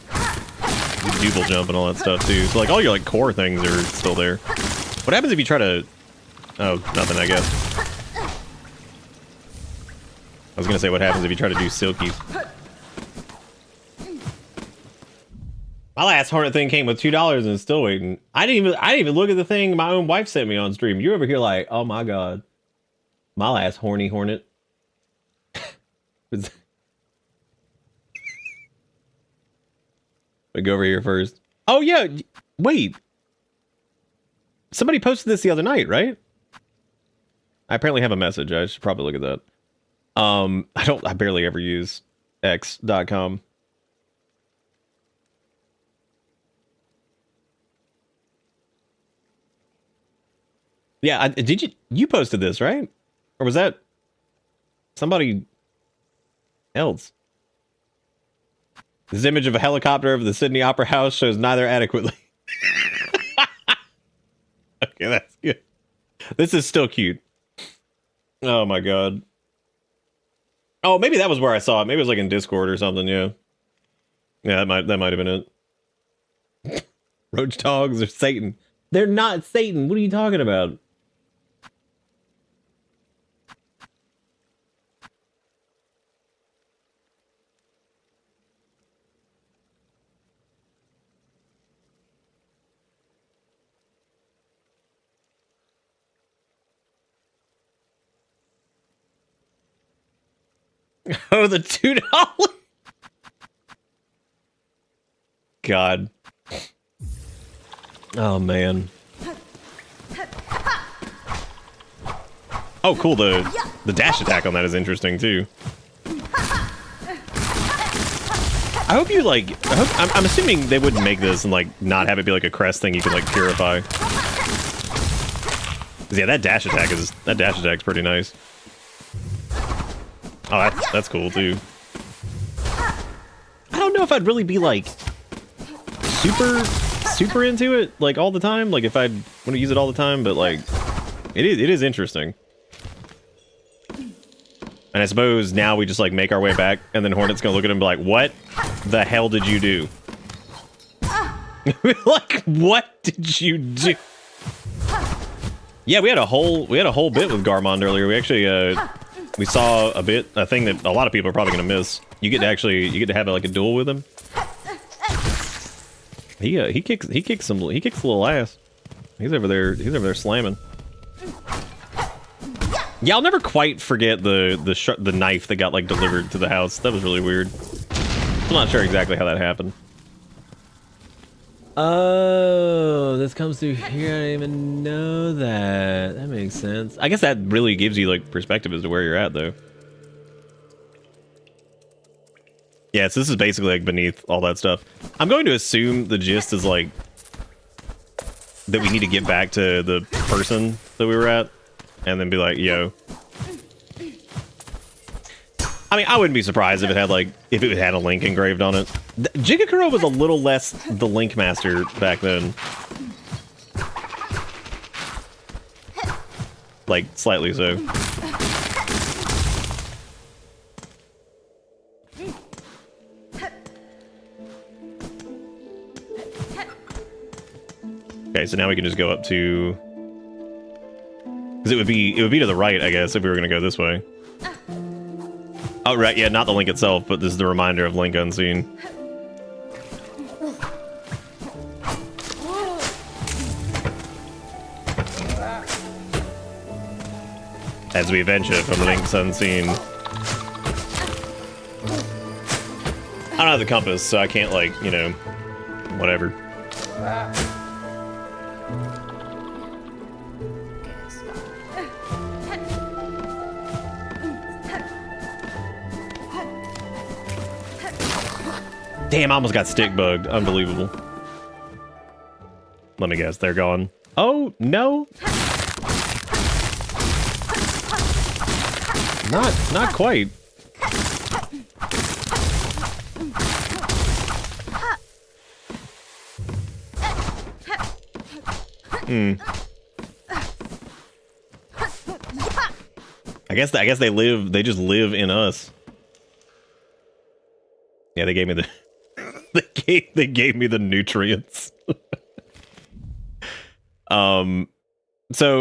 jump and all that stuff too. So like all your like core things are still there. What happens if you try to... Oh, nothing, I guess. I was gonna say what happens if you try to do Silky. My last Hornet thing came with $2 and it's still waiting. I didn't even look at the thing my own wife sent me on stream. You're over here like, oh my god. My last horny Hornet. I go over here first. Oh yeah, wait. Somebody posted this the other night, right? I apparently have a message. I should probably look at that. I barely ever use x.com. Yeah, you posted this, right? Or was that somebody else? This image of a helicopter over the Sydney Opera House shows neither adequately. Okay, that's good. This is still cute. Oh my god. Oh, maybe that was where I saw it. Maybe it was like in Discord or something, yeah. Yeah, that might have been it. Roach dogs are Satan. They're not Satan. What are you talking about? Oh, the $2. God. Oh man. Oh, cool. The dash attack on that is interesting too. I hope you like. I'm assuming they wouldn't make this and like not have it be like a crest thing you can like purify. 'Cause yeah, that dash attack's pretty nice. Oh, that's cool too. I don't know if I'd really be like super into it like all the time. Like if I'd want to use it all the time, but like it is interesting. And I suppose now we just like make our way back, and then Hornet's gonna look at him and be like, "What the hell did you do?" Like, what did you do? Yeah, we had a whole bit with Garmond earlier. We actually we saw a thing that a lot of people are probably gonna miss. You get to have like a duel with him. He kicks a little ass. He's over there slamming. Yeah, I'll never quite forget the knife that got like delivered to the house. That was really weird. I'm not sure exactly how that happened. Oh, this comes through here. I didn't even know that. That makes sense. I guess that really gives you like perspective as to where you're at, though. Yeah, so this is basically like beneath all that stuff. I'm going to assume the gist is like that we need to get back to the person that we were at, and then be like, yo. I mean, I wouldn't be surprised if it had a link engraved on it. Jigakuro was a little less the Link Master back then. Like, slightly so. Okay, so now we can just go up to Because it would be to the right, I guess, if we were gonna go this way. Oh right, yeah, not the link itself, but this is the reminder of Link Unseen. As we venture from Link's Unseen. I don't have the compass, so I can't, like, you know, whatever. Damn, I almost got stick bugged. Unbelievable. Let me guess, they're gone. Oh, no. Not quite. I guess they just live in us. Yeah, they gave me the they gave me the nutrients. So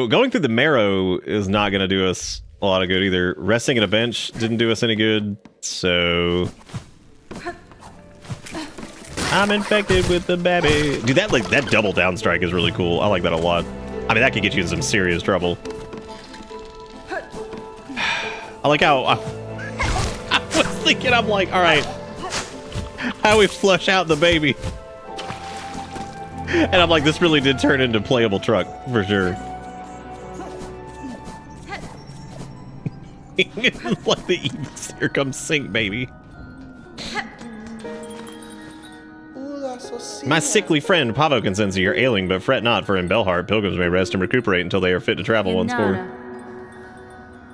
going through the marrow is not gonna do us a lot of good either. Resting at a bench didn't do us any good, so I'm infected with the baby. Dude, that double down strike is really cool. I like that a lot. I mean, that could get you in some serious trouble. I like how I was thinking, I'm like, all right, how we flush out the baby? And I'm like, this really did turn into playable truck for sure. Like the Eves, here comes Sink, baby. My sickly friend Pavo consents you're ailing, but fret not, for in Belheart pilgrims may rest and recuperate until they are fit to travel once more.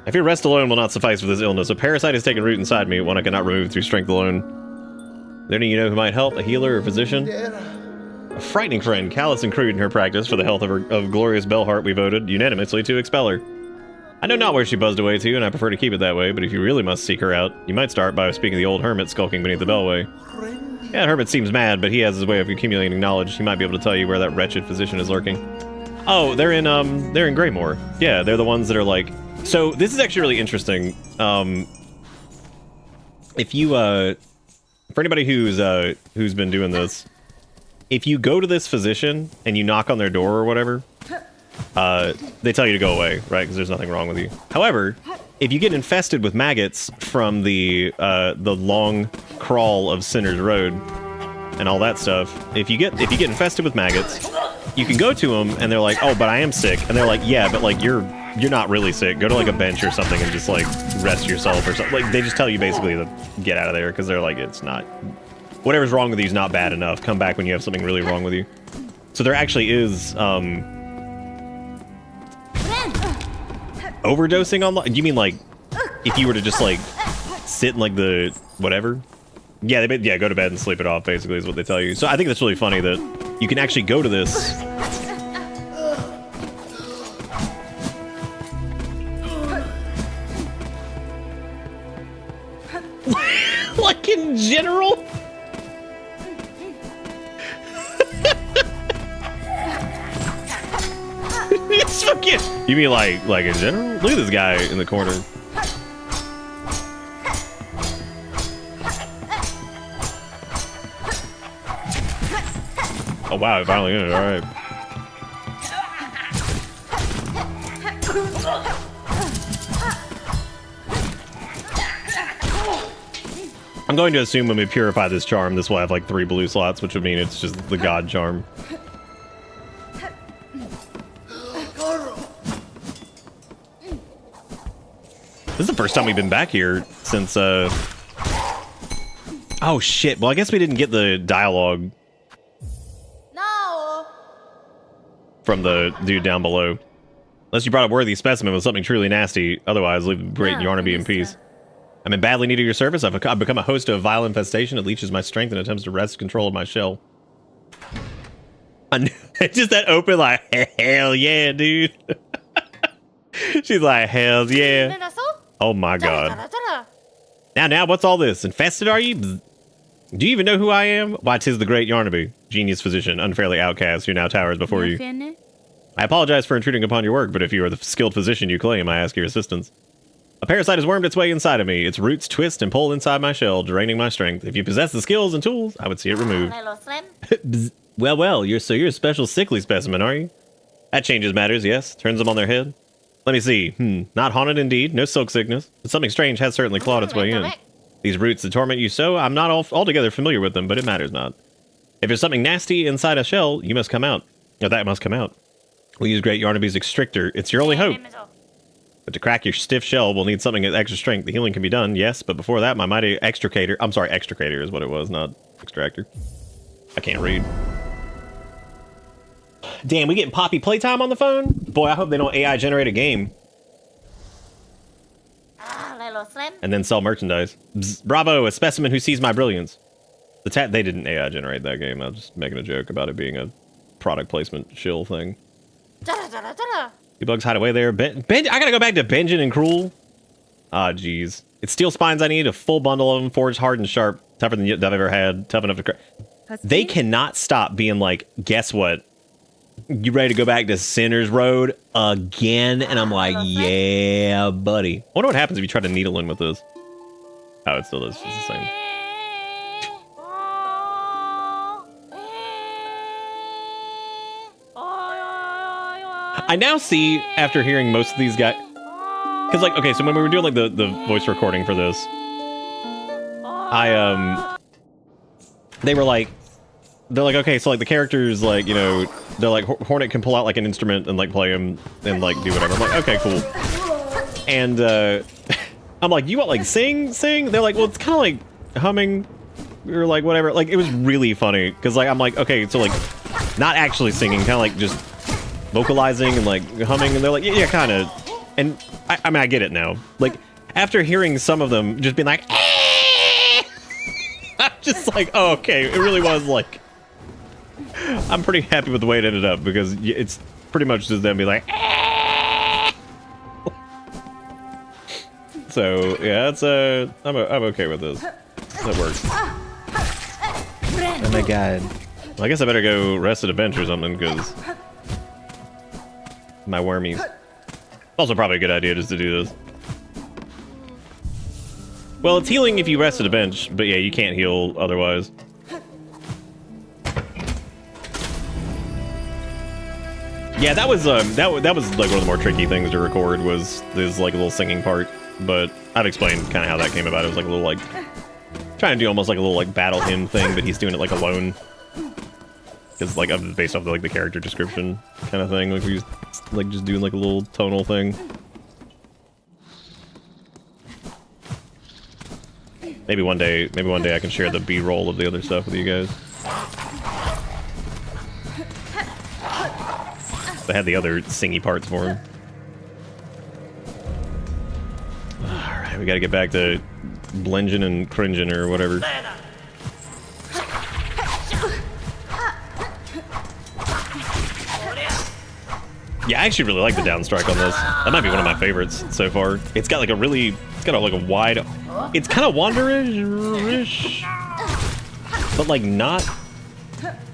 I fear rest alone will not suffice for this illness. A parasite has taken root inside me, one I cannot remove through strength alone. Is there any you know who might help? A healer or physician? A frightening friend, callous and crude in her practice, for the health of glorious Belheart we voted unanimously to expel her. I know not where she buzzed away to, and I prefer to keep it that way, but if you really must seek her out, you might start by speaking to the old hermit skulking beneath the bellway. Yeah, Hermit seems mad, but he has his way of accumulating knowledge. He might be able to tell you where that wretched physician is lurking. Oh, they're in Greymore. Yeah, they're the ones that are like... So, this is actually really interesting. If you, for anybody who's been doing this, if you go to this physician and you knock on their door or whatever, they tell you to go away, right? Because there's nothing wrong with you. However, if you get infested with maggots from the long crawl of Sinner's Road and all that stuff, if you get infested with maggots, you can go to them and they're like, "Oh, but I am sick," and they're like, "Yeah, but like you're not really sick. Go to like a bench or something and just like rest yourself or something." Like they just tell you basically to get out of there because they're like, it's not, whatever's wrong with you is not bad enough. Come back when you have something really wrong with you. So there actually is overdosing on. You mean like if you were to just like sit in like the whatever? Yeah, go to bed and sleep it off. Basically, is what they tell you. So I think that's really funny that you can actually go to this. Like in general. It's fucking. You mean like in general? Look at this guy in the corner. Oh wow, finally in it. All right. I'm going to assume when we purify this charm, this will have like 3 blue slots, which would mean it's just the god charm. This is the first time we've been back here since, Oh shit, well I guess we didn't get the dialogue from the dude down below. Unless you brought a worthy specimen with something truly nasty, otherwise leave the great Yarnaby in peace. I'm in badly need of your service. I've become a host of a vile infestation. It leeches my strength and attempts to wrest control of my shell. Just that open like, hell yeah, dude. She's like, hell yeah. Oh my god. Now, what's all this? Infested, are you? Do you even know who I am? Why, 'tis the great Yarnaby, genius physician, unfairly outcast, who now towers before you. I apologize for intruding upon your work, but if you are the skilled physician you claim, I ask your assistance. A parasite has wormed its way inside of me. Its roots twist and pull inside my shell, draining my strength. If you possess the skills and tools, I would see it removed. Bzz. Well, you're a special sickly specimen, are you? That changes matters, yes. Turns them on their head. Let me see. Not haunted indeed. No silk sickness. But something strange has certainly clawed its way in. These roots that torment you so, I'm not altogether familiar with them, but it matters not. If there's something nasty inside a shell, you must come out. Or that must come out. We'll use Great Yarnaby's extractor. It's your only hope. But to crack your stiff shell, we'll need something at extra strength. The healing can be done, yes, but before that, my mighty extricator... I'm sorry, extricator is what it was, not extractor. I can't read. Damn, we getting Poppy playtime on the phone? Boy, I hope they don't AI generate a game. And then sell merchandise. Bzz, bravo, a specimen who sees my brilliance. They didn't AI generate that game. I was just making a joke about it being a product placement shill thing. You bugs hide away there. I gotta go back to Benjamin and Cruel. Ah, jeez. It's steel spines I need, a full bundle of them, forged hard and sharp, tougher than I've ever had, tough enough to crack. They cannot stop being like, guess what? You ready to go back to Sinner's Road again? And I'm like, yeah, buddy. I wonder what happens if you try to needle in with this. Oh, it still is. It's the same. I now see, after hearing most of these guys, because like, okay, so when we were doing like the voice recording for this, they were like, they're like, okay, so like the characters, like, you know, they're like, Hornet can pull out like an instrument and like play him and like do whatever. I'm like, okay, cool. And I'm like, you want like sing? They're like, well, it's kind of like humming or like whatever. Like, it was really funny because like, I'm like, okay, so like not actually singing, kind of like just vocalizing and like humming. And they're like, yeah, kind of. And I mean, I get it now. Like, after hearing some of them just being like, I'm just like, oh, okay, it really was like, I'm pretty happy with the way it ended up because it's pretty much just them being like, so yeah, it's I'm okay with this. That works. Oh my god. Well, I guess I better go rest at a bench or something because my wormies. Also probably a good idea just to do this. Well, it's healing if you rest at a bench, but yeah, you can't heal otherwise. Yeah, that was like one of the more tricky things to record was this like a little singing part, but I've explained kind of how that came about. It was like a little like trying to do almost like a little like battle hymn thing, but he's doing it like alone. Because like based off the, like the character description kind of thing, like he's like just doing like a little tonal thing. Maybe one day I can share the B-roll of the other stuff with you guys. I had the other singy parts for him. Alright, we gotta get back to blinging and cringing or whatever. Yeah, I actually really like the downstrike on this. That might be one of my favorites so far. It's got like a really, it's got like a wide, it's kind of wanderish, but like not,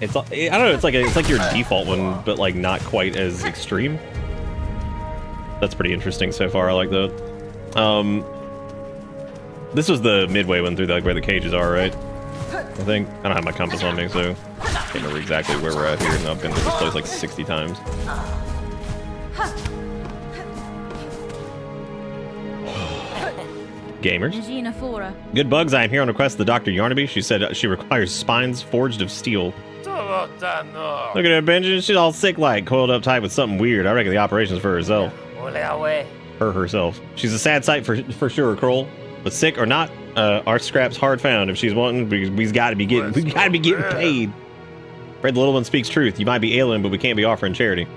it's, I don't know, it's like your default one, but like not quite as extreme. That's pretty interesting so far, I like that. This was the midway one through like where the cages are, right? I think. I don't have my compass on me, so I can't remember exactly where we're at here, and I've been to this place like 60 times. Gamers. Good bugs, I am here on request of the Dr. Yarnaby. She said she requires spines forged of steel. Look at her, Benjamin. She's all sick-like, coiled up tight with something weird. I reckon the operation's for herself. Herself. She's a sad sight for sure, Kroll. But sick or not, our scrap's hard found. If she's wanting, we gotta be getting paid. Fred the Little One speaks truth. You might be ailing, but we can't be offering charity.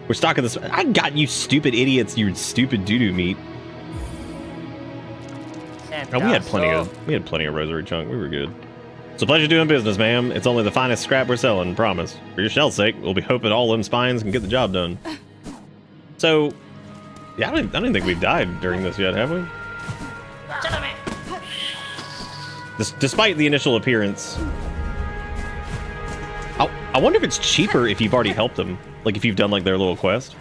We're stocking this. I got you, stupid idiots. You stupid doo-doo meat. Oh, we had plenty of rosary chunk. We were good. It's a pleasure doing business, ma'am. It's only the finest scrap we're selling, promise. For your shell's sake, we'll be hoping all them spines can get the job done. So, yeah, I don't think we've died during this yet, have we? Despite the initial appearance. Oh. I wonder if it's cheaper if you've already helped them. Like if you've done like their little quest.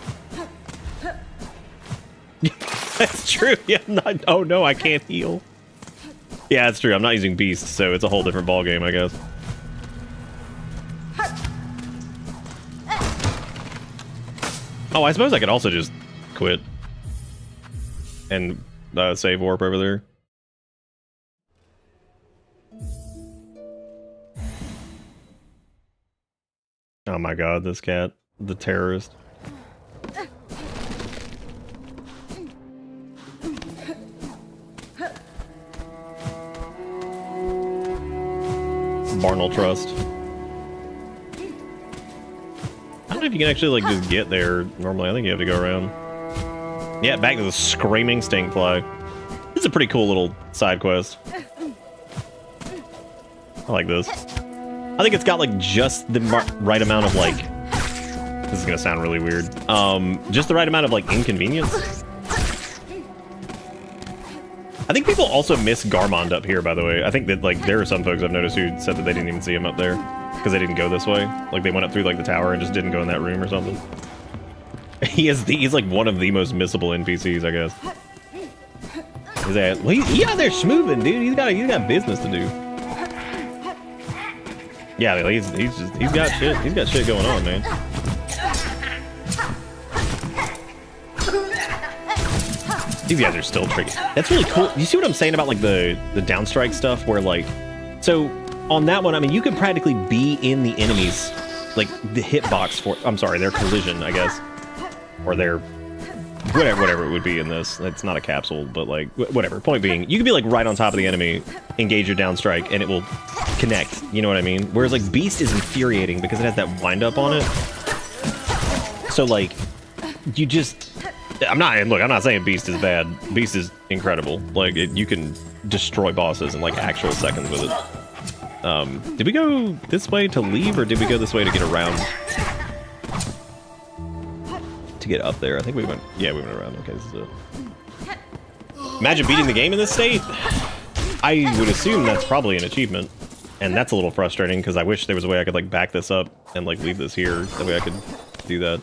That's true. Yeah, oh no, I can't heal. Yeah, that's true. I'm not using Beast, so it's a whole different ball game, I guess. Oh, I suppose I could also just quit and save warp over there. Oh my god, this cat, the terrorist. Barnel Trust. I don't know if you can actually like just get there normally. I think you have to go around. Yeah, back to the screaming stinkfly. This is a pretty cool little side quest. I like this. I think it's got like just the right amount of like. This is gonna sound really weird. Just the right amount of like inconvenience. I think people also miss Garmond up here, by the way. I think that like there are some folks I've noticed who said that they didn't even see him up there because they didn't go this way. Like they went up through like the tower and just didn't go in that room or something. He's like one of the most missable NPCs, I guess. Is that? Well, he out there schmooving, dude. He's got business to do. Yeah, he's got shit. He's got shit going on, man. These guys are still tricky. That's really cool. You see what I'm saying about like the downstrike stuff where like, so on that one, I mean, you could practically be in the enemies, like the hitbox for, I'm sorry, their collision, I guess, or their, whatever it would be in this. It's not a capsule, but like, whatever. Point being, you could be like right on top of the enemy, engage your downstrike, and it will connect. You know what I mean? Whereas like Beast is infuriating because it has that wind up on it. So like, you just, I'm not saying Beast is bad. Beast is incredible. Like, you can destroy bosses in like actual seconds with it. Did we go this way to leave, or did we go this way to get around? To get up there, I think we went, yeah, we went around. Okay, this is it. Imagine beating the game in this state. I would assume that's probably an achievement, and that's a little frustrating because I wish there was a way I could like back this up and like leave this here. That way I could do that.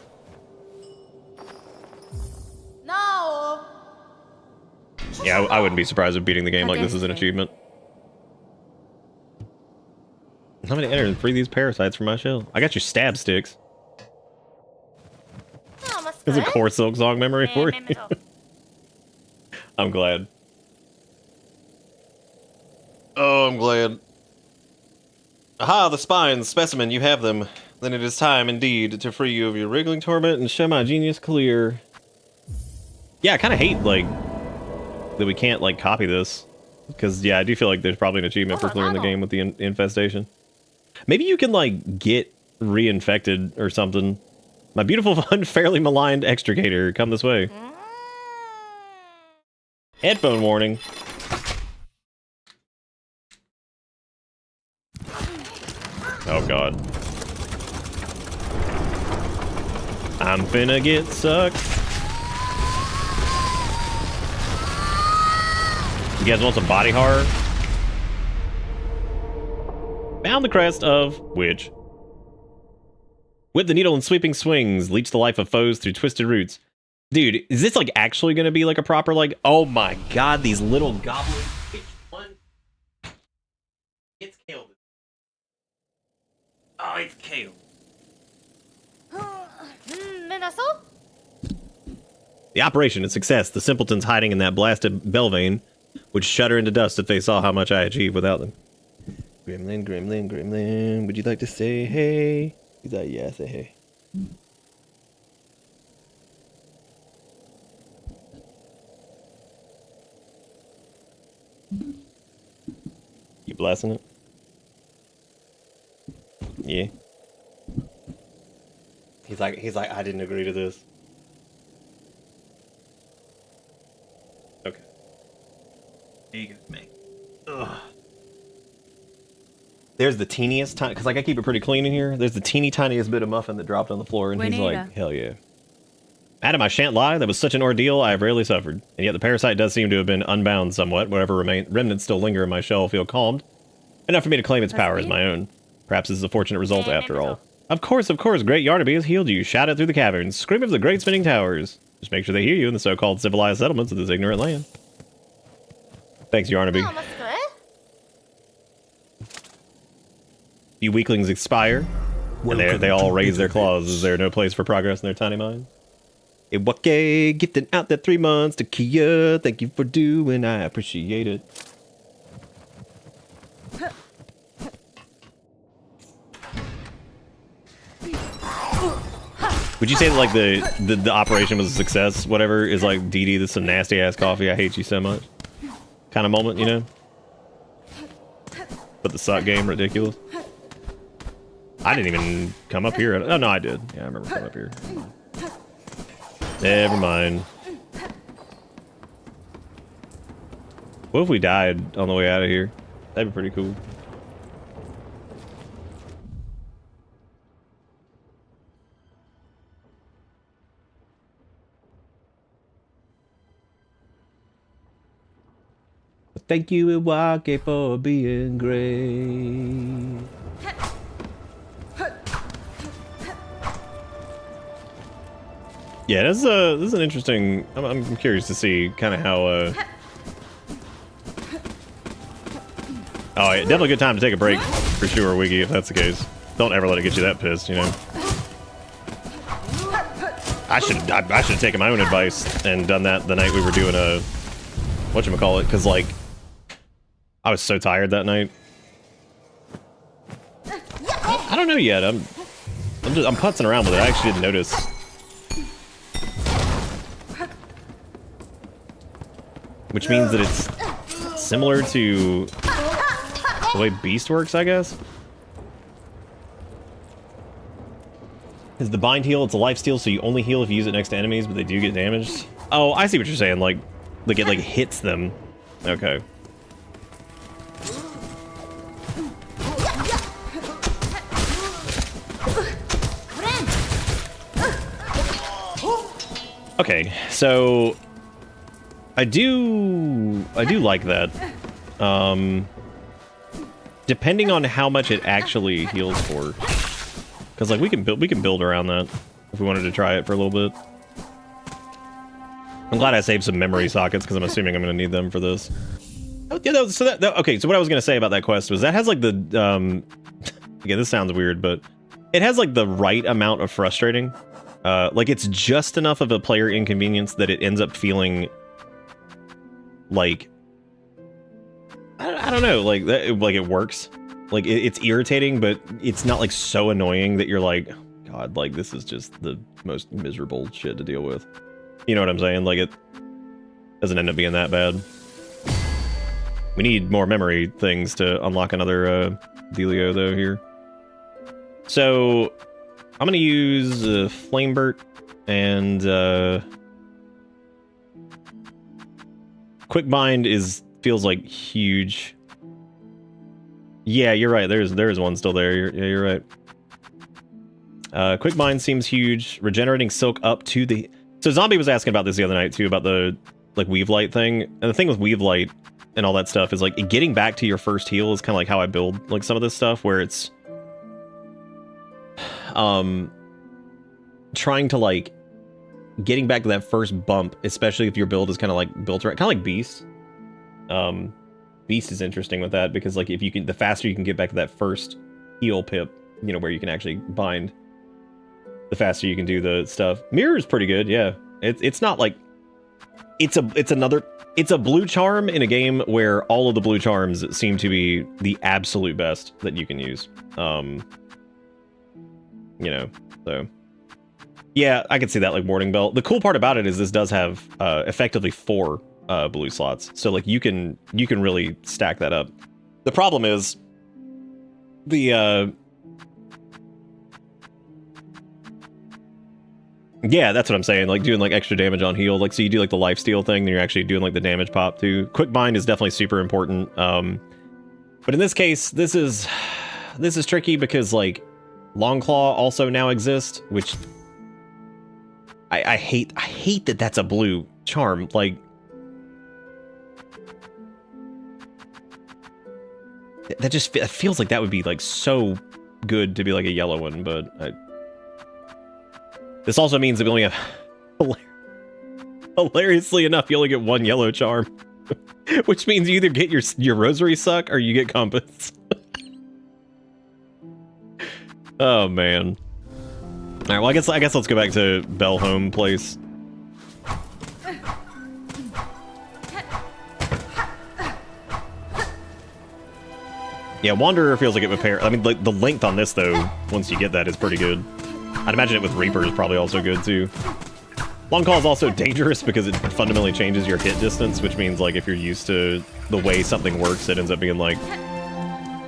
Yeah, I wouldn't be surprised if beating the game like this is an achievement. I'm gonna enter and free these parasites from my shell. I got your stab sticks. There's a core Silksong memory for you. I'm glad. Oh, I'm glad. Aha, the spines, specimen, you have them. Then it is time, indeed, to free you of your wriggling torment and show my genius clear. Yeah, I kind of hate, like, that we can't like copy this, because yeah, I do feel like there's probably an achievement for clearing the game with the infestation. Maybe you can like get reinfected or something. My beautiful, unfairly maligned extricator, come this way. Headphone warning. Oh god. I'm finna get sucked. You guys want some body horror? Bound the crest of which? Whip the needle in sweeping swings, leech the life of foes through twisted roots. Dude, is this like actually gonna be like a proper like, oh my god, these little goblins. Which one? It's killed. Oh, it's killed. The operation is success. The simpletons hiding in that blasted Belvane would shudder into dust if they saw how much I achieved without them. Gremlin, gremlin, gremlin, would you like to say hey? He's like, yeah, say hey. You blessing it? Yeah. He's like, I didn't agree to this. Okay. There you go, man. Ugh. There's the teeniest tiny, because like I keep it pretty clean in here. There's the teeny tiniest bit of muffin that dropped on the floor, and he's like, hell yeah. Adam, I shan't lie, that was such an ordeal I have rarely suffered. And yet the parasite does seem to have been unbound somewhat. Whatever remnants still linger in my shell feel calmed. Enough for me to claim its power as my own. Perhaps this is a fortunate result after all. Of course, great Yarnaby has healed you. Shout it through the caverns. Scream of the great spinning towers. Just make sure they hear you in the so-called civilized settlements of this ignorant land. Thanks, Yarnaby. You weaklings expire, and they all raise their claws. Is there no place for progress in their tiny minds? Iwake, gifting out that 3 months to Kia. Thank you for doing, I appreciate it. Would you say that like the operation was a success? Whatever is like Dee Dee, this is some nasty ass coffee. I hate you so much. Kind of moment, you know. But the suck game ridiculous. I didn't even come up here. Oh no, I did. Yeah, I remember coming up here. Never mind. What if we died on the way out of here? That'd be pretty cool. Thank you, Iwake, for being great. Yeah, this is an interesting. I'm curious to see kind of how. Oh, yeah, definitely a good time to take a break for sure, Wiggy. If that's the case, don't ever let it get you that pissed. You know. I should have taken my own advice and done that the night we were doing a whatchamacallit, because like I was so tired that night. I don't know yet. I'm putzing around with it. I actually didn't notice. Which means that it's similar to the way Beast works, I guess. Is the bind heal? It's a life steal, so you only heal if you use it next to enemies, but they do get damaged. Oh, I see what you're saying. Like it like hits them. Okay. Okay, so I do like that. Depending on how much it actually heals for, because like we can build around that if we wanted to try it for a little bit. I'm glad I saved some memory sockets because I'm assuming I'm going to need them for this. Oh, yeah, okay. So what I was going to say about that quest was that has like the again, this sounds weird, but it has like the right amount of frustrating. Like it's just enough of a player inconvenience that it ends up feeling like I don't know, like that, like it works. Like it's irritating, but it's not like so annoying that you're like, God, like this is just the most miserable shit to deal with. You know what I'm saying? Like it doesn't end up being that bad. We need more memory things to unlock another dealio though here. So I'm gonna use Flamebert and Quick Bind feels like huge. Yeah, you're right. There's one still there. You're right. Quick Bind seems huge. Regenerating Silk up to the. So Zombie was asking about this the other night too, about the like Weave Light thing. And the thing with Weave Light and all that stuff is like getting back to your first heal is kind of like how I build like some of this stuff, where it's trying to like getting back to that first bump, especially if your build is kind of like built around, kind of like Beast. Beast is interesting with that because like if you can, the faster you can get back to that first heal pip, you know, where you can actually bind, the faster you can do the stuff. Mirror is pretty good, yeah. It's not like it's a blue charm in a game where all of the blue charms seem to be the absolute best that you can use. You know, so yeah, I can see that, like Morning Bell. The cool part about it is this does have effectively 4 blue slots, so like you can really stack that up. The problem is the yeah, that's what I'm saying, like doing like extra damage on heal, like so you do like the lifesteal thing, then you're actually doing like the damage pop too. Quick Bind is definitely super important, but in this case this is tricky because like Long Claw also now exists, which I hate that that's a blue charm. Like that just feels like that would be like so good to be like a yellow one, but this also means that we only have hilariously enough, you only get one yellow charm, which means you either get your rosary suck or you get compass. Oh man. All right, well I guess let's go back to Bellhome Place. Yeah, Wanderer feels like it would pair. I mean, like the length on this though, once you get that, is pretty good. I'd imagine it with Reaper is probably also good too. Long Call is also dangerous because it fundamentally changes your hit distance, which means like if you're used to the way something works, it ends up being like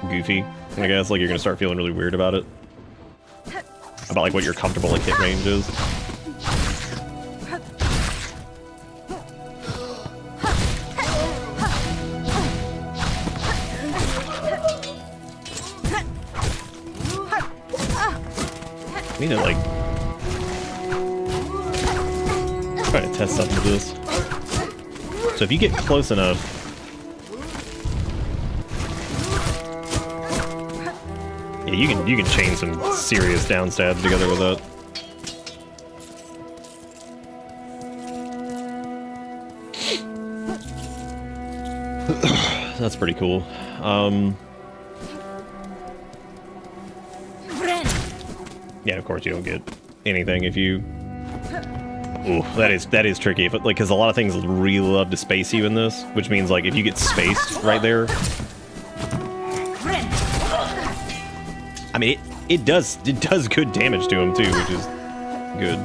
goofy. I guess like you're gonna start feeling really weird about it. About like what your comfortable like hit range is. I need to like try to test something with this. So if you get close enough, yeah, you can chain some serious down stabs together with that. That's pretty cool. Yeah, of course you don't get anything if you. Ooh, that is tricky. If because a lot of things really love to space you in this, which means like if you get spaced right there. I mean, it does good damage to him too, which is good.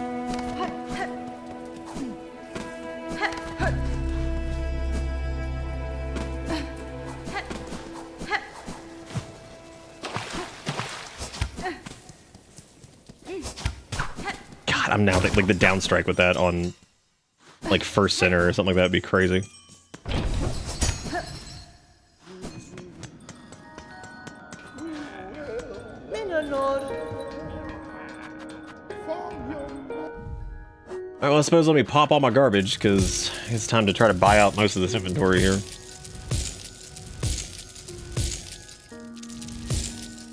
God, I'm now like the down strike with that on like first center or something like that would be crazy. Alright, well I suppose let me pop all my garbage, because it's time to try to buy out most of this inventory here.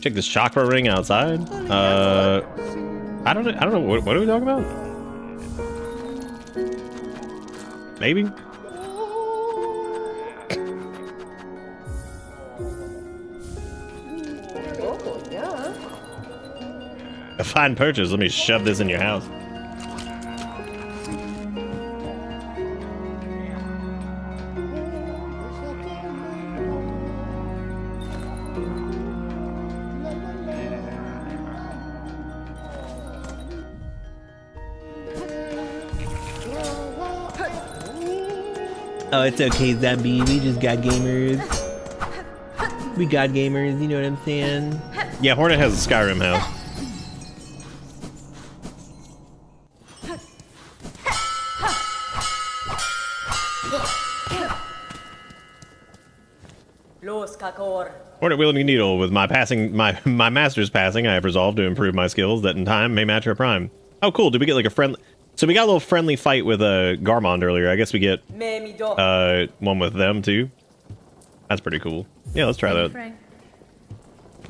Check this chakra ring outside. I don't know, what are we talking about? Maybe? A fine purchase, let me shove this in your house. Oh, it's okay, Zombie. We just got gamers. We got gamers, you know what I'm saying? Yeah, Hornet has a Skyrim house. Hornet wielding needle. With my master's passing, I have resolved to improve my skills that in time may match her prime. Oh, cool. Did we get like a friendly? So we got a little friendly fight with Garmond earlier. I guess we get one with them too. That's pretty cool. Yeah, let's try that. Frank.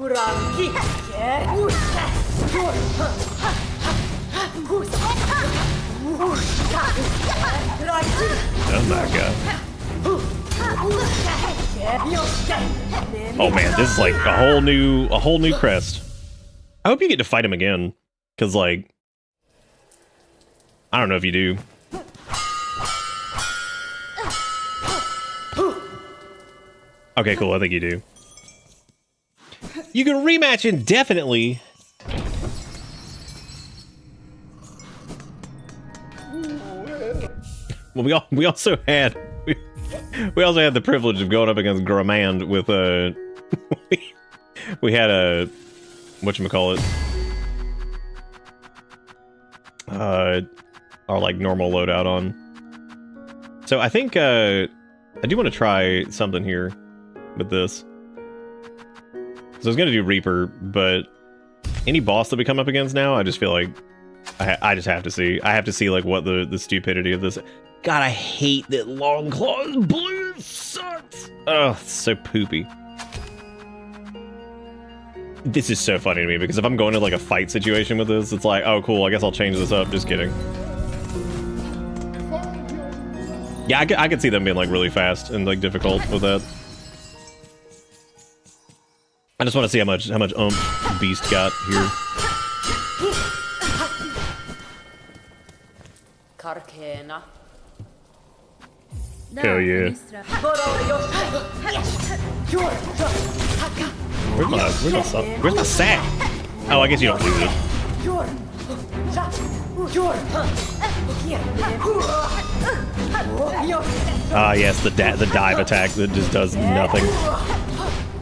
Oh my god. Oh man, this is like a whole new crest. I hope you get to fight him again, because like I don't know if you do. Okay, cool. I think you do. You can rematch indefinitely. Well, we also had the privilege of going up against Garmond with we had a whatchamacallit, our like normal loadout on. So I think I do want to try something here with this. So I was gonna do Reaper, but any boss that we come up against now, I just feel like I just have to see. I have to see like what the stupidity of this. God, I hate that Long Claws blue. It sucks. Oh, it's so poopy. This is so funny to me because if I'm going to like a fight situation with this, it's like, oh cool, I guess I'll change this up. Just kidding. Yeah, I could see them being like really fast and like difficult with that. I just want to see how much Beast got here. Da, Hell yeah. Finistra. Where's my sack? Oh, I guess you don't lose it. Ah, yes, the dive attack that just does nothing.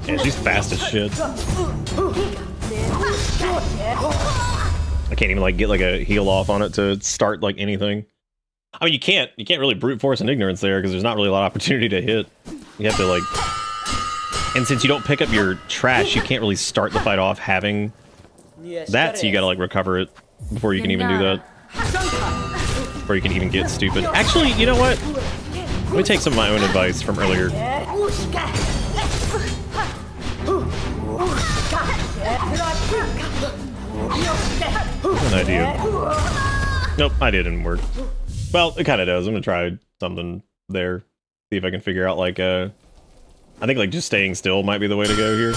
Yeah, she's fast as shit. I can't even like get like a heal off on it to start like anything. I mean, you can't really brute force an ignorance there because there's not really a lot of opportunity to hit. You have to like, and since you don't pick up your trash, you can't really start the fight off having that. So you gotta like recover it before you can even do that. Before you can even get stupid. Actually, you know what? Let me take some of my own advice from earlier. An idea. Nope, idea didn't work. Well, it kind of does. I'm gonna try something there. See if I can figure out like I think like just staying still might be the way to go here.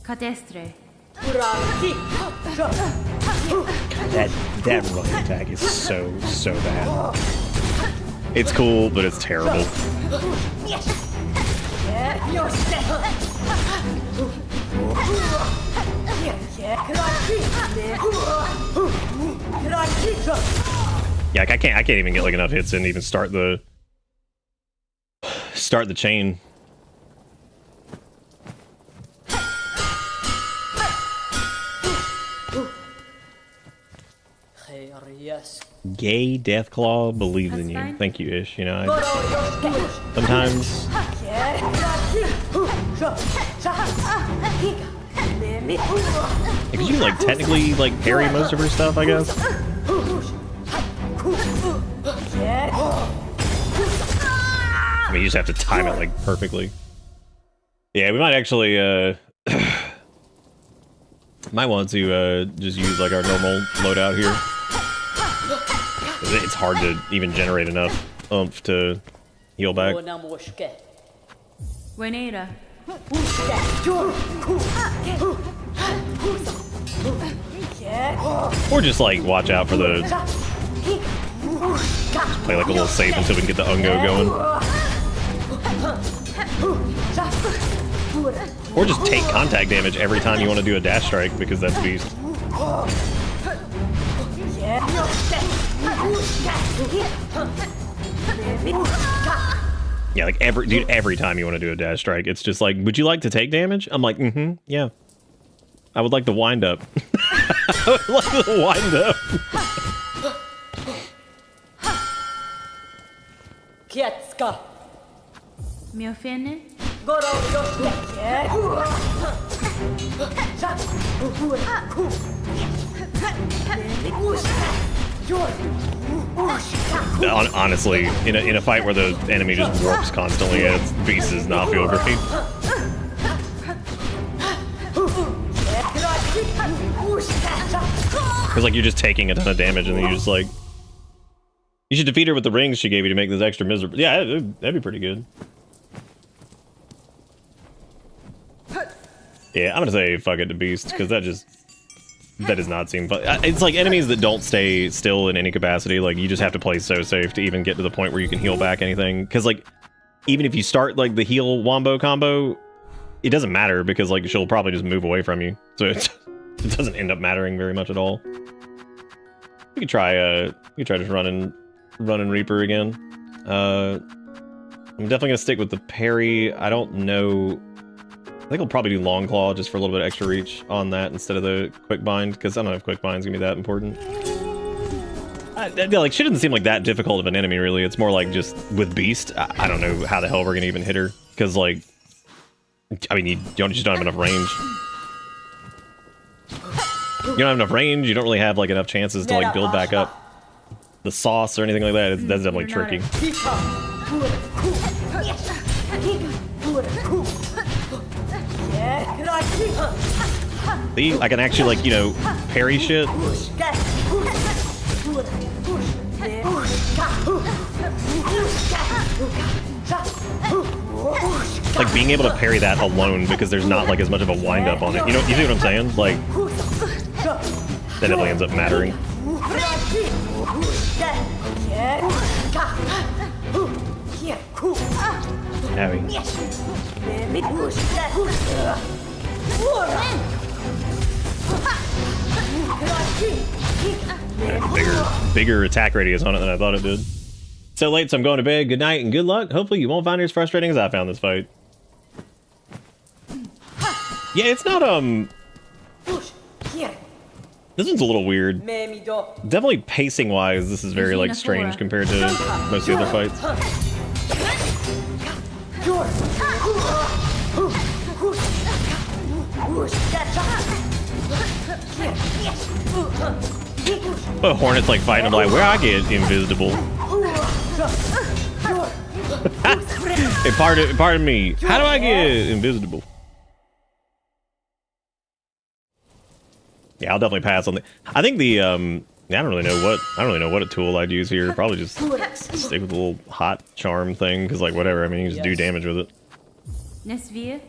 Catestre. That running attack is so bad. It's cool, but it's terrible. Yeah, like I can't even get like enough hits in to even start the chain. Gay Deathclaw believes in you. That's fine. Thank you, Ish. You know, sometimes because you can like technically like parry most of her stuff, I guess. I mean, you just have to time it like perfectly. Yeah, we might actually might want to just use like our normal loadout here. It's hard to even generate enough oomph to heal back. Buenera. Or just like watch out for the... Just play like a little safe until we can get the Ungo going. Or just take contact damage every time you want to do a dash strike because that's Beast. Yeah, like every time you want to do a dash strike, it's just like, would you like to take damage? I'm like, yeah. I would like to wind up. I would like to wind up. Kietska. Mi offende? Honestly, in a fight where the enemy just warps constantly, its Beast does not feel great. Because like you're just taking a ton of damage and then you're just like, you should defeat her with the rings she gave you to make this extra miserable. Yeah, that'd be pretty good. Yeah, I'm gonna say fuck it to Beast because that does not seem fun. It's like enemies that don't stay still in any capacity. Like you just have to play so safe to even get to the point where you can heal back anything. Because like even if you start like the heal wombo combo, it doesn't matter because like she'll probably just move away from you. So it doesn't end up mattering very much at all. We could try just running Reaper again. I'm definitely gonna stick with the parry. I don't know. I think I'll probably do Long Claw just for a little bit of extra reach on that instead of the Quick Bind, because I don't know if Quick Bind's gonna be that important. Like, she doesn't seem like that difficult of an enemy, really. It's more like just with Beast, I don't know how the hell we're gonna even hit her, because like, I mean, you just don't have enough range. You don't have enough range. You don't really have like enough chances to like build back up the sauce or anything like that. That's definitely tricky. See, I can actually, like, you know, parry shit. Like, being able to parry that alone because there's not, like, as much of a wind-up on it. You know, you see what I'm saying? Like, that definitely ends up mattering. Heavy. Bigger attack radius on it than I thought it did. So late, so I'm going to bed. Good night and good luck. Hopefully you won't find it as frustrating as I found this fight. Yeah, it's not, this one's a little weird. Definitely pacing-wise, this is very, like, strange compared to most of the other fights. But Hornet's like fighting him like, where I get invisible? Hey, pardon me. How do I get invisible? Yeah, I'll definitely pass on the. I think the yeah, I don't really know what a tool I'd use here. Probably just stick with the little hot charm thing, because like whatever. I mean, you just do damage with it. Nesvir.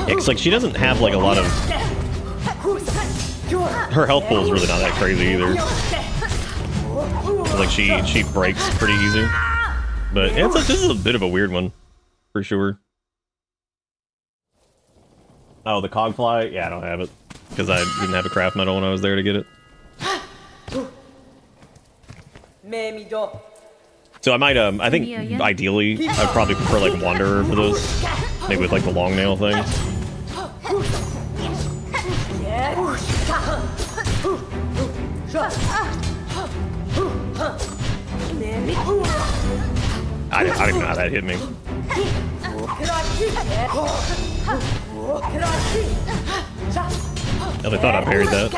Yeah, 'cause like she doesn't have like a lot of. Her health pool is really not that crazy either. Like she breaks pretty easy. But yeah, this is a bit of a weird one, for sure. Oh, the cogfly? Yeah, I don't have it. Because I didn't have a craft medal when I was there to get it. So I might, I think ideally, I'd probably prefer like Wanderer for those. Maybe with like the long nail thing. I don't even know how that hit me. I thought I parried that.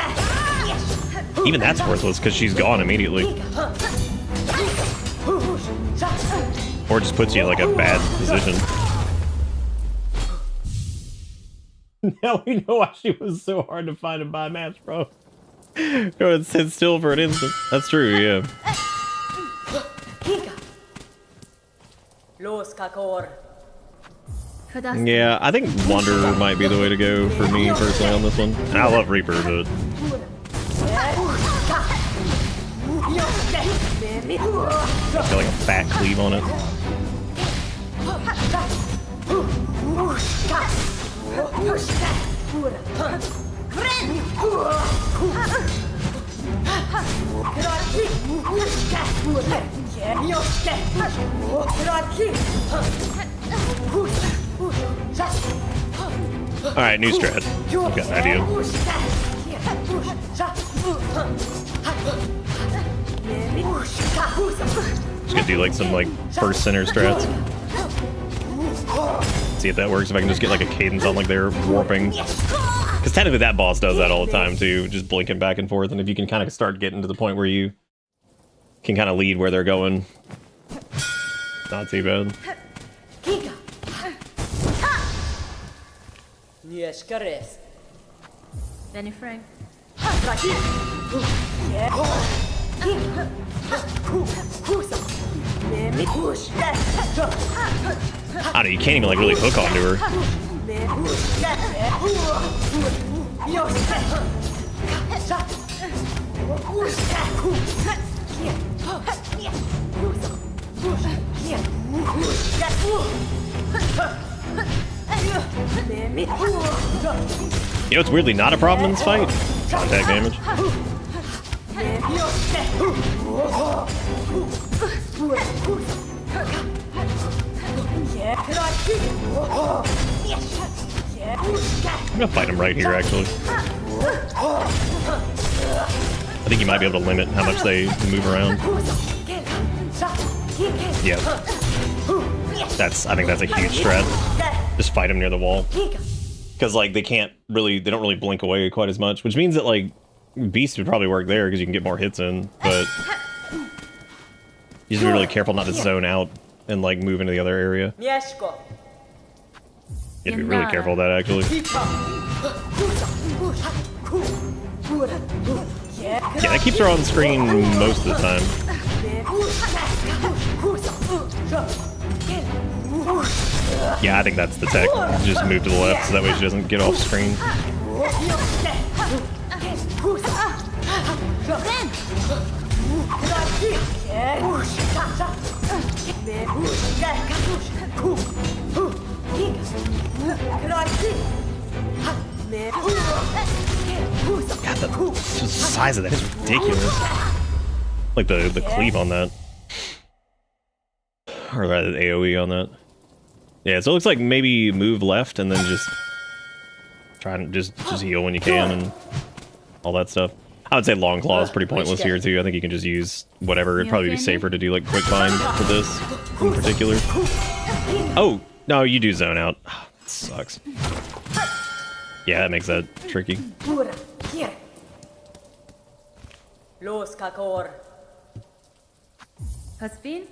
Even that's worthless because she's gone immediately. Or just puts you in like a bad position. Now we know why she was so hard to find and buy match, bro. Go and sit still for an instant. That's true, yeah. Yeah, I think Wanderer might be the way to go for me personally on this one. And I love Reaper, but it's got like a fat cleave on it. Alright, new strat. I've got an idea. Just gonna do like some like first center strats. See if that works, if I can just get like a cadence on like their warping. Because technically that boss does that all the time too, just blinking back and forth, and if you can kind of start getting to the point where you can kind of lead where they're going, not too bad. Benny Frank. I don't know, you can't even like really hook onto her. You know, it's weirdly not a problem in this fight. Contact damage. I'm gonna fight him right here, actually. I think you might be able to limit how much they move around. Yeah. I think that's a huge strat. Just fight them near the wall. Because, like, they don't really blink away quite as much, which means that, like, Beast would probably work there because you can get more hits in, but you just be really careful not to zone out and, like, move into the other area. You have to be really careful of that, actually. Yeah, that keeps her on screen most of the time. Yeah, I think that's the tech. Just move to the left so that way she doesn't get off screen. God, the size of that is ridiculous. Like the cleave on that. Or rather, the AoE on that. Yeah, so it looks like maybe move left and then just try and just heal when you can and all that stuff. I would say long claw is pretty pointless here too. I think you can just use whatever. It'd probably be safer to do like quick bind for this in particular. Oh no, you do zone out. Oh, that sucks. Yeah, that makes that tricky. Husband?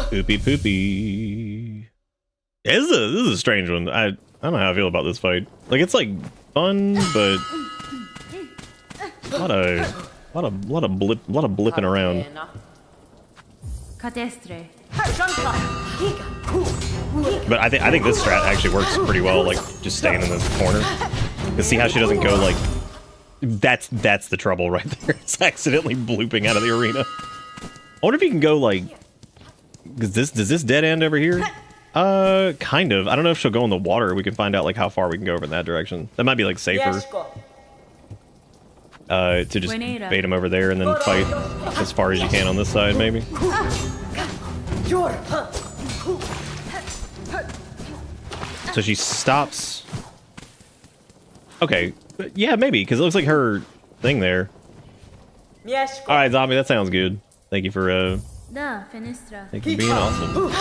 Poopy poopy. Yeah, this is a strange one. I don't know how I feel about this fight. Like, it's like fun, but a lot of blipping around. Cadestre. But I think this strat actually works pretty well. Like, just staying in this corner. You see how she doesn't go like. That's the trouble right there. It's accidentally blooping out of the arena. I wonder if you can go like. Does this dead end over here? Kind of. I don't know if she'll go in the water. We can find out like how far we can go over in that direction. That might be like safer. To just bait him over there and then fight as far as you can on this side, maybe. So she stops. Okay, yeah, maybe because it looks like her thing there. All right, zombie, that sounds good. Thank you for thank you for being awesome.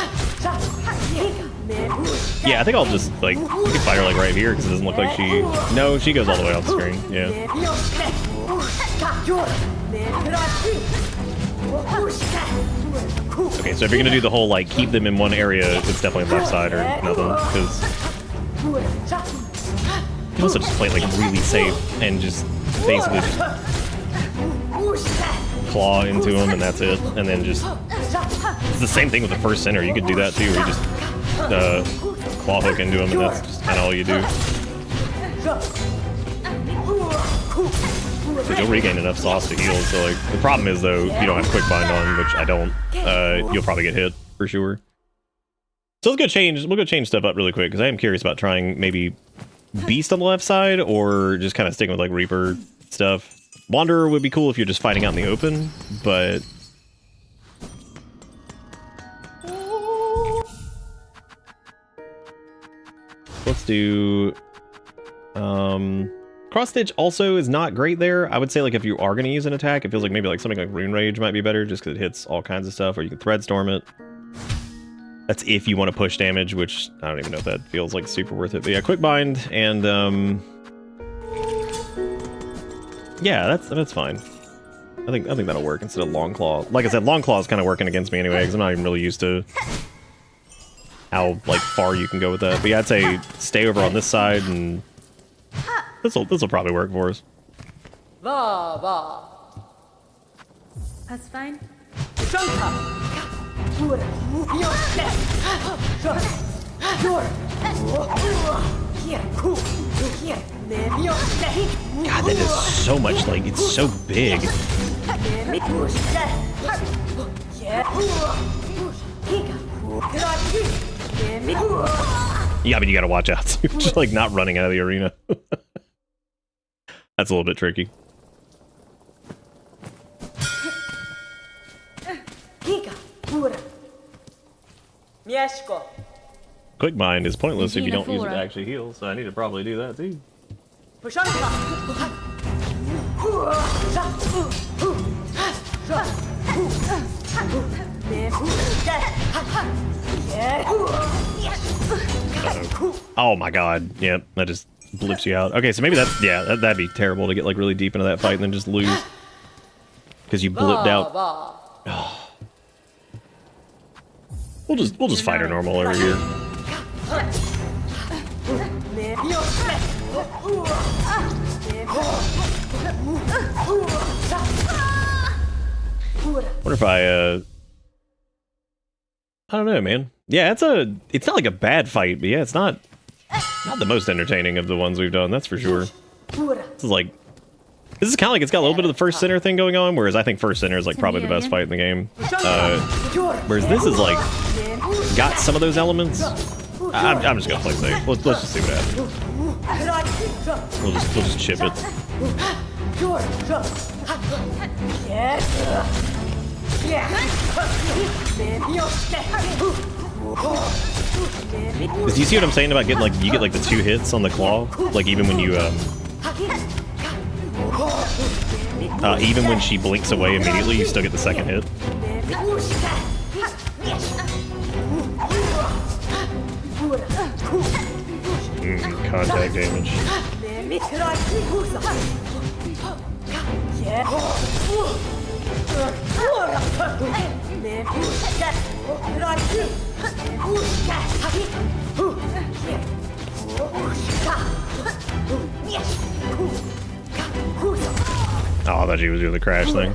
Yeah, I think I'll just like we can fight her like right here because it doesn't look like she. No, she goes all the way off the screen. Yeah. Okay, so if you're gonna do the whole like keep them in one area, it's definitely left side or nothing because you can also just play it like really safe and just basically just claw into him and that's it, and then just it's the same thing with the first center. You could do that too, where you just claw hook into him and that's just kind of all you do. But you'll regain enough sauce to heal. So like the problem is though, if you don't have quick bind on, which I don't, you'll probably get hit for sure. So let's go change. We'll go change stuff up really quick because I am curious about trying maybe Beast on the left side or just kind of sticking with like Reaper stuff. Wanderer would be cool if you're just fighting out in the open, but let's do Cross Stitch also is not great there. I would say like if you are going to use an attack, it feels like maybe like something like Rune Rage might be better just because it hits all kinds of stuff, or you can Thread Storm it. That's if you want to push damage, which I don't even know if that feels like super worth it. But yeah, Quick Bind and yeah, that's fine. I think that'll work instead of Long Claw. Like I said, Long Claw is kind of working against me anyway because I'm not even really used to how like far you can go with that. But yeah, I'd say stay over on this side and this'll probably work for us. That's fine. God, that is so much, like, it's so big. Yeah, but you gotta watch out, too. Just, like, not running out of the arena. That's a little bit tricky. Quick Mind is pointless if you don't use it to actually heal, so I need to probably do that too. Oh my god, yep, that just blips you out. Okay, so maybe that's, yeah, that'd be terrible to get like really deep into that fight and then just lose. Because you blipped out. Oh. We'll just fight her normal over here. Wonder if I don't know, man. Yeah, it's not like a bad fight, but yeah, it's not the most entertaining of the ones we've done, that's for sure. This is kind of like it's got a little bit of the first center thing going on, whereas I think first center is like probably the best fight in the game. Whereas this is like got some of those elements. I'm just gonna play safe. Let's just see what happens. We'll just chip it. Do you see what I'm saying about getting like you get like the 2 hits on the claw, like even when you even when she blinks away immediately, you still get the second hit. Contact damage. Oh, I thought she was doing the crash thing.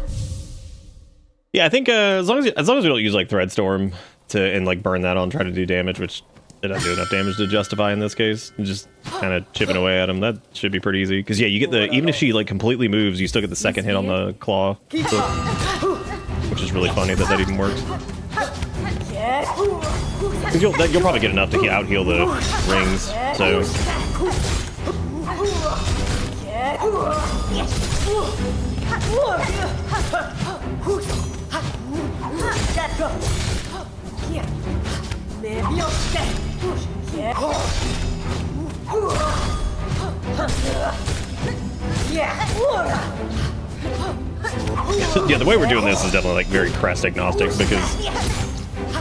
Yeah, I think as long as we don't use like Thread Storm and like burn that on, try to do damage, which it doesn't do enough damage to justify in this case. Just kind of chipping away at him. That should be pretty easy. Because yeah, you get the even if she like completely moves, you still get the second hit on the claw, which is really funny that even works. Because you'll probably get enough to out heal the rings. So. Yeah, the way we're doing this is definitely like very crest agnostic because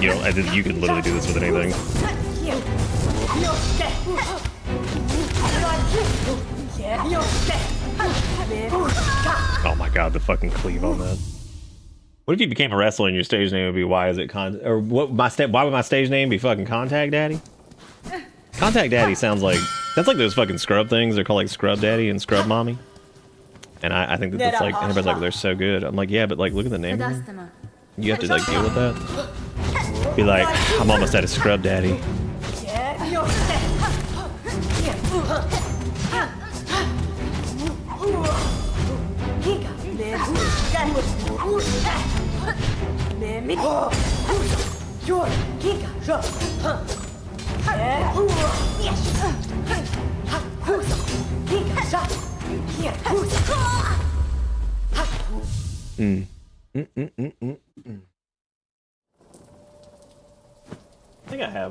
you know you could literally do this with anything. Oh my god, the fucking cleave on that. What if you became a wrestler and your stage name would be why would my stage name be fucking Contact Daddy? Contact Daddy sounds like that's like those fucking scrub things. They're called like Scrub Daddy and Scrub Mommy. And I think that's like everybody's like they're so good. I'm like, yeah, but like look at the name. You have to like deal with that. Be like, I'm almost at a Scrub Daddy.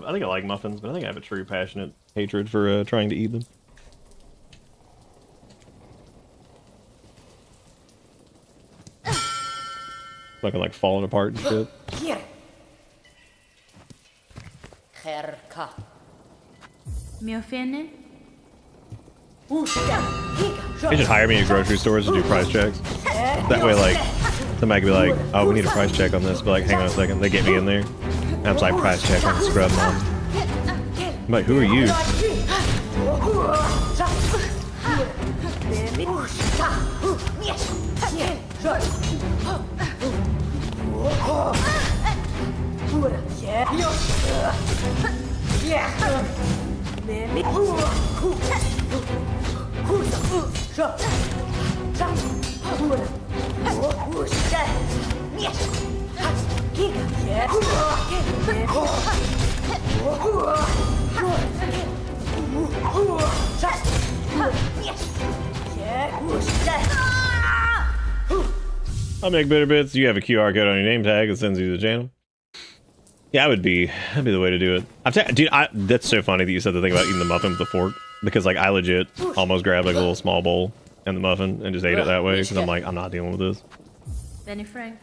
I think I like muffins, but I think I have a true passionate hatred for trying to eat them. Fucking like falling apart and shit. They should hire me at grocery stores to do price checks. That way, like, somebody could be like, oh, we need a price check on this. But like, hang on a second. They get me in there. And I'm like, price check on Scrub Mom. I'm like, who are you? I'll make bitter bits. You have a QR code on your name tag that sends you to the channel. Yeah, that'd be the way to do it. Dude, that's so funny that you said the thing about eating the muffin with the fork, because like I legit almost grabbed like a little small bowl and the muffin and just ate it that way because I'm like, I'm not dealing with this. Benny Frank.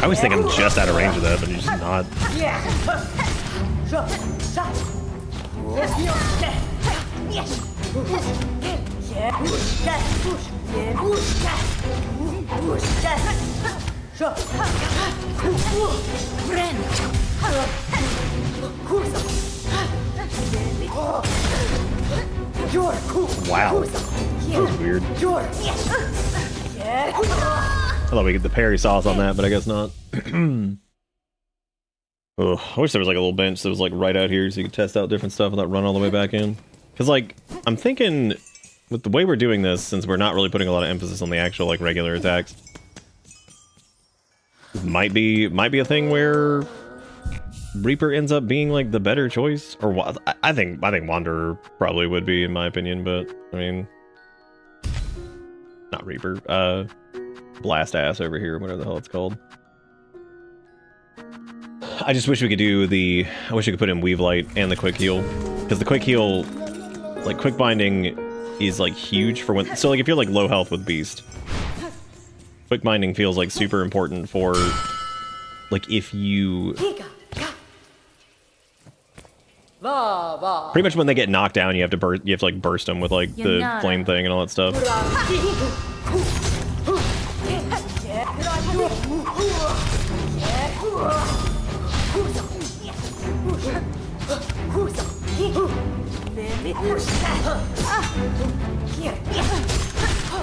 I always think I'm just out of range of that, but you're just not. Wow. That was weird. I thought we get the parry sauce on that, but I guess not. Ugh, I wish there was like a little bench that was like right out here so you could test out different stuff without running all the way back in. Because like, I'm thinking with the way we're doing this, since we're not really putting a lot of emphasis on the actual like regular attacks, might be a thing where Reaper ends up being like the better choice. Or I think Wanderer probably would be, in my opinion, but I mean, not Reaper. Blast Ass over here, whatever the hell it's called. I just wish we could do I wish we could put in Weave Light and the Quick Heal, because the Quick Heal, like Quick Binding, is like huge for when. So like if you're like low health with Beast, Quick Binding feels like super important for like if you. Pretty much when they get knocked down, you have to like burst them with like the flame thing and all that stuff.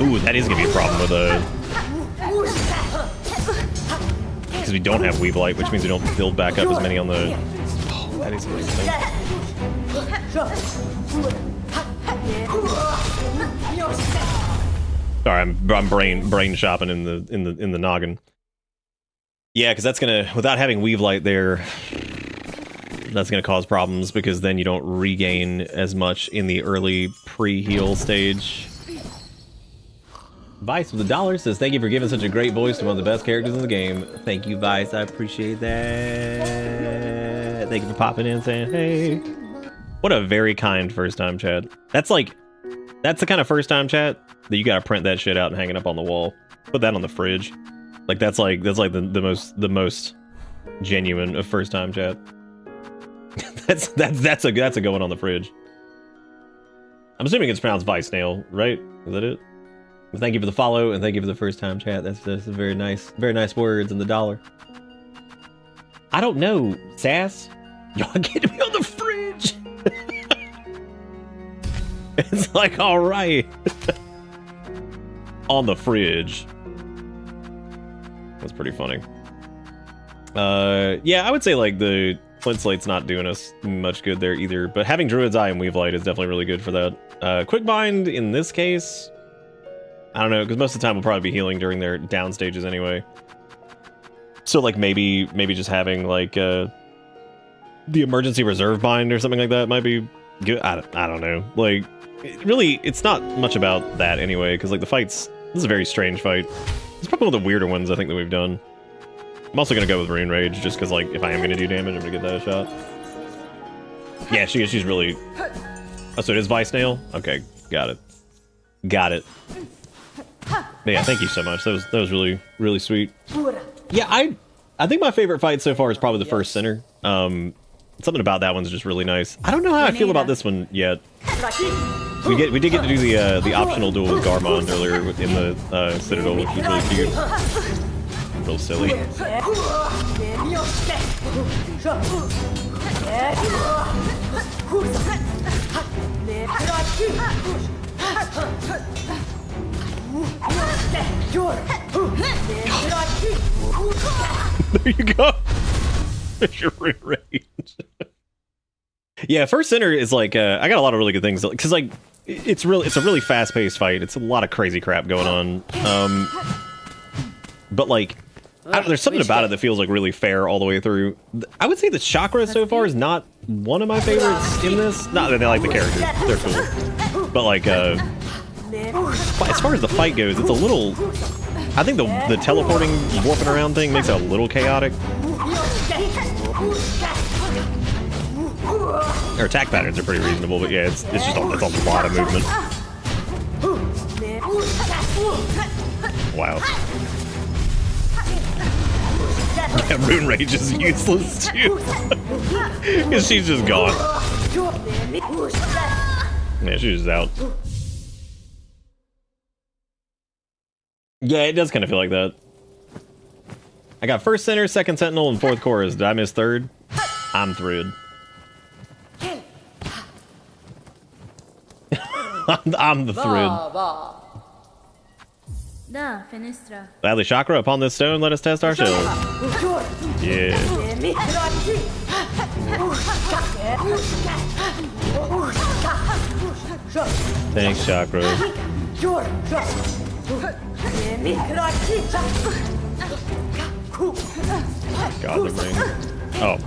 Ooh, that is gonna be a problem with because we don't have Weave Light, which means we don't build back up as many on the. Oh, that is interesting. Sorry, I'm brain shopping in the noggin. Yeah, because that's gonna, without having Weave Light there, that's gonna cause problems because then you don't regain as much in the early pre-heal stage. Vice with $1 says, thank you for giving such a great voice to one of the best characters in the game. Thank you, Vice. I appreciate that. Thank you for popping in and saying, hey. What a very kind first time chat. That's the kind of first time chat that you gotta print that shit out and hang it up on the wall. Put that on the fridge. Like that's like the most genuine of first time chat. that's a good one on the fridge. I'm assuming it's pronounced Vice Snail, right? Is that it? Well, thank you for the follow and thank you for the first time chat. That's very nice words and the $1. I don't know, Sass. Y'all get me on the fridge. It's like, all right. On the fridge. That's pretty funny. Yeah, I would say like the Flint Slate's not doing us much good there either, but having Druid's Eye and Weave Light is definitely really good for that. Quick Bind in this case, I don't know, because most of the time we'll probably be healing during their down stages anyway. So like maybe just having like the emergency reserve bind or something like that might be good. I don't know. Like really, it's not much about that anyway, because like the fights, this is a very strange fight. It's probably one of the weirder ones I think that we've done. I'm also gonna go with Rune Rage just because like if I am gonna do damage, I'm gonna get that a shot. Yeah, she's really. Oh, so it is Vice Nail? Okay, got it. But yeah, thank you so much. That was really, really sweet. Yeah, I think my favorite fight so far is probably the first center. Something about that one's just really nice. I don't know how I feel about this one yet. We did get to do the optional duel with Garmond earlier in the Citadel, which was really cute. Real silly. There you go. There's your Rune Rage. Yeah, first center is like I got a lot of really good things because like it's a really fast-paced fight. It's a lot of crazy crap going on. But like, I don't know, there's something about it that feels like really fair all the way through. I would say the chakra so far is not one of my favorites in this. Not that I like the characters; they're cool. But like, as far as the fight goes, it's a little. I think the teleporting, warping around thing makes it a little chaotic. Their attack patterns are pretty reasonable, but yeah, it's just a lot of movement. Wow. Yeah, Moon Rage is useless too. Because she's just gone. Yeah, she's just out. Yeah, it does kind of feel like that. I got first center, second sentinel, and fourth chorus. Did I miss third? I'm thrilled. I'm the thread. Da, fenestra. Gladly chakra upon this stone, let us test our shells. Yeah. Thanks, chakra. God, the ring. Oh.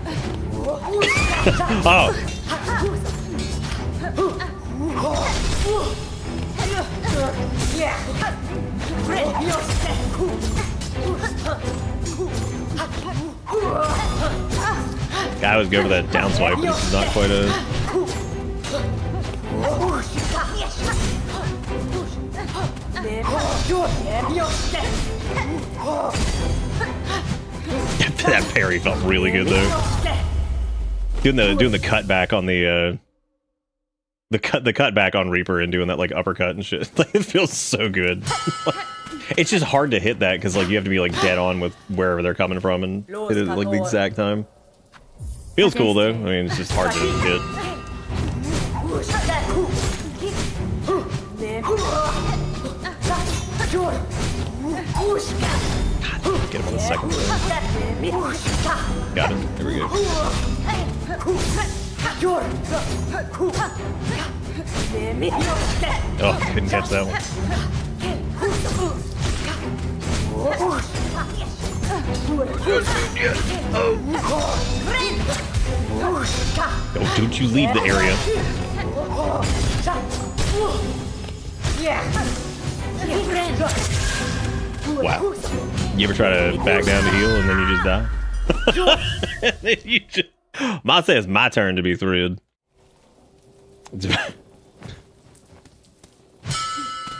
Oh. I always go for that down swipe, but it's not quite a. That parry felt really good though. Doing the cut back on the cut back on Reaper and doing that like uppercut and shit. Like, it feels so good. It's just hard to hit that because like you have to be like dead on with wherever they're coming from and hit it at like the exact time. Feels cool though. I mean, it's just hard to hit. God, get him on the second one. Got him. Here we go. Oh, couldn't catch that one. Oh, don't you leave the area. Wow. You ever try to back down to heal and then you just die? And then you just... Ma says my turn to be thrilled.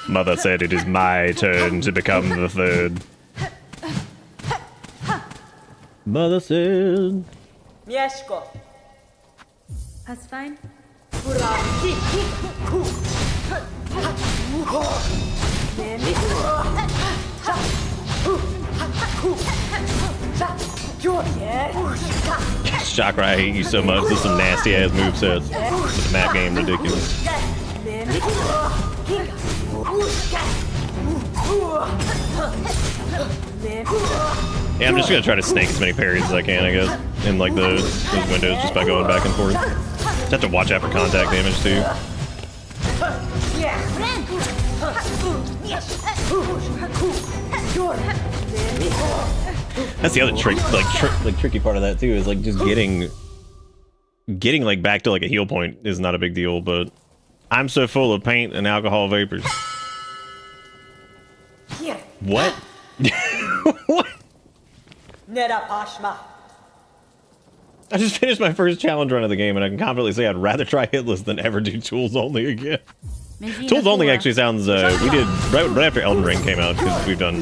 Mother said it is my turn to become the third. Mother said... Mieszko. That's fine. Chakra, I hate you so much. This is some nasty ass movesets. But the map game ridiculous. Yeah, I'm just gonna try to snake as many parries as I can, I guess, in like those windows just by going back and forth. Just have to watch out for contact damage too. That's the other tricky part of that too, is like just getting like back to like a heal point is not a big deal, but I'm so full of paint and alcohol vapors. What? What? I just finished my first challenge run of the game, and I can confidently say I'd rather try hitless than ever do tools only again. Tools only actually sounds, we did, right after Elden Ring came out, because we've done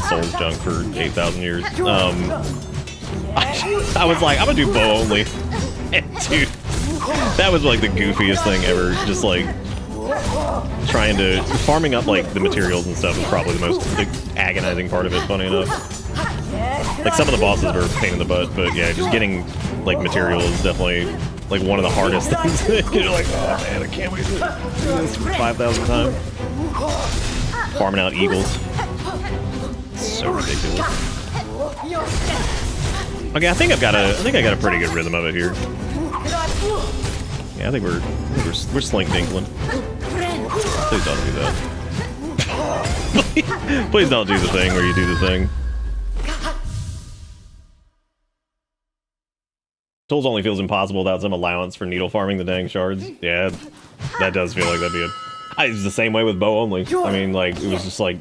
Souls junk for 8,000 years, I was like, I'm gonna do bow only. And dude, that was like the goofiest thing ever, just like, trying to, farming up like the materials and stuff was probably the most like, agonizing part of it, funny enough. Like some of the bosses were a pain in the butt, but yeah, just getting like material is definitely like one of the hardest things. You're like, oh man, I can't wait to do this for 5,000 times. Farming out eagles. So ridiculous. Okay, I think I got a pretty good rhythm of it here. Yeah, I think we're slink dinkling. Please don't do that. Please don't do the thing where you do the thing. Tools only feels impossible without some allowance for needle farming the dang shards. Yeah, that does feel like that'd be it was the same way with bow only. I mean, like, it was just like...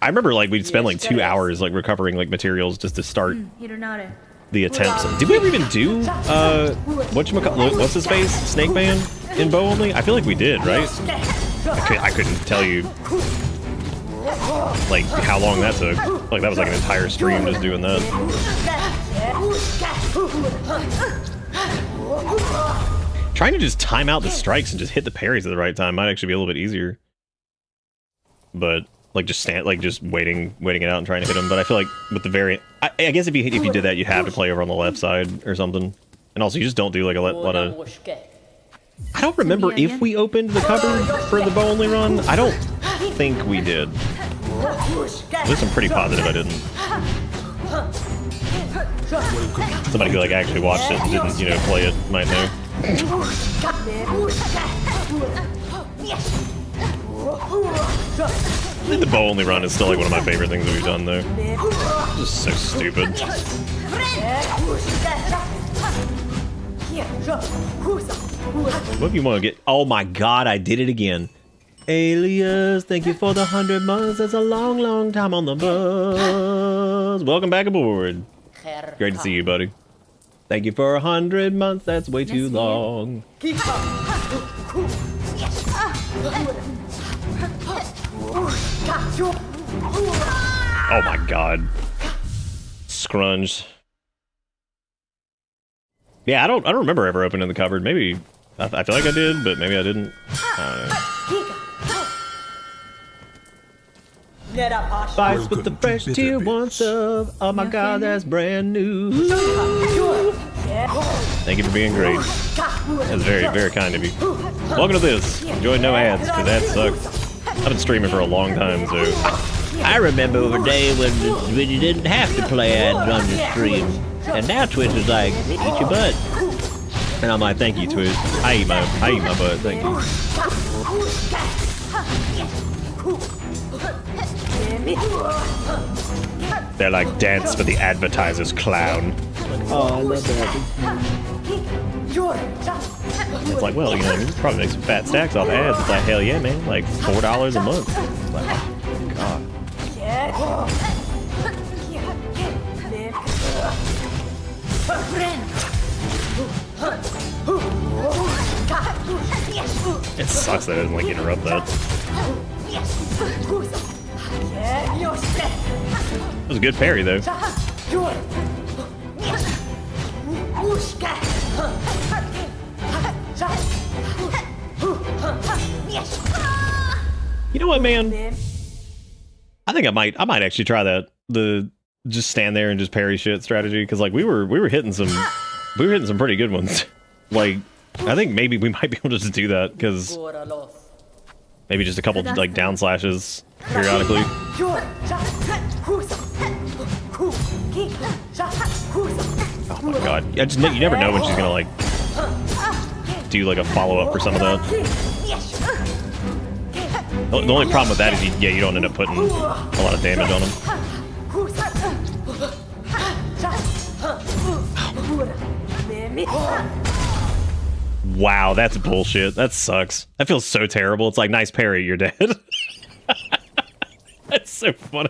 I remember, like, we'd spend, like, 2 hours, like, recovering, like, materials just to start the attempts. Did we ever even do, what's his face? Snake Man in bow only? I feel like we did, right? I couldn't tell you, like, how long that took. Like, that was, like, an entire stream just doing that. Trying to just time out the strikes and just hit the parries at the right time might actually be a little bit easier. But... like just waiting it out and trying to hit him. But I feel like with the variant, I guess if you did that, you'd have to play over on the left side or something. And also, you just don't do like a lot of. I don't remember if we opened the cupboard for the bow only run. I don't think we did. At least I'm pretty positive I didn't. Somebody who like actually watched it and didn't, play it might know. I think the bow only run is still like one of my favorite things that we've done though. Just so stupid. What if you want to get... oh my god, I did it again. Alias, thank you for the 100 months. That's a long, long time on the bus. Welcome back aboard. Great to see you, buddy. Thank you for 100 months. That's way too long. Oh my god. Scrunged. Yeah, I don't remember ever opening the cupboard. Maybe I feel like I did, but maybe I didn't. I don't know. Spice with the fresh tier 1 sub. Oh my god, that's brand new. Thank you for being great. That's very, very kind of you. Welcome to this. Enjoy no ads, because that sucks. I've been streaming for a long time, so... I remember a day when you didn't have to play ads on your stream. And now Twitch is like, eat your butt. And I'm like, thank you, Twitch. I eat my butt, thank you. They're like, dance for the advertiser's clown. Oh, I love that. It's like, well, you probably make some fat stacks off ads. It's like, hell yeah, man. Like, $4 a month. It's like, oh, God. It sucks that it doesn't, like, interrupt that. It was a good parry, though. You know what, man? I think I might actually try that. The just stand there and just parry shit strategy, because like we were hitting some pretty good ones. Like I think maybe we might be able to just do that, because maybe just a couple like down slashes periodically. Oh my god! You never know when she's gonna like do like a follow up for some of that. The only problem with that is you don't end up putting a lot of damage on him. Wow, that's bullshit. That sucks. That feels so terrible. It's like, nice parry, you're dead. That's so funny.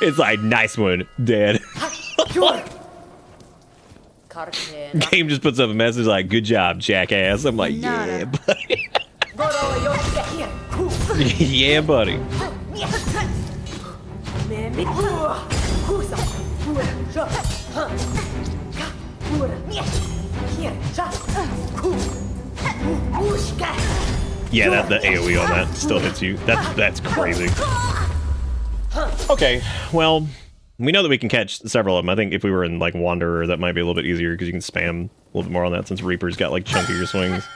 It's like, nice one, dead. Game just puts up a message like, good job, jackass. I'm like, yeah, buddy. Yeah, buddy. Yeah, the AoE on that still hits you. That's crazy. Okay, well, we know that we can catch several of them. I think if we were in like Wanderer, that might be a little bit easier because you can spam a little bit more on that, since Reaper's got like chunkier swings.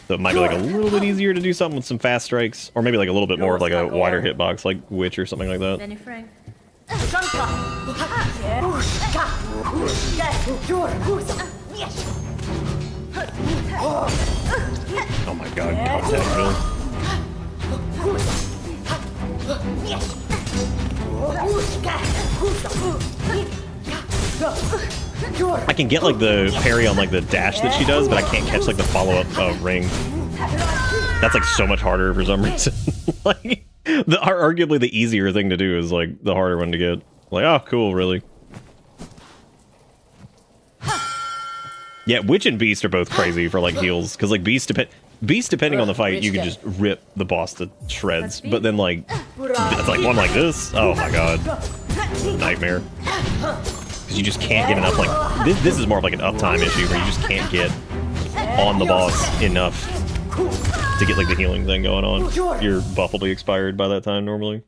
So it might be like a little bit easier to do something with some fast strikes, or maybe like a little bit more of like a wider hitbox, like Witch or something like that. Oh my god, contact Bill. I can get like the parry on like the dash that she does, but I can't catch like the follow-up ring. That's like so much harder for some reason. Like, arguably the easier thing to do is like the harder one to get. Like, oh, cool, really. Yeah, Witch and Beast are both crazy for like heals, because like Beast depending on the fight, you can just rip the boss to shreds. But then like, it's like one like this. Oh my god, nightmare. Because you just can't get enough. Like this is more of like an uptime issue where you just can't get on the boss enough to get like the healing thing going on. Your buff will be expired by that time normally.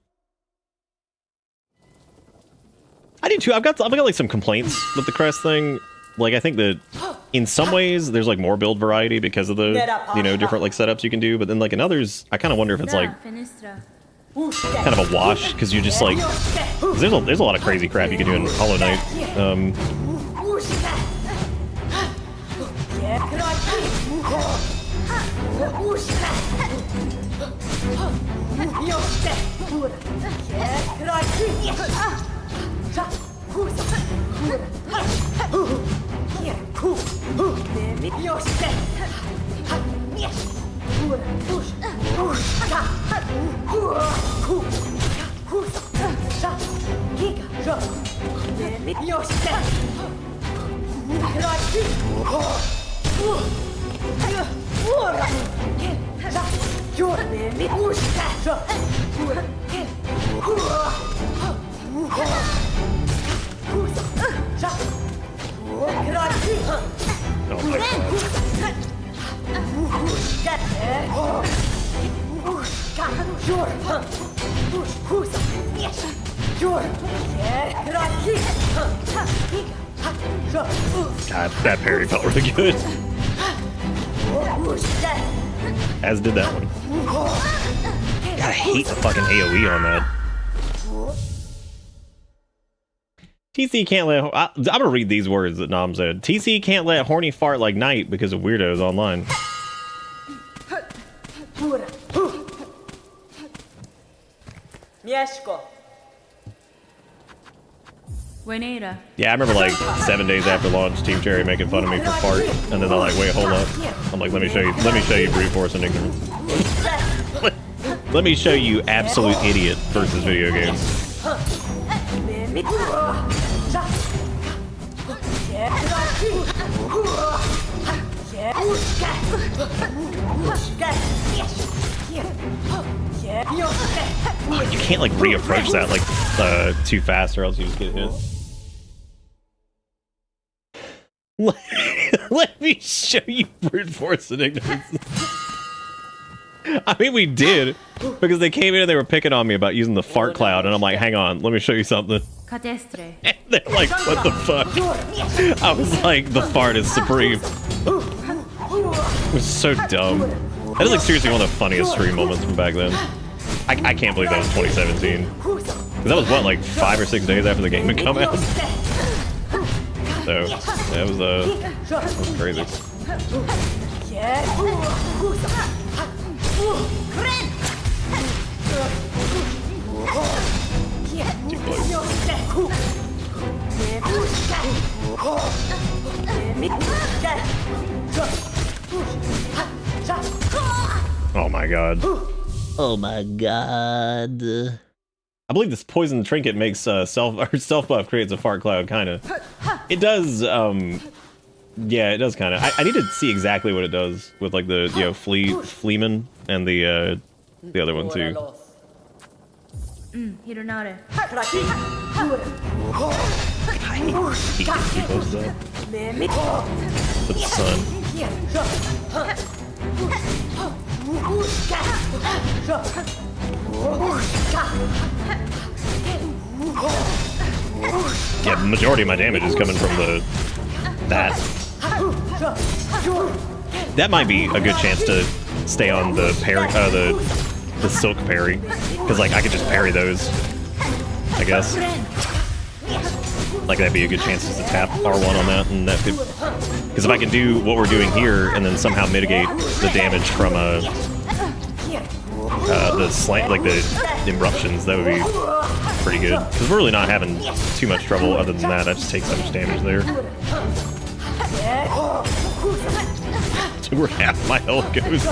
I do too. I've got like some complaints with the crest thing. Like I think that in some ways there's like more build variety because of the different like setups you can do, but then like in others I kind of wonder if it's like kind of a wash because you just like there's a lot of crazy crap you can do in Hollow Knight. God, that parry felt really good. As did that one. God, I hate the fucking AoE on that. TC can't let... I'm gonna read these words that Nam said. TC can't let horny fart like Knight because of weirdos online. Yeah, I remember like 7 days after launch, Team Cherry making fun of me for fart, and then they're like, "Wait, hold up." I'm like, "Let me show you brute force and ignorance. Let me show you absolute idiot versus video games." Oh, you can't like reapproach that like too fast, or else you just get hit. Let me show you brute force and ignorance. I mean, we did, because they came in and they were picking on me about using the fart cloud, and I'm like, hang on, let me show you something. And they're like, what the fuck? I was like, the fart is supreme. It was so dumb. That is like seriously one of the funniest stream moments from back then. I can't believe that was 2017. Because that was what, like 5 or 6 days after the game had come out? So, that was crazy. Too Oh my god. Oh my god. I believe this poison trinket makes self buff creates a fart cloud, kinda. It does, yeah, it does kinda. I need to see exactly what it does with like the Fleeman and the other one too. Hironare. He gets too close to that. With the sun. Yeah, the majority of my damage is coming from that. That might be a good chance to stay on the parry, the silk parry, because like I could just parry those, I guess. Like that'd be a good chance just to tap R1 on that, and that could, because if I can do what we're doing here and then somehow mitigate the damage from the slant, like the eruptions, that would be pretty good. Because we're really not having too much trouble other than that. I just take so much damage there. So where half my health goes.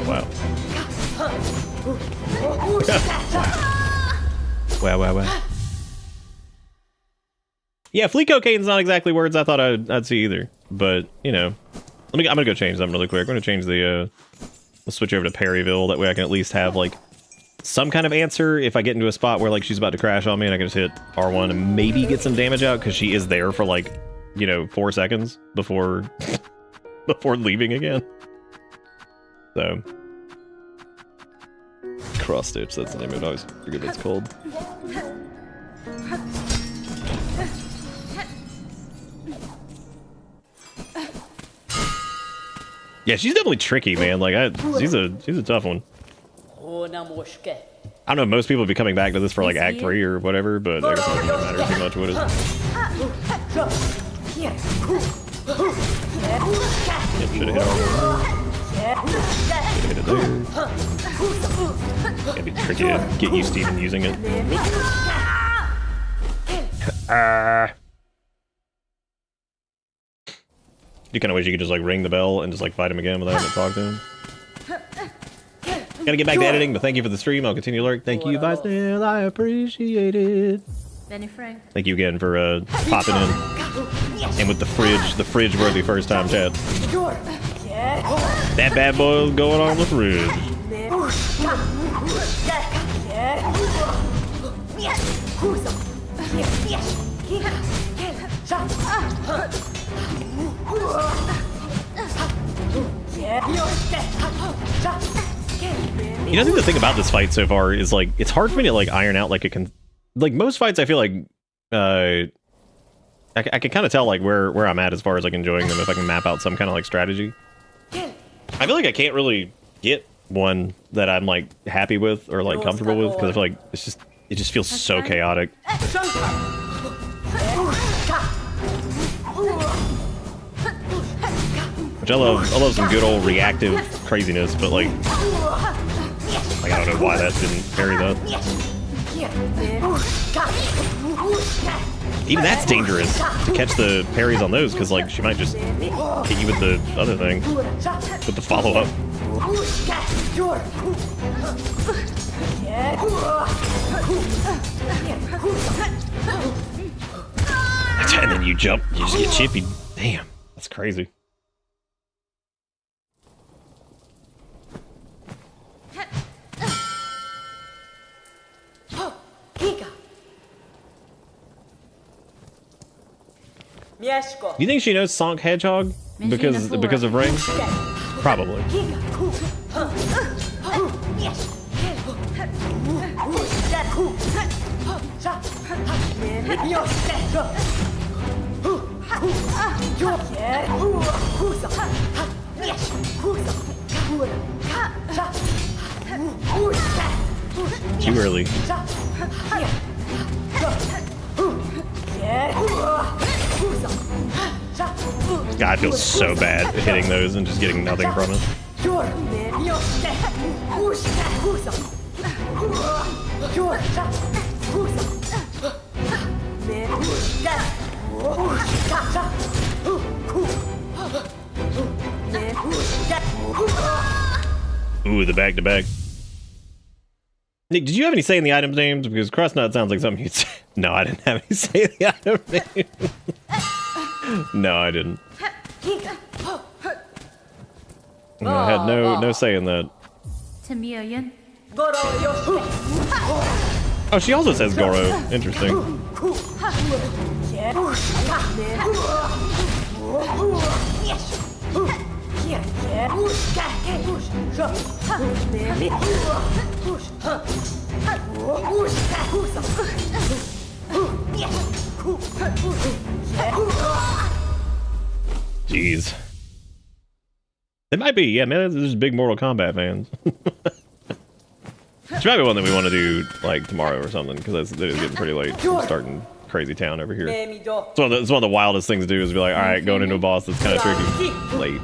Wow. Wow. Yeah, flea cocaine's not exactly words I thought I'd see either. But, you know. I'm gonna go change them really quick. I'm gonna change the, let's switch over to Perryville. That way I can at least have, like, some kind of answer if I get into a spot where, like, she's about to crash on me and I can just hit R1 and maybe get some damage out, because she is there for, like, you know, 4 seconds before before leaving again. So cross stitch, that's the name of it. I always forget what it's called. Yeah, she's definitely tricky, man. Like, she's a tough one. I don't know if most people would be coming back to this for like Act 3 or whatever, but I guess it doesn't matter too much what it is. Yep, should have hit it there. It'd be tricky to get used to even using it. You kind of wish you could just like ring the bell and just like fight him again without having to talk to him. Gotta get back to editing, but thank you for the stream. I'll continue to lurk. Thank you, Visnell. I appreciate it. Benny Frank. Thank you again for popping in. And with the fridge-worthy first-time chat. That bad boy going on the fridge. You know, I think the thing about this fight so far is, like, it's hard for me to, like, iron out, like, like, most fights I feel like, I can kind of tell, like, where I'm at as far as, like, enjoying them if I can map out some kind of, like, strategy. I feel like I can't really get one that I'm, like, happy with or, like, comfortable with, because I feel like it just feels so chaotic. Which I love some good old reactive craziness, but, like, I don't know why that didn't parry that. Even that's dangerous to catch the parries on those, because like she might just hit you with the other thing, with the follow-up. And then you jump, you just get chippy. Damn, that's crazy. Do you think she knows Sonic Hedgehog because of rings? Probably. Too early. God, I feel so bad hitting those and just getting nothing from it. Ooh, the back-to-back. Nick, did you have any say in the item names? Because Crossnut sounds like something you'd say. No, I didn't have any say in the item names. No, I didn't. No, I had no say in that. Oh, she also says Goro. Interesting. Jeez. It might be, yeah, man, there's big Mortal Kombat fans. It's probably one that we want to do, like, tomorrow or something, because it is getting pretty late. I'm starting crazy town over here. It's one of the wildest things to do is be like, all right, going into a boss that's kind of tricky. Late.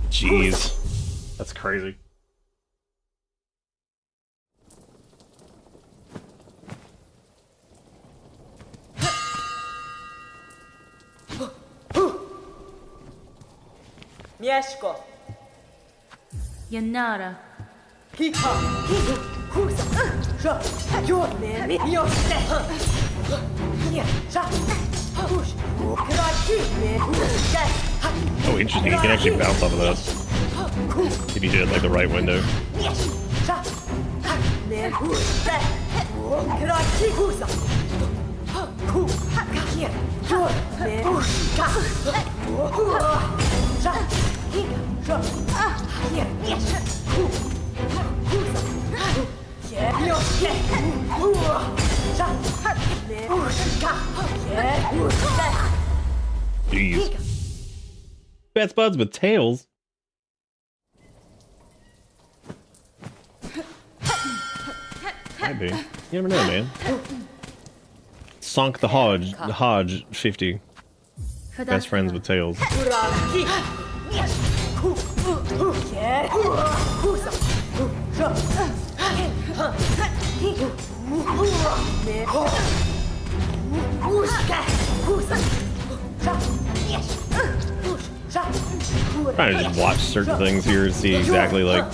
Jeez, that's crazy. Mieszko. Yanara. Kika. Kusa. Sha. Jorne. Mieszke. Hier. Sha. Push. Kraki. Mieszke. Oh, interesting. You can actually bounce off of that if you did it like the right window. Sha. Mieszke. Kraki. Kusa. Ku. Hier. Jorne. Pushka. Sha. Kika. Sha. Hier. Mieszke. Ku. Kusa. Hier. Mieszke. Sha. Pushka. Hier. Pushka. Jeez. Best buds with tails. Might be. You never know, man. Sonk the Hodge 50. Best friends with tails. Trying to just watch certain things here to see exactly like.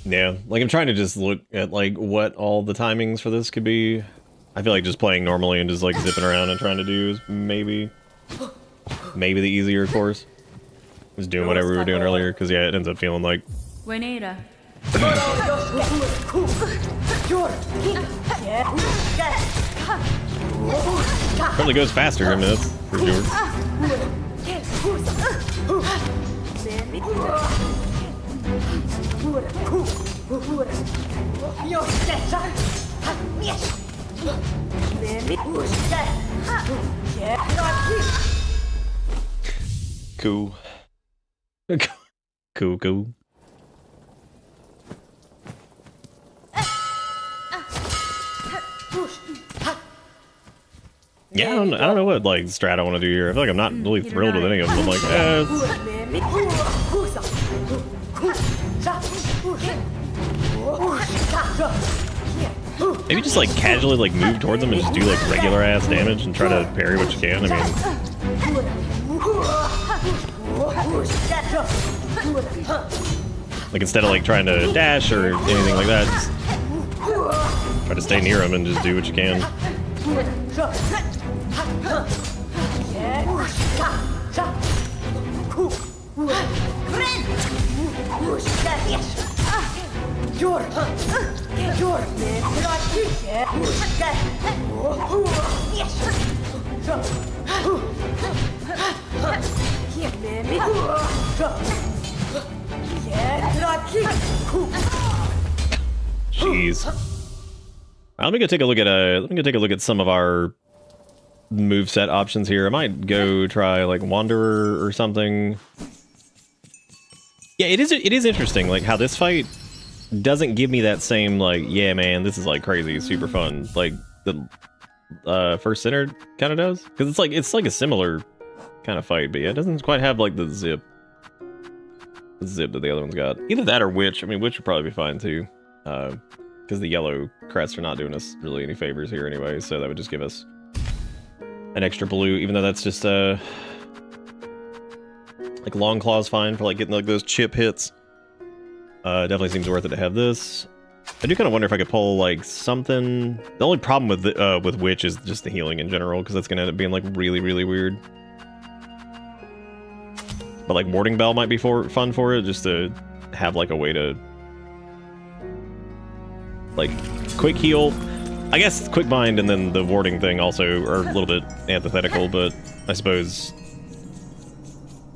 Yeah, like I'm trying to just look at like what all the timings for this could be. I feel like just playing normally and just like zipping around and trying to do is maybe the easier course. Just doing whatever we were doing earlier, because yeah, it ends up feeling like. Buenera. Probably goes faster. I mean, that's for sure. Cool. Cool. Yeah, I don't know what like strat I want to do here. I feel like I'm not really thrilled with any of them. I'm like, maybe just like casually like move towards them and just do like regular ass damage and try to parry what you can. I mean, like instead of like trying to dash or anything like that, just try to stay near them and just do what you can. Jeez. Let me go take a look at some of our moveset options here. I might go try like Wanderer or something. Yeah, it is interesting like how this fight doesn't give me that same like, yeah man, this is like crazy, super fun, like the first Sinner kind of does, because it's like a similar kind of fight, but yeah, it doesn't quite have like the zip that the other one's got. Either that or witch. I mean, witch would probably be fine too, because the yellow crests are not doing us really any favors here anyway, so that would just give us an extra blue, even though that's just like long claw's fine for like getting like those chip hits. Definitely seems worth it to have this. I do kind of wonder if I could pull like something. The only problem with witch is just the healing in general, because that's gonna end up being like really, really weird. But like warding bell might be fun for it, just to have like a way to like quick heal. I guess quick bind and then the warding thing also are a little bit antithetical, but I suppose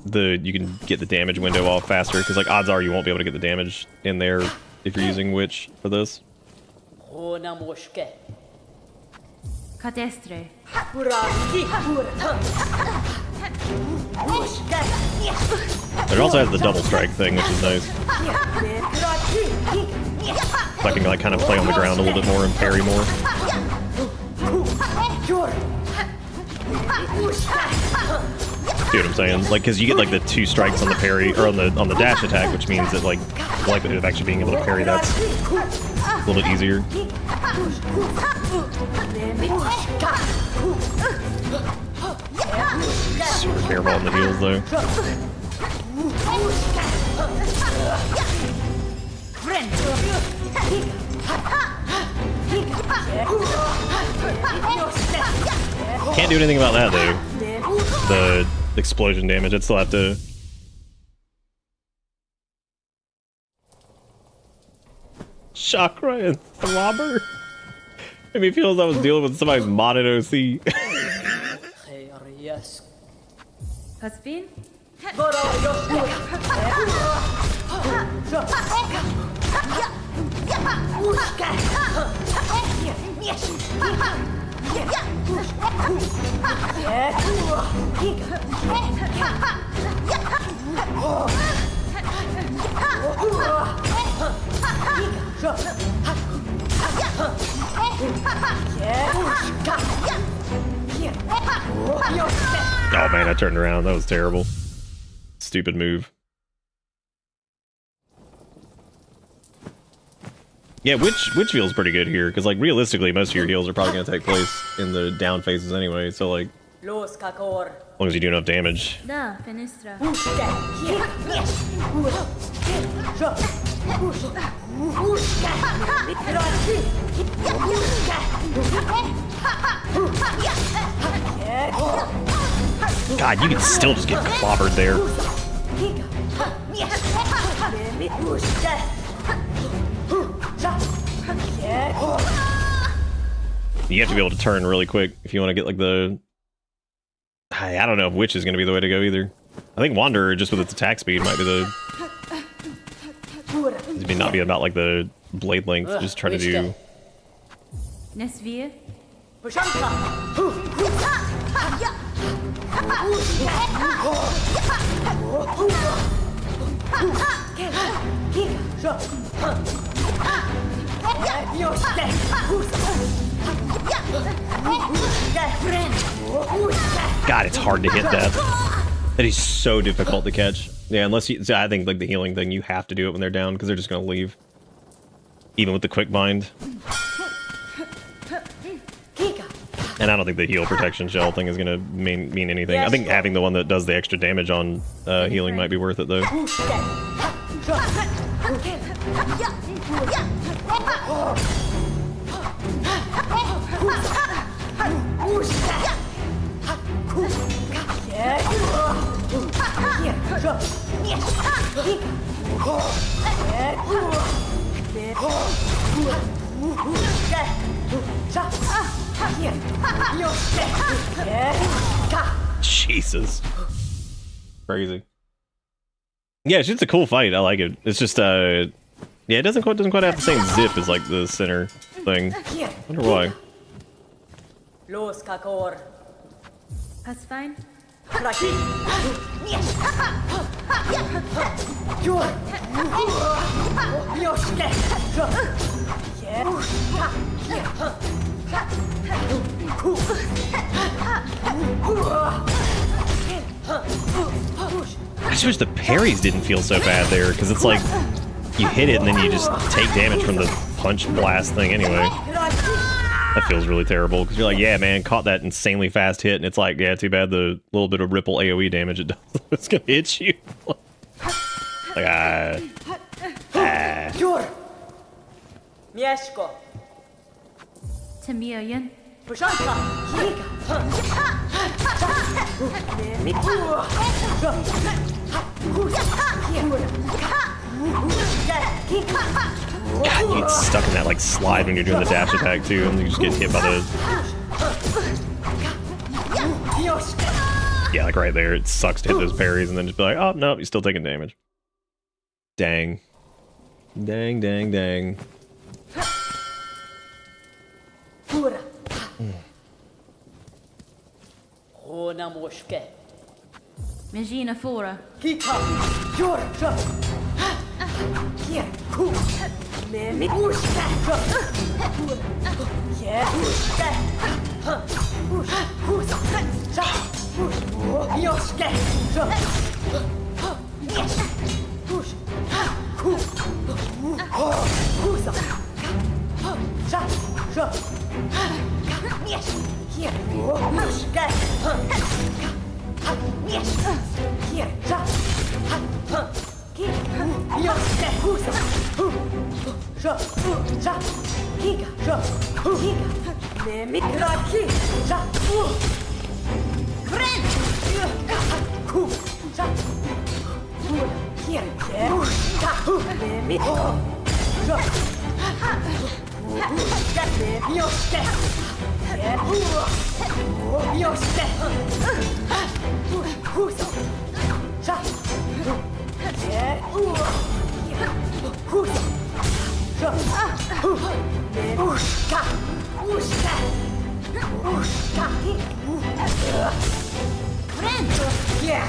you can get the damage window off faster, because like odds are you won't be able to get the damage in there if you're using witch for this. Catestre. It also has the double strike thing, which is nice. So I can like kind of play on the ground a little bit more and parry more. See what I'm saying? Like, because you get like the 2 strikes on the parry or on the dash attack, which means that like the likelihood of actually being able to parry that's a little bit easier. Super terrible on the heels though. Can't do anything about that though. The explosion damage, I'd still have to... Chakra and Throbber? Made me feel as I was dealing with somebody's modded OC. Caspin? Oh man, I turned around. That was terrible. Stupid move. Yeah, witch feels pretty good here, because like realistically most of your heals are probably going to take place in the down phases anyway, so like as long as you do enough damage. Da, fenestra. God, you can still just get clobbered there. You have to be able to turn really quick if you want to get like the... I don't know if witch is going to be the way to go either. I think Wanderer, just with its attack speed, might be the... It may not be about like the blade length, just try to do... Nesvir. God, it's hard to hit that. That is so difficult to catch. Yeah, unless you... So I think like the healing thing, you have to do it when they're down, because they're just going to leave. Even with the quick bind. And I don't think the heal protection shell thing is going to mean anything. I think having the one that does the extra damage on healing might be worth it, though. Jesus. Crazy. Yeah, it's just a cool fight. I like it. It's just yeah, it doesn't quite have the same zip as like the center thing. I wonder why. That's fine. I just wish the parries didn't feel so bad there, because it's like you hit it and then you just take damage from the punch blast thing anyway. That feels really terrible, because you're like, yeah, man, caught that insanely fast hit, and it's like, yeah, too bad the little bit of ripple AoE damage it does. It's gonna hit you. Like, Mieszko. Tamiyan. Puszanka. God, you get stuck in that like slide when you're doing the dash attack too, and you just get hit by the... Yeah, like right there, it sucks to hit those parries and then just be like, oh, no, you're still taking damage. Dang. Dang, dang, dang. Magina Fora. Kika. Jorja. Hier. Ku. Me uska. Yeah. Uska. Uska. Uska. Yoske. Yes. Push. Ku. Kusa. Sa. Sa. Yes. Here. Uska. Yes. Here. Sa. Kika. Yoske. Kusa. Sa. Sa. Kika. Sa. Kika. Me mikraki. Sa. Friend. Ku. Sa. Here. Sa. Me Sa. Yoske. Yoske. Kusa. Sa. Kusa. Sa. Uska. Uska. Uska. Friend. Yeah.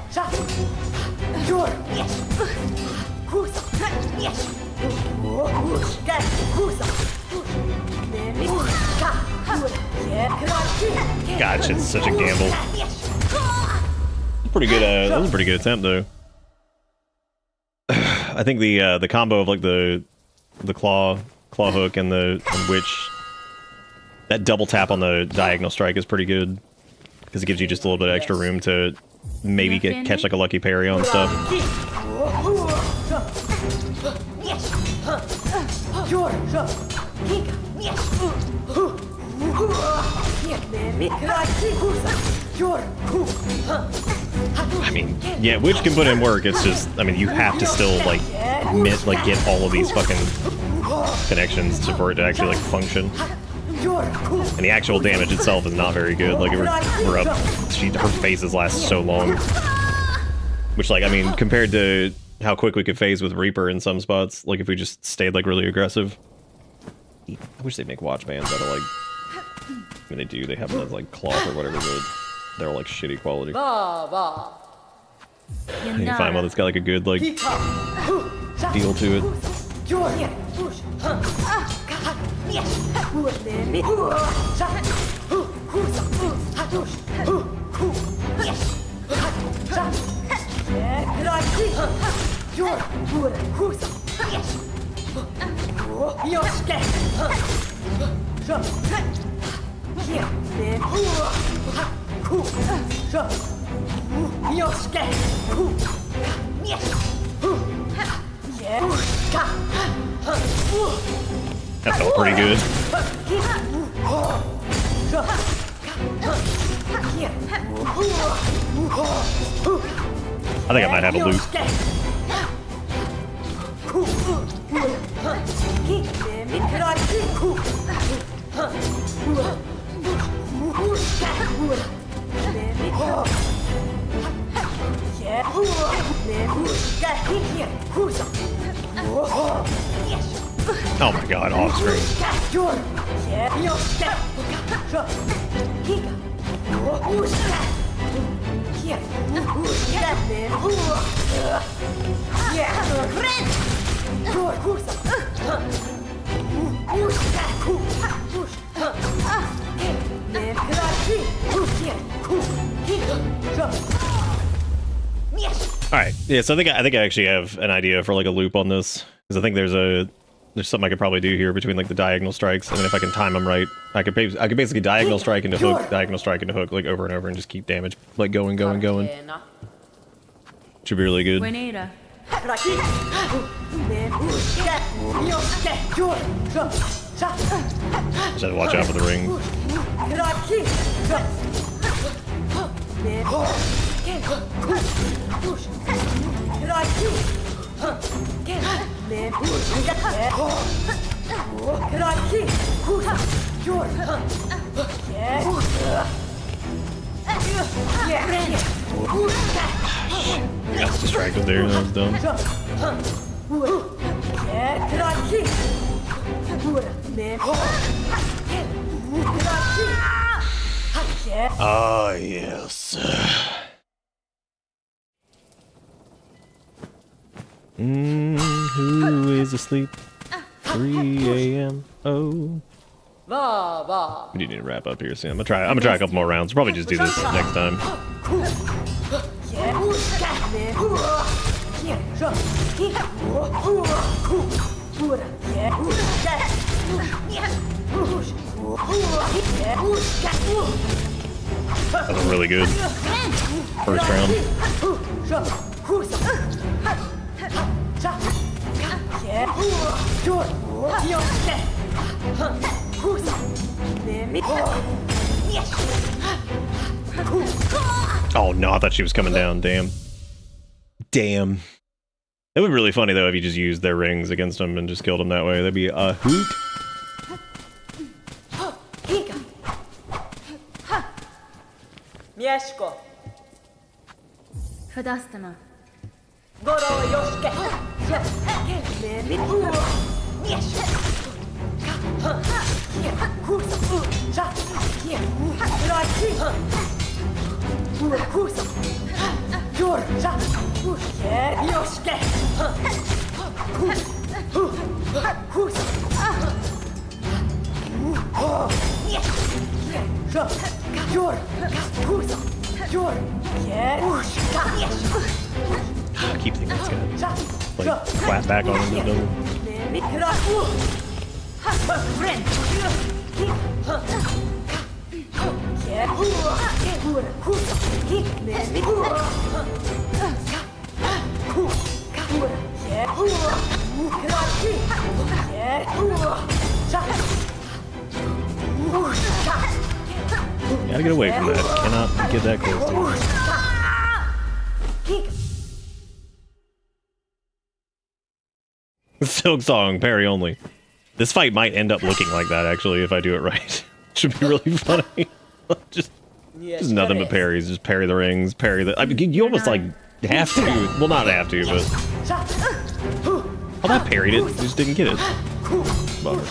Sa. Your. Yes. Kusa. Yes. Uska. Kusa. God, shit's such a gamble. Pretty good, that was a pretty good attempt though. I think the combo of like the claw hook and the witch, that double tap on the diagonal strike is pretty good, because it gives you just a little bit of extra room to maybe catch like a lucky parry on stuff. I mean, yeah, Witch can put in work, it's just, I mean, you have to still, like, get all of these fucking connections for it to actually, like, function. And the actual damage itself is not very good, like, we're up, her phases last so long. Which, like, I mean, compared to how quick we could phase with Reaper in some spots, like, if we just stayed, like, really aggressive. I wish they'd make watch bands out of, like, I mean, they do, they have those, like, cloth or whatever, but they're all, like, shitty quality. You can find one that's got, like, a good, like, feel to it. That felt pretty good. I think I might have a loop. Oh my god, off screen. right. Yeah. So I think I actually have an idea for like a loop on this because I think there's something I could probably do here between like the diagonal strikes, and then if I can time them right, I could basically diagonal strike into hook, diagonal strike into hook, like over and over, and just keep damage like going. Should be really good. Buenera. Just have to watch out for the ring. I got distracted there. That was dumb. Oh, yes. Who is asleep? 3 a.m. Oh. We do need to wrap up here soon. I'm gonna try a couple more rounds. Probably just do this next time. That was really good. First round. Oh no, I thought she was coming down. Damn. Damn. It would be really funny though if you just used their rings against them and just killed them that way. That'd be a hoot. Mieszko. Fadastama. Goro Yoshke. I keep thinking it's gonna like flat back on him. It doesn't. Gotta get away from that. Cannot get that close to it. Silksong, parry only. This fight might end up looking like that, actually, if I do it right. Should be really funny. just nothing but parries. Just parry the rings, parry the... I mean, you almost, like, have to. Well, not have to, but... Oh, that parried it. Just didn't get it. Bummer.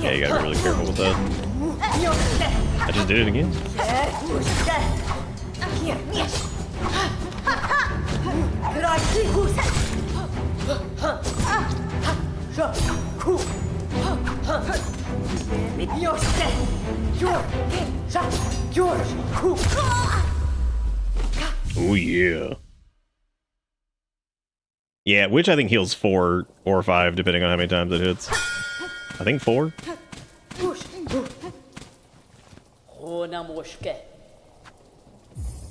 Yeah, you gotta be really careful with that. I just did it again. Oh yeah. Yeah, which I think heals 4 or 5, depending on how many times it hits. I think 4.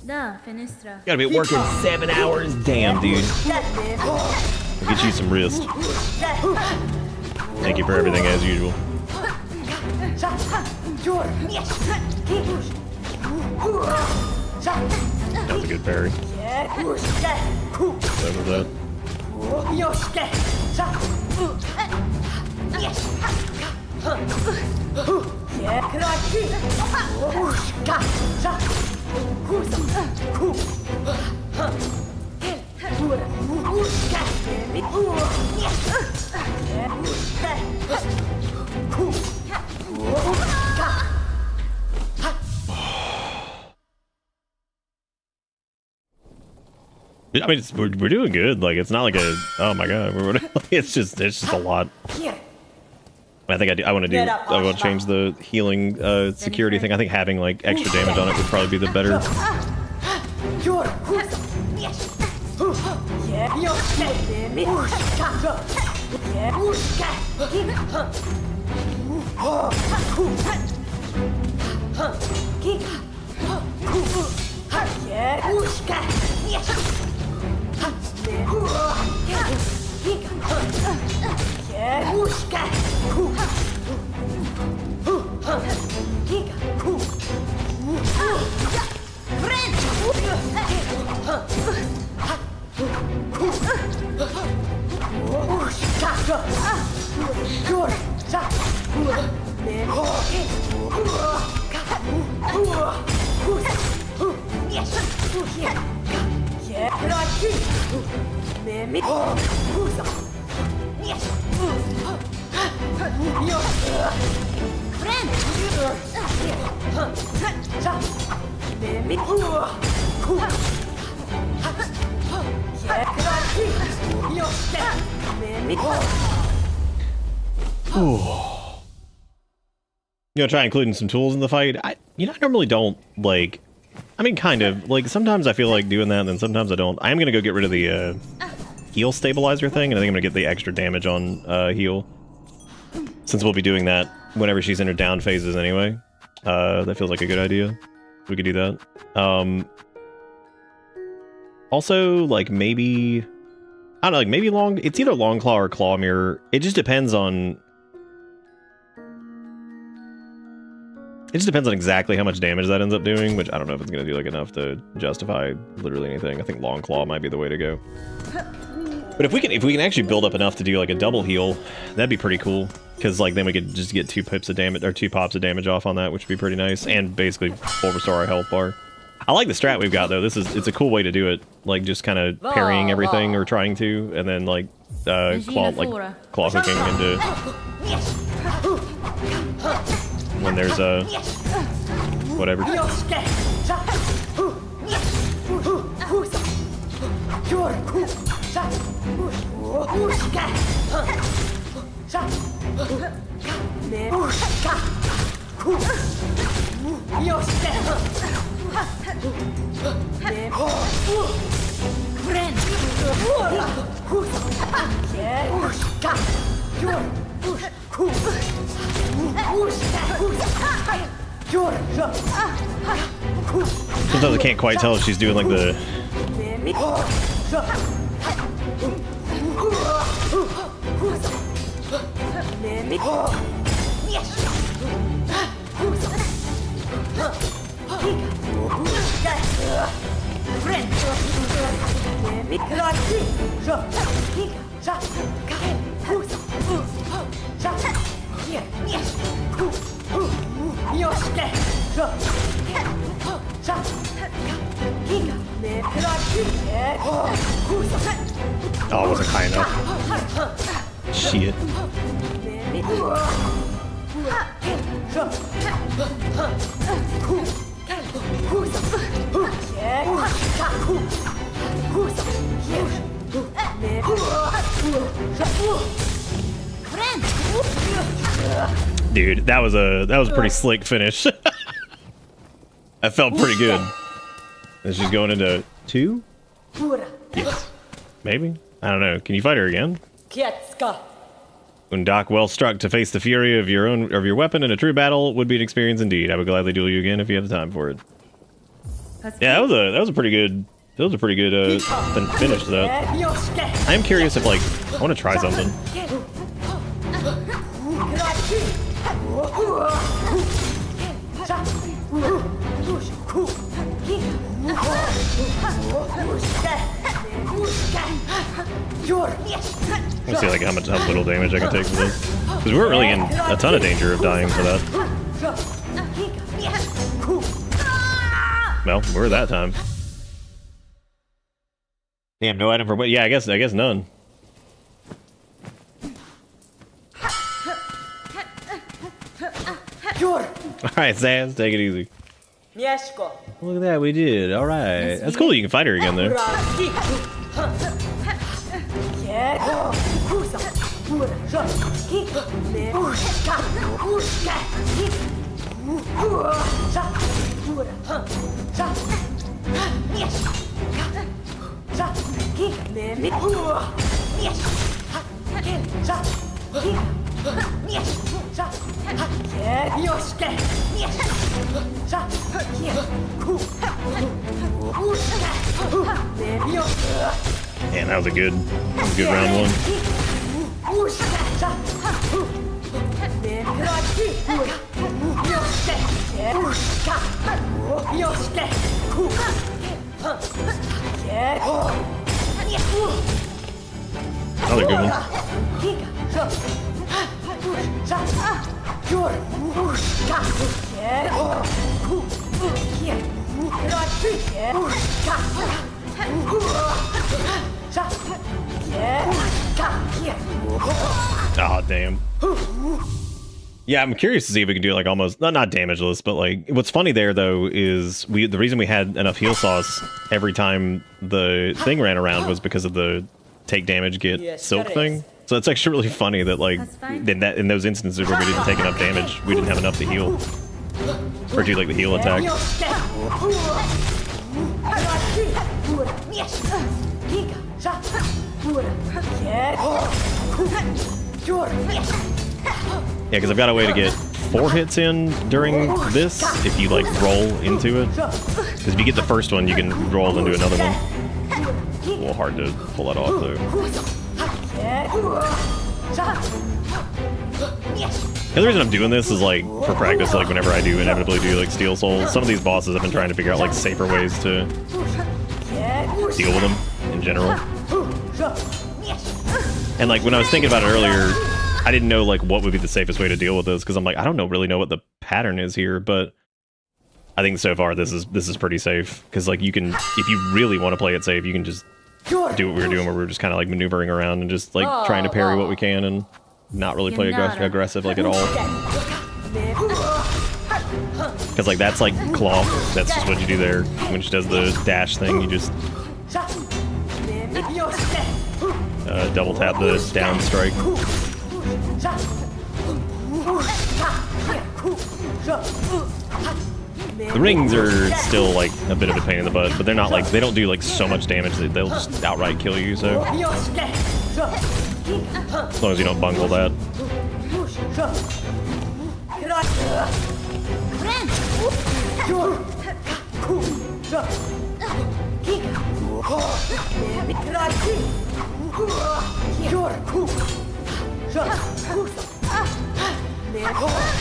Da, Fenestra. Gotta be working 7 hours. Damn, dude. I'll get you some wrist. Thank you for everything as usual. That was a good parry. What was that? I mean, we're doing good. Like, it's not like a, oh my god, it's just a lot. I think I do. I want to change the healing security thing. I think having like extra damage on it would probably be the better. You know, try including some tools in the fight. I normally don't like. I mean, kind of like sometimes I feel like doing that, and then sometimes I don't. I am gonna go get rid of the heal stabilizer thing, and I think I'm gonna get the extra damage on heal, since we'll be doing that whenever she's in her down phases anyway. That feels like a good idea. We could do that. Also, like maybe I don't know, like maybe it's either long claw or claw mirror. It just depends on. It just depends on exactly how much damage that ends up doing, which I don't know if it's going to do like enough to justify literally anything. I think Long Claw might be the way to go. But if we can actually build up enough to do like a double heal, that'd be pretty cool. Because like then we could just get 2 pops of damage off on that, which would be pretty nice, and basically full restore our health bar. I like the strat we've got though. It's a cool way to do it, like just kind of parrying everything or trying to, and then like claw hooking into. When there's a whatever. Sometimes I can't quite tell if she's doing like the. Oh, it wasn't high enough. Shit. Dude, that was a pretty slick finish. That felt pretty good. And she's going into 2? Yes. Maybe? I don't know. Can you fight her again? Undak, well struck to face the fury of your weapon in a true battle would be an experience indeed. I would gladly duel you again if you have the time for it. Yeah, that was a pretty good finish to that. I am curious if like I want to try something. Let's see like how little damage I can take with this. Because we weren't really in a ton of danger of dying for that. Well, we were that time. Damn, no item for what? Yeah, I guess none. Alright, Zaz, take it easy. Look at that, we did. Alright. That's cool, you can fight her again, though. Man, that was a good round one. Another good one. Oh, damn. Yeah, I'm curious to see if we can do like almost not damageless, but like what's funny there though is the reason we had enough heal sauce every time the thing ran around was because of the take damage get silk thing. So it's actually really funny that like in those instances where we didn't take enough damage, we didn't have enough to heal or do like the heal attack. Yeah, because I've got a way to get 4 hits in during this if you like roll into it. Because if you get the first one, you can roll into another one. A little hard to pull that off though. The other reason I'm doing this is like for practice, like whenever I do inevitably do like Steel Soul, some of these bosses I've been trying to figure out like safer ways to deal with them in general. And like when I was thinking about it earlier, I didn't know like what would be the safest way to deal with this because I'm like I don't really know what the pattern is here, but I think so far this is pretty safe because like you can, if you really want to play it safe, you can just do what we were doing where we were just kind of like maneuvering around and just like trying to parry what we can and not really play aggressive like at all. Because like that's like claw, that's just what you do there. When she does the dash thing, you just double tap the down strike. The rings are still like a bit of a pain in the butt, but they're not like, they don't do like so much damage that they'll just outright kill you, so as long as you don't bungle that.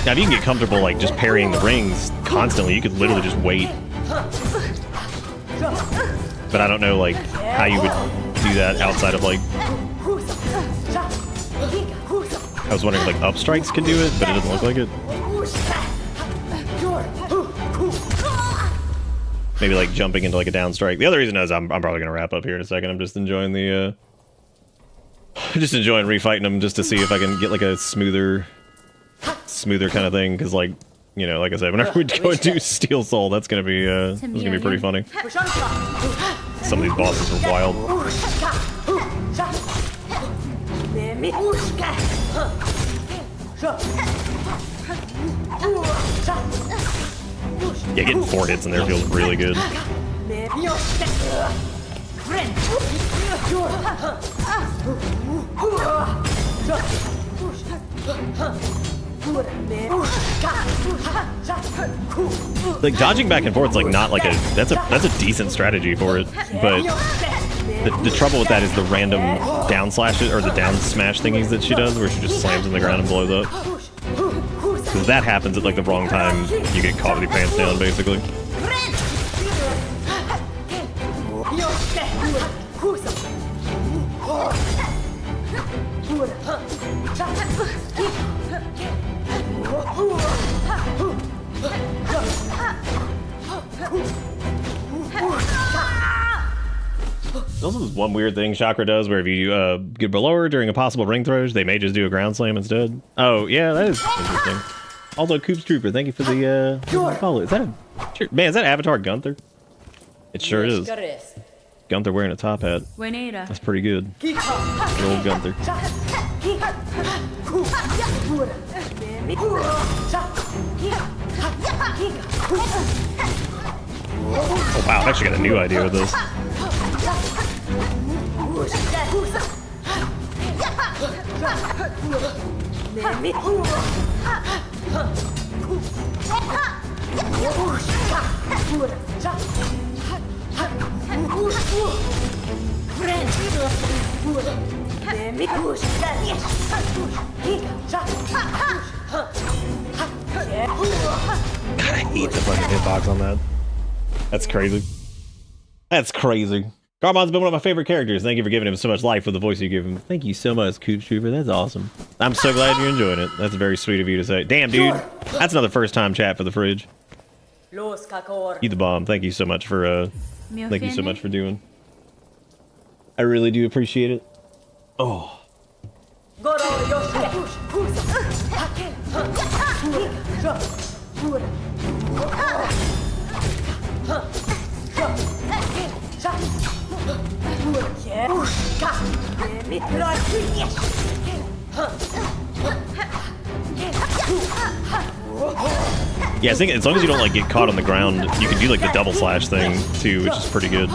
Now if you can get comfortable like just parrying the rings constantly, you could literally just wait. But I don't know like how you would do that outside of like, I was wondering if like up strikes could do it, but it doesn't look like it. Maybe like jumping into like a down strike. The other reason is I'm probably gonna wrap up here in a second. I'm just enjoying the refighting them just to see if I can get like a smoother kind of thing, because like, you know, like I said, whenever we go and do Steel Soul, that's gonna be pretty funny. Some of these bosses are wild. Yeah, getting 4 hits in there feels really good. Like dodging back and forth is like not like that's a decent strategy for it, but the trouble with that is the random down slashes or the down smash thingies that she does, where she just slams in the ground and blows up. Because that happens at like the wrong time, you get caught with your pants down basically. Also, there's one weird thing Chakra does where if you get below her during a possible ring throw, they may just do a ground slam instead. Oh, yeah, that is interesting. Although, Coops Trooper, thank you for the follow. Is that man, is that Avatar Gunther? It sure is. Gunther wearing a top hat. That's pretty good. Good old Gunther. Oh wow, I actually got a new idea with this. I hate the fucking hitbox on that. That's crazy. That's crazy. Garmond's been one of my favorite characters. Thank you for giving him so much life with the voice you give him. Thank you so much, Coop Trooper. That's awesome. I'm so glad you're enjoying it. That's very sweet of you to say. Damn, dude. That's another first time chat for the fridge. You the bomb. Thank you so much for thank you so much for doing. I really do appreciate it. Oh. Yeah, I think as long as you don't like get caught on the ground, you can do like the double slash thing too, which is pretty good.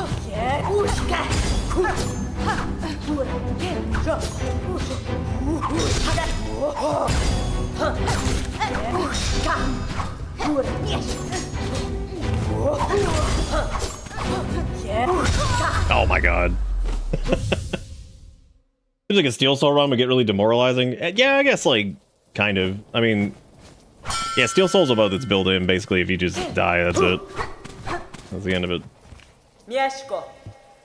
Oh my god. Seems like a Steel Soul run would get really demoralizing. Yeah, I guess like kind of. I mean, yeah, Steel Soul's about its build in. Basically, if you just die, that's it. That's the end of it.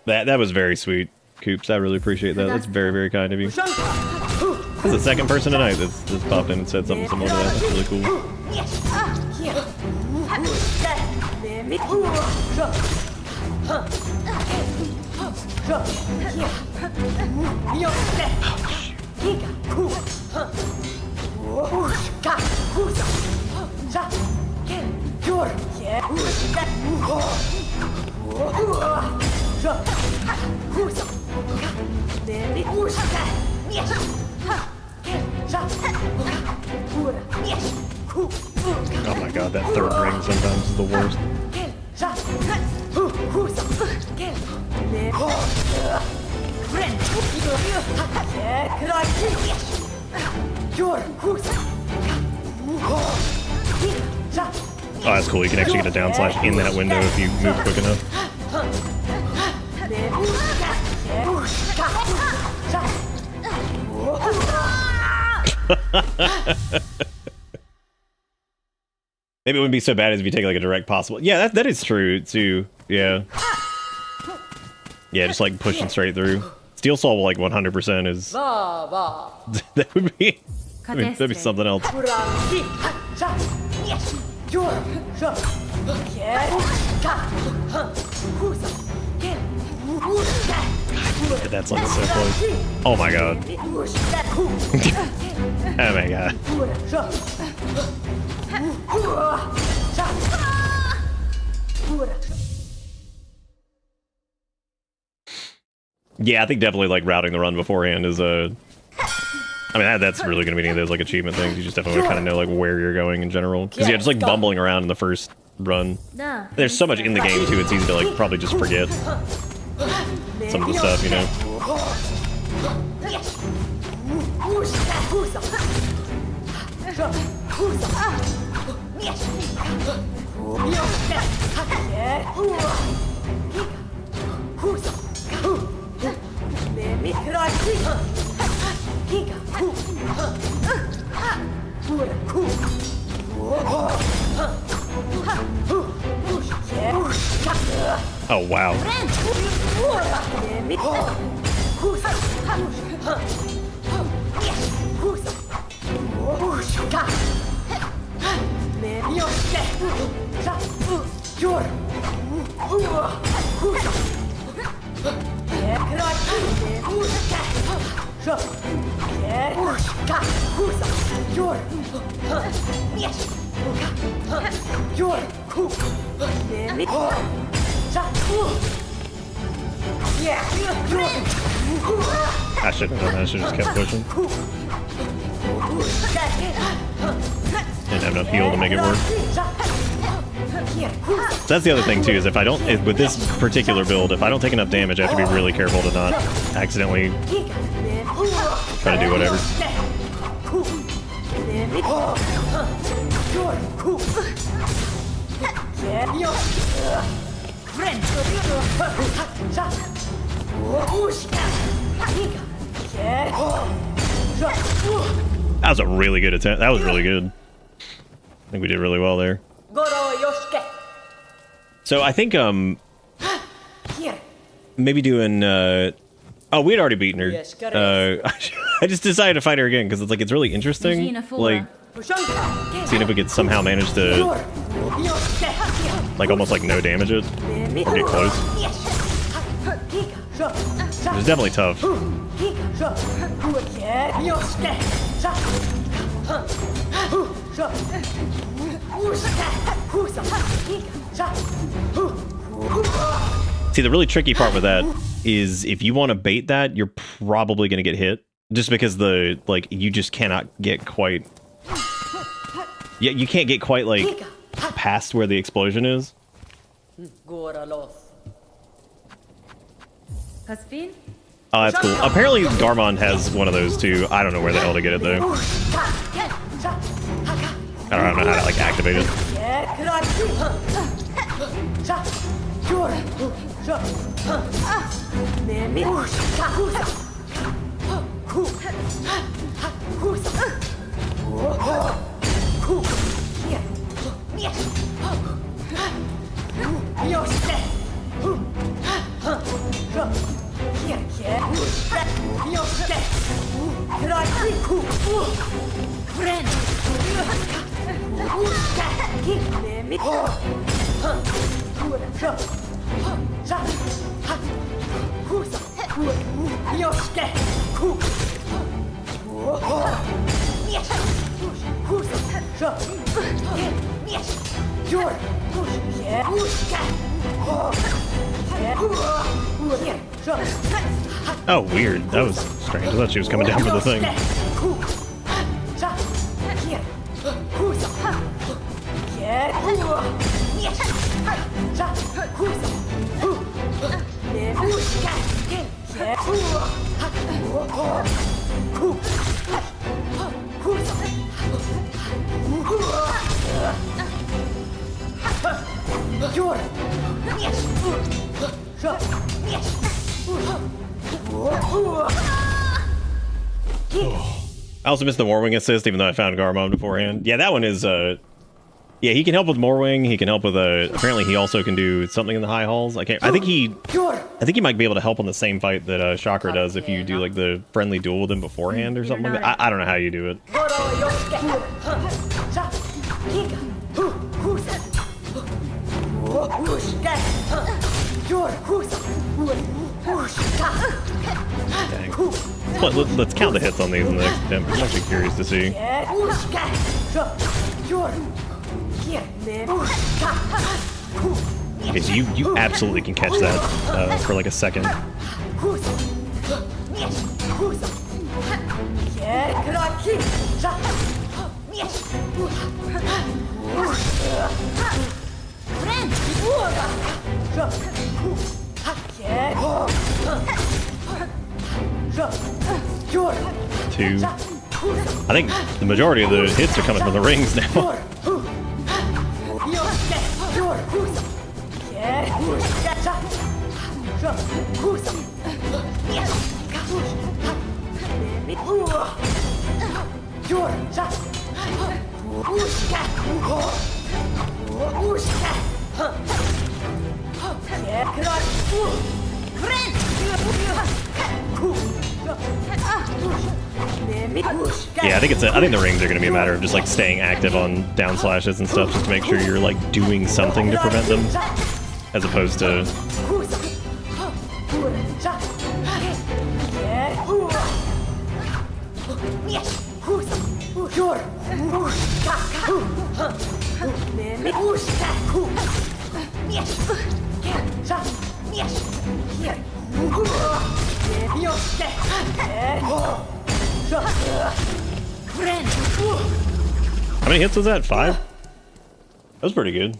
That was very sweet, Coops. I really appreciate that. That's very, very kind of you. That's the second person tonight that's popped in and said something similar to that. That's really cool. Oh my god, that third ring sometimes is the worst. Oh, that's cool. You can actually get a down slash in that window if you move quick enough. Maybe it wouldn't be so bad as if you take like a direct possible. Yeah, that is true too. Yeah. Yeah, just like pushing straight through. Steel Soul like 100% is that would be that'd be something else. That's like so close. Oh my god. Oh my god. Yeah, I think definitely like routing the run beforehand is a. I mean, that's really going to be any of those like achievement things. You just definitely kind of know like where you're going in general. Because yeah, just like bumbling around in the first run. There's so much in the game too. It's easy to like probably just forget some of the stuff, you know. Oh wow. I shouldn't have done that. I should have just kept pushing. Didn't have enough heal to make it work. So that's the other thing too, is if I don't, with this particular build, if I don't take enough damage, I have to be really careful to not accidentally try to do whatever. That was a really good attempt. That was really good. I think we did really well there. So I think maybe doing oh, we'd already beaten her. I just decided to fight her again because it's like it's really interesting. Like seeing if we could somehow manage to like almost like no damage it or get close. It's definitely tough. See, the really tricky part with that is if you want to bait that, you're probably going to get hit. Just because the, like, you just cannot get quite... Yeah, you can't get quite, like, past where the explosion is. Caspin? Oh, that's cool. Apparently Garmond has one of those too. I don't know where the hell to get it though. I don't know how to like activate it. Oh, weird. That was strange. I thought she was coming down for the thing. I also missed the Warwing assist, even though I found Garmond beforehand. Yeah, that one is, yeah, he can help with Warwing. He can help with, apparently he also can do something in the high halls. I think he might be able to help on the same fight that, Chakra does if you do, like, the friendly duel with him beforehand or something like that. I don't know how you do it. Dang. Let's count the hits on these in the next attempt. I'm actually curious to see. Okay, so you absolutely can catch that for like a second. Two. I think the majority of the hits are coming from the rings now. Yeah, I think the rings are going to be a matter of just like staying active on down slashes and stuff, just to make sure you're like doing something to prevent them, as opposed to. How many hits was that? 5? That was pretty good.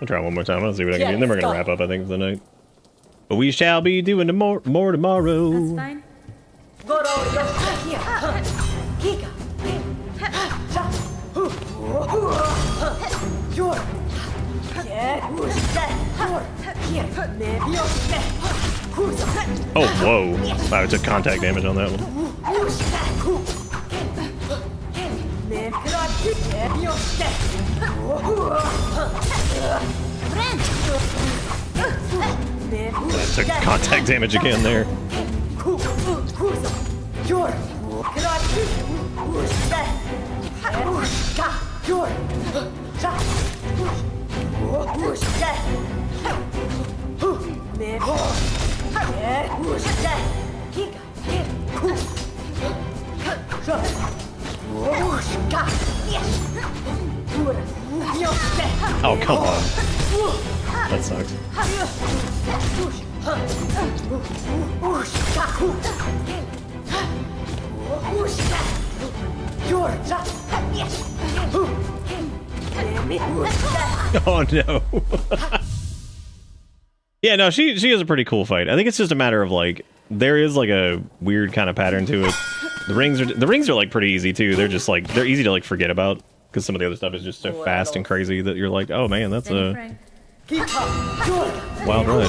I'll try one more time. I'll see what I can do. And then we're gonna wrap up, I think, for the night. But we shall be doing more tomorrow. That's fine. Oh, whoa. Wow, I took contact damage on that one. I took contact damage again there. Oh, come on. That sucks. Oh no. Yeah, no, she is a pretty cool fight. I think it's just a matter of like there is like a weird kind of pattern to it. The rings are like pretty easy too. They're just like they're easy to like forget about because some of the other stuff is just so fast and crazy that you're like, oh man, that's a wild ride.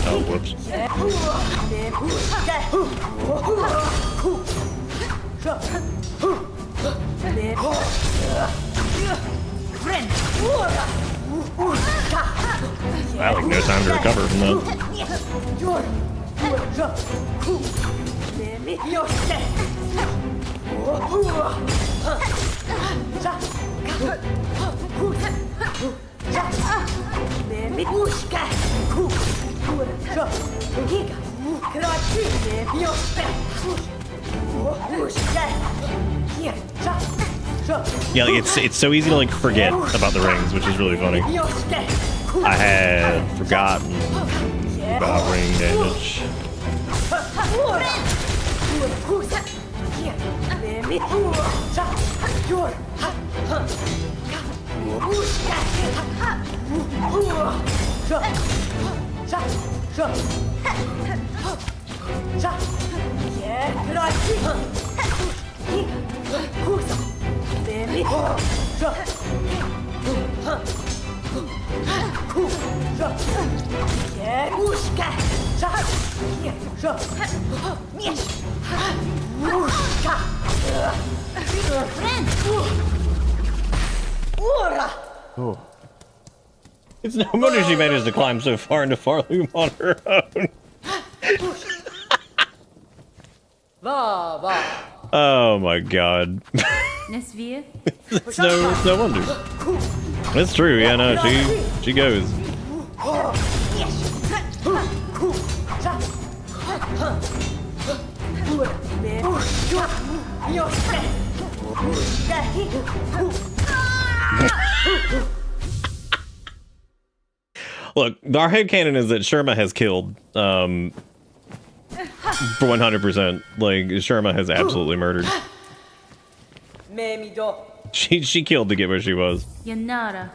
Oh, whoops. Wow, like no time to recover from that. Yeah, like it's so easy to like forget about the rings, which is really funny. I had forgotten about ring damage. Oh. It's no wonder she managed to climb so far into Farloom on her own. Oh my god. Nesvir. it's no wonder. That's true, yeah, no, she goes. Look, our headcanon is that Sherma has killed, for 100%. Like, Sherma has absolutely murdered. She killed to get where she was. Yanara.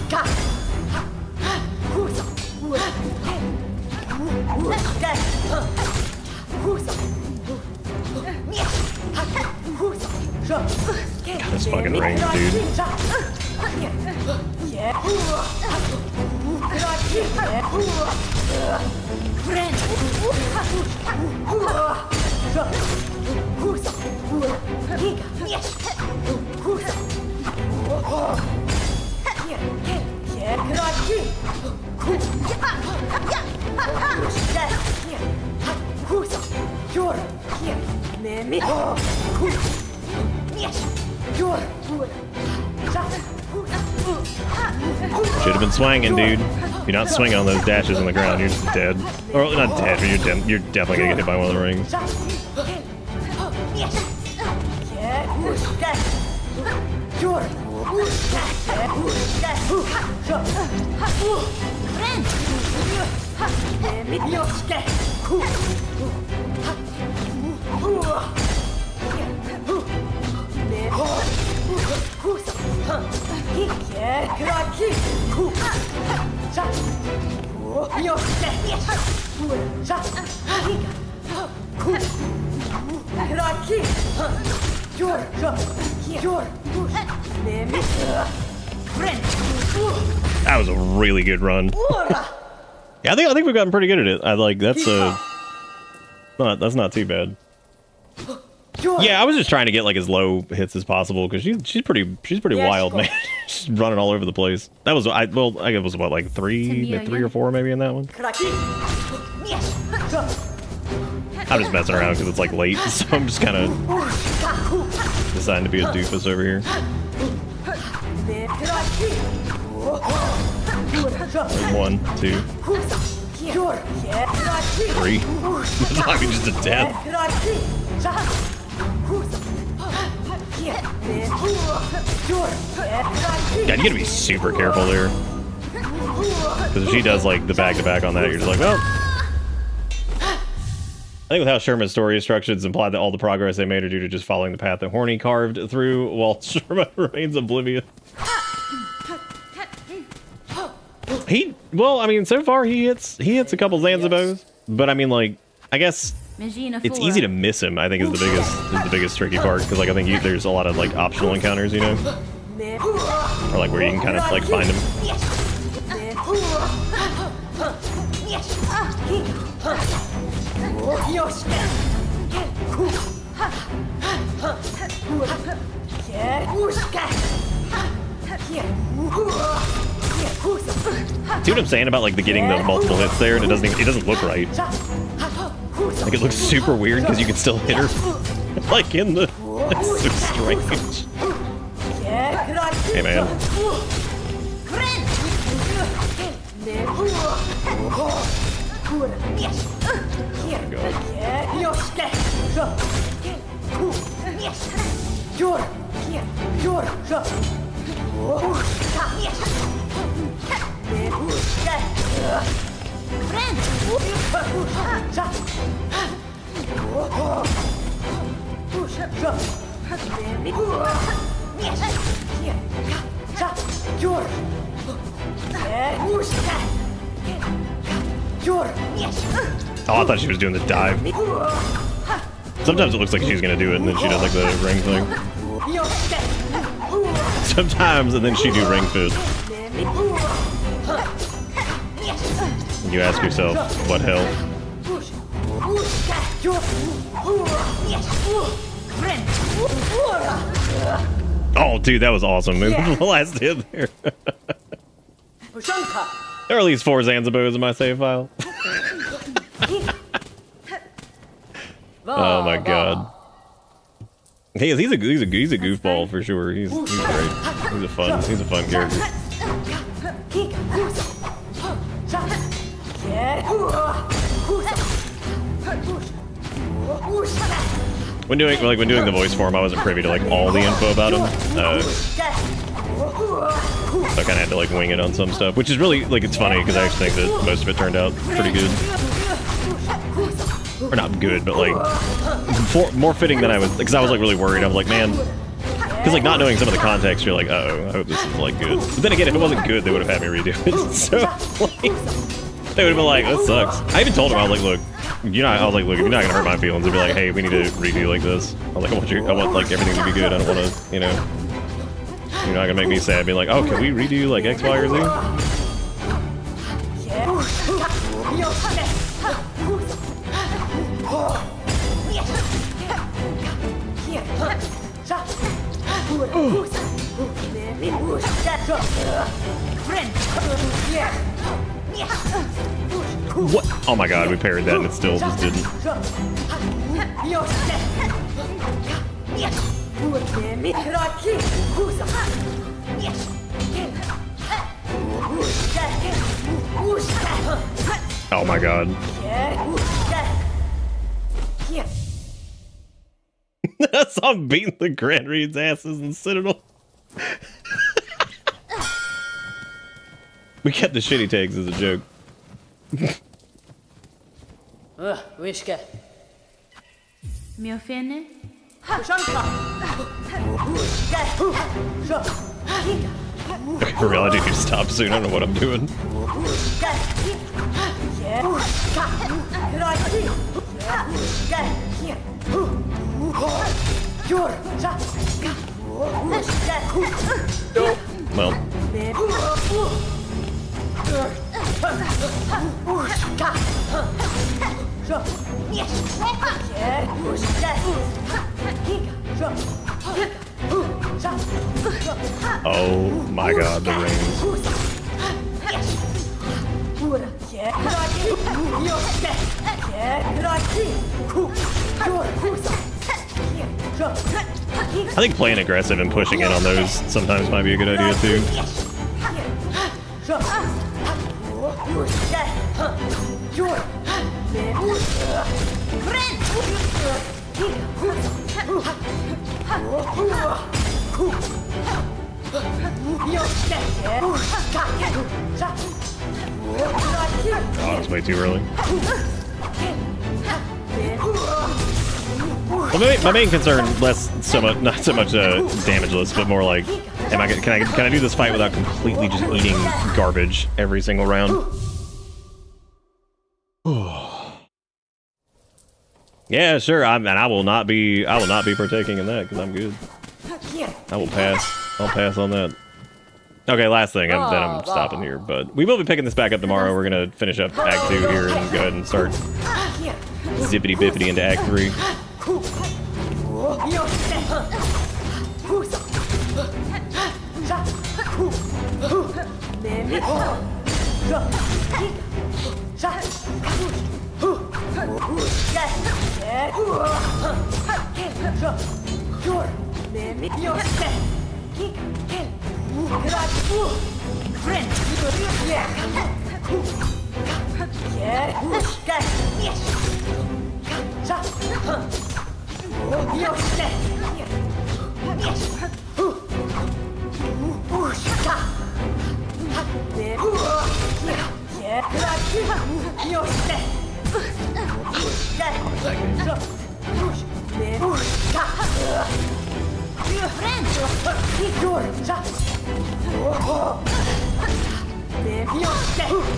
God, this fucking range, dude. Should have been swinging, dude. If you're not swinging on those dashes on the ground, you're just dead. Or not dead, but you're definitely gonna get hit by one of the rings. That was a really good run. Yeah, I think we've gotten pretty good at it. I like that's not too bad. Yeah, I was just trying to get like as low hits as possible because she's pretty wild, man. She's running all over the place. That was I guess it was what, like three or four maybe in that one. I'm just messing around because it's like late, so I'm just kind of deciding to be a doofus over here. There's 1, 2, 3. It's not even just a death. God, you gotta be super careful there. Because if she does like the back-to-back on that, you're just like, well. I think with how Sherman's story is structured, it's implied that all the progress they made are due to just following the path that Horny carved through while Sherman remains oblivious. Well, I mean, so far he hits a couple Zanzibos, but I mean, like, I guess it's easy to miss him. I think is the biggest tricky part because like I think there's a lot of like optional encounters, you know, or like where you can kind of like find him. See what I'm saying about like getting the multiple hits there, and it doesn't look right. Like it looks super weird because you can still hit her. Like in the, it's so strange. Hey man. Oh, I thought she was doing the dive. Sometimes it looks like she's gonna do it, and then she does like the ring thing. Sometimes, and then she do ring fit. You ask yourself, what hell? Oh, dude, that was awesome. The last hit there. There are at least 4 Zanzibos in my save file. Oh my god. Hey, he's a goofball for sure. He's great. He's a fun character. When doing the voice for him, I wasn't privy to like all the info about him. So I kind of had to like wing it on some stuff, which is really like it's funny because I actually think that most of it turned out pretty good. Or not good, but like more fitting than I was, because I was like really worried. I was like, man, because like not knowing some of the context, you're like, uh-oh, I hope this is like good. But then again, if it wasn't good, they would have had me redo it. So like, they would have been like, that sucks. I even told him, I was like, look, if you're not gonna hurt my feelings, they'd be like, hey, we need to redo like this. I was like, I want like everything to be good. I don't want to, you know, you're not gonna make me sad. Be like, oh, can we redo like X, Y, or Z? What? Oh my god, we parried that and it still just didn't. Oh my god. I saw him beating the Grand Reed's asses in Citadel. We kept the shitty tags as a joke. Wishka. Miofene? Okay, for real, I need to stop soon. I don't know what I'm doing. Well. Oh my god, the rings. I think playing aggressive and pushing in on those sometimes might be a good idea too. Oh, it's way too early. Well, my main concern, not so much damageless, but more like, can I do this fight without completely just eating garbage every single round? Yeah, sure. I will not be partaking in that because I'm good. I will pass. I'll pass on that. Okay, last thing, then I'm stopping here. But we will be picking this back up tomorrow. We're gonna finish up Act 2 here and go ahead and start zippity bippity into Act 3.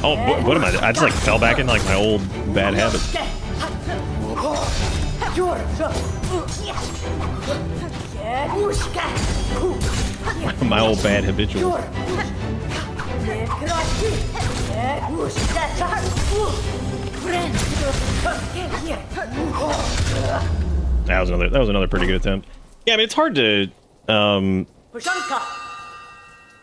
Oh, what am I? I just like fell back into like my old bad habits. My old bad habitual. That was another pretty good attempt. Yeah, I mean it's hard to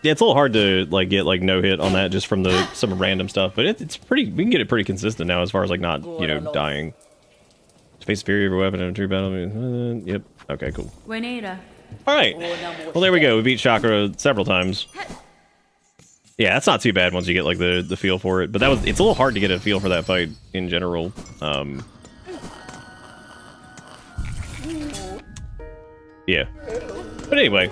yeah, it's a little hard to like get like no hit on that just from some random stuff, but it's pretty. We can get it pretty consistent now as far as like not dying. Face superior over weapon in a true battle. Yep. Okay. Cool. Buenera. All right. Well, there we go. We beat Chakra several times. Yeah, that's not too bad once you get like the feel for it. But it's a little hard to get a feel for that fight in general. Yeah. But anyway.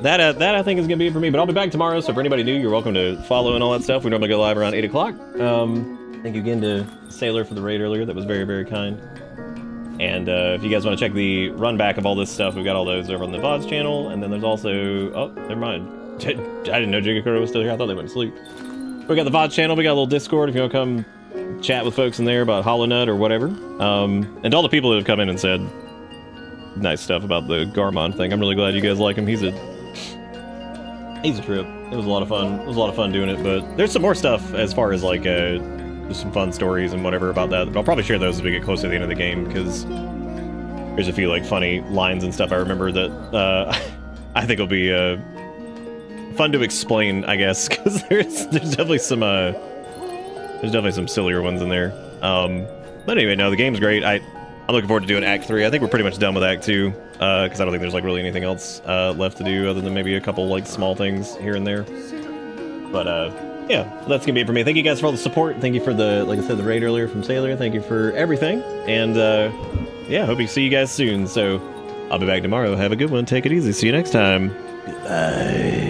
That I think is going to be it for me, but I'll be back tomorrow, so for anybody new, you're welcome to follow and all that stuff. We normally go live around 8 o'clock. Thank you again to Sailor for the raid earlier. That was very, very kind. And if you guys want to check the run back of all this stuff, we've got all those over on the VODs channel, and then there's also... Oh, never mind. I didn't know Jigakuro was still here. I thought they went to sleep. We got the VODs channel. We got a little Discord if you want to come chat with folks in there about Hollow Nut or whatever. And to all the people that have come in and said nice stuff about the Garmond thing. I'm really glad you guys like him. He's a trip. It was a lot of fun. It was a lot of fun doing it, but there's some more stuff as far as like just some fun stories and whatever about that. But I'll probably share those as we get closer to the end of the game because there's a few like funny lines and stuff I remember that I think will be fun to explain, I guess, because there's definitely some sillier ones in there. But anyway, no, the game's great. I'm looking forward to doing Act 3. I think we're pretty much done with Act 2, because I don't think there's like really anything else left to do other than maybe a couple like small things here and there. But yeah, that's gonna be it for me. Thank you guys for all the support. Thank you for the, like I said, the raid earlier from Sailor. Thank you for everything. And yeah, hope to see you guys soon. So I'll be back tomorrow. Have a good one. Take it easy. See you next time. Bye.